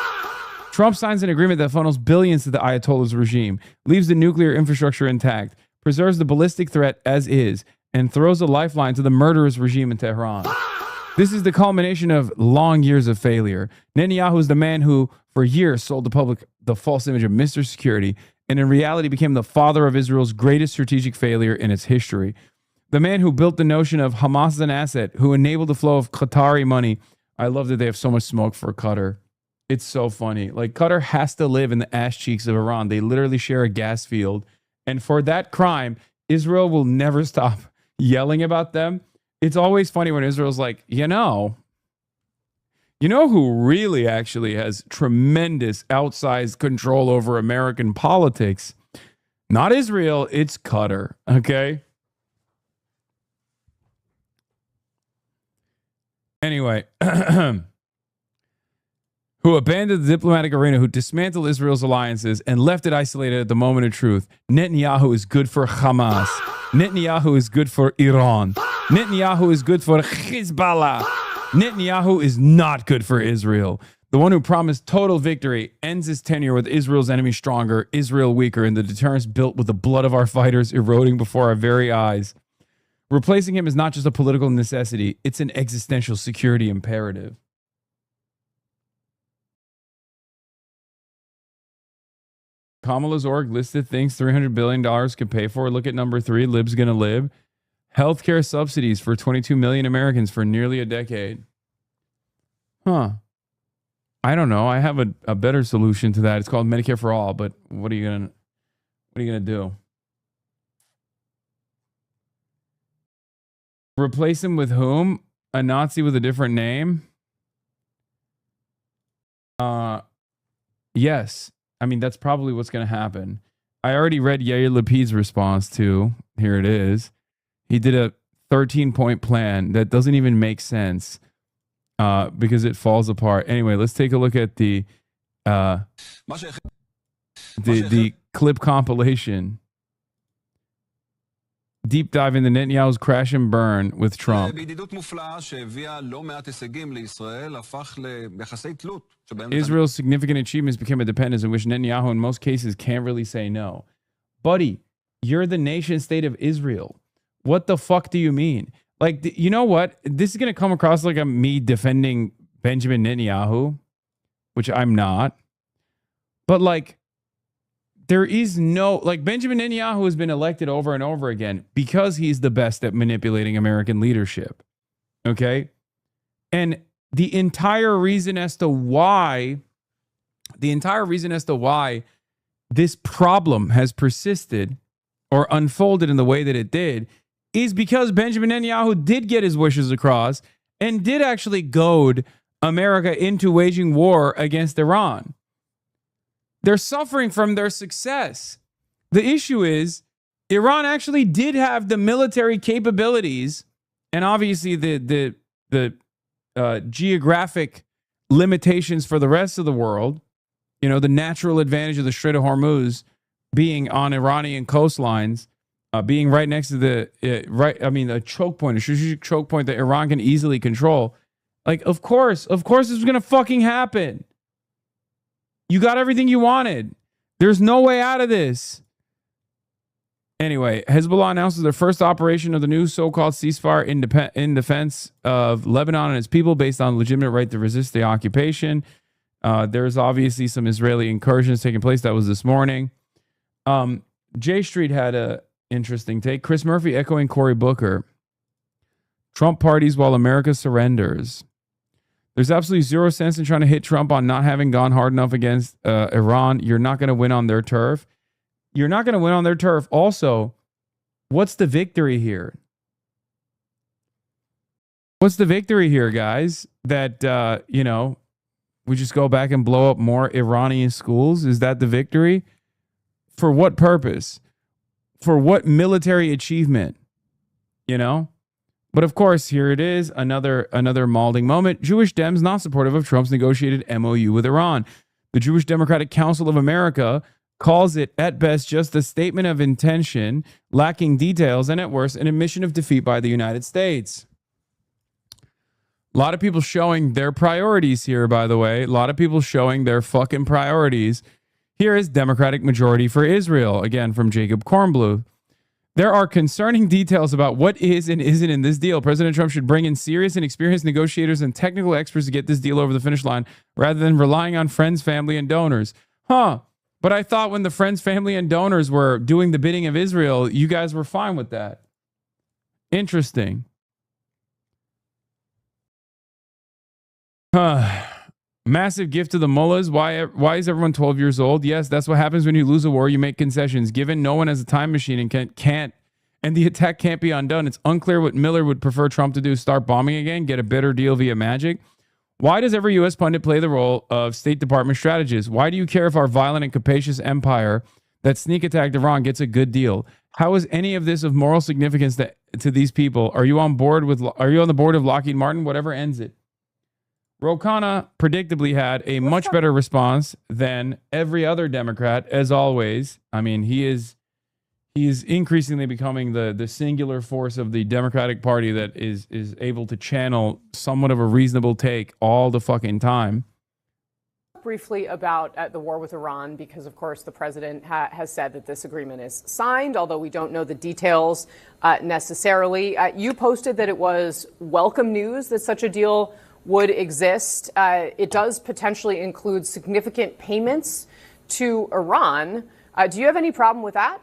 [SPEAKER 8] Trump signs an agreement that funnels billions to the Ayatollah's regime, leaves the nuclear infrastructure intact, preserves the ballistic threat as is, and throws a lifeline to the murderous regime in Tehran. This is the culmination of long years of failure. Netanyahu is the man who, for years, sold the public the false image of Mr. Security, and in reality became the father of Israel's greatest strategic failure in its history. The man who built the notion of Hamas as an asset, who enabled the flow of Qatari money. I love that they have so much smoke for Qatar. It's so funny. Like, Qatar has to live in the ass cheeks of Iran. They literally share a gas field. And for that crime, Israel will never stop yelling about them. It's always funny when Israel's like, you know who really actually has tremendous outsized control over American politics? Not Israel, it's Qatar, okay? Anyway, who abandoned the diplomatic arena, who dismantled Israel's alliances and left it isolated at the moment of truth. Netanyahu is good for Hamas. Netanyahu is good for Iran. Netanyahu is good for Hezbollah. Netanyahu is not good for Israel. The one who promised total victory ends his tenure with Israel's enemy stronger, Israel weaker, and the deterrence built with the blood of our fighters eroding before our very eyes. Replacing him is not just a political necessity, it's an existential security imperative. Kamala's org listed things $300 billion could pay for. Look at number 3, Lib's gonna live. Healthcare subsidies for 22 million Americans for nearly a decade. Huh. I don't know. I have a better solution to that. It's called Medicare for All, but what are you gonna do? Replace him with whom? A Nazi with a different name? Yes. I mean, that's probably what's going to happen. I already read Yair Lapid's response to, here it is. He did a 13-point plan that doesn't even make sense because it falls apart. Anyway, let's take a look at the clip compilation. Deep dive into Netanyahu's crash and burn with Trump. Israel's significant achievements became a dependence in which Netanyahu in most cases can't really say no. Buddy, you're the nation state of Israel. What the fuck do you mean? Like, you know what? This is going to come across like me defending Benjamin Netanyahu, which I'm not. But like, there is no, like, Benjamin Netanyahu has been elected over and over again because he's the best at manipulating American leadership. Okay? And the entire reason as to why this problem has persisted or unfolded in the way that it did is because Benjamin Netanyahu did get his wishes across and did actually goad America into waging war against Iran. They're suffering from their success. The issue is Iran actually did have the military capabilities and obviously the geographic limitations for the rest of the world. You know, the natural advantage of the Strait of Hormuz being on Iranian coastlines, being right next to a choke point, a strategic choke point that Iran can easily control. Like, of course this was going to fucking happen. You got everything you wanted. There's no way out of this. Anyway, Hezbollah announces their first operation of the new so-called ceasefire in defense of Lebanon and its people based on legitimate right to resist the occupation. There's obviously some Israeli incursions taking place. That was this morning. J Street had a interesting take. Chris Murphy echoing Cory Booker. Trump parties while America surrenders. There's absolutely zero sense in trying to hit Trump on not having gone hard enough against Iran. You're not going to win on their turf. You're not going to win on their turf. Also, what's the victory here? What's the victory here, guys? That, we just go back and blow up more Iranian schools? Is that the victory? For what purpose? For what military achievement? But of course, here it is, another malding moment. Jewish Dems not supportive of Trump's negotiated MOU with Iran. The Jewish Democratic Council of America calls it, at best, just a statement of intention, lacking details, and at worst, an admission of defeat by the United States. A lot of people showing their priorities here, by the way. A lot of people showing their fucking priorities. Here is Democratic majority for Israel, again, from Jacob Kornbluth. There are concerning details about what is and isn't in this deal. President Trump should bring in serious and experienced negotiators and technical experts to get this deal over the finish line rather than relying on friends, family, and donors. But I thought when the friends, family, and donors were doing the bidding of Israel, you guys were fine with that. Interesting. Massive gift to the mullahs. Why is everyone 12 years old? Yes, that's what happens when you lose a war. You make concessions. Given no one has a time machine and can't, and the attack can't be undone, it's unclear what Miller would prefer Trump to do. Start bombing again? Get a better deal via magic? Why does every U.S. pundit play the role of State Department strategist? Why do you care if our violent and capacious empire that sneak attacked Iran gets a good deal? How is any of this of moral significance to these people? Are you on the board of Lockheed Martin? Whatever ends it. Ro Khanna predictably had a much better response than every other Democrat, as always. I mean, he is increasingly becoming the singular force of the Democratic Party that is able to channel somewhat of a reasonable take all the fucking time.
[SPEAKER 13] Briefly about the war with Iran, because, of course, the president has said that this agreement is signed, although we don't know the details necessarily. You posted that it was welcome news that such a deal would exist. It does potentially include significant payments to Iran. Do you have any problem with that?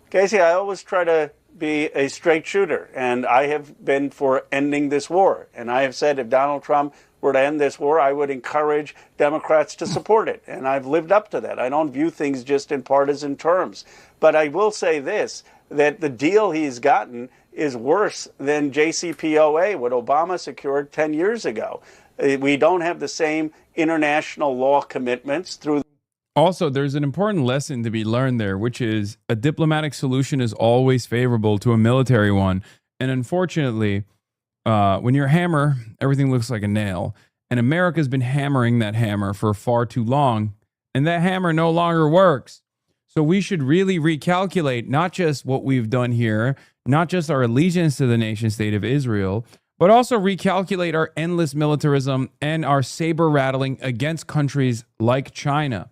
[SPEAKER 15] Casey, I always try to be a straight shooter, and I have been for ending this war. And I have said if Donald Trump were to end this war, I would encourage Democrats to support it. And I've lived up to that. I don't view things just in partisan terms. But I will say this, that the deal he's gotten is worse than JCPOA, what Obama secured 10 years ago. We don't have the same international law commitments through.
[SPEAKER 8] Also, there's an important lesson to be learned there, which is a diplomatic solution is always favorable to a military one. And unfortunately, when you're a hammer, everything looks like a nail. And America's been hammering that hammer for far too long, and that hammer no longer works. So we should really recalculate not just what we've done here, not just our allegiance to the nation state of Israel, but also recalculate our endless militarism and our saber rattling against countries like China.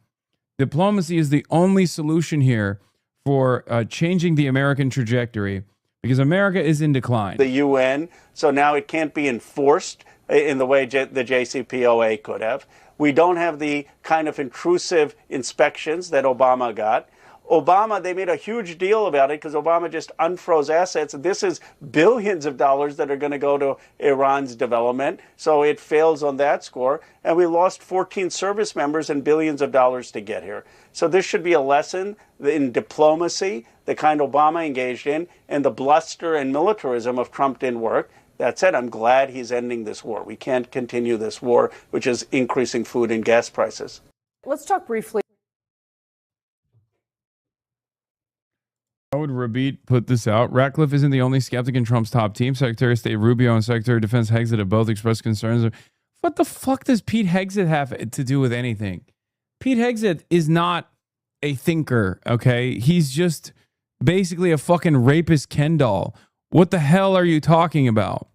[SPEAKER 8] Diplomacy is the only solution here for changing the American trajectory, because America is in decline.
[SPEAKER 15] The UN, so now it can't be enforced in the way the JCPOA could have. We don't have the kind of intrusive inspections that Obama got. Obama, they made a huge deal about it because Obama just unfroze assets. This is billions of dollars that are going to go to Iran's development. So it fails on that score. And we lost 14 service members and billions of dollars to get here. So this should be a lesson in diplomacy, the kind Obama engaged in, and the bluster and militarism of Trump didn't work. That said, I'm glad he's ending this war. We can't continue this war, which is increasing food and gas prices.
[SPEAKER 13] Let's talk briefly.
[SPEAKER 8] How would Rabit put this out? Ratcliffe isn't the only skeptic in Trump's top team. Secretary of State Rubio and Secretary of Defense Hegseth have both expressed concerns. What the fuck does Pete Hegseth have to do with anything? Pete Hegseth is not a thinker, okay? He's just basically a fucking rapist Ken doll. What the hell are you talking about?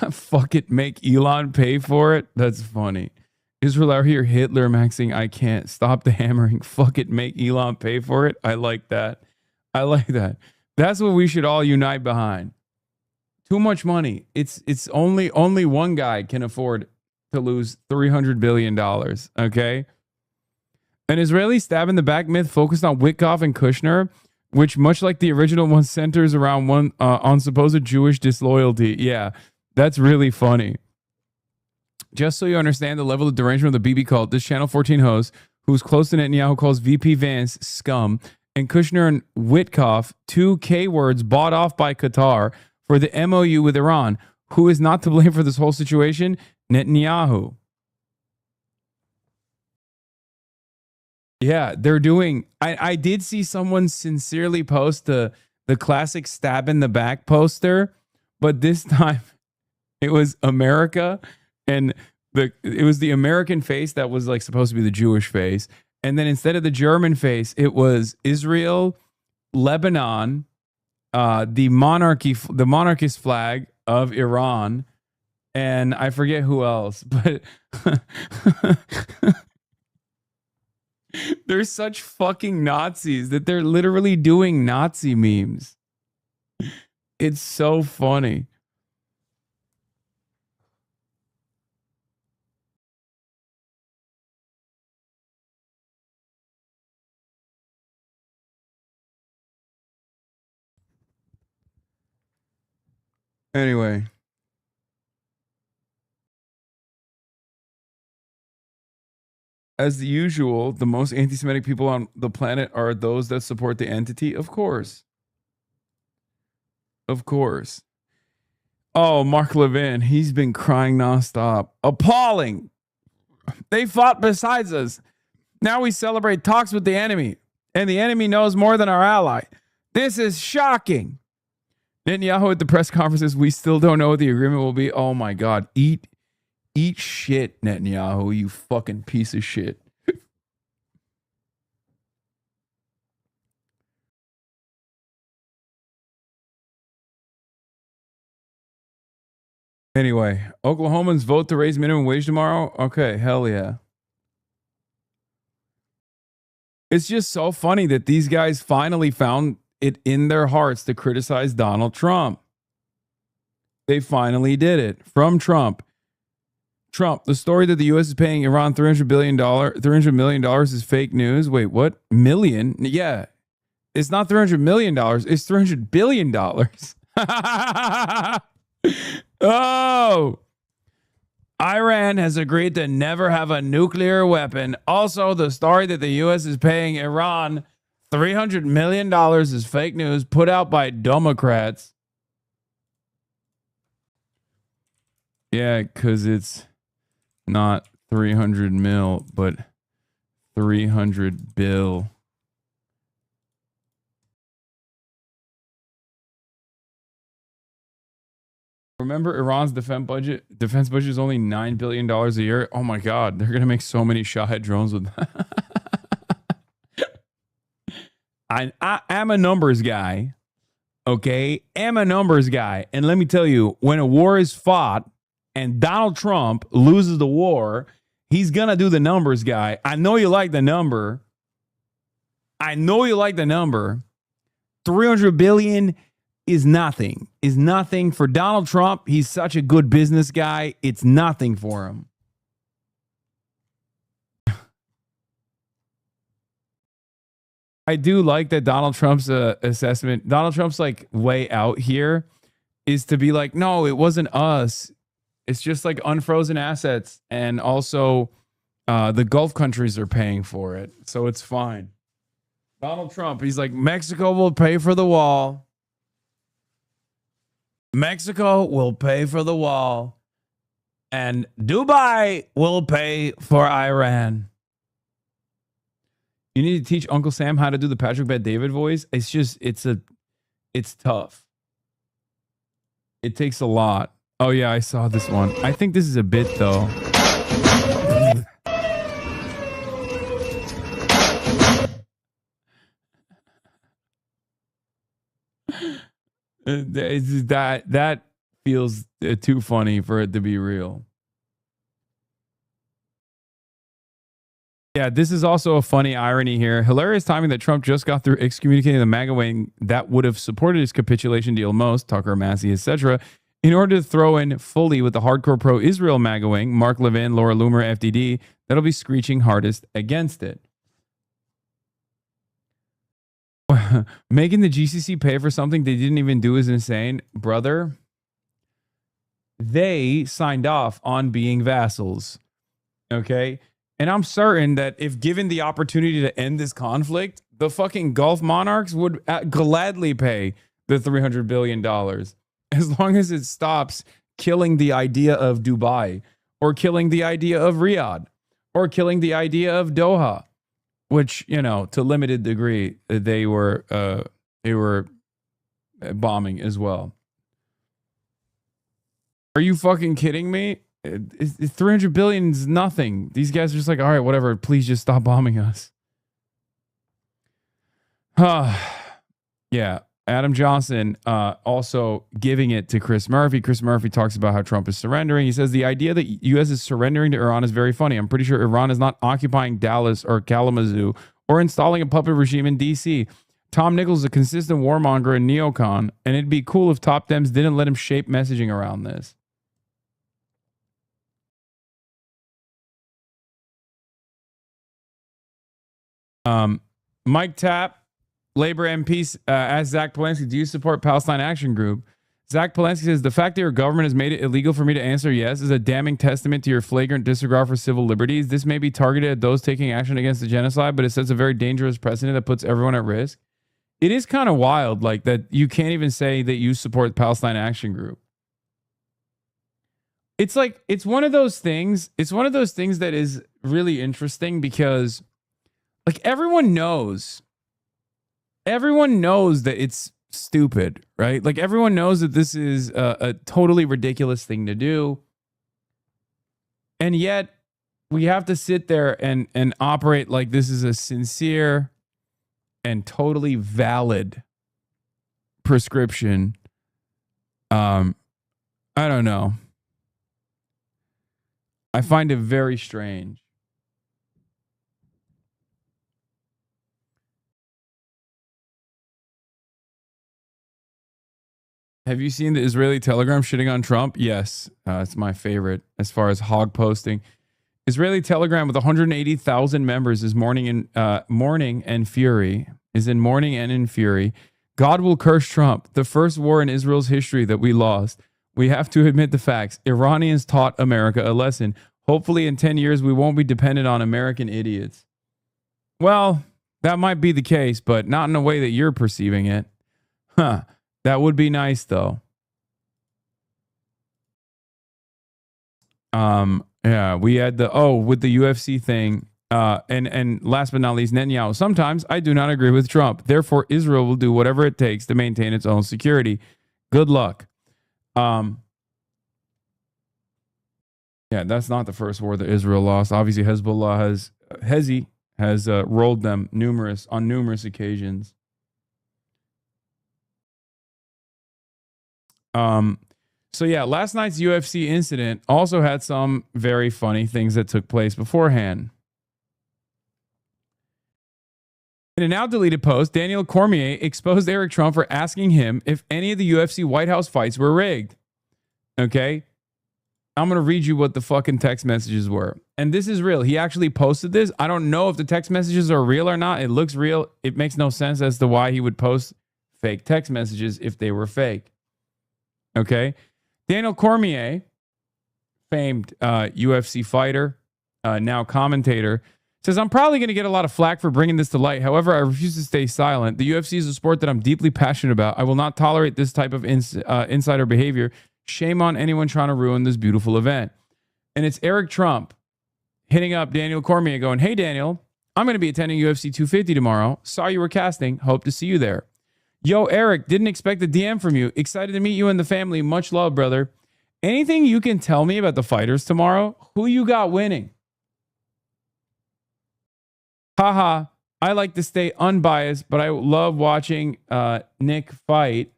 [SPEAKER 8] Fuck it, make Elon pay for it. That's funny. Israel out here, Hitler maxing. I can't stop the hammering. Fuck it, make Elon pay for it. I like that. I like that. That's what we should all unite behind. Too much money. It's only one guy can afford to lose $300 billion. Okay. An Israeli stab in the back myth focused on Witkoff and Kushner, which, much like the original one, centers around on supposed Jewish disloyalty. Yeah. That's really funny. Just so you understand the level of derangement of the BB cult, this Channel 14 host, who's close to Netanyahu, calls VP Vance scum, and Kushner and Witkoff, two K words bought off by Qatar for the MOU with Iran. Who is not to blame for this whole situation? Netanyahu. Yeah, they're doing... I did see someone sincerely post the classic stab in the back poster, but this time... it was America, and it was the American face that was like supposed to be the Jewish face, and then instead of the German face, it was Israel, Lebanon, the monarchist flag of Iran, and I forget who else, but they're such fucking Nazis that they're literally doing Nazi memes. It's so funny. Anyway. As usual, the most anti-Semitic people on the planet are those that support the entity. Of course. Of course. Oh, Mark Levin. He's been crying nonstop. Appalling. They fought besides us. Now we celebrate talks with the enemy. And the enemy knows more than our ally. This is shocking. Netanyahu at the press conferences, we still don't know what the agreement will be. Oh my God. Eat shit, Netanyahu, you fucking piece of shit. Anyway, Oklahomans vote to raise minimum wage tomorrow? Okay, hell yeah. It's just so funny that these guys finally found it in their hearts to criticize Donald Trump. They finally did it. From Trump. The story that the U.S. is paying Iran $300 million is fake news. Wait, what? Million? Yeah. It's not $300 million. It's $300 billion. Oh! Iran has agreed to never have a nuclear weapon. Also, the story that the U.S. is paying Iran $300 million is fake news put out by Democrats. Yeah, because it's not 300 mil, but 300 bill. Remember, Iran's defense budget is only $9 billion a year. Oh my God, they're gonna make so many Shahed drones with that. I'm a numbers guy. Okay, I'm a numbers guy, and let me tell you, when a war is fought and Donald Trump loses the war, He's going to do the numbers, guy. I know you like the number. 300 billion is nothing. Is nothing for Donald Trump. He's such a good business guy. It's nothing for him. I do like that Donald Trump's assessment. Donald Trump's like way out here is to be like, no, it wasn't us. It's just like unfrozen assets. And also the Gulf countries are paying for it. So it's fine. Donald Trump, he's like, Mexico will pay for the wall. Mexico will pay for the wall. And Dubai will pay for Iran. You need to teach Uncle Sam how to do the Patrick Bet-David voice. It's just, it's tough. It takes a lot. Oh yeah, I saw this one. I think this is a bit though. That feels too funny for it to be real. Yeah, this is also a funny irony here. Hilarious timing that Trump just got through excommunicating the MAGA wing that would have supported his capitulation deal most, Tucker, Massey, etc., in order to throw in fully with the hardcore pro-Israel MAGA wing, Mark Levin, Laura Loomer, FDD, that'll be screeching hardest against it. Making the GCC pay for something they didn't even do is insane. Brother, they signed off on being vassals. Okay? And I'm certain that if given the opportunity to end this conflict, the fucking Gulf monarchs would gladly pay the $300 billion as long as it stops killing the idea of Dubai or killing the idea of Riyadh or killing the idea of Doha, which, you know, to limited degree, they were bombing as well. Are you fucking kidding me? 300 billion is nothing. These guys are just like, all right, whatever. Please just stop bombing us. Yeah. Adam Johnson also giving it to Chris Murphy. Chris Murphy talks about how Trump is surrendering. He says the idea that U.S. is surrendering to Iran is very funny. I'm pretty sure Iran is not occupying Dallas or Kalamazoo or installing a puppet regime in D.C. Tom Nichols is a consistent warmonger and neocon, and it'd be cool if top Dems didn't let him shape messaging around this. Mike Tapp, Labor MP, asked Zach Palensky, do you support Palestine Action Group? Zach Palensky says, the fact that your government has made it illegal for me to answer yes is a damning testament to your flagrant disregard for civil liberties. This may be targeted at those taking action against the genocide, but it sets a very dangerous precedent that puts everyone at risk. It is kind of wild, like that you can't even say that you support Palestine Action Group. It's like, it's one of those things that is really interesting because like everyone knows that it's stupid, right? Like everyone knows that this is a totally ridiculous thing to do. And yet we have to sit there and operate like this is a sincere and totally valid prescription. I don't know. I find it very strange. Have you seen the Israeli Telegram shitting on Trump? Yes, it's my favorite as far as hog posting. Israeli Telegram with 180,000 members is mourning and fury. God will curse Trump. The first war in Israel's history that we lost. We have to admit the facts. Iranians taught America a lesson. Hopefully in 10 years we won't be dependent on American idiots. Well, that might be the case, but not in the way that you're perceiving it. Huh. That would be nice, though. Yeah, we had with the UFC thing. And last but not least, Netanyahu. Sometimes I do not agree with Trump. Therefore, Israel will do whatever it takes to maintain its own security. Good luck. Yeah, that's not the first war that Israel lost. Obviously, Hezbollah has rolled them on numerous occasions. So yeah, last night's UFC incident also had some very funny things that took place beforehand. In a now deleted post, Daniel Cormier exposed Eric Trump for asking him if any of the UFC White House fights were rigged. Okay? I'm going to read you what the fucking text messages were. And this is real. He actually posted this. I don't know if the text messages are real or not. It looks real. It makes no sense as to why he would post fake text messages if they were fake. Okay? Daniel Cormier, famed UFC fighter, now commentator, says, I'm probably going to get a lot of flack for bringing this to light. However, I refuse to stay silent. The UFC is a sport that I'm deeply passionate about. I will not tolerate this type of insider behavior. Shame on anyone trying to ruin this beautiful event. And it's Eric Trump hitting up Daniel Cormier going, hey, Daniel, I'm going to be attending UFC 250 tomorrow. Saw you were casting. Hope to see you there. Yo, Eric, didn't expect a DM from you. Excited to meet you and the family. Much love, brother. Anything you can tell me about the fighters tomorrow? Who you got winning? Haha, I like to stay unbiased, but I love watching Nick fight.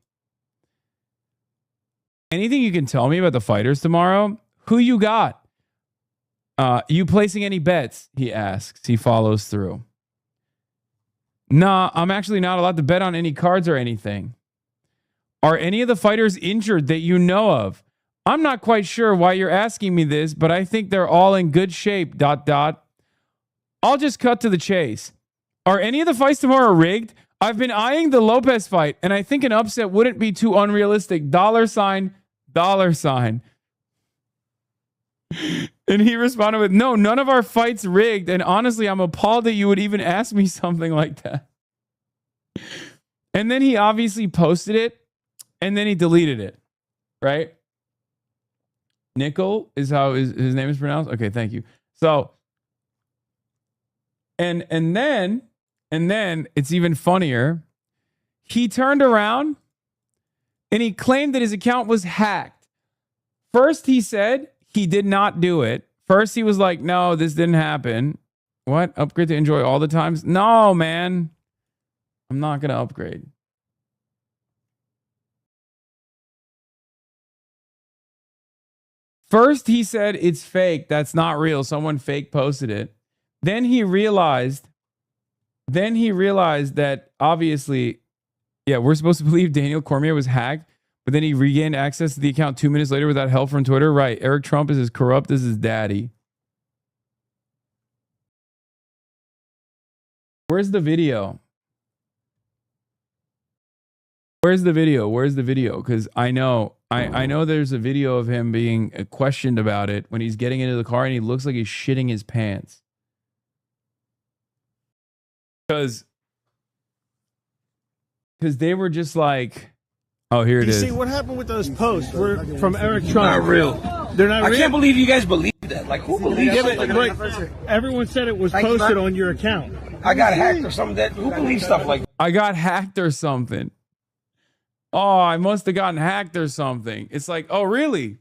[SPEAKER 8] Anything you can tell me about the fighters tomorrow? Who you got? You placing any bets? He asks. He follows through. Nah, I'm actually not allowed to bet on any cards or anything. Are any of the fighters injured that you know of? I'm not quite sure why you're asking me this, but I think they're all in good shape, ... I'll just cut to the chase. Are any of the fights tomorrow rigged? I've been eyeing the Lopez fight, and I think an upset wouldn't be too unrealistic. $. And he responded with, no, none of our fights rigged. And honestly, I'm appalled that you would even ask me something like that. And then he obviously posted it, and then he deleted it, right? Nickel is how his name is pronounced. Okay, thank you. So, and then it's even funnier. He turned around and he claimed that his account was hacked. First, he said he did not do it. First, he was like, no, this didn't happen. What? Upgrade to enjoy all the times? No, man. I'm not going to upgrade. First, he said it's fake. That's not real. Someone fake posted it. Then he realized that obviously, yeah, we're supposed to believe Daniel Cormier was hacked, but then he regained access to the account 2 minutes later without help from Twitter. Right. Eric Trump is as corrupt as his daddy. Where's the video? Where's the video? Because I know there's a video of him being questioned about it when he's getting into the car and he looks like he's shitting his pants. Because they were just like, oh, here it is.
[SPEAKER 18] See what happened with those posts from Eric Trump.
[SPEAKER 19] Not real.
[SPEAKER 18] They're not real.
[SPEAKER 19] I can't believe you guys believe that. Like, who believes
[SPEAKER 18] that? Everyone said it was posted on your account.
[SPEAKER 19] I got hacked or something. Who believes stuff like that?
[SPEAKER 8] I got hacked or something. Oh, I must have gotten hacked or something. It's like, oh, really?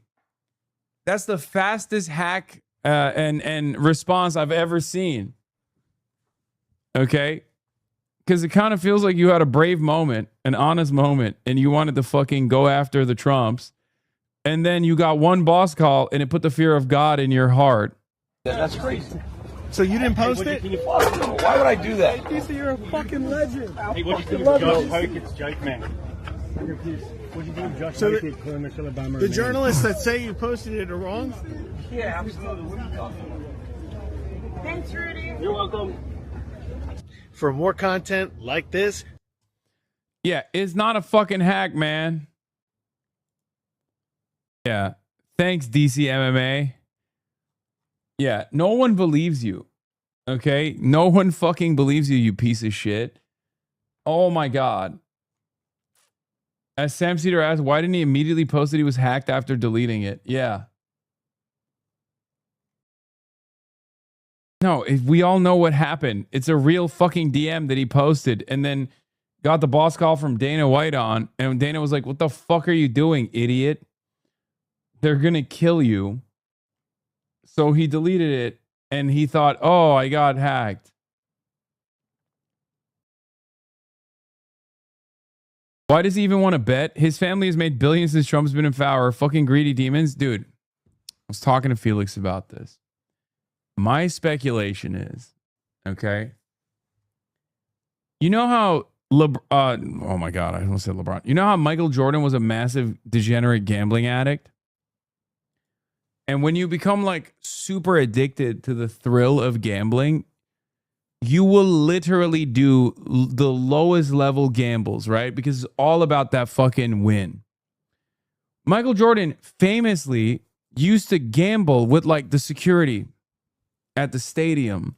[SPEAKER 8] That's the fastest hack and response I've ever seen. Okay? Because it kind of feels like you had a brave moment, an honest moment, and you wanted to fucking go after the Trumps. And then you got one boss call and it put the fear of God in your heart.
[SPEAKER 19] That's crazy.
[SPEAKER 18] So you didn't post it?
[SPEAKER 19] Why would I do that?
[SPEAKER 18] Hey, you're a fucking legend.
[SPEAKER 22] Hey, what do you think of Josh Hartnett's judgment? What do you think of Josh Hartnett calling Michelle Obama?
[SPEAKER 18] The journalists that say you posted it are wrong?
[SPEAKER 19] Yeah, absolutely.
[SPEAKER 18] Thanks, Rudy.
[SPEAKER 22] You're welcome.
[SPEAKER 18] For more content like this.
[SPEAKER 8] Yeah, it's not a fucking hack, man. Yeah. Thanks, DC MMA. Yeah, no one believes you. Okay? No one fucking believes you, you piece of shit. Oh my God. As Sam Cedar asked, why didn't he immediately post that he was hacked after deleting it? Yeah. No, we all know what happened. It's a real fucking DM that he posted and then got the boss call from Dana White on. And Dana was like, what the fuck are you doing, idiot? They're going to kill you. So he deleted it and he thought, oh, I got hacked. Why does he even want to bet? His family has made billions since Trump's been in power. Fucking greedy demons. Dude, I was talking to Felix about this. My speculation is, okay, you know how oh my God, I almost said LeBron. You know how Michael Jordan was a massive degenerate gambling addict? And when you become like super addicted to the thrill of gambling, you will literally do the lowest level gambles, right? Because it's all about that fucking win. Michael Jordan famously used to gamble with like the security at the stadium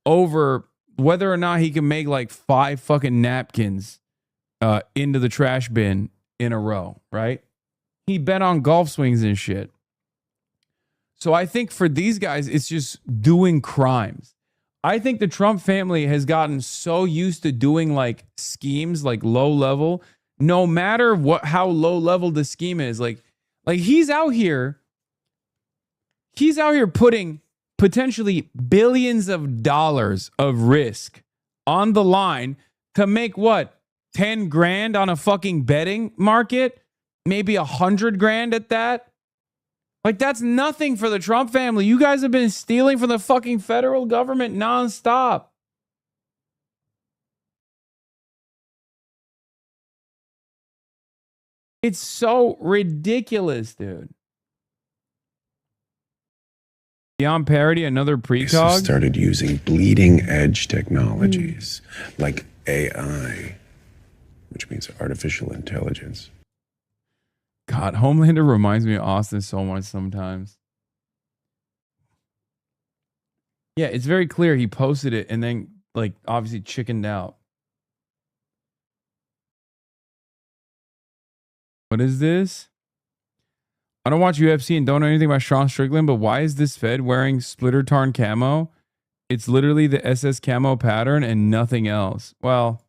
[SPEAKER 8] over whether or not he can make like 5 fucking napkins into the trash bin in a row, right? He bet on golf swings and shit. So I think for these guys, it's just doing crimes. I think the Trump family has gotten so used to doing like schemes, like low level, no matter how low level the scheme is. Like he's out here putting potentially billions of dollars of risk on the line to make what, 10 grand on a fucking betting market, maybe 100 grand at that. Like, that's nothing for the Trump family. You guys have been stealing from the fucking federal government nonstop. It's so ridiculous, dude. Beyond parody, another precog.
[SPEAKER 3] Started using bleeding edge technologies like AI, which means artificial intelligence.
[SPEAKER 8] God, Homelander reminds me of Austin so much sometimes. Yeah, it's very clear he posted it and then, like, obviously chickened out. What is this? I don't watch UFC and don't know anything about Sean Strickland, but why is this Fed wearing splitter tarn camo? It's literally the SS camo pattern and nothing else. Well,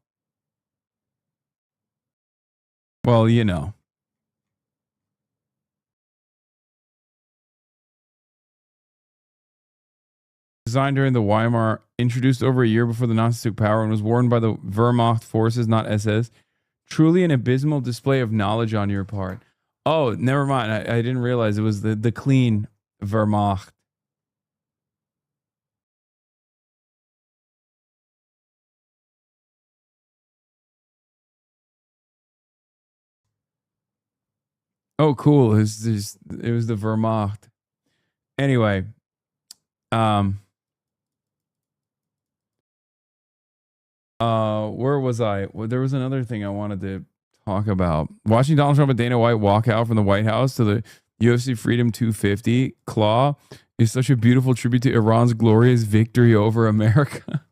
[SPEAKER 8] you know. Designed during the Weimar, introduced over a year before the Nazis took power, and was worn by the Wehrmacht forces, not SS. Truly an abysmal display of knowledge on your part. Oh, never mind. I didn't realize it was the clean Wehrmacht. Oh, cool. It was the Wehrmacht. Anyway, where was I? Well, there was another thing I wanted to talk about. Watching Donald Trump and Dana White walk out from the White House to the UFC Freedom 250 claw is such a beautiful tribute to Iran's glorious victory over America.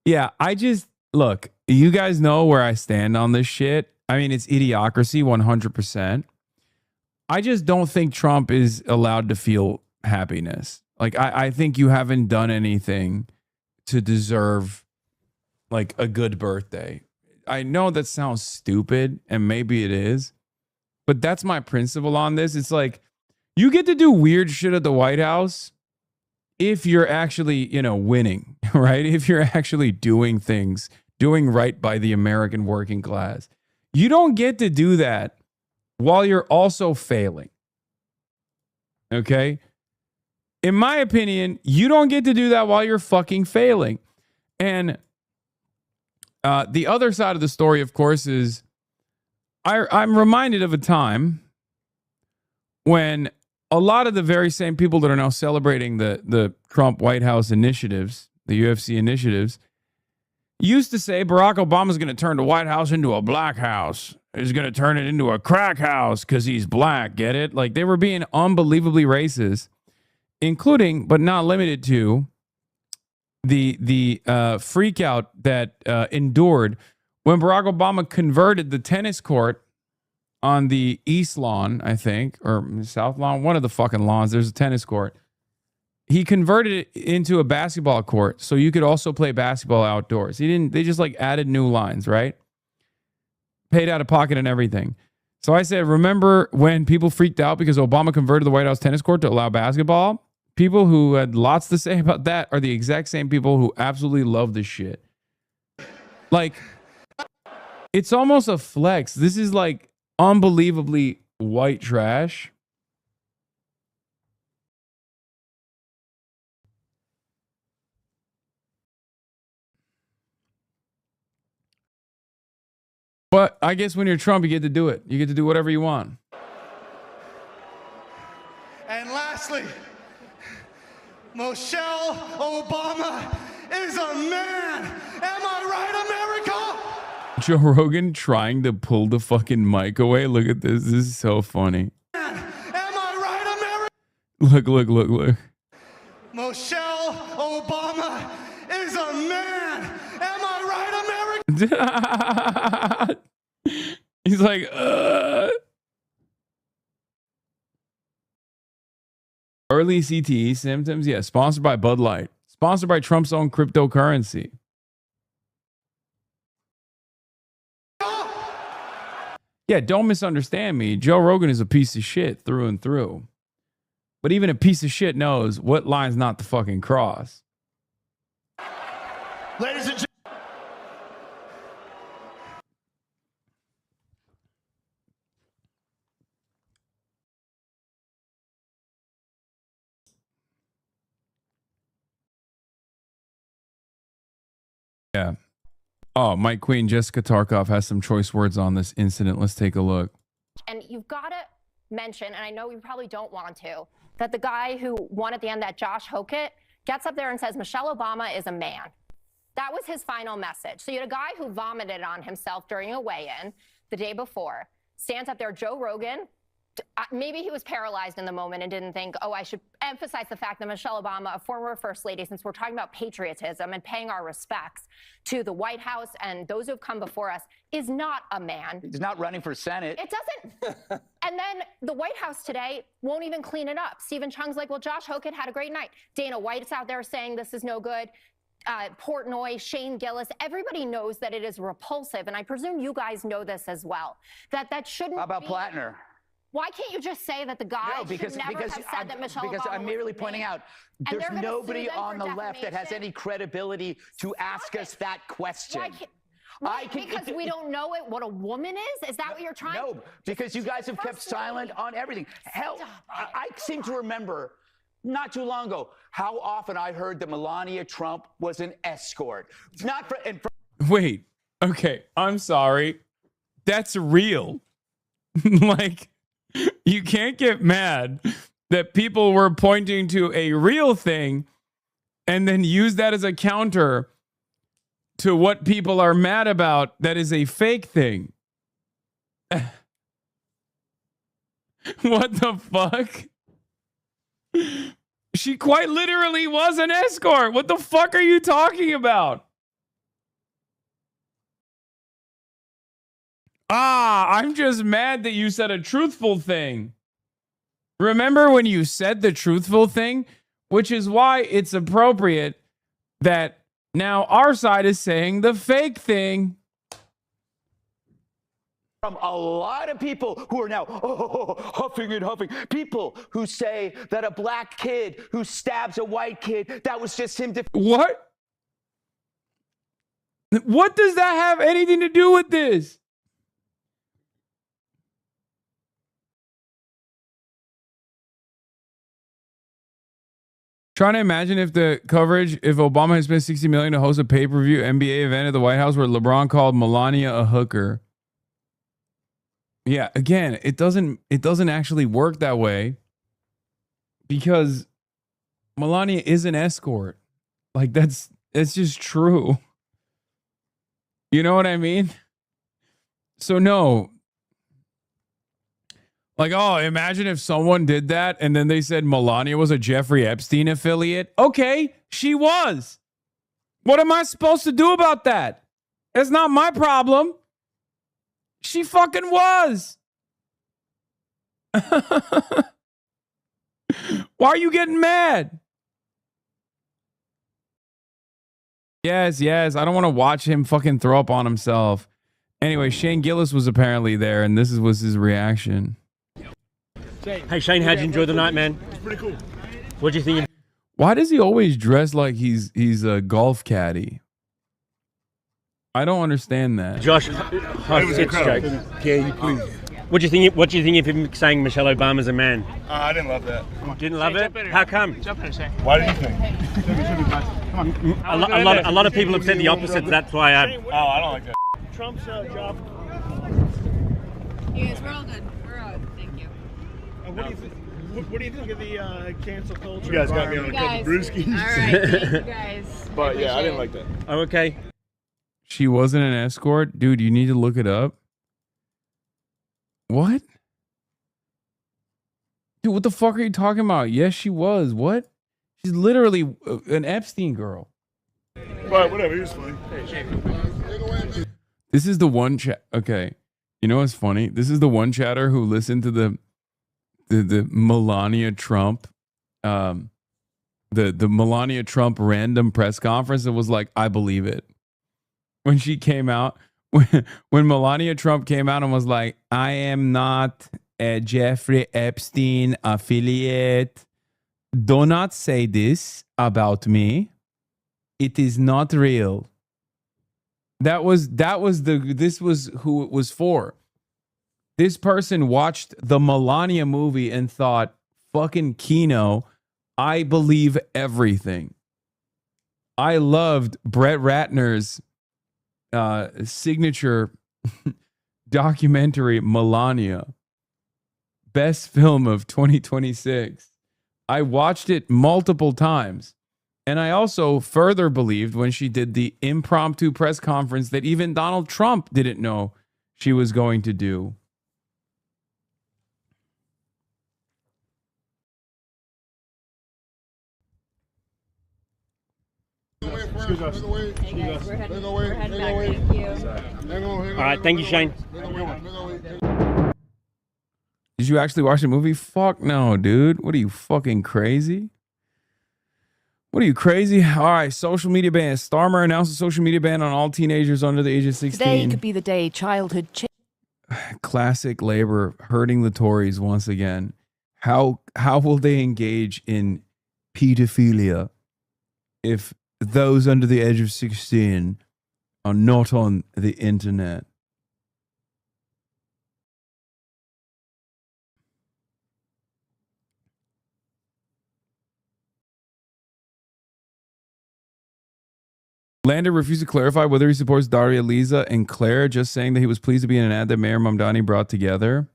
[SPEAKER 8] Yeah, look, you guys know where I stand on this shit. I mean, it's idiocracy 100%. I just don't think Trump is allowed to feel happiness. Like, I think you haven't done anything to deserve like a good birthday. I know that sounds stupid, and maybe it is, but that's my principle on this. It's like, you get to do weird shit at the White House if you're actually, winning, right? If you're actually doing things, doing right by the American working class. You don't get to do that while you're also failing. Okay? In my opinion, you don't get to do that while you're fucking failing. And the other side of the story, of course, is I'm reminded of a time when a lot of the very same people that are now celebrating the Trump White House initiatives, the UFC initiatives, used to say Barack Obama's going to turn the White House into a black house. He's going to turn it into a crack house because he's black. Get it? Like, they were being unbelievably racist, including, but not limited to, the freak out that endured when Barack Obama converted the tennis court on the East Lawn, I think, or South Lawn, one of the fucking lawns. There's a tennis court. He converted it into a basketball court so you could also play basketball outdoors. They just like added new lines, right? Paid out of pocket and everything. So I said, remember when people freaked out because Obama converted the White House tennis court to allow basketball? People who had lots to say about that are the exact same people who absolutely love this shit. Like, it's almost a flex. This is like unbelievably white trash. But I guess when you're Trump, you get to do it. You get to do whatever you want.
[SPEAKER 6] And lastly, Michelle Obama is a man. Am I right, America?
[SPEAKER 8] Joe Rogan trying to pull the fucking mic away. Look at this. This is so funny.
[SPEAKER 6] Am I right, America?
[SPEAKER 8] Look.
[SPEAKER 6] Michelle Obama is a man. Am I right, America?
[SPEAKER 8] He's like, Early CTE symptoms? Yeah. Sponsored by Bud Light. Sponsored by Trump's own cryptocurrency. Yeah, don't misunderstand me. Joe Rogan is a piece of shit through and through. But even a piece of shit knows what lines not to fucking cross.
[SPEAKER 6] Ladies and gentlemen.
[SPEAKER 8] Yeah. Oh, Mike Queen, Jessica Tarkov has some choice words on this incident. Let's take a look.
[SPEAKER 10] And you've got to mention, and I know you probably don't want to, that the guy who won at the end, that Josh Hokett, gets up there and says Michelle Obama is a man. That was his final message. So you had a guy who vomited on himself during a weigh-in the day before, stands up there, Joe Rogan. Maybe he was paralyzed in the moment and didn't think, oh, I should emphasize the fact that Michelle Obama, a former first lady, since we're talking about patriotism and paying our respects to the White House and those who have come before us, is not a man.
[SPEAKER 21] He's not running for Senate.
[SPEAKER 10] It doesn't. And then the White House today won't even clean it up. Stephen Chung's like, well, Josh Hokett had a great night. Dana White's out there saying this is no good. Portnoy, Shane Gillis, everybody knows that it is repulsive. And I presume you guys know this as well, that shouldn't
[SPEAKER 21] How about
[SPEAKER 10] be.
[SPEAKER 21] Plattner?
[SPEAKER 10] Why can't you just say that the guy should never have said that Michelle
[SPEAKER 21] Because
[SPEAKER 10] Obama
[SPEAKER 21] I'm merely pointing out, there's nobody on the left that has any credibility to ask us that question.
[SPEAKER 10] Why can't, because we don't know what a woman is? Is that what you're trying?
[SPEAKER 21] No, because you guys have kept silent on everything. Hell, I seem to remember not too long ago how often I heard that Melania Trump was an escort. Not for.
[SPEAKER 8] Wait. Okay. I'm sorry. That's real. Like, you can't get mad that people were pointing to a real thing and then use that as a counter to what people are mad about that is a fake thing. What the fuck? She quite literally was an escort. What the fuck are you talking about? I'm just mad that you said a truthful thing. Remember when you said the truthful thing? Which is why it's appropriate that now our side is saying the fake thing.
[SPEAKER 21] From a lot of people who are now huffing and huffing. People who say that a black kid who stabs a white kid, that was just him.
[SPEAKER 8] What? What does that have anything to do with this? Trying to imagine if Obama had spent $60 million to host a pay-per-view NBA event at the White House where LeBron called Melania a hooker. Yeah, again, it doesn't actually work that way because Melania is an escort. Like that's just true. You know what I mean? So no. Like, oh, imagine if someone did that and then they said Melania was a Jeffrey Epstein affiliate. Okay, she was. What am I supposed to do about that? It's not my problem. She fucking was. Why are you getting mad? Yes. I don't want to watch him fucking throw up on himself. Anyway, Shane Gillis was apparently there, and was his reaction.
[SPEAKER 18] Hey, Shane, how'd you enjoy the night, man?
[SPEAKER 22] It's pretty cool.
[SPEAKER 18] What do you think?
[SPEAKER 8] Why does he always dress like he's a golf caddy? I don't understand that.
[SPEAKER 18] Josh,
[SPEAKER 22] Can you please?
[SPEAKER 18] What do you think? What do you think of him saying Michelle Obama's a man?
[SPEAKER 22] I didn't love that.
[SPEAKER 18] Didn't love it? How come?
[SPEAKER 22] Why did you think?
[SPEAKER 18] A lot of people have said the opposite. That's why I.
[SPEAKER 22] Oh, I don't like that.
[SPEAKER 11] Trump's job.
[SPEAKER 20] You guys, we're all good. We're all good. Thank you.
[SPEAKER 11] What do you think of the cancel culture?
[SPEAKER 22] You guys got me on a couple brewskis.
[SPEAKER 20] All right, thank you guys.
[SPEAKER 22] But yeah, I didn't like that.
[SPEAKER 18] Oh, okay.
[SPEAKER 8] She wasn't an escort? Dude, you need to look it up. What? Dude, what the fuck are you talking about? Yes, she was. What? She's literally an Epstein girl.
[SPEAKER 22] But whatever, he was funny.
[SPEAKER 8] This is the one chat. Okay. You know what's funny? This is the one chatter who listened to the Melania Trump, the Melania Trump random press conference and was like, I believe it. When she came out, when Melania Trump came out and was like, I am not a Jeffrey Epstein affiliate. Do not say this about me. It is not real. This was who it was for. This person watched the Melania movie and thought, fucking Kino, I believe everything. I loved Brett Ratner's signature documentary, Melania. Best film of 2026. I watched it multiple times. And I also further believed when she did the impromptu press conference that even Donald Trump didn't know she was going to do.
[SPEAKER 22] Excuse us.
[SPEAKER 20] We're heading back. Thank you.
[SPEAKER 18] All right, thank you, Shane.
[SPEAKER 8] Did you actually watch the movie? Fuck no, dude. What are you, fucking crazy? What are you, crazy? All right, social media ban. Starmer announced a social media ban on all teenagers under the age of 16.
[SPEAKER 12] Today could be the day childhood
[SPEAKER 8] Classic labor hurting the Tories once again. How will they engage in pedophilia if those under the age of 16 are not on the internet? Lander refused to clarify whether he supports Daria Lisa and Claire, just saying that he was pleased to be in an ad that Mayor Mamdani brought together.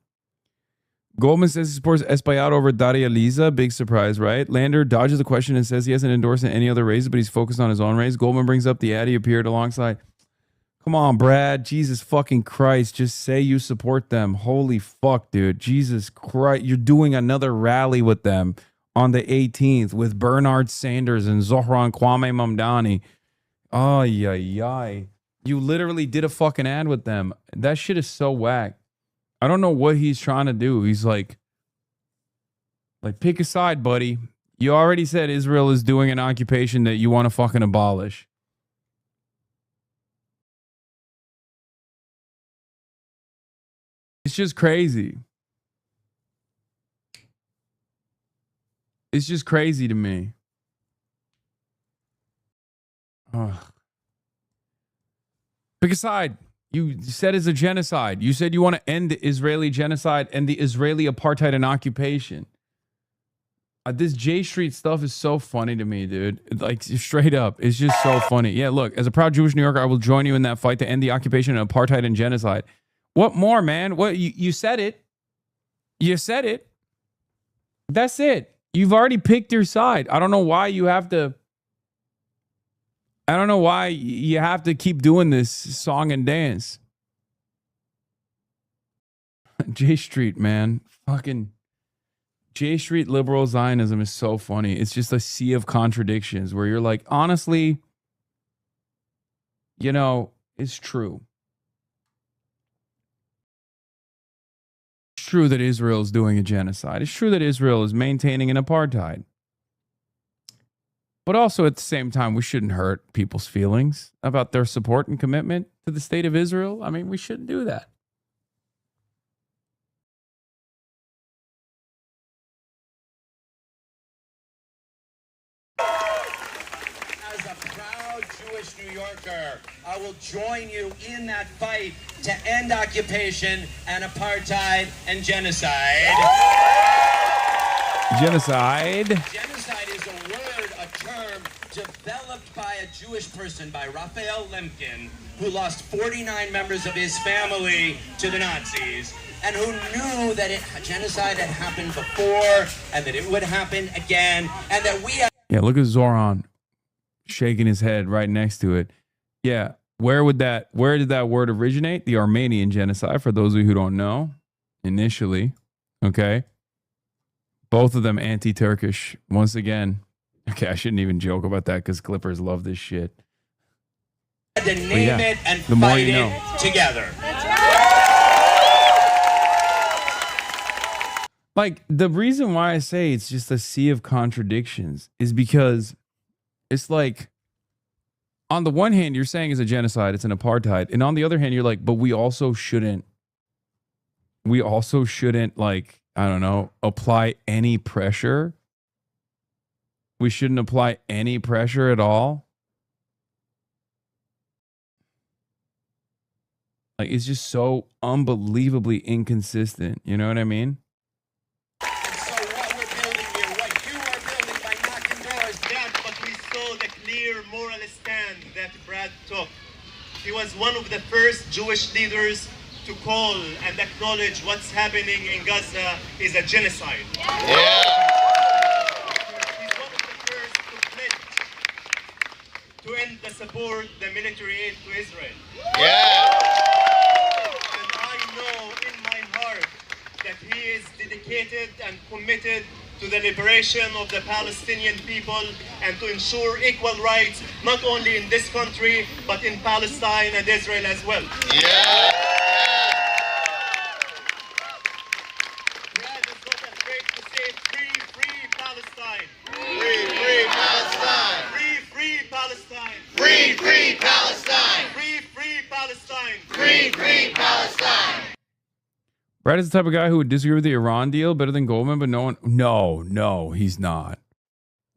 [SPEAKER 8] Goldman says he supports Espaillat over Daria Lisa. Big surprise, right? Lander dodges the question and says he hasn't endorsed any other races, but he's focused on his own race. Goldman brings up the ad he appeared alongside. Come on, Brad. Jesus fucking Christ. Just say you support them. Holy fuck, dude. Jesus Christ. You're doing another rally with them on the 18th with Bernard Sanders and Zohran Kwame Mamdani. Ay, ay, ay. You literally did a fucking ad with them. That shit is so whack. I don't know what he's trying to do. He's like, pick a side, buddy. You already said Israel is doing an occupation that you want to fucking abolish. It's just crazy. It's just crazy to me. Ugh. Pick a side. You said it's a genocide. You said you want to end the Israeli genocide and the Israeli apartheid and occupation. This J Street stuff is so funny to me, dude. Like, straight up. It's just so funny. Yeah, look, as a proud Jewish New Yorker, I will join you in that fight to end the occupation and apartheid and genocide. What more, man? What you said it. You said it. That's it. You've already picked your side. I don't know why you have to keep doing this song and dance. J Street, man. Fucking J Street liberal Zionism is so funny. It's just a sea of contradictions where you're like, honestly, you know, it's true. It's true that Israel is doing a genocide. It's true that Israel is maintaining an apartheid. But also at the same time, we shouldn't hurt people's feelings about their support and commitment to the state of Israel. I mean, we shouldn't do that.
[SPEAKER 2] proud Jewish New Yorker. I will join you in that fight to end occupation and apartheid and genocide.
[SPEAKER 8] Genocide.
[SPEAKER 2] Genocide is a word, a term developed by a Jewish person, by Raphael Lemkin, who lost 49 members of his family to the Nazis, and who knew that genocide had happened before, and that it would happen again, and that we have...
[SPEAKER 8] Yeah, look at Zoran shaking his head right next to it. Yeah, where did that word originate? The Armenian genocide, for those of you who don't know, initially. Okay. Both of them anti-Turkish. Once again. Okay, I shouldn't even joke about that because Clippers love this shit.
[SPEAKER 2] To name it and
[SPEAKER 8] the more
[SPEAKER 2] fight
[SPEAKER 8] you know.
[SPEAKER 2] it together.
[SPEAKER 8] Like, the reason why I say it's just a sea of contradictions is because it's like, on the one hand, you're saying it's a genocide, it's an apartheid. And on the other hand, you're like, but we also shouldn't, like, I don't know, apply any pressure. We shouldn't apply any pressure at all. Like, it's just so unbelievably inconsistent. You know what I mean?
[SPEAKER 11] But we saw the clear moral stand that Brad took. He was one of the first Jewish leaders to call and acknowledge what's happening in Gaza is a genocide. Yeah. He's one of the first to pledge to end the support, the military aid to Israel. Yeah. And I know in my heart that he is dedicated and committed to the liberation of the Palestinian people and to ensure equal rights, not only in this country, but in Palestine and Israel as well. Yeah. Brad is not afraid to say free, free Palestine. Free, free Palestine. Free, free Palestine. Free, free Palestine. Free, free Palestine. Free, free Palestine.
[SPEAKER 8] Brad is the type of guy who would disagree with the Iran deal better than Goldman, but no, he's not.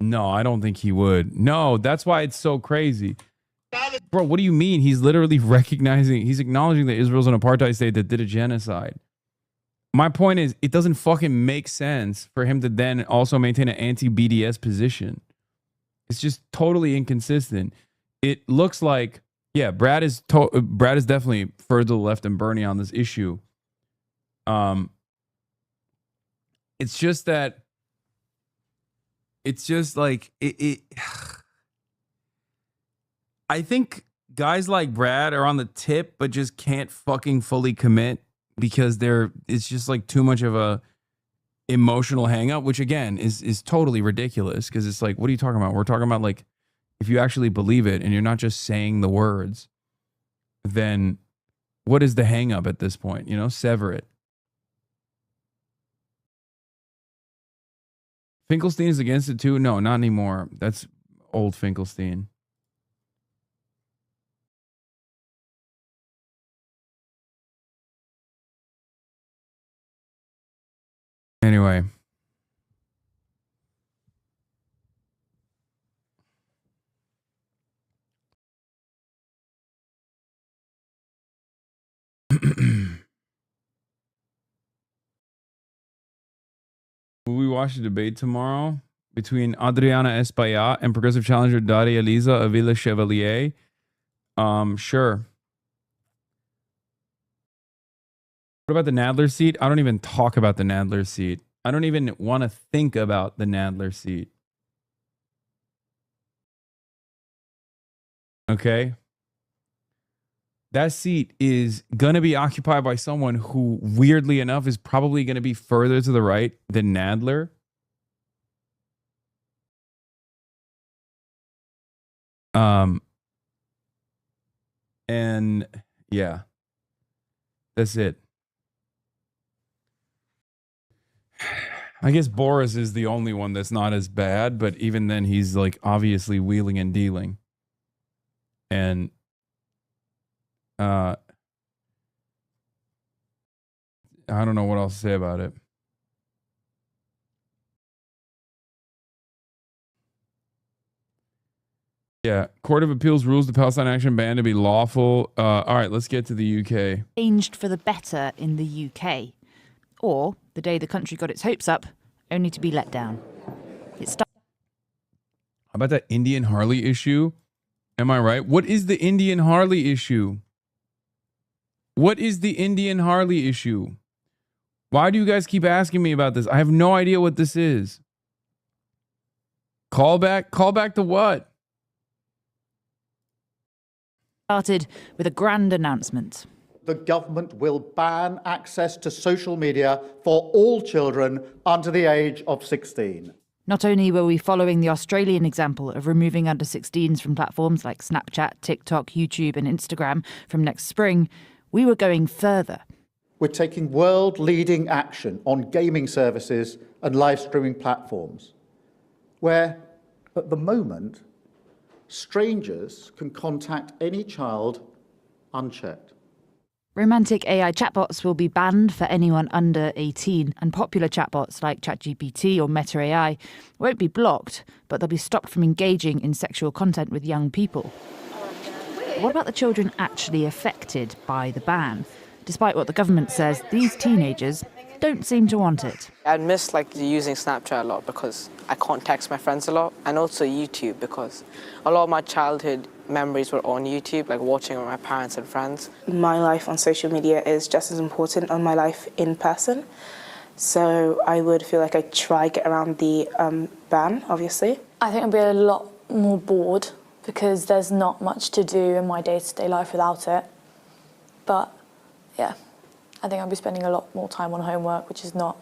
[SPEAKER 8] No, I don't think he would. No, that's why it's so crazy. Bro, what do you mean? He's literally he's acknowledging that Israel's an apartheid state that did a genocide. My point is, it doesn't fucking make sense for him to then also maintain an anti-BDS position. It's just totally inconsistent. It looks like, yeah, Brad is definitely further to the left than Bernie on this issue. It's just that it's just like it I think guys like Brad are on the tip but just can't fucking fully commit because it's just like too much of a emotional hang up, which again is totally ridiculous because it's like, what are you talking about? We're talking about, like, if you actually believe it and you're not just saying the words, then what is the hang up at this point? You know, sever it. Finkelstein is against it too? No, not anymore. That's old Finkelstein. Anyway. Will we watch the debate tomorrow between Adriana Espaillat and progressive challenger Daria Liza Avila Chevalier? Sure. What about the Nadler seat? I don't even talk about the Nadler seat. I don't even want to think about the Nadler seat. Okay? That seat is going to be occupied by someone who, weirdly enough, is probably going to be further to the right than Nadler. And yeah, that's it. I guess Boris is the only one that's not as bad, but even then he's like obviously wheeling and dealing. And I don't know what else to say about it. Yeah. Court of Appeals rules the Palestine action ban to be lawful. All right, let's get to the UK.
[SPEAKER 5] Changed for the better in the UK. Or the day the country got its hopes up, only to be let down.
[SPEAKER 8] How about that Indian Harley issue? Am I right? What is the Indian Harley issue? What is the Indian Harley issue? Why do you guys keep asking me about this? I have no idea what this is. Call back to what?
[SPEAKER 5] Started with a grand announcement.
[SPEAKER 7] The government will ban access to social media for all children under the age of 16.
[SPEAKER 5] Not only were we following the Australian example of removing under 16s from platforms like Snapchat, TikTok, YouTube and Instagram from next spring, we were going further.
[SPEAKER 7] We're taking world-leading action on gaming services and live streaming platforms, where, at the moment, strangers can contact any child unchecked.
[SPEAKER 5] Romantic AI chatbots will be banned for anyone under 18, and popular chatbots like ChatGPT or Meta AI won't be blocked, but they'll be stopped from engaging in sexual content with young people. What about the children actually affected by the ban? Despite what the government says, these teenagers don't seem to want it.
[SPEAKER 23] I miss using Snapchat a lot because I can't text my friends a lot, and also YouTube because a lot of my childhood memories were on YouTube, like watching with my parents and friends.
[SPEAKER 24] My life on social media is just as important on my life in person, so I would feel like I try to get around the ban, obviously.
[SPEAKER 25] I think I'd be a lot more bored because there's not much to do in my day-to-day life without it. But yeah, I think I'll be spending a lot more time on homework, which is not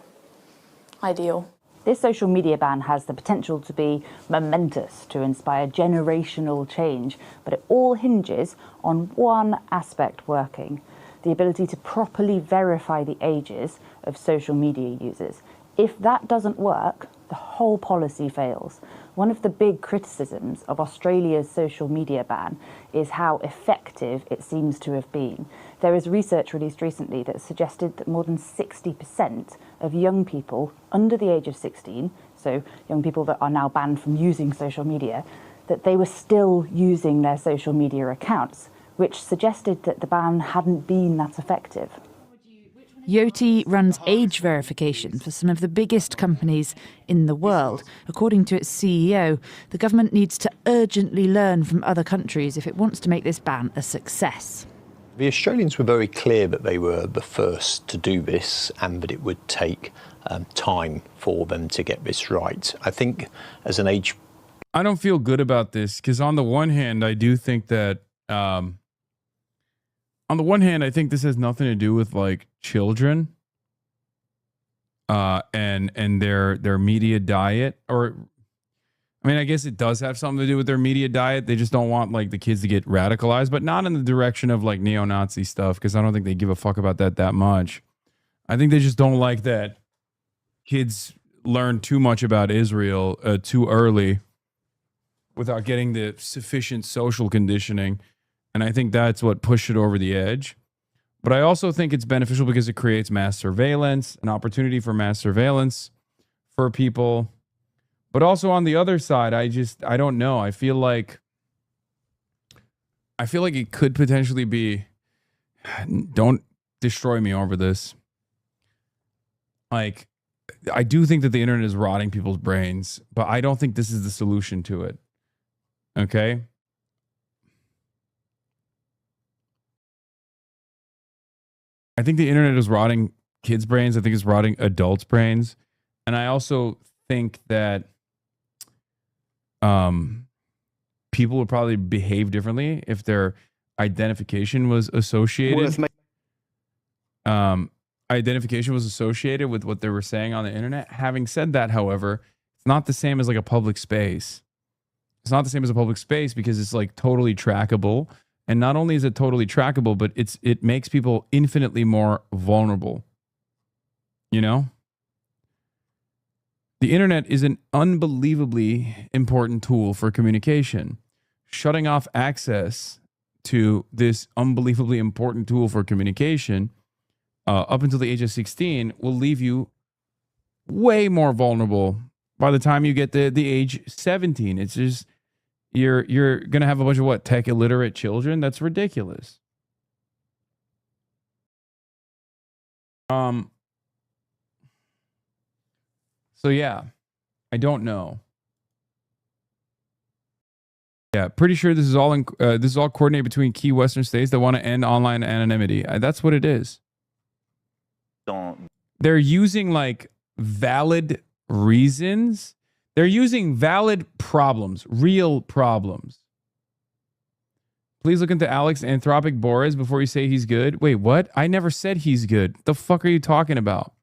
[SPEAKER 25] ideal.
[SPEAKER 5] This social media ban has the potential to be momentous, to inspire generational change, but it all hinges on one aspect working: the ability to properly verify the ages of social media users. If that doesn't work, the whole policy fails. One of the big criticisms of Australia's social media ban is how effective it seems to have been. There is research released recently that suggested that more than 60% of young people under the age of 16, so young people that are now banned from using social media, that they were still using their social media accounts, which suggested that the ban hadn't been that effective. Yoti runs age verification for some of the biggest companies in the world. According to its CEO, the government needs to urgently learn from other countries if it wants to make this ban a success.
[SPEAKER 26] The Australians were very clear that they were the first to do this and that it would take time for them to get this right. I think as an age...
[SPEAKER 8] I don't feel good about this because on the one hand, I do think that... on the one hand, I think this has nothing to do with children and their media diet, or I mean, I guess it does have something to do with their media diet. They just don't want the kids to get radicalized, but not in the direction of neo-Nazi stuff, because I don't think they give a fuck about that much. I think they just don't like that kids learn too much about Israel too early without getting the sufficient social conditioning. And I think that's what pushed it over the edge. But I also think it's beneficial because it creates mass surveillance, an opportunity for mass surveillance for people. But also on the other side, I don't know. I feel like it could potentially be, don't destroy me over this. I do think that the internet is rotting people's brains, but I don't think this is the solution to it. Okay? I think the internet is rotting kids' brains. I think it's rotting adults' brains. And I also think that people would probably behave differently if their identification was associated. Identification was associated with what they were saying on the internet. Having said that, however, it's not the same as a public space. It's not the same as a public space because it's totally trackable. And not only is it totally trackable, but it makes people infinitely more vulnerable. You know? The internet is an unbelievably important tool for communication. Shutting off access to this unbelievably important tool for communication up until the age of 16 will leave you way more vulnerable by the time you get the age 17. It's just, you're gonna have a bunch of what, tech illiterate children? That's ridiculous. So yeah, I don't know. Yeah, pretty sure this is all coordinated between key Western states that want to end online anonymity. That's what it is. They're using like valid reasons. They're using valid problems, real problems. Please look into Alex Anthropic Boris before you say he's good. Wait, what? I never said he's good. The fuck are you talking about?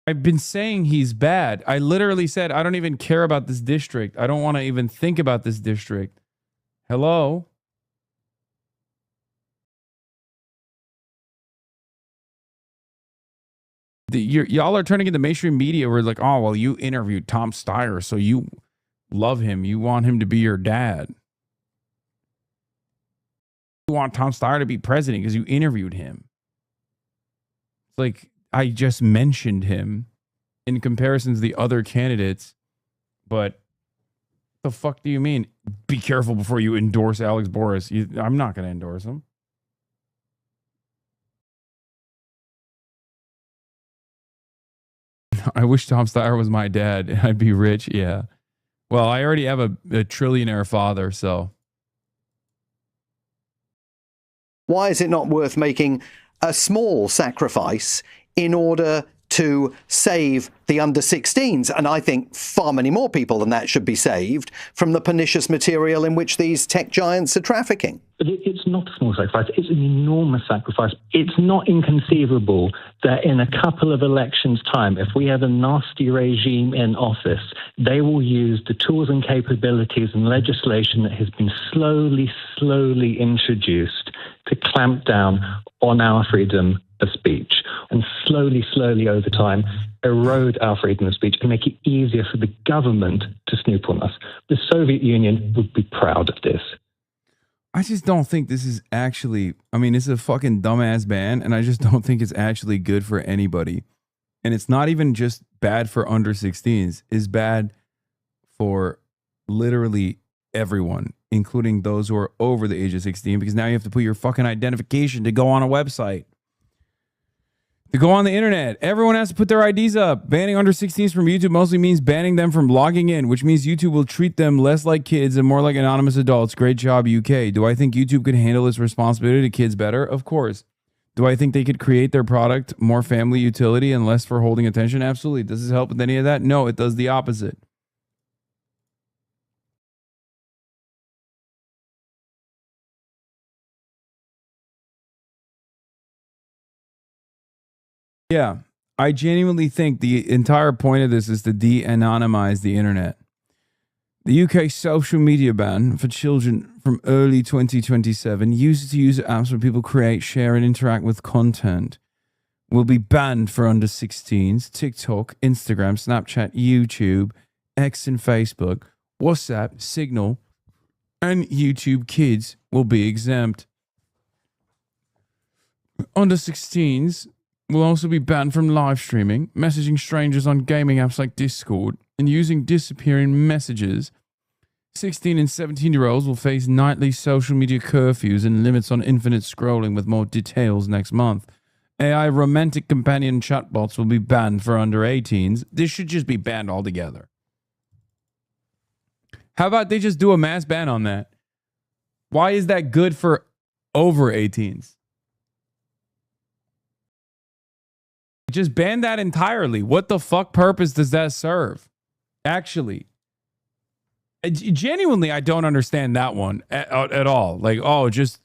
[SPEAKER 8] I've been saying he's bad. I literally said I don't even care about this district. I don't want to even think about this district. Hello? Y'all are turning into mainstream media where like, oh, well, you interviewed Tom Steyer, so you love him. You want him to be your dad. You want Tom Steyer to be president because you interviewed him. It's like, I just mentioned him in comparison to the other candidates, but the fuck do you mean? Be careful before you endorse Alex Boris. I'm not going to endorse him. I wish Tom Steyer was my dad. I'd be rich. Yeah. Well, I already have a trillionaire father, so.
[SPEAKER 1] Why is it not worth making a small sacrifice in order to save the under-16s? And I think far many more people than that should be saved from the pernicious material in which these tech giants are trafficking.
[SPEAKER 4] But it's not a small sacrifice. It's an enormous sacrifice. It's not inconceivable that in a couple of elections' time, if we have a nasty regime in office, they will use the tools and capabilities and legislation that has been slowly introduced to clamp down on our freedom of speech and slowly over time erode our freedom of speech and make it easier for the government to snoop on us. The Soviet Union would be proud of this.
[SPEAKER 8] I just don't think this is actually, I mean, it's a fucking dumbass ban, and I just don't think it's actually good for anybody. And it's not even just bad for under 16s. It's bad for literally everyone, including those who are over the age of 16, because now you have to put your fucking identification to go on a website. To go on the internet, everyone has to put their IDs up. Banning under 16s from YouTube mostly means banning them from logging in, which means YouTube will treat them less like kids and more like anonymous adults. Great job, UK. Do I think YouTube could handle its responsibility to kids better? Of course. Do I think they could create their product more family utility and less for holding attention? Absolutely. Does this help with any of that? No, it does the opposite. Yeah, I genuinely think the entire point of this is to de-anonymize the internet. The UK social media ban for children from early 2027, user-to-user apps where people create, share, and interact with content, will be banned for under 16s. TikTok, Instagram, Snapchat, YouTube, X and Facebook, WhatsApp, Signal, and YouTube Kids will be exempt. Under 16s will also be banned from live streaming, messaging strangers on gaming apps like Discord, and using disappearing messages. 16 and 17-year-olds will face nightly social media curfews and limits on infinite scrolling with more details next month. AI romantic companion chatbots will be banned for under 18s. This should just be banned altogether. How about they just do a mass ban on that? Why is that good for over 18s? Just ban that entirely. What the fuck purpose does that serve? Actually, genuinely, I don't understand that one at all. Like, oh, just,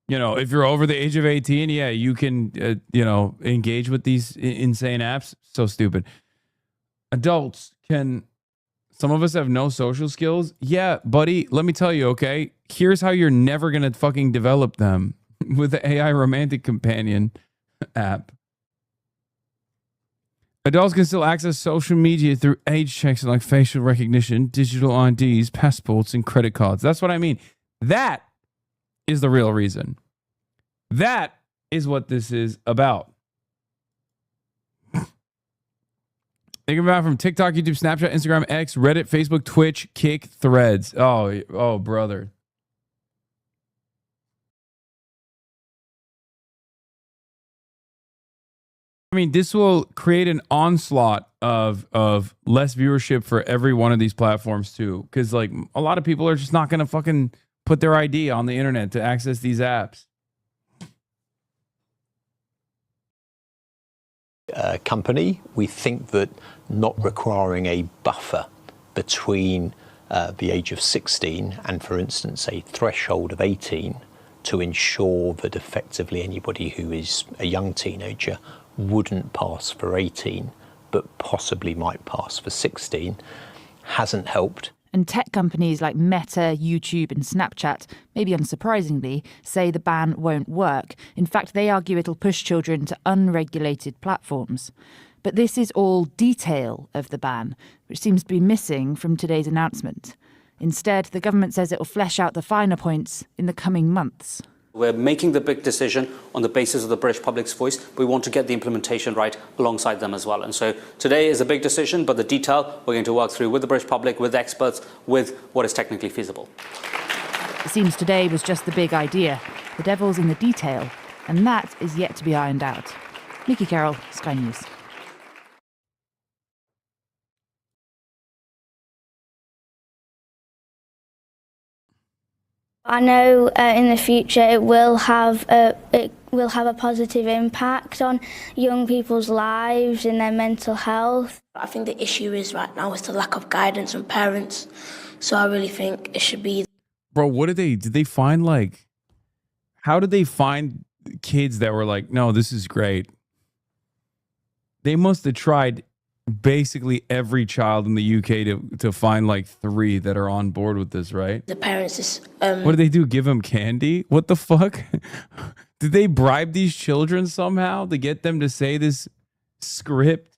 [SPEAKER 8] you know, if you're over the age of 18, yeah, you can, you know, engage with these insane apps. So stupid. Adults can, some of us have no social skills. Yeah, buddy, let me tell you, okay? Here's how you're never going to fucking develop them with the AI romantic companion app. Adults can still access social media through age checks like facial recognition, digital IDs, passports, and credit cards. That's what I mean. That is the real reason. That is what this is about. Think about it from TikTok, YouTube, Snapchat, Instagram, X, Reddit, Facebook, Twitch, Kick, Threads. Oh, brother. I mean, this will create an onslaught of less viewership for every one of these platforms too, because like a lot of people are just not going to fucking put their ID on the internet to access these apps.
[SPEAKER 26] Company, we think that not requiring a buffer between the age of 16 and, for instance, a threshold of 18 to ensure that effectively anybody who is a young teenager wouldn't pass for 18, but possibly might pass for 16, hasn't helped.
[SPEAKER 5] And tech companies like Meta, YouTube and Snapchat, maybe unsurprisingly, say the ban won't work. In fact, they argue it'll push children to unregulated platforms. But this is all detail of the ban, which seems to be missing from today's announcement. Instead, the government says it will flesh out the finer points in the coming months.
[SPEAKER 9] We're making the big decision on the basis of the British public's voice. We want to get the implementation right alongside them as well. And so today is a big decision, but the detail we're going to work through with the British public, with experts, with what is technically feasible.
[SPEAKER 5] It seems today was just the big idea. The devil's in the detail, and that is yet to be ironed out. Nikki Carroll, Sky News.
[SPEAKER 13] I know in the future it will have a positive impact on young people's lives and their mental health.
[SPEAKER 14] I think the issue is right now is the lack of guidance from parents. So I really think it should be.
[SPEAKER 8] Bro, what did they find, like, how did they find kids that were like, no, this is great? They must have tried basically every child in the UK to find like 3 that are on board with this, right?
[SPEAKER 14] The parents is
[SPEAKER 8] what did they do? Give them candy? What the fuck? Did they bribe these children somehow to get them to say this script?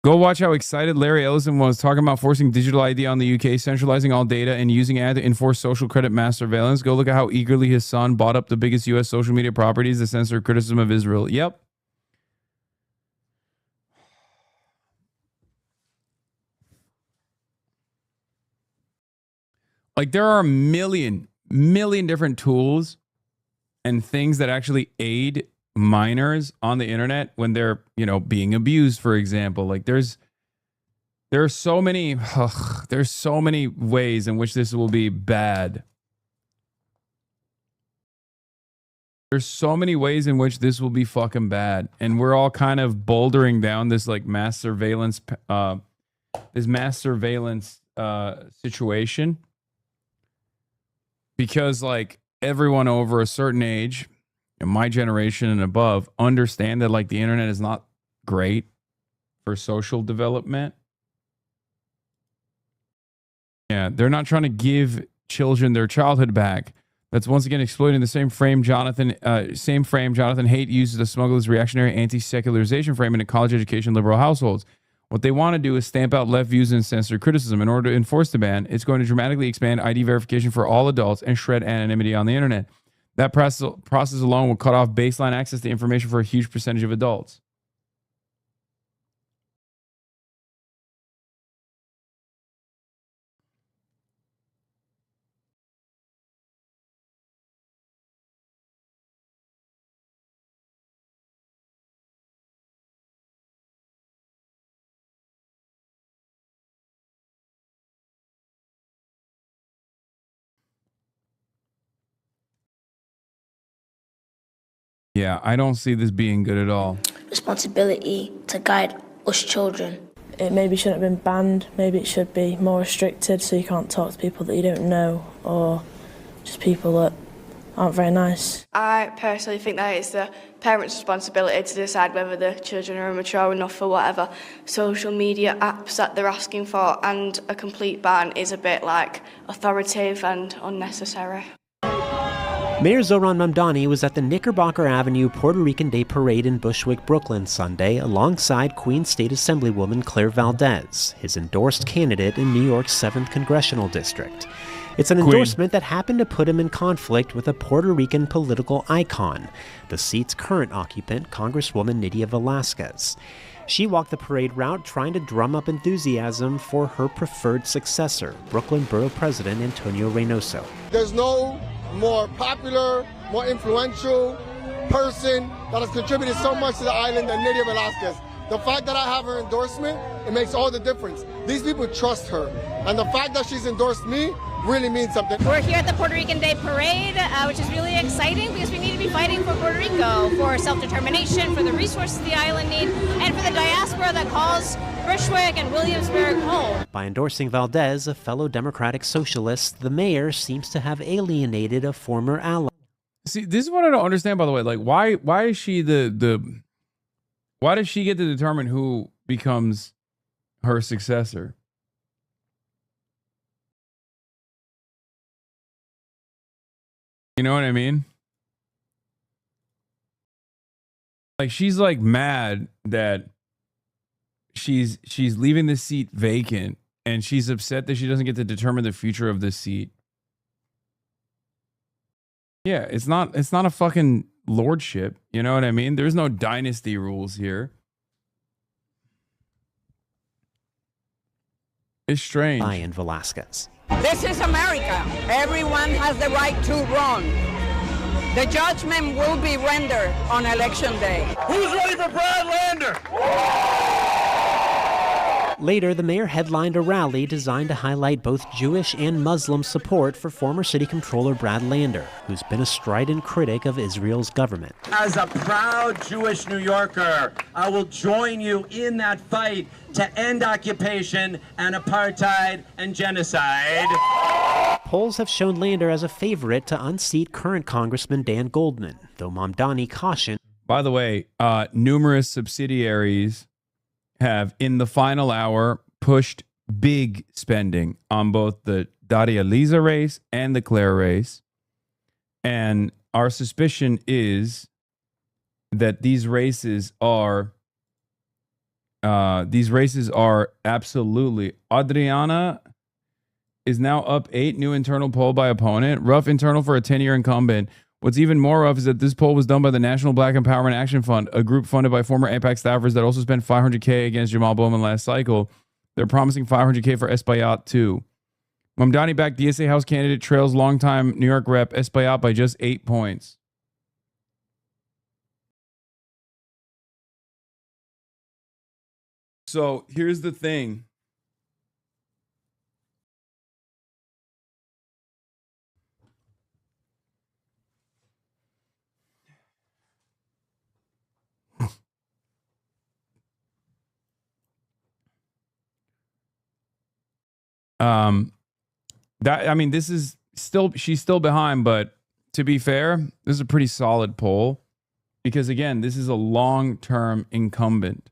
[SPEAKER 8] Go watch how excited Larry Ellison was talking about forcing digital ID on the UK, centralizing all data and using it to enforce social credit mass surveillance. Go look at how eagerly his son bought up the biggest US social media properties to censor criticism of Israel. Yep. Like, there are a million different tools and things that actually aid minors on the internet when they're, being abused, for example. Like, there's so many ways in which this will be bad. There's so many ways in which this will be fucking bad. And we're all kind of bouldering down this like mass surveillance situation. Because like everyone over a certain age, in my generation and above, understand that like the internet is not great for social development. Yeah, they're not trying to give children their childhood back. That's once again exploiting the same frame Jonathan Haidt uses to smuggle his reactionary anti-secularization frame into college education liberal households. What they want to do is stamp out left views and censor criticism. In order to enforce the ban, it's going to dramatically expand ID verification for all adults and shred anonymity on the internet. That process alone will cut off baseline access to information for a huge percentage of adults. Yeah, I don't see this being good at all.
[SPEAKER 14] Responsibility to guide us children.
[SPEAKER 15] It maybe shouldn't have been banned. Maybe it should be more restricted so you can't talk to people that you don't know or just people that aren't very nice.
[SPEAKER 16] I personally think that it's the parents' responsibility to decide whether the children are mature enough for whatever social media apps that they're asking for, and a complete ban is a bit like authoritative and unnecessary.
[SPEAKER 17] Mayor Zohran Mamdani was at the Knickerbocker Avenue Puerto Rican Day Parade in Bushwick, Brooklyn Sunday alongside Queens State Assemblywoman Claire Valdez, his endorsed candidate in New York's 7th Congressional District. It's an
[SPEAKER 8] Queen.
[SPEAKER 17] endorsement that happened to put him in conflict with a Puerto Rican political icon, the seat's current occupant, Congresswoman Nydia Velázquez. She walked the parade route trying to drum up enthusiasm for her preferred successor, Brooklyn Borough President Antonio Reynoso.
[SPEAKER 3] There's no more popular, more influential person that has contributed so much to the island than Nydia Velázquez. The fact that I have her endorsement, it makes all the difference. These people trust her. And the fact that she's endorsed me really means something.
[SPEAKER 6] We're here at the Puerto Rican Day Parade, which is really exciting because we need to be fighting for Puerto Rico, for self-determination, for the resources the island needs, and for the diaspora that calls Bushwick and Williamsburg home.
[SPEAKER 17] By endorsing Valdez, a fellow Democratic socialist, the mayor seems to have alienated a former ally.
[SPEAKER 8] See, this is what I don't understand, by the way. Like, why is she why does she get to determine who becomes her successor? You know what I mean? Like, she's like mad that she's leaving the seat vacant, and she's upset that she doesn't get to determine the future of this seat. Yeah, it's not a fucking lordship. You know what I mean? There's no dynasty rules here. It's strange.
[SPEAKER 17] Ian Velázquez.
[SPEAKER 10] This is America. Everyone has the right to run. The judgment will be rendered on election day.
[SPEAKER 18] Who's ready for Brad Lander?
[SPEAKER 17] Later, the mayor headlined a rally designed to highlight both Jewish and Muslim support for former city controller Brad Lander, who's been a strident critic of Israel's government.
[SPEAKER 2] As a proud Jewish New Yorker, I will join you in that fight to end occupation and apartheid and genocide.
[SPEAKER 17] Polls have shown Lander as a favorite to unseat current Congressman Dan Goldman, though Mamdani cautioned.
[SPEAKER 8] By the way, numerous subsidiaries have, in the final hour, pushed big spending on both the Daria Lisa race and the Claire race. And our suspicion is that these races are absolutely. Adriana is now up 8, new internal poll by opponent. Rough internal for a 10-year incumbent. What's even more rough is that this poll was done by the National Black Empowerment Action Fund, a group funded by former AIPAC staffers that also spent $500K against Jamal Bowman last cycle. They're promising $500K for Espaillat too. Mamdani-backed DSA House candidate trails longtime New York rep Espaillat by just 8 points. So here's the thing. This is still, she's still behind, but to be fair, this is a pretty solid poll because, again, this is a long-term incumbent.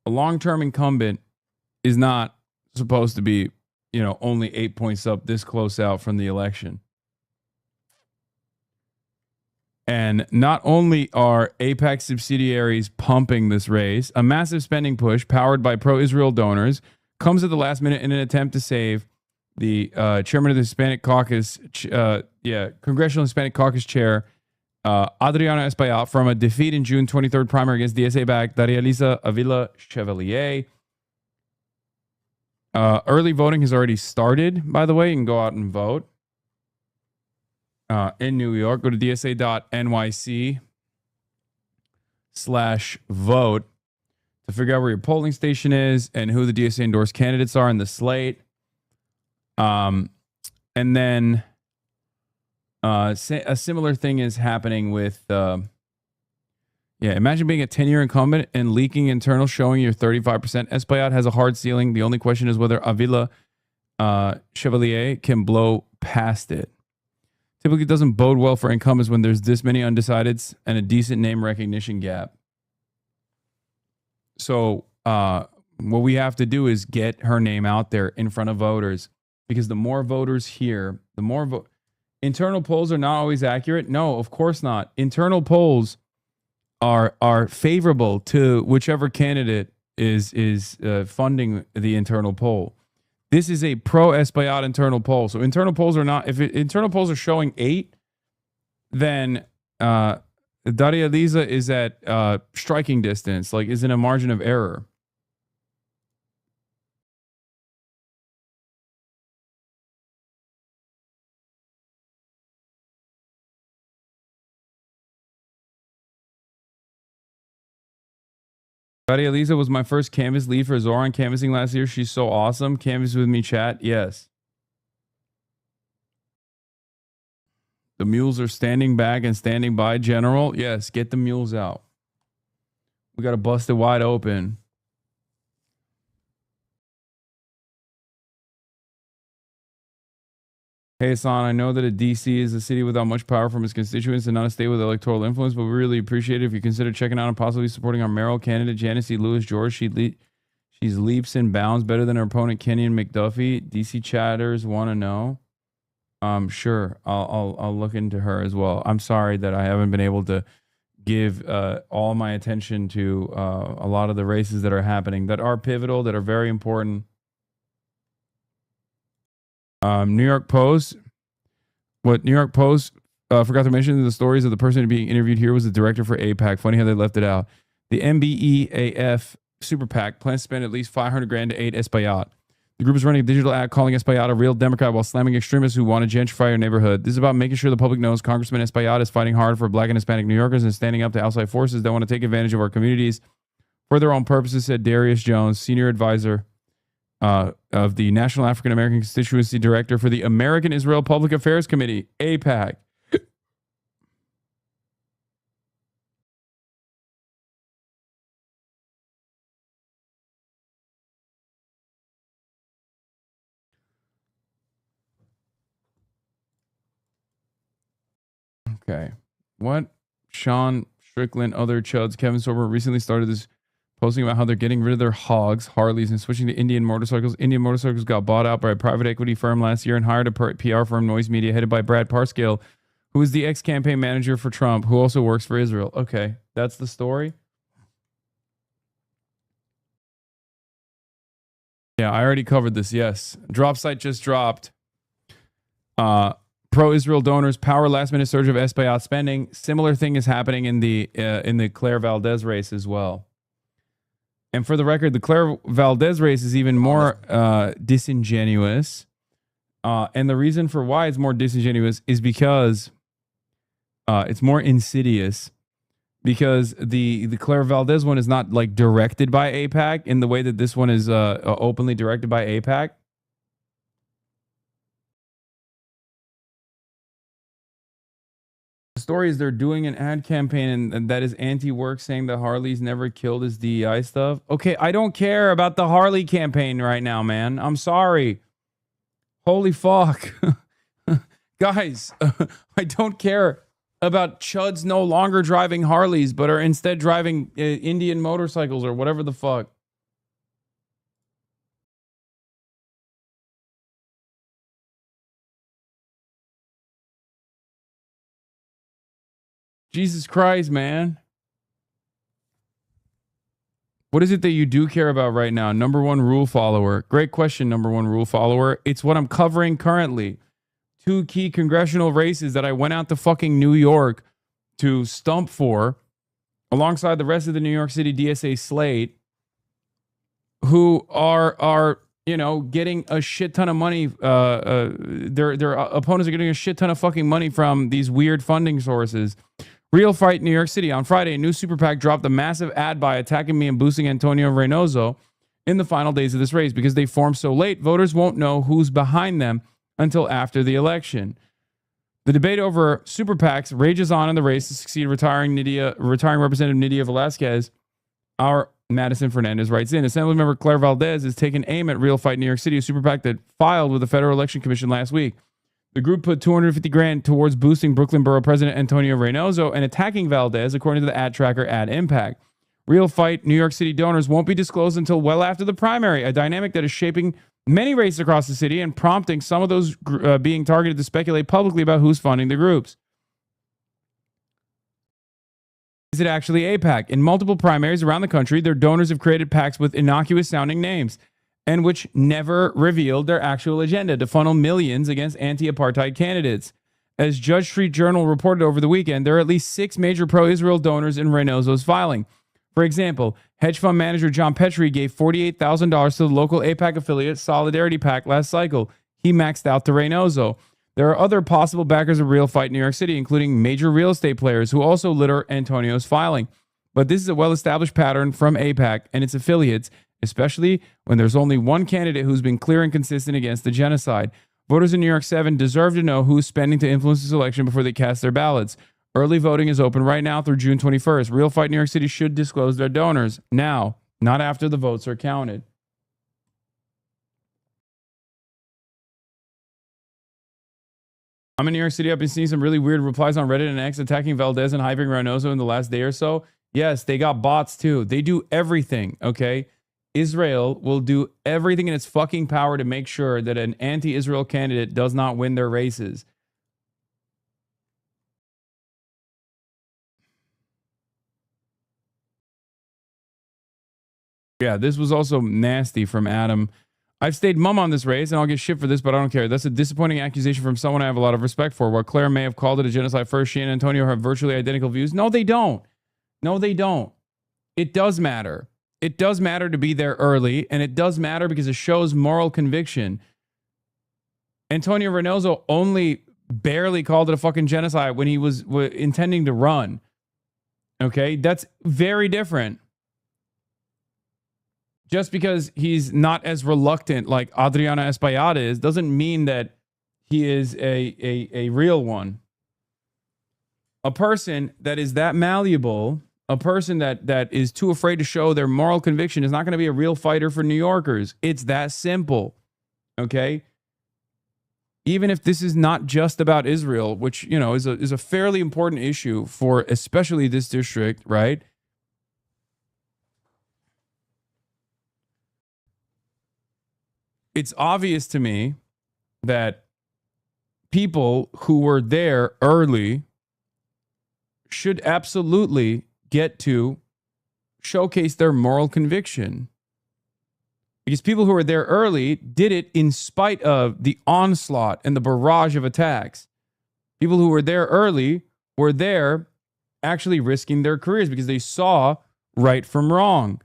[SPEAKER 8] A long-term incumbent is not supposed to be, only 8 points up this close out from the election. And not only are AIPAC subsidiaries pumping this race, a massive spending push powered by pro-Israel donors comes at the last minute in an attempt to save the chairman of the Hispanic Caucus, Congressional Hispanic Caucus chair, Adriana Espaillat, from a defeat in June 23rd primary against DSA-backed Daria Lisa Avila Chevalier. Early voting has already started, by the way. You can go out and vote in New York. Go to dsa.nyc/vote to figure out where your polling station is and who the DSA endorsed candidates are in the slate. And then a similar thing is happening with, imagine being a 10-year incumbent and leaking internal showing you're 35%. Espaillat has a hard ceiling. The only question is whether Avila Chevalier can blow past it. Typically it doesn't bode well for incumbents when there's this many undecideds and a decent name recognition gap. So what we have to do is get her name out there in front of voters, because the more voters hear, the more internal polls are not always accurate. No, of course not. Internal polls are favorable to whichever candidate is funding the internal poll. This is a pro-Espaillat internal poll. So internal polls are not, if internal polls are showing 8, then Daria Liza is at striking distance, like is in a margin of error. Daria Liza was my first canvas lead for Zoran canvassing last year. She's so awesome. Canvas with me, chat. Yes. The mules are standing back and standing by, General. Yes, get the mules out. We got to bust it wide open. Hey, Hasan, I know that a DC is a city without much power from its constituents and not a state with electoral influence, but we really appreciate it if you consider checking out and possibly supporting our mayoral candidate, Janice E. Lewis George. She's leaps and bounds better than her opponent, Kenyon McDuffie. DC chatters want to know. Sure, I'll look into her as well. I'm sorry that I haven't been able to give all my attention to a lot of the races that are happening, that are pivotal, that are very important. New York Post. What New York Post forgot to mention in the stories of the person being interviewed here was the director for AIPAC. Funny how they left it out. The MBEAF Super PAC plans to spend at least $500,000 to aid Espaillat. The group is running a digital ad calling Espaillat a real Democrat while slamming extremists who want to gentrify your neighborhood. This is about making sure the public knows Congressman Espaillat is fighting hard for Black and Hispanic New Yorkers and standing up to outside forces that want to take advantage of our communities for their own purposes, said Darius Jones, senior advisor of the National African American Constituency Director for the American Israel Public Affairs Committee, AIPAC. Okay. What? Sean Strickland, other chuds. Kevin Sorbo recently started this posting about how they're getting rid of their hogs, Harleys, and switching to Indian motorcycles. Indian motorcycles got bought out by a private equity firm last year and hired a PR firm, Noise Media, headed by Brad Parscale, who is the ex-campaign manager for Trump, who also works for Israel. Okay, that's the story. Yeah, I already covered this. Yes. Drop site just dropped. Pro-Israel donors power last-minute surge of Espaillat spending. Similar thing is happening in the Claire Valdez race as well. And for the record, the Claire Valdez race is even more disingenuous. And the reason for why it's more disingenuous is because it's more insidious. Because the Claire Valdez one is not like directed by AIPAC in the way that this one is openly directed by AIPAC. The story is they're doing an ad campaign and that is anti-work, saying that Harley's never killed his DEI stuff. Okay, I don't care about the Harley campaign right now, man. I'm sorry. Holy fuck. Guys, I don't care about chuds no longer driving Harleys, but are instead driving Indian motorcycles or whatever the fuck. Jesus Christ, man. What is it that you do care about right now? Number one rule follower. Great question, number one rule follower. It's what I'm covering currently. 2 key congressional races that I went out to fucking New York to stump for, alongside the rest of the New York City DSA slate, who are you know, getting a shit ton of money. Their opponents are getting a shit ton of fucking money from these weird funding sources. Real Fight New York City. On Friday, a new super PAC dropped a massive ad buy attacking me and boosting Antonio Reynoso in the final days of this race. Because they formed so late, voters won't know who's behind them until after the election. The debate over super PACs rages on in the race to succeed retiring Representative Nydia Velázquez. Our Madison Fernandez writes in, Assemblymember Claire Valdez has taken aim at Real Fight New York City, a super PAC that filed with the Federal Election Commission last week. The group put $250,000 towards boosting Brooklyn Borough President Antonio Reynoso and attacking Valdez, according to the ad tracker Ad Impact. Real Fight New York City donors won't be disclosed until well after the primary, a dynamic that is shaping many races across the city and prompting some of those being targeted to speculate publicly about who's funding the groups. Is it actually AIPAC? In multiple primaries around the country, their donors have created PACs with innocuous sounding names. and which never revealed their actual agenda to funnel millions against anti-apartheid candidates. As Judge Street Journal reported over the weekend, there are at least 6 major pro-Israel donors in Reynoso's filing. For example, hedge fund manager John Petrie gave $48,000 to the local AIPAC affiliate Solidarity PAC last cycle. He maxed out to Reynoso. There are other possible backers of Real Fight New York City, including major real estate players who also litter Antonio's filing. But this is a well-established pattern from AIPAC and its affiliates, especially when there's only one candidate who's been clear and consistent against the genocide. Voters in New York 7 deserve to know who's spending to influence this election before they cast their ballots. Early voting is open right now through June 21st. Real Fight New York City should disclose their donors now, not after the votes are counted. I'm in New York City. I've been seeing some really weird replies on Reddit and X attacking Valdez and hyping Reynoso in the last day or so. Yes, they got bots too. They do everything, okay? Israel will do everything in its fucking power to make sure that an anti-Israel candidate does not win their races. Yeah, this was also nasty from Adam. I've stayed mum on this race, and I'll get shit for this, but I don't care. That's a disappointing accusation from someone I have a lot of respect for. While Claire may have called it a genocide first, she and Antonio have virtually identical views. No, they don't. No, they don't. It does matter. It does matter to be there early, and it does matter because it shows moral conviction. Antonio Reynoso only barely called it a fucking genocide when he was intending to run. Okay? That's very different. Just because he's not as reluctant like Adriana Espaillat is, doesn't mean that he is a real one. A person that is that malleable, a person that is too afraid to show their moral conviction is not going to be a real fighter for New Yorkers. It's that simple. Okay? Even if this is not just about Israel, which, you know, is a fairly important issue for especially this district, right? It's obvious to me that people who were there early should absolutely get to showcase their moral conviction. Because people who were there early did it in spite of the onslaught and the barrage of attacks. People who were there early were there actually risking their careers because they saw right from wrong.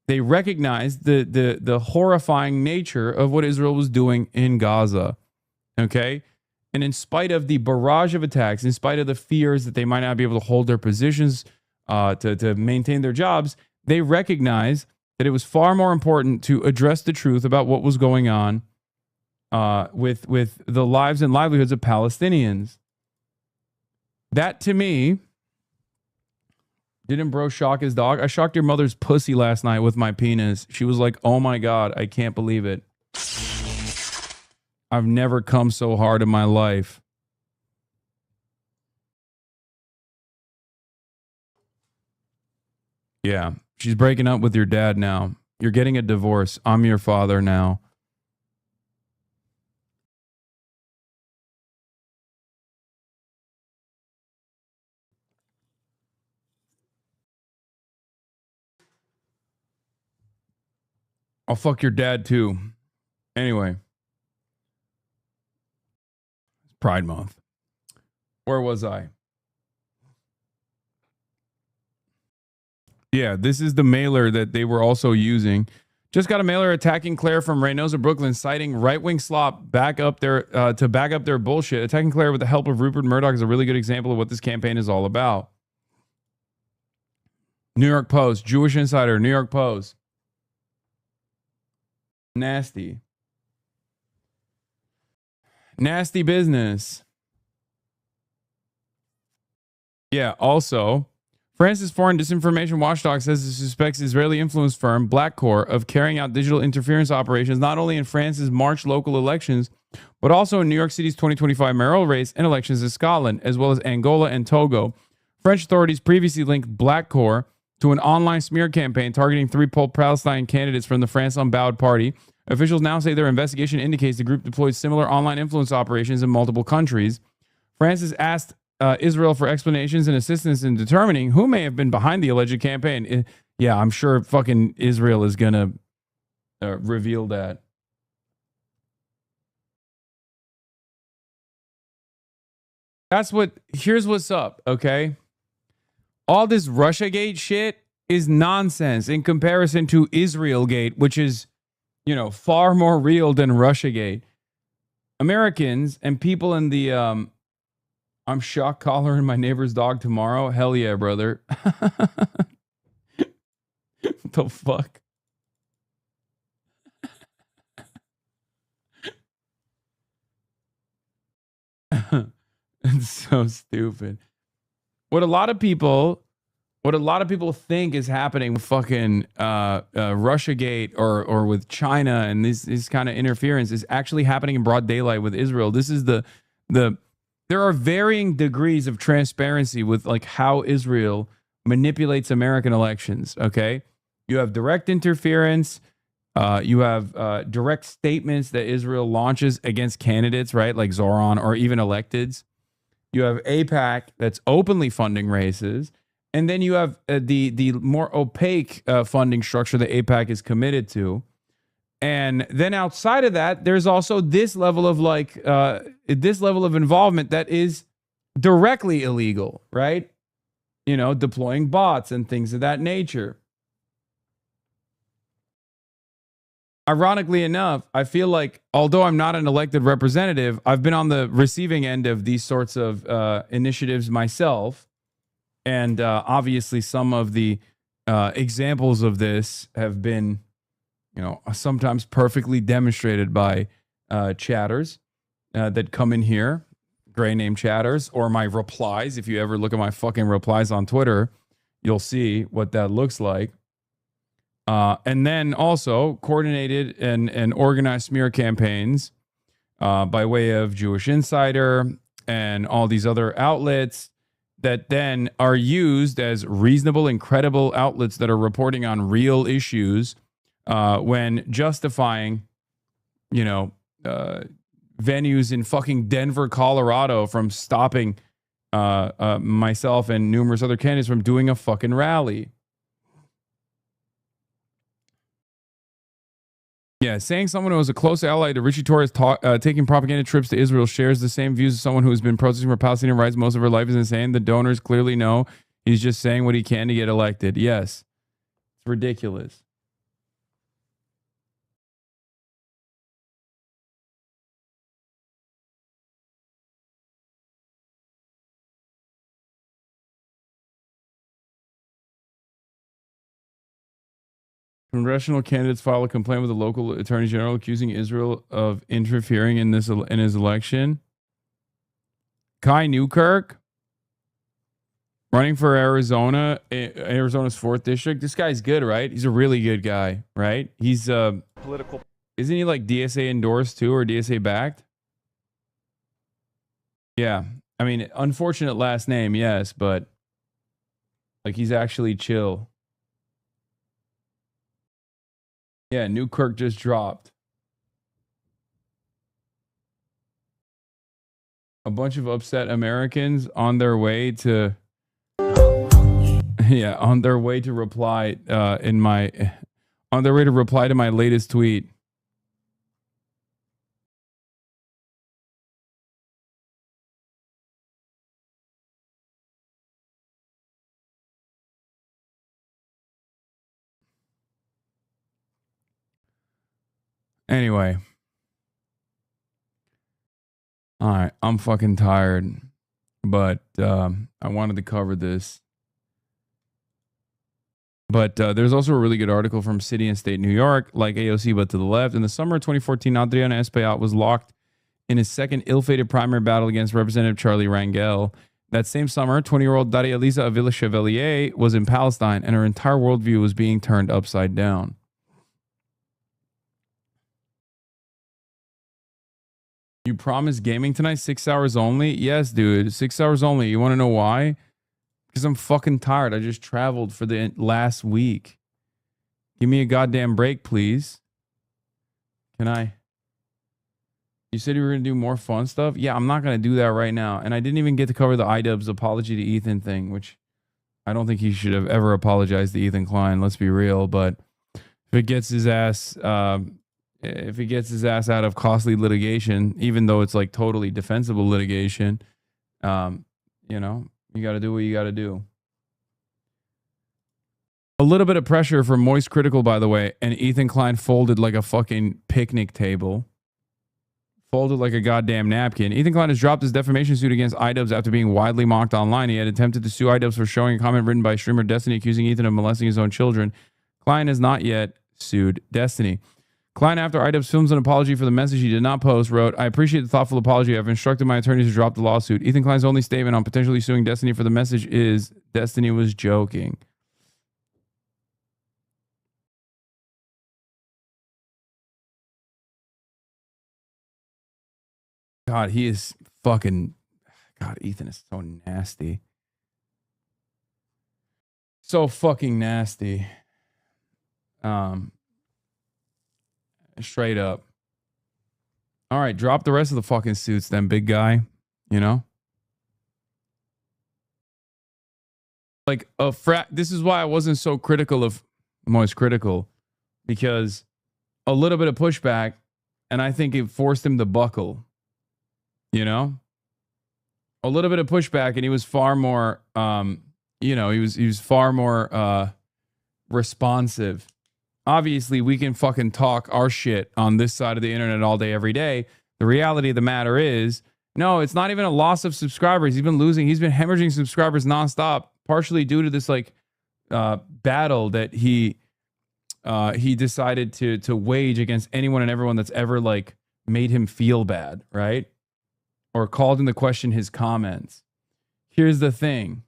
[SPEAKER 8] They recognized the horrifying nature of what Israel was doing in Gaza. Okay? And in spite of the barrage of attacks, in spite of the fears that they might not be able to hold their positions to maintain their jobs, they recognized that it was far more important to address the truth about what was going on with the lives and livelihoods of Palestinians. That, to me, didn't bro shock his dog? I shocked your mother's pussy last night with my penis. She was like, oh my God, I can't believe it. I've never come so hard in my life. Yeah, she's breaking up with your dad now. You're getting a divorce. I'm your father now. I'll fuck your dad too. Anyway. Pride Month. Where was I? Yeah, this is the mailer that they were also using. Just got a mailer attacking Claire from Reynosa, Brooklyn, citing right-wing slop to back up their bullshit. Attacking Claire with the help of Rupert Murdoch is a really good example of what this campaign is all about. New York Post, Jewish Insider, New York Post. Nasty. Nasty business. Yeah, also, France's foreign disinformation watchdog says it suspects Israeli influence firm Blackcore of carrying out digital interference operations not only in France's March local elections, but also in New York City's 2025 mayoral race and elections in Scotland, as well as Angola and Togo. French authorities previously linked Blackcore to an online smear campaign targeting 3 pro-Palestine candidates from the France Unbowed Party. Officials now say their investigation indicates the group deployed similar online influence operations in multiple countries. France has asked Israel for explanations and assistance in determining who may have been behind the alleged campaign. Yeah, I'm sure fucking Israel is going to revealed at. Here's what's up, okay? All this Russiagate shit is nonsense in comparison to Israelgate, which is, far more real than Russiagate. Americans and people in the, I'm shock collaring my neighbor's dog tomorrow. Hell yeah, brother. What the fuck? It's so stupid. What a lot of people think is happening with fucking Russiagate or with China and this kind of interference is actually happening in broad daylight with Israel. This is the there are varying degrees of transparency with like how Israel manipulates American elections. Okay, you have direct interference. You have direct statements that Israel launches against candidates, right, like Zoran or even electeds. You have AIPAC that's openly funding races. And then you have the more opaque funding structure that AIPAC is committed to. And then outside of that, there's also this level of involvement that is directly illegal, right? Deploying bots and things of that nature. Ironically enough, I feel like although I'm not an elected representative, I've been on the receiving end of these sorts of initiatives myself. And obviously some of the examples of this have been, sometimes perfectly demonstrated by chatters that come in here, gray name chatters, or my replies. If you ever look at my fucking replies on Twitter, you'll see what that looks like. And then also coordinated and organized smear campaigns by way of Jewish Insider and all these other outlets that then are used as reasonable and credible outlets that are reporting on real issues when justifying, venues in fucking Denver, Colorado from stopping myself and numerous other candidates from doing a fucking rally. Yeah, saying someone who was a close ally to Richie Torres taking propaganda trips to Israel shares the same views as someone who has been protesting for Palestinian rights most of her life is insane. The donors clearly know he's just saying what he can to get elected. Yes, it's ridiculous. Congressional candidates file a complaint with the local attorney general accusing Israel of interfering in his election. Kai Newkirk, running for Arizona's 4th district. This guy's good, right? He's a really good guy, right? He's political. Isn't he like DSA endorsed too, or DSA backed? Yeah. I mean, unfortunate last name, yes, but like he's actually chill. Yeah, Newkirk just dropped. A bunch of upset Americans on their way to reply to my latest tweet. Anyway. All right, I'm fucking tired, but I wanted to cover this. But there's also a really good article from City and State New York, like AOC, but to the left. In the summer of 2014, Adriana Espaillat was locked in his second ill-fated primary battle against Representative Charlie Rangel. That same summer, 20-year-old Daria Elisa Avila Chevalier was in Palestine, and her entire worldview was being turned upside down. You promised gaming tonight, 6 hours only? Yes, dude, 6 hours only. You want to know why? Because I'm fucking tired. I just traveled for the last week. Give me a goddamn break, please. Can I? You said you were going to do more fun stuff? Yeah, I'm not going to do that right now. And I didn't even get to cover the iDubbbz apology to Ethan thing, which I don't think he should have ever apologized to Ethan Klein. Let's be real. But if it gets his ass if he gets his ass out of costly litigation, even though it's like totally defensible litigation, you know, you got to do what you got to do. A little bit of pressure from Moist Critical, by the way, and Ethan Klein folded like a fucking picnic table. Folded like a goddamn napkin. Ethan Klein has dropped his defamation suit against iDubbbz after being widely mocked online. He had attempted to sue iDubbbz for showing a comment written by streamer Destiny accusing Ethan of molesting his own children. Klein has not yet sued Destiny. Klein, after iDubbbz films an apology for the message he did not post, wrote, "I appreciate the thoughtful apology. I've instructed my attorneys to drop the lawsuit." Ethan Klein's only statement on potentially suing Destiny for the message is, "Destiny was joking." God, he is fucking... God, Ethan is so nasty. So fucking nasty. Straight up. All right, drop the rest of the fucking suits then, big guy. You know? Like, this is why I wasn't so critical of Moist Critical. Because a little bit of pushback, and I think it forced him to buckle. You know? A little bit of pushback, and he was far more, you know, he was far more responsive. Obviously, we can fucking talk our shit on this side of the internet all day, every day. The reality of the matter is, no, it's not even a loss of subscribers. He's been hemorrhaging subscribers nonstop, partially due to this like battle that he decided to wage against anyone and everyone that's ever like made him feel bad, right? Or called into question his comments. Here's the thing.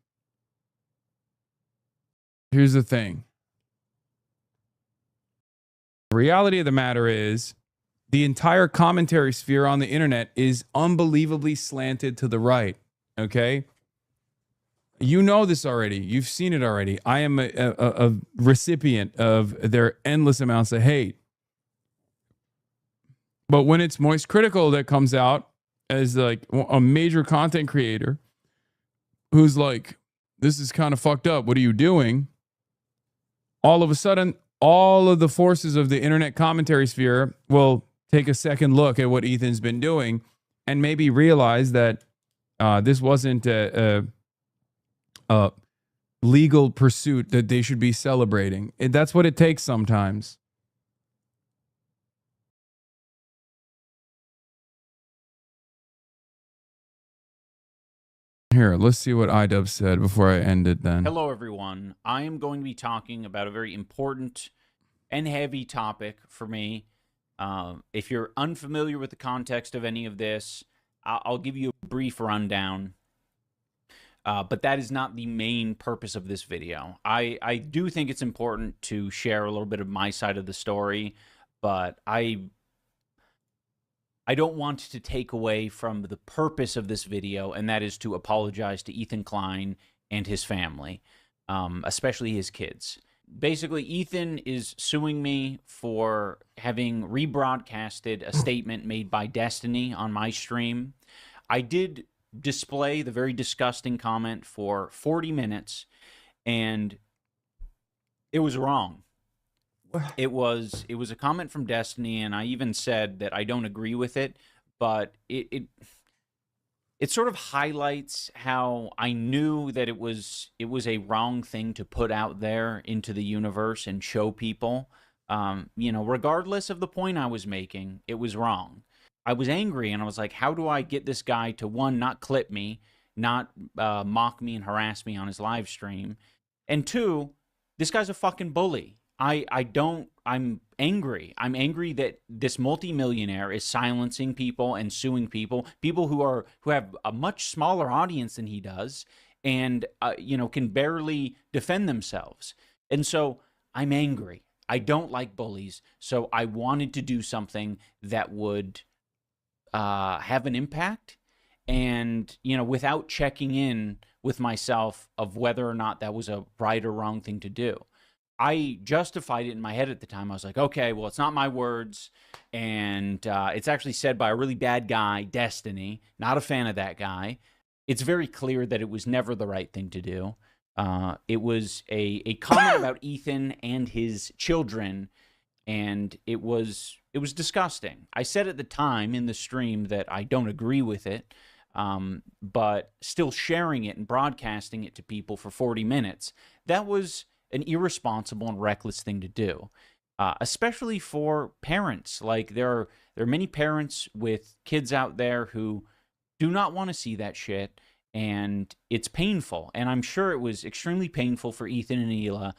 [SPEAKER 8] The reality of the matter is, the entire commentary sphere on the internet is unbelievably slanted to the right. Okay? You know this already. You've seen it already. I am a recipient of their endless amounts of hate. But when it's Moist Critical that comes out as like a major content creator who's like, this is kind of fucked up, what are you doing? All of a sudden, all of the forces of the internet commentary sphere will take a second look at what Ethan's been doing and maybe realize that this wasn't a legal pursuit that they should be celebrating. That's what it takes sometimes. Here, let's see what iDubbbz said before I end it then.
[SPEAKER 11] Hello, everyone. I am going to be talking about a very important and heavy topic for me. If you're unfamiliar with the context of any of this, I'll give you a brief rundown. But that is not the main purpose of this video. I do think it's important to share a little bit of my side of the story, but I don't want to take away from the purpose of this video, and that is to apologize to Ethan Klein and his family, especially his kids. Basically, Ethan is suing me for having rebroadcasted a statement made by Destiny on my stream. I did display the very disgusting comment for 40 minutes, and it was wrong. It was a comment from Destiny, and I even said that I don't agree with it, but it sort of highlights how I knew that it was a wrong thing to put out there into the universe and show people. You know, regardless of the point I was making, it was wrong. I was angry, and I was like, how do I get this guy to, one, not clip me, not mock me and harass me on his live stream, and two, this guy's a fucking bully. I'm angry. I'm angry that this multimillionaire is silencing people and suing people who have a much smaller audience than he does, and you know, can barely defend themselves. And so I'm angry. I don't like bullies. So I wanted to do something that would have an impact, and you know, without checking in with myself of whether or not that was a right or wrong thing to do. I justified it in my head at the time. I was like, okay, well, it's not my words, and it's actually said by a really bad guy, Destiny. Not a fan of that guy. It's very clear that it was never the right thing to do. It was a comment about Ethan and his children, and it was disgusting. I said at the time in the stream that I don't agree with it, but still sharing it and broadcasting it to people for 40 minutes, that was an irresponsible and reckless thing to do, especially for parents. Like, there are many parents with kids out there who do not want to see that shit, and it's painful. And I'm sure it was extremely painful for Ethan and Hila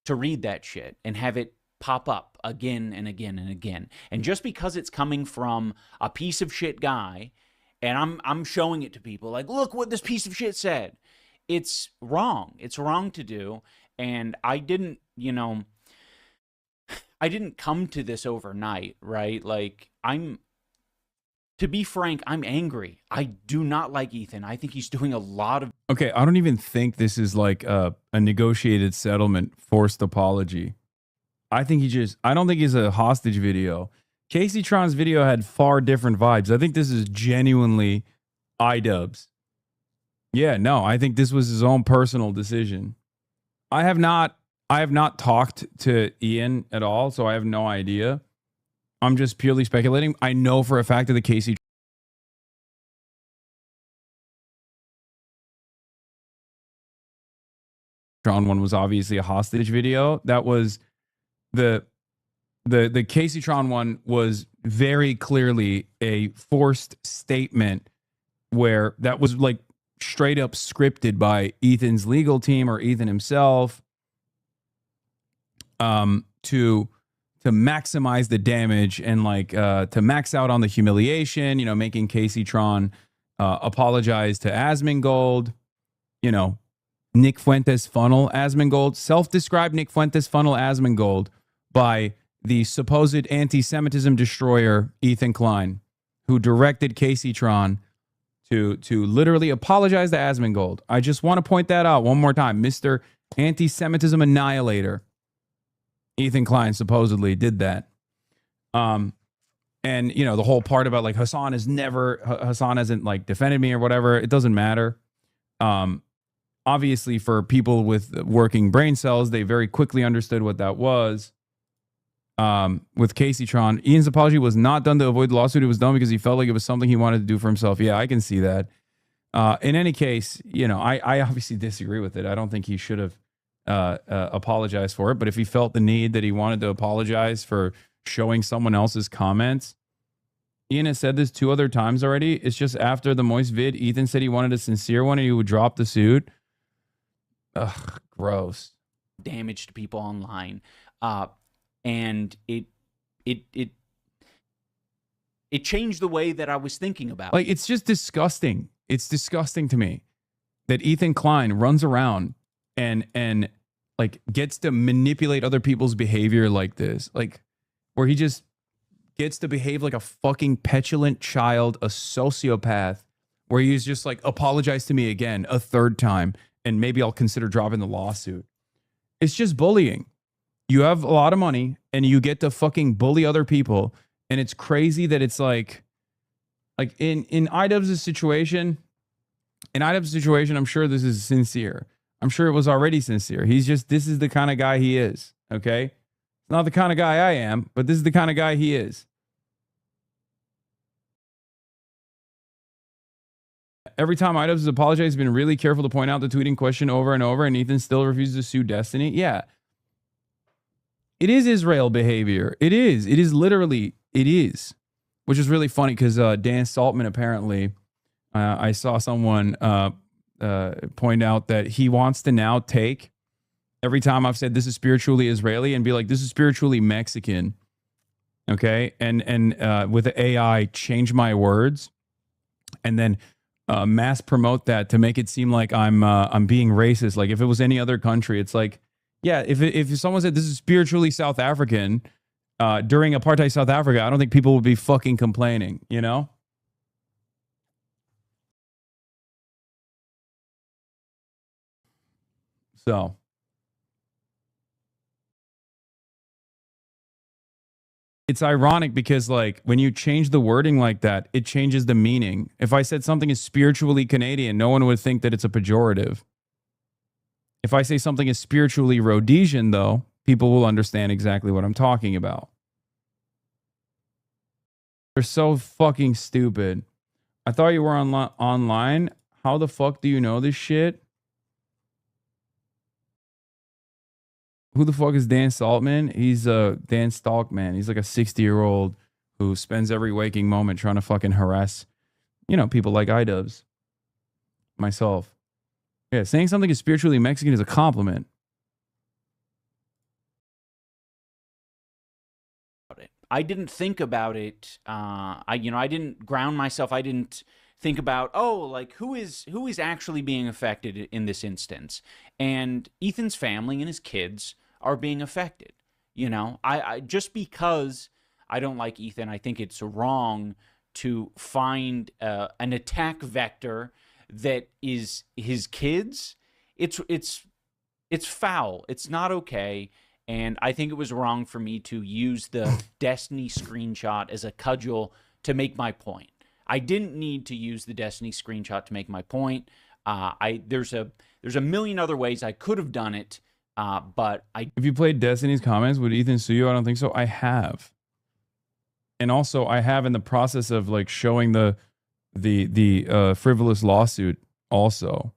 [SPEAKER 11] to read that shit and have it pop up again and again and again. And just because it's coming from a piece of shit guy, and I'm showing it to people like, look what this piece of shit said, it's wrong. It's wrong to do. And I didn't come to this overnight, right? Like, to be frank, I'm angry. I do not like Ethan. I think he's doing a lot of...
[SPEAKER 8] Okay, I don't even think this is like a negotiated settlement, forced apology. I don't think it's a hostage video. Casey Tron's video had far different vibes. I think this is genuinely iDubbbz. Yeah, no, I think this was his own personal decision. I have not talked to Ian at all, so I have no idea. I'm just purely speculating. I know for a fact that the Casey Tron one was obviously a hostage video. That was the Casey Tron one was very clearly a forced statement where that was like straight up scripted by Ethan's legal team or Ethan himself to maximize the damage and like to max out on the humiliation, you know, making Casey Tron apologize to Asmongold, you know, Nick Fuentes funnel Asmongold, self-described Nick Fuentes funnel Asmongold by the supposed anti-Semitism destroyer Ethan Klein, who directed Casey Tron to literally apologize to Asmongold. I just want to point that out one more time. Mr. Anti-Semitism Annihilator Ethan Klein supposedly did that. And, you know, the whole part about like Hasan hasn't like defended me or whatever. It doesn't matter. Obviously, for people with working brain cells, they very quickly understood what that was. With Casey Tron, Ian's apology was not done to avoid the lawsuit. It was done because he felt like it was something he wanted to do for himself. Yeah, I can see that. In any case, you know, I obviously disagree with it. I don't think he should have apologize for it, but if he felt the need that he wanted to apologize for showing someone else's comments, Ian has said this 2 other times already. It's just after the Moist vid, Ethan said he wanted a sincere one and he would drop the suit. Ugh, gross.
[SPEAKER 11] Damage to people online, and it changed the way that I was thinking about.
[SPEAKER 8] Like, it's just disgusting. It's disgusting to me that Ethan Klein runs around and like gets to manipulate other people's behavior like this, like where he just gets to behave like a fucking petulant child, a sociopath, where he's just like, apologize to me again a 3rd time and maybe I'll consider dropping the lawsuit. It's just bullying. You have a lot of money and you get to fucking bully other people, and it's crazy that it's like in iDubbbz's situation, I'm sure this is sincere. I'm sure it was already sincere. This is the kind of guy he is, okay? Not the kind of guy I am, but this is the kind of guy he is. Every time iDubbbz has apologized, he's been really careful to point out the tweeting question over and over, and Ethan still refuses to sue Destiny. Yeah. It is Israel behavior. It is. It is literally, it is. Which is really funny because Dan Saltman apparently, I saw someone... point out that he wants to now take every time I've said this is spiritually Israeli and be like, this is spiritually Mexican. Okay. And with the AI, change my words and then mass promote that to make it seem like I'm being racist. Like if it was any other country, it's like, yeah, if someone said this is spiritually South African during apartheid South Africa, I don't think people would be fucking complaining, you know? So it's ironic because like when you change the wording like that, it changes the meaning. If I said something is spiritually Canadian, no one would think that it's a pejorative. If I say something is spiritually Rhodesian, though, people will understand exactly what I'm talking about. They're so fucking stupid. I thought you were online. How the fuck do you know this shit? Who the fuck is Dan Saltman? He's Dan Stalkman. He's like a 60-year-old who spends every waking moment trying to fucking harass, you know, people like iDubbbz. Myself. Yeah, saying something is spiritually Mexican is a compliment.
[SPEAKER 11] I didn't think about it. I didn't ground myself. I didn't think about, like who is actually being affected in this instance. And Ethan's family and his kids are being affected. You know, I just because I don't like Ethan, I think it's wrong to find an attack vector that is his kids. It's foul. It's not okay. And I think it was wrong for me to use the Destiny screenshot as a cudgel to make my point. I didn't need to use the Destiny screenshot to make my point. There's a million other ways I could have done it, but I.
[SPEAKER 8] If you played Destiny's comments, would Ethan sue you? I don't think so. I have, and also I have in the process of like showing the frivolous lawsuit also.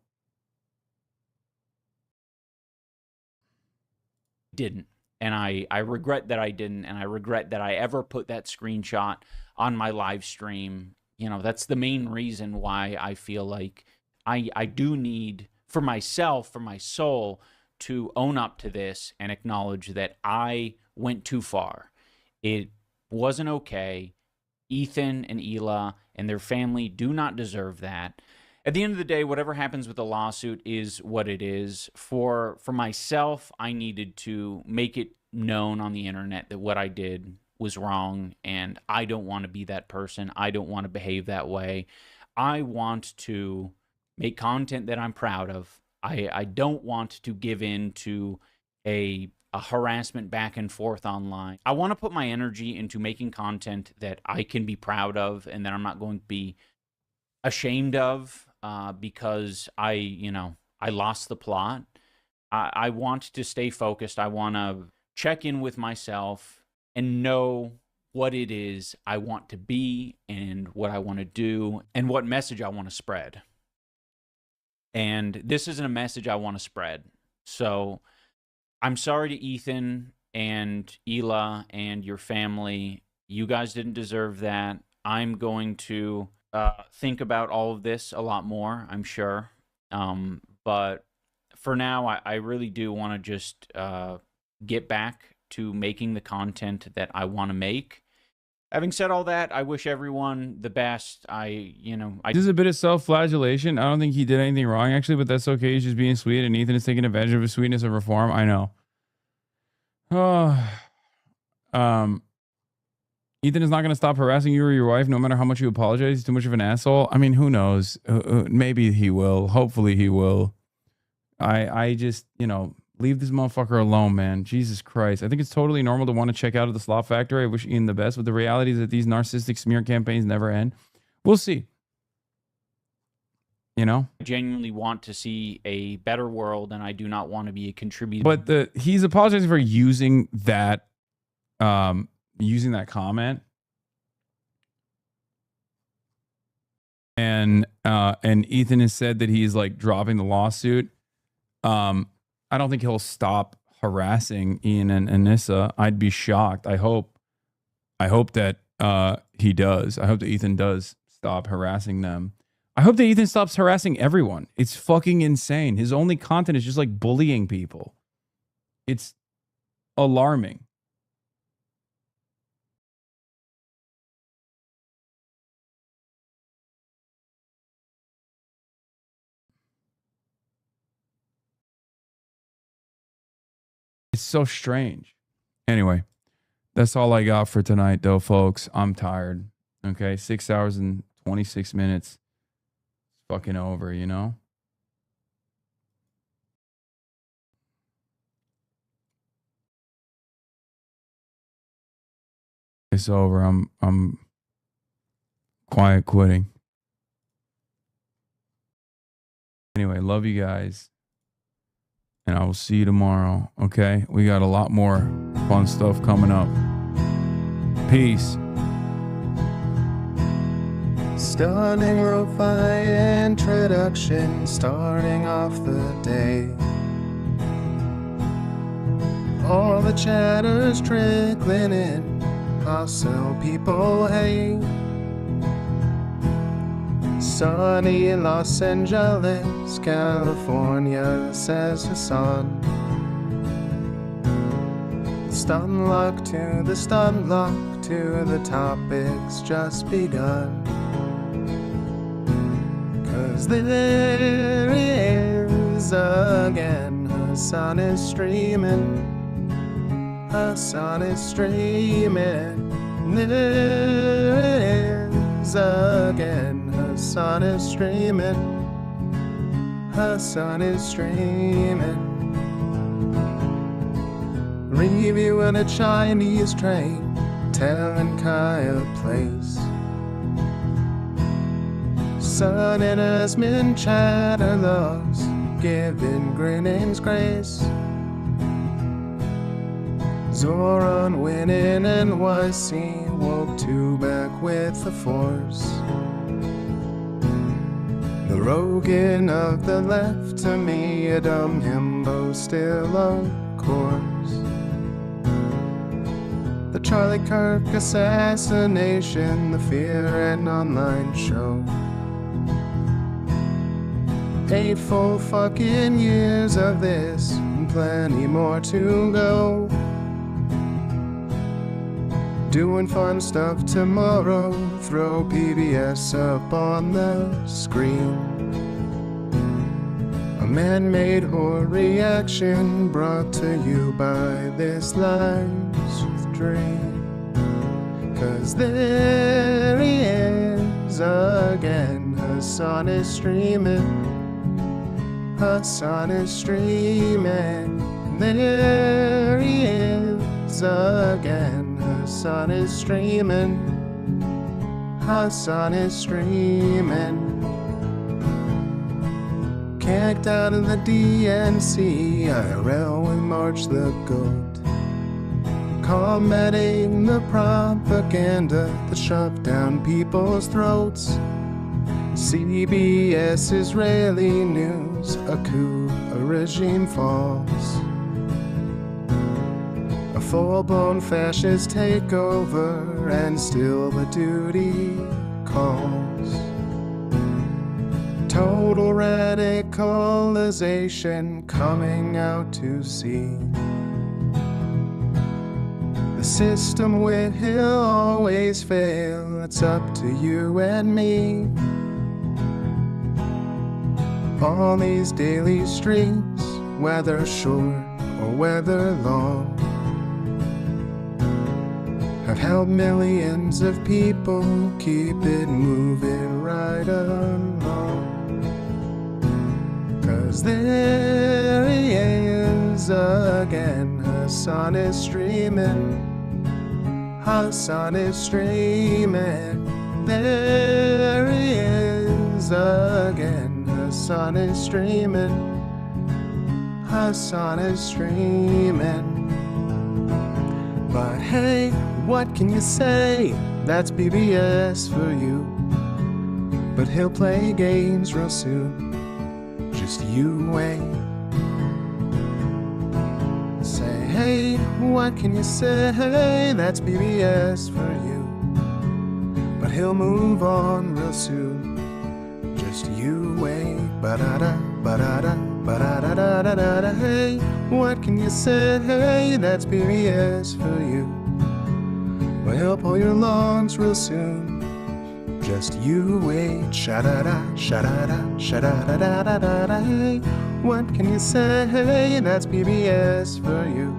[SPEAKER 11] Didn't. And I regret that I didn't, and I regret that I ever put that screenshot on my live stream. You know, that's the main reason why I feel like I do need, for myself, for my soul, to own up to this and acknowledge that I went too far. It wasn't okay. Ethan and Hila and their family do not deserve that. At the end of the day, whatever happens with the lawsuit is what it is. For myself, I needed to make it known on the internet that what I did was wrong, and I don't want to be that person. I don't want to behave that way. I want to make content that I'm proud of. I don't want to give in to a harassment back and forth online. I want to put my energy into making content that I can be proud of and that I'm not going to be ashamed of. Because I lost the plot. I want to stay focused. I want to check in with myself and know what it is I want to be and what I want to do and what message I want to spread. And this isn't a message I want to spread. So I'm sorry to Ethan and Hila and your family. You guys didn't deserve that. I'm going to think about all of this a lot more, I'm sure. But for now, I really do want to just get back to making the content that I want to make. Having said all that, I wish everyone the best.
[SPEAKER 8] This is a bit of self-flagellation. I don't think he did anything wrong, actually, but that's okay. He's just being sweet, and Ethan is taking advantage of his sweetness and reform. I know. Ethan is not going to stop harassing you or your wife, no matter how much you apologize. He's too much of an asshole. I mean, who knows? Maybe he will. Hopefully he will. I just, leave this motherfucker alone, man. Jesus Christ. I think it's totally normal to want to check out of the slop factory. I wish Ian the best, but the reality is that these narcissistic smear campaigns never end. We'll see.
[SPEAKER 11] I genuinely want to see a better world, and I do not want to be a contributor.
[SPEAKER 8] But he's apologizing for using that comment, and Ethan has said that he's like dropping the lawsuit. I don't think he'll stop harassing Ian and Anissa. I'd be shocked. I hope that he does. I hope that Ethan does stop harassing them. I hope that Ethan stops harassing everyone. It's fucking insane. His only content is just like bullying people. It's alarming. It's so strange. Anyway, that's all I got for tonight, though, folks. I'm tired. Okay, 6 hours and 26 minutes. It's fucking over, It's over. I'm quiet quitting. Anyway, love you guys. And I will see you tomorrow, okay? We got a lot more fun stuff coming up. Peace.
[SPEAKER 7] Stunning lo-fi introduction, starting off the day. All the chatter's trickling in, hostile people hate. Sunny in Los Angeles, California, says Hassan. Stun luck to the stun luck to the topics just begun. 'Cause there he is again, Hassan is streaming. Hassan is streaming. There is again, Hassan is streaming. Hassan is streaming. Reviewing a Chinese train, telling Kaya place. Sun and Asmin chatter loves, giving grinning's grace. Zoran winning NYC, woke two back with the force. The Rogan of the left, to me a dumb himbo still of course. The Charlie Kirk assassination, the Fear and Online show. 8 full fucking years of this, and plenty more to go. Doing fun stuff tomorrow, throw PBS up on the screen. A man-made horror reaction brought to you by this life's dream. 'Cause there he is again, Hassan is streaming. Hassan is streaming. There he is again, Hassan is streaming. Hassan is streaming. Kicked out of the DNC, IRL we march the goat. Combating the propaganda that shoved down people's throats. CBS Israeli news, a coup, a regime falls. A full-blown fascist takeover, and still the duty calls. Total radicalization coming out to sea. The system will always fail, it's up to you and me. On these daily streets, whether short or whether long, have helped millions of people keep it moving right along. 'Cause there he is again, Hassan is streaming. Hassan is streaming. There he is again, Hassan is streaming. Hassan is streaming. But hey, what can you say? That's BBS for you. But he'll play games real soon. Just you wait. Say, hey, what can you say? That's BBS for you. But he'll move on real soon. Just you wait. Ba-da-da, ba-da-da, ba-da-da-da-da-da. Hey, what can you say? That's BBS for you. But he'll pull your lungs real soon. Just you wait. Sha-da-da, sha-da-da, sha-da-da-da-da-da. Hey, what can you say? That's BBS for you.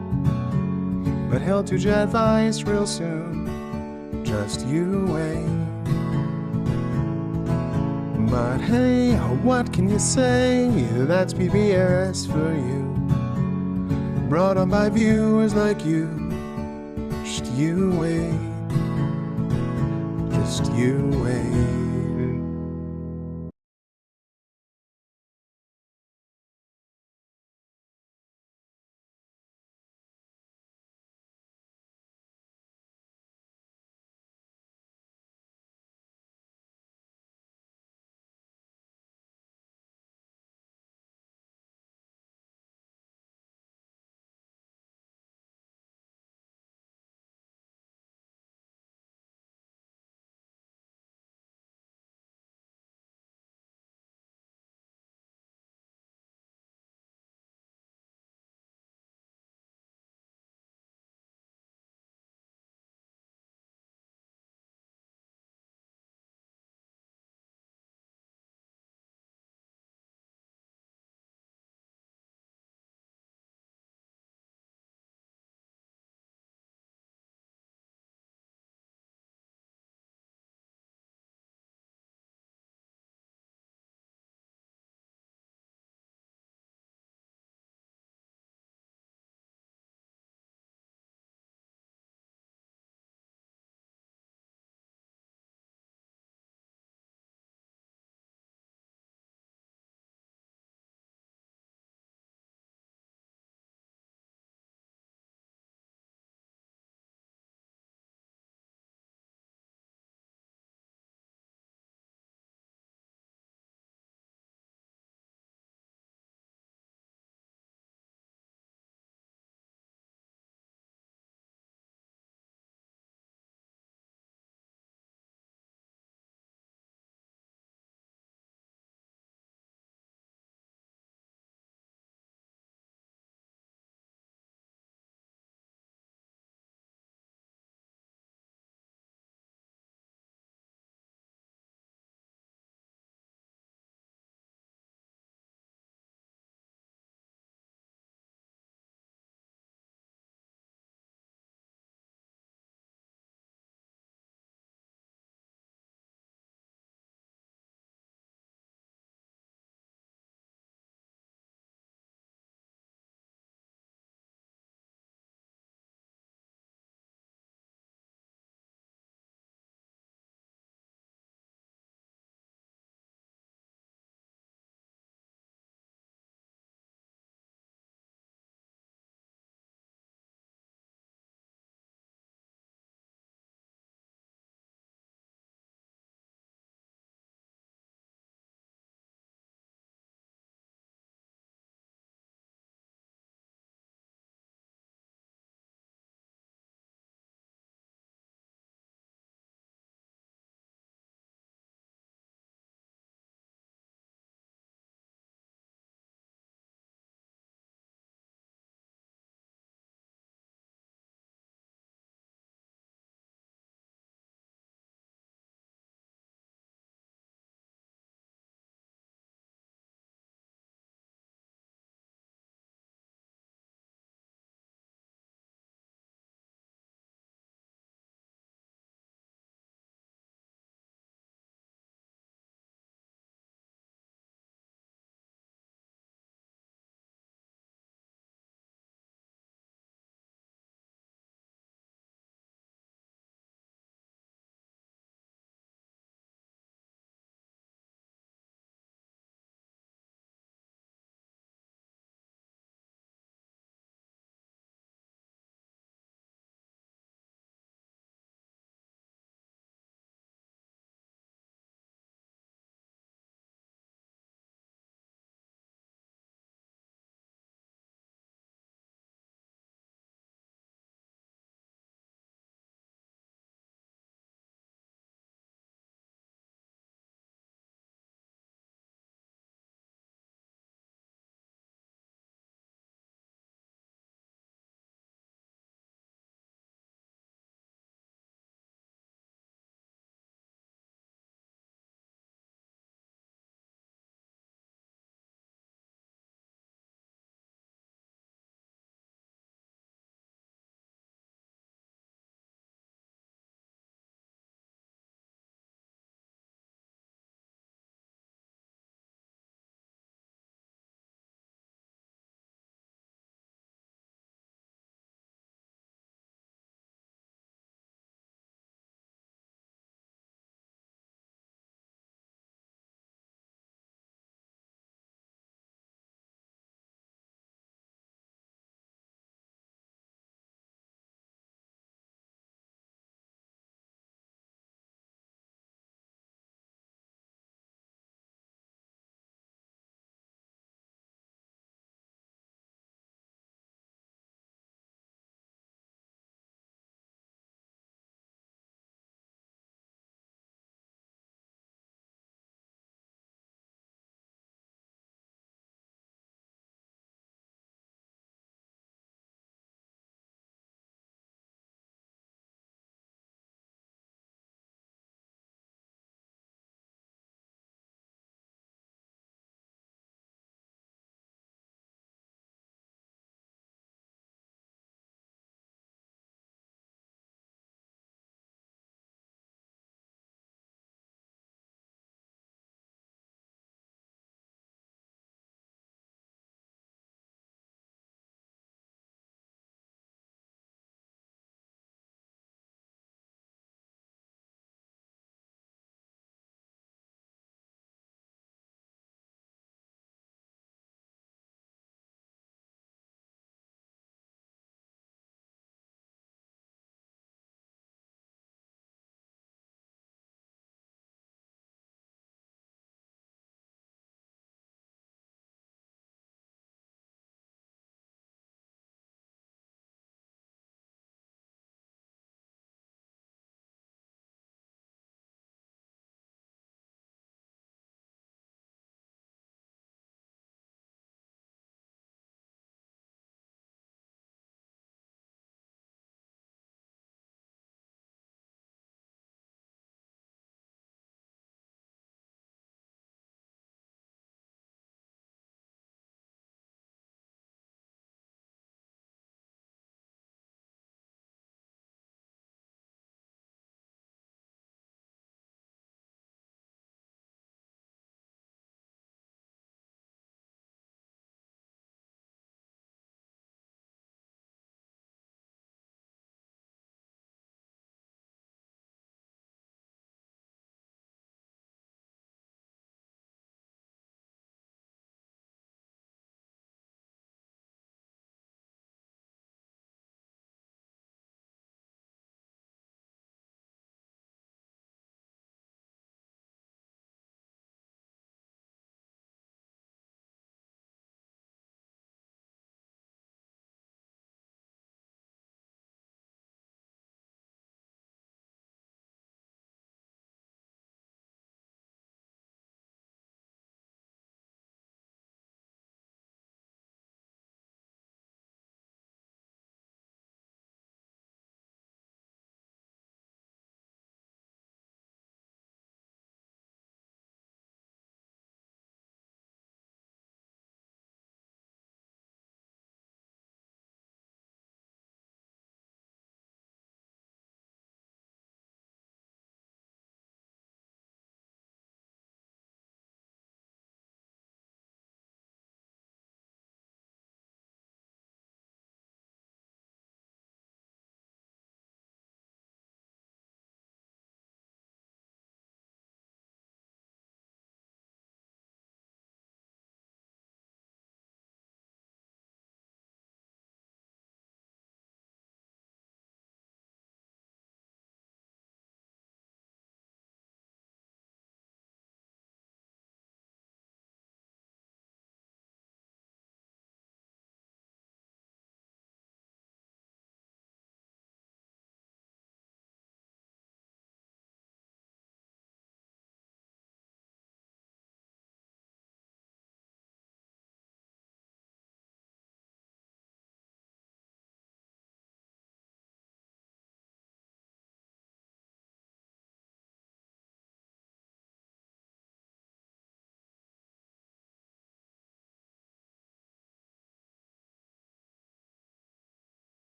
[SPEAKER 7] But he'll do jet advice real soon. Just you wait. But hey, what can you say? That's PBS for you. Brought on by viewers like you. Just you wait. Just you wait.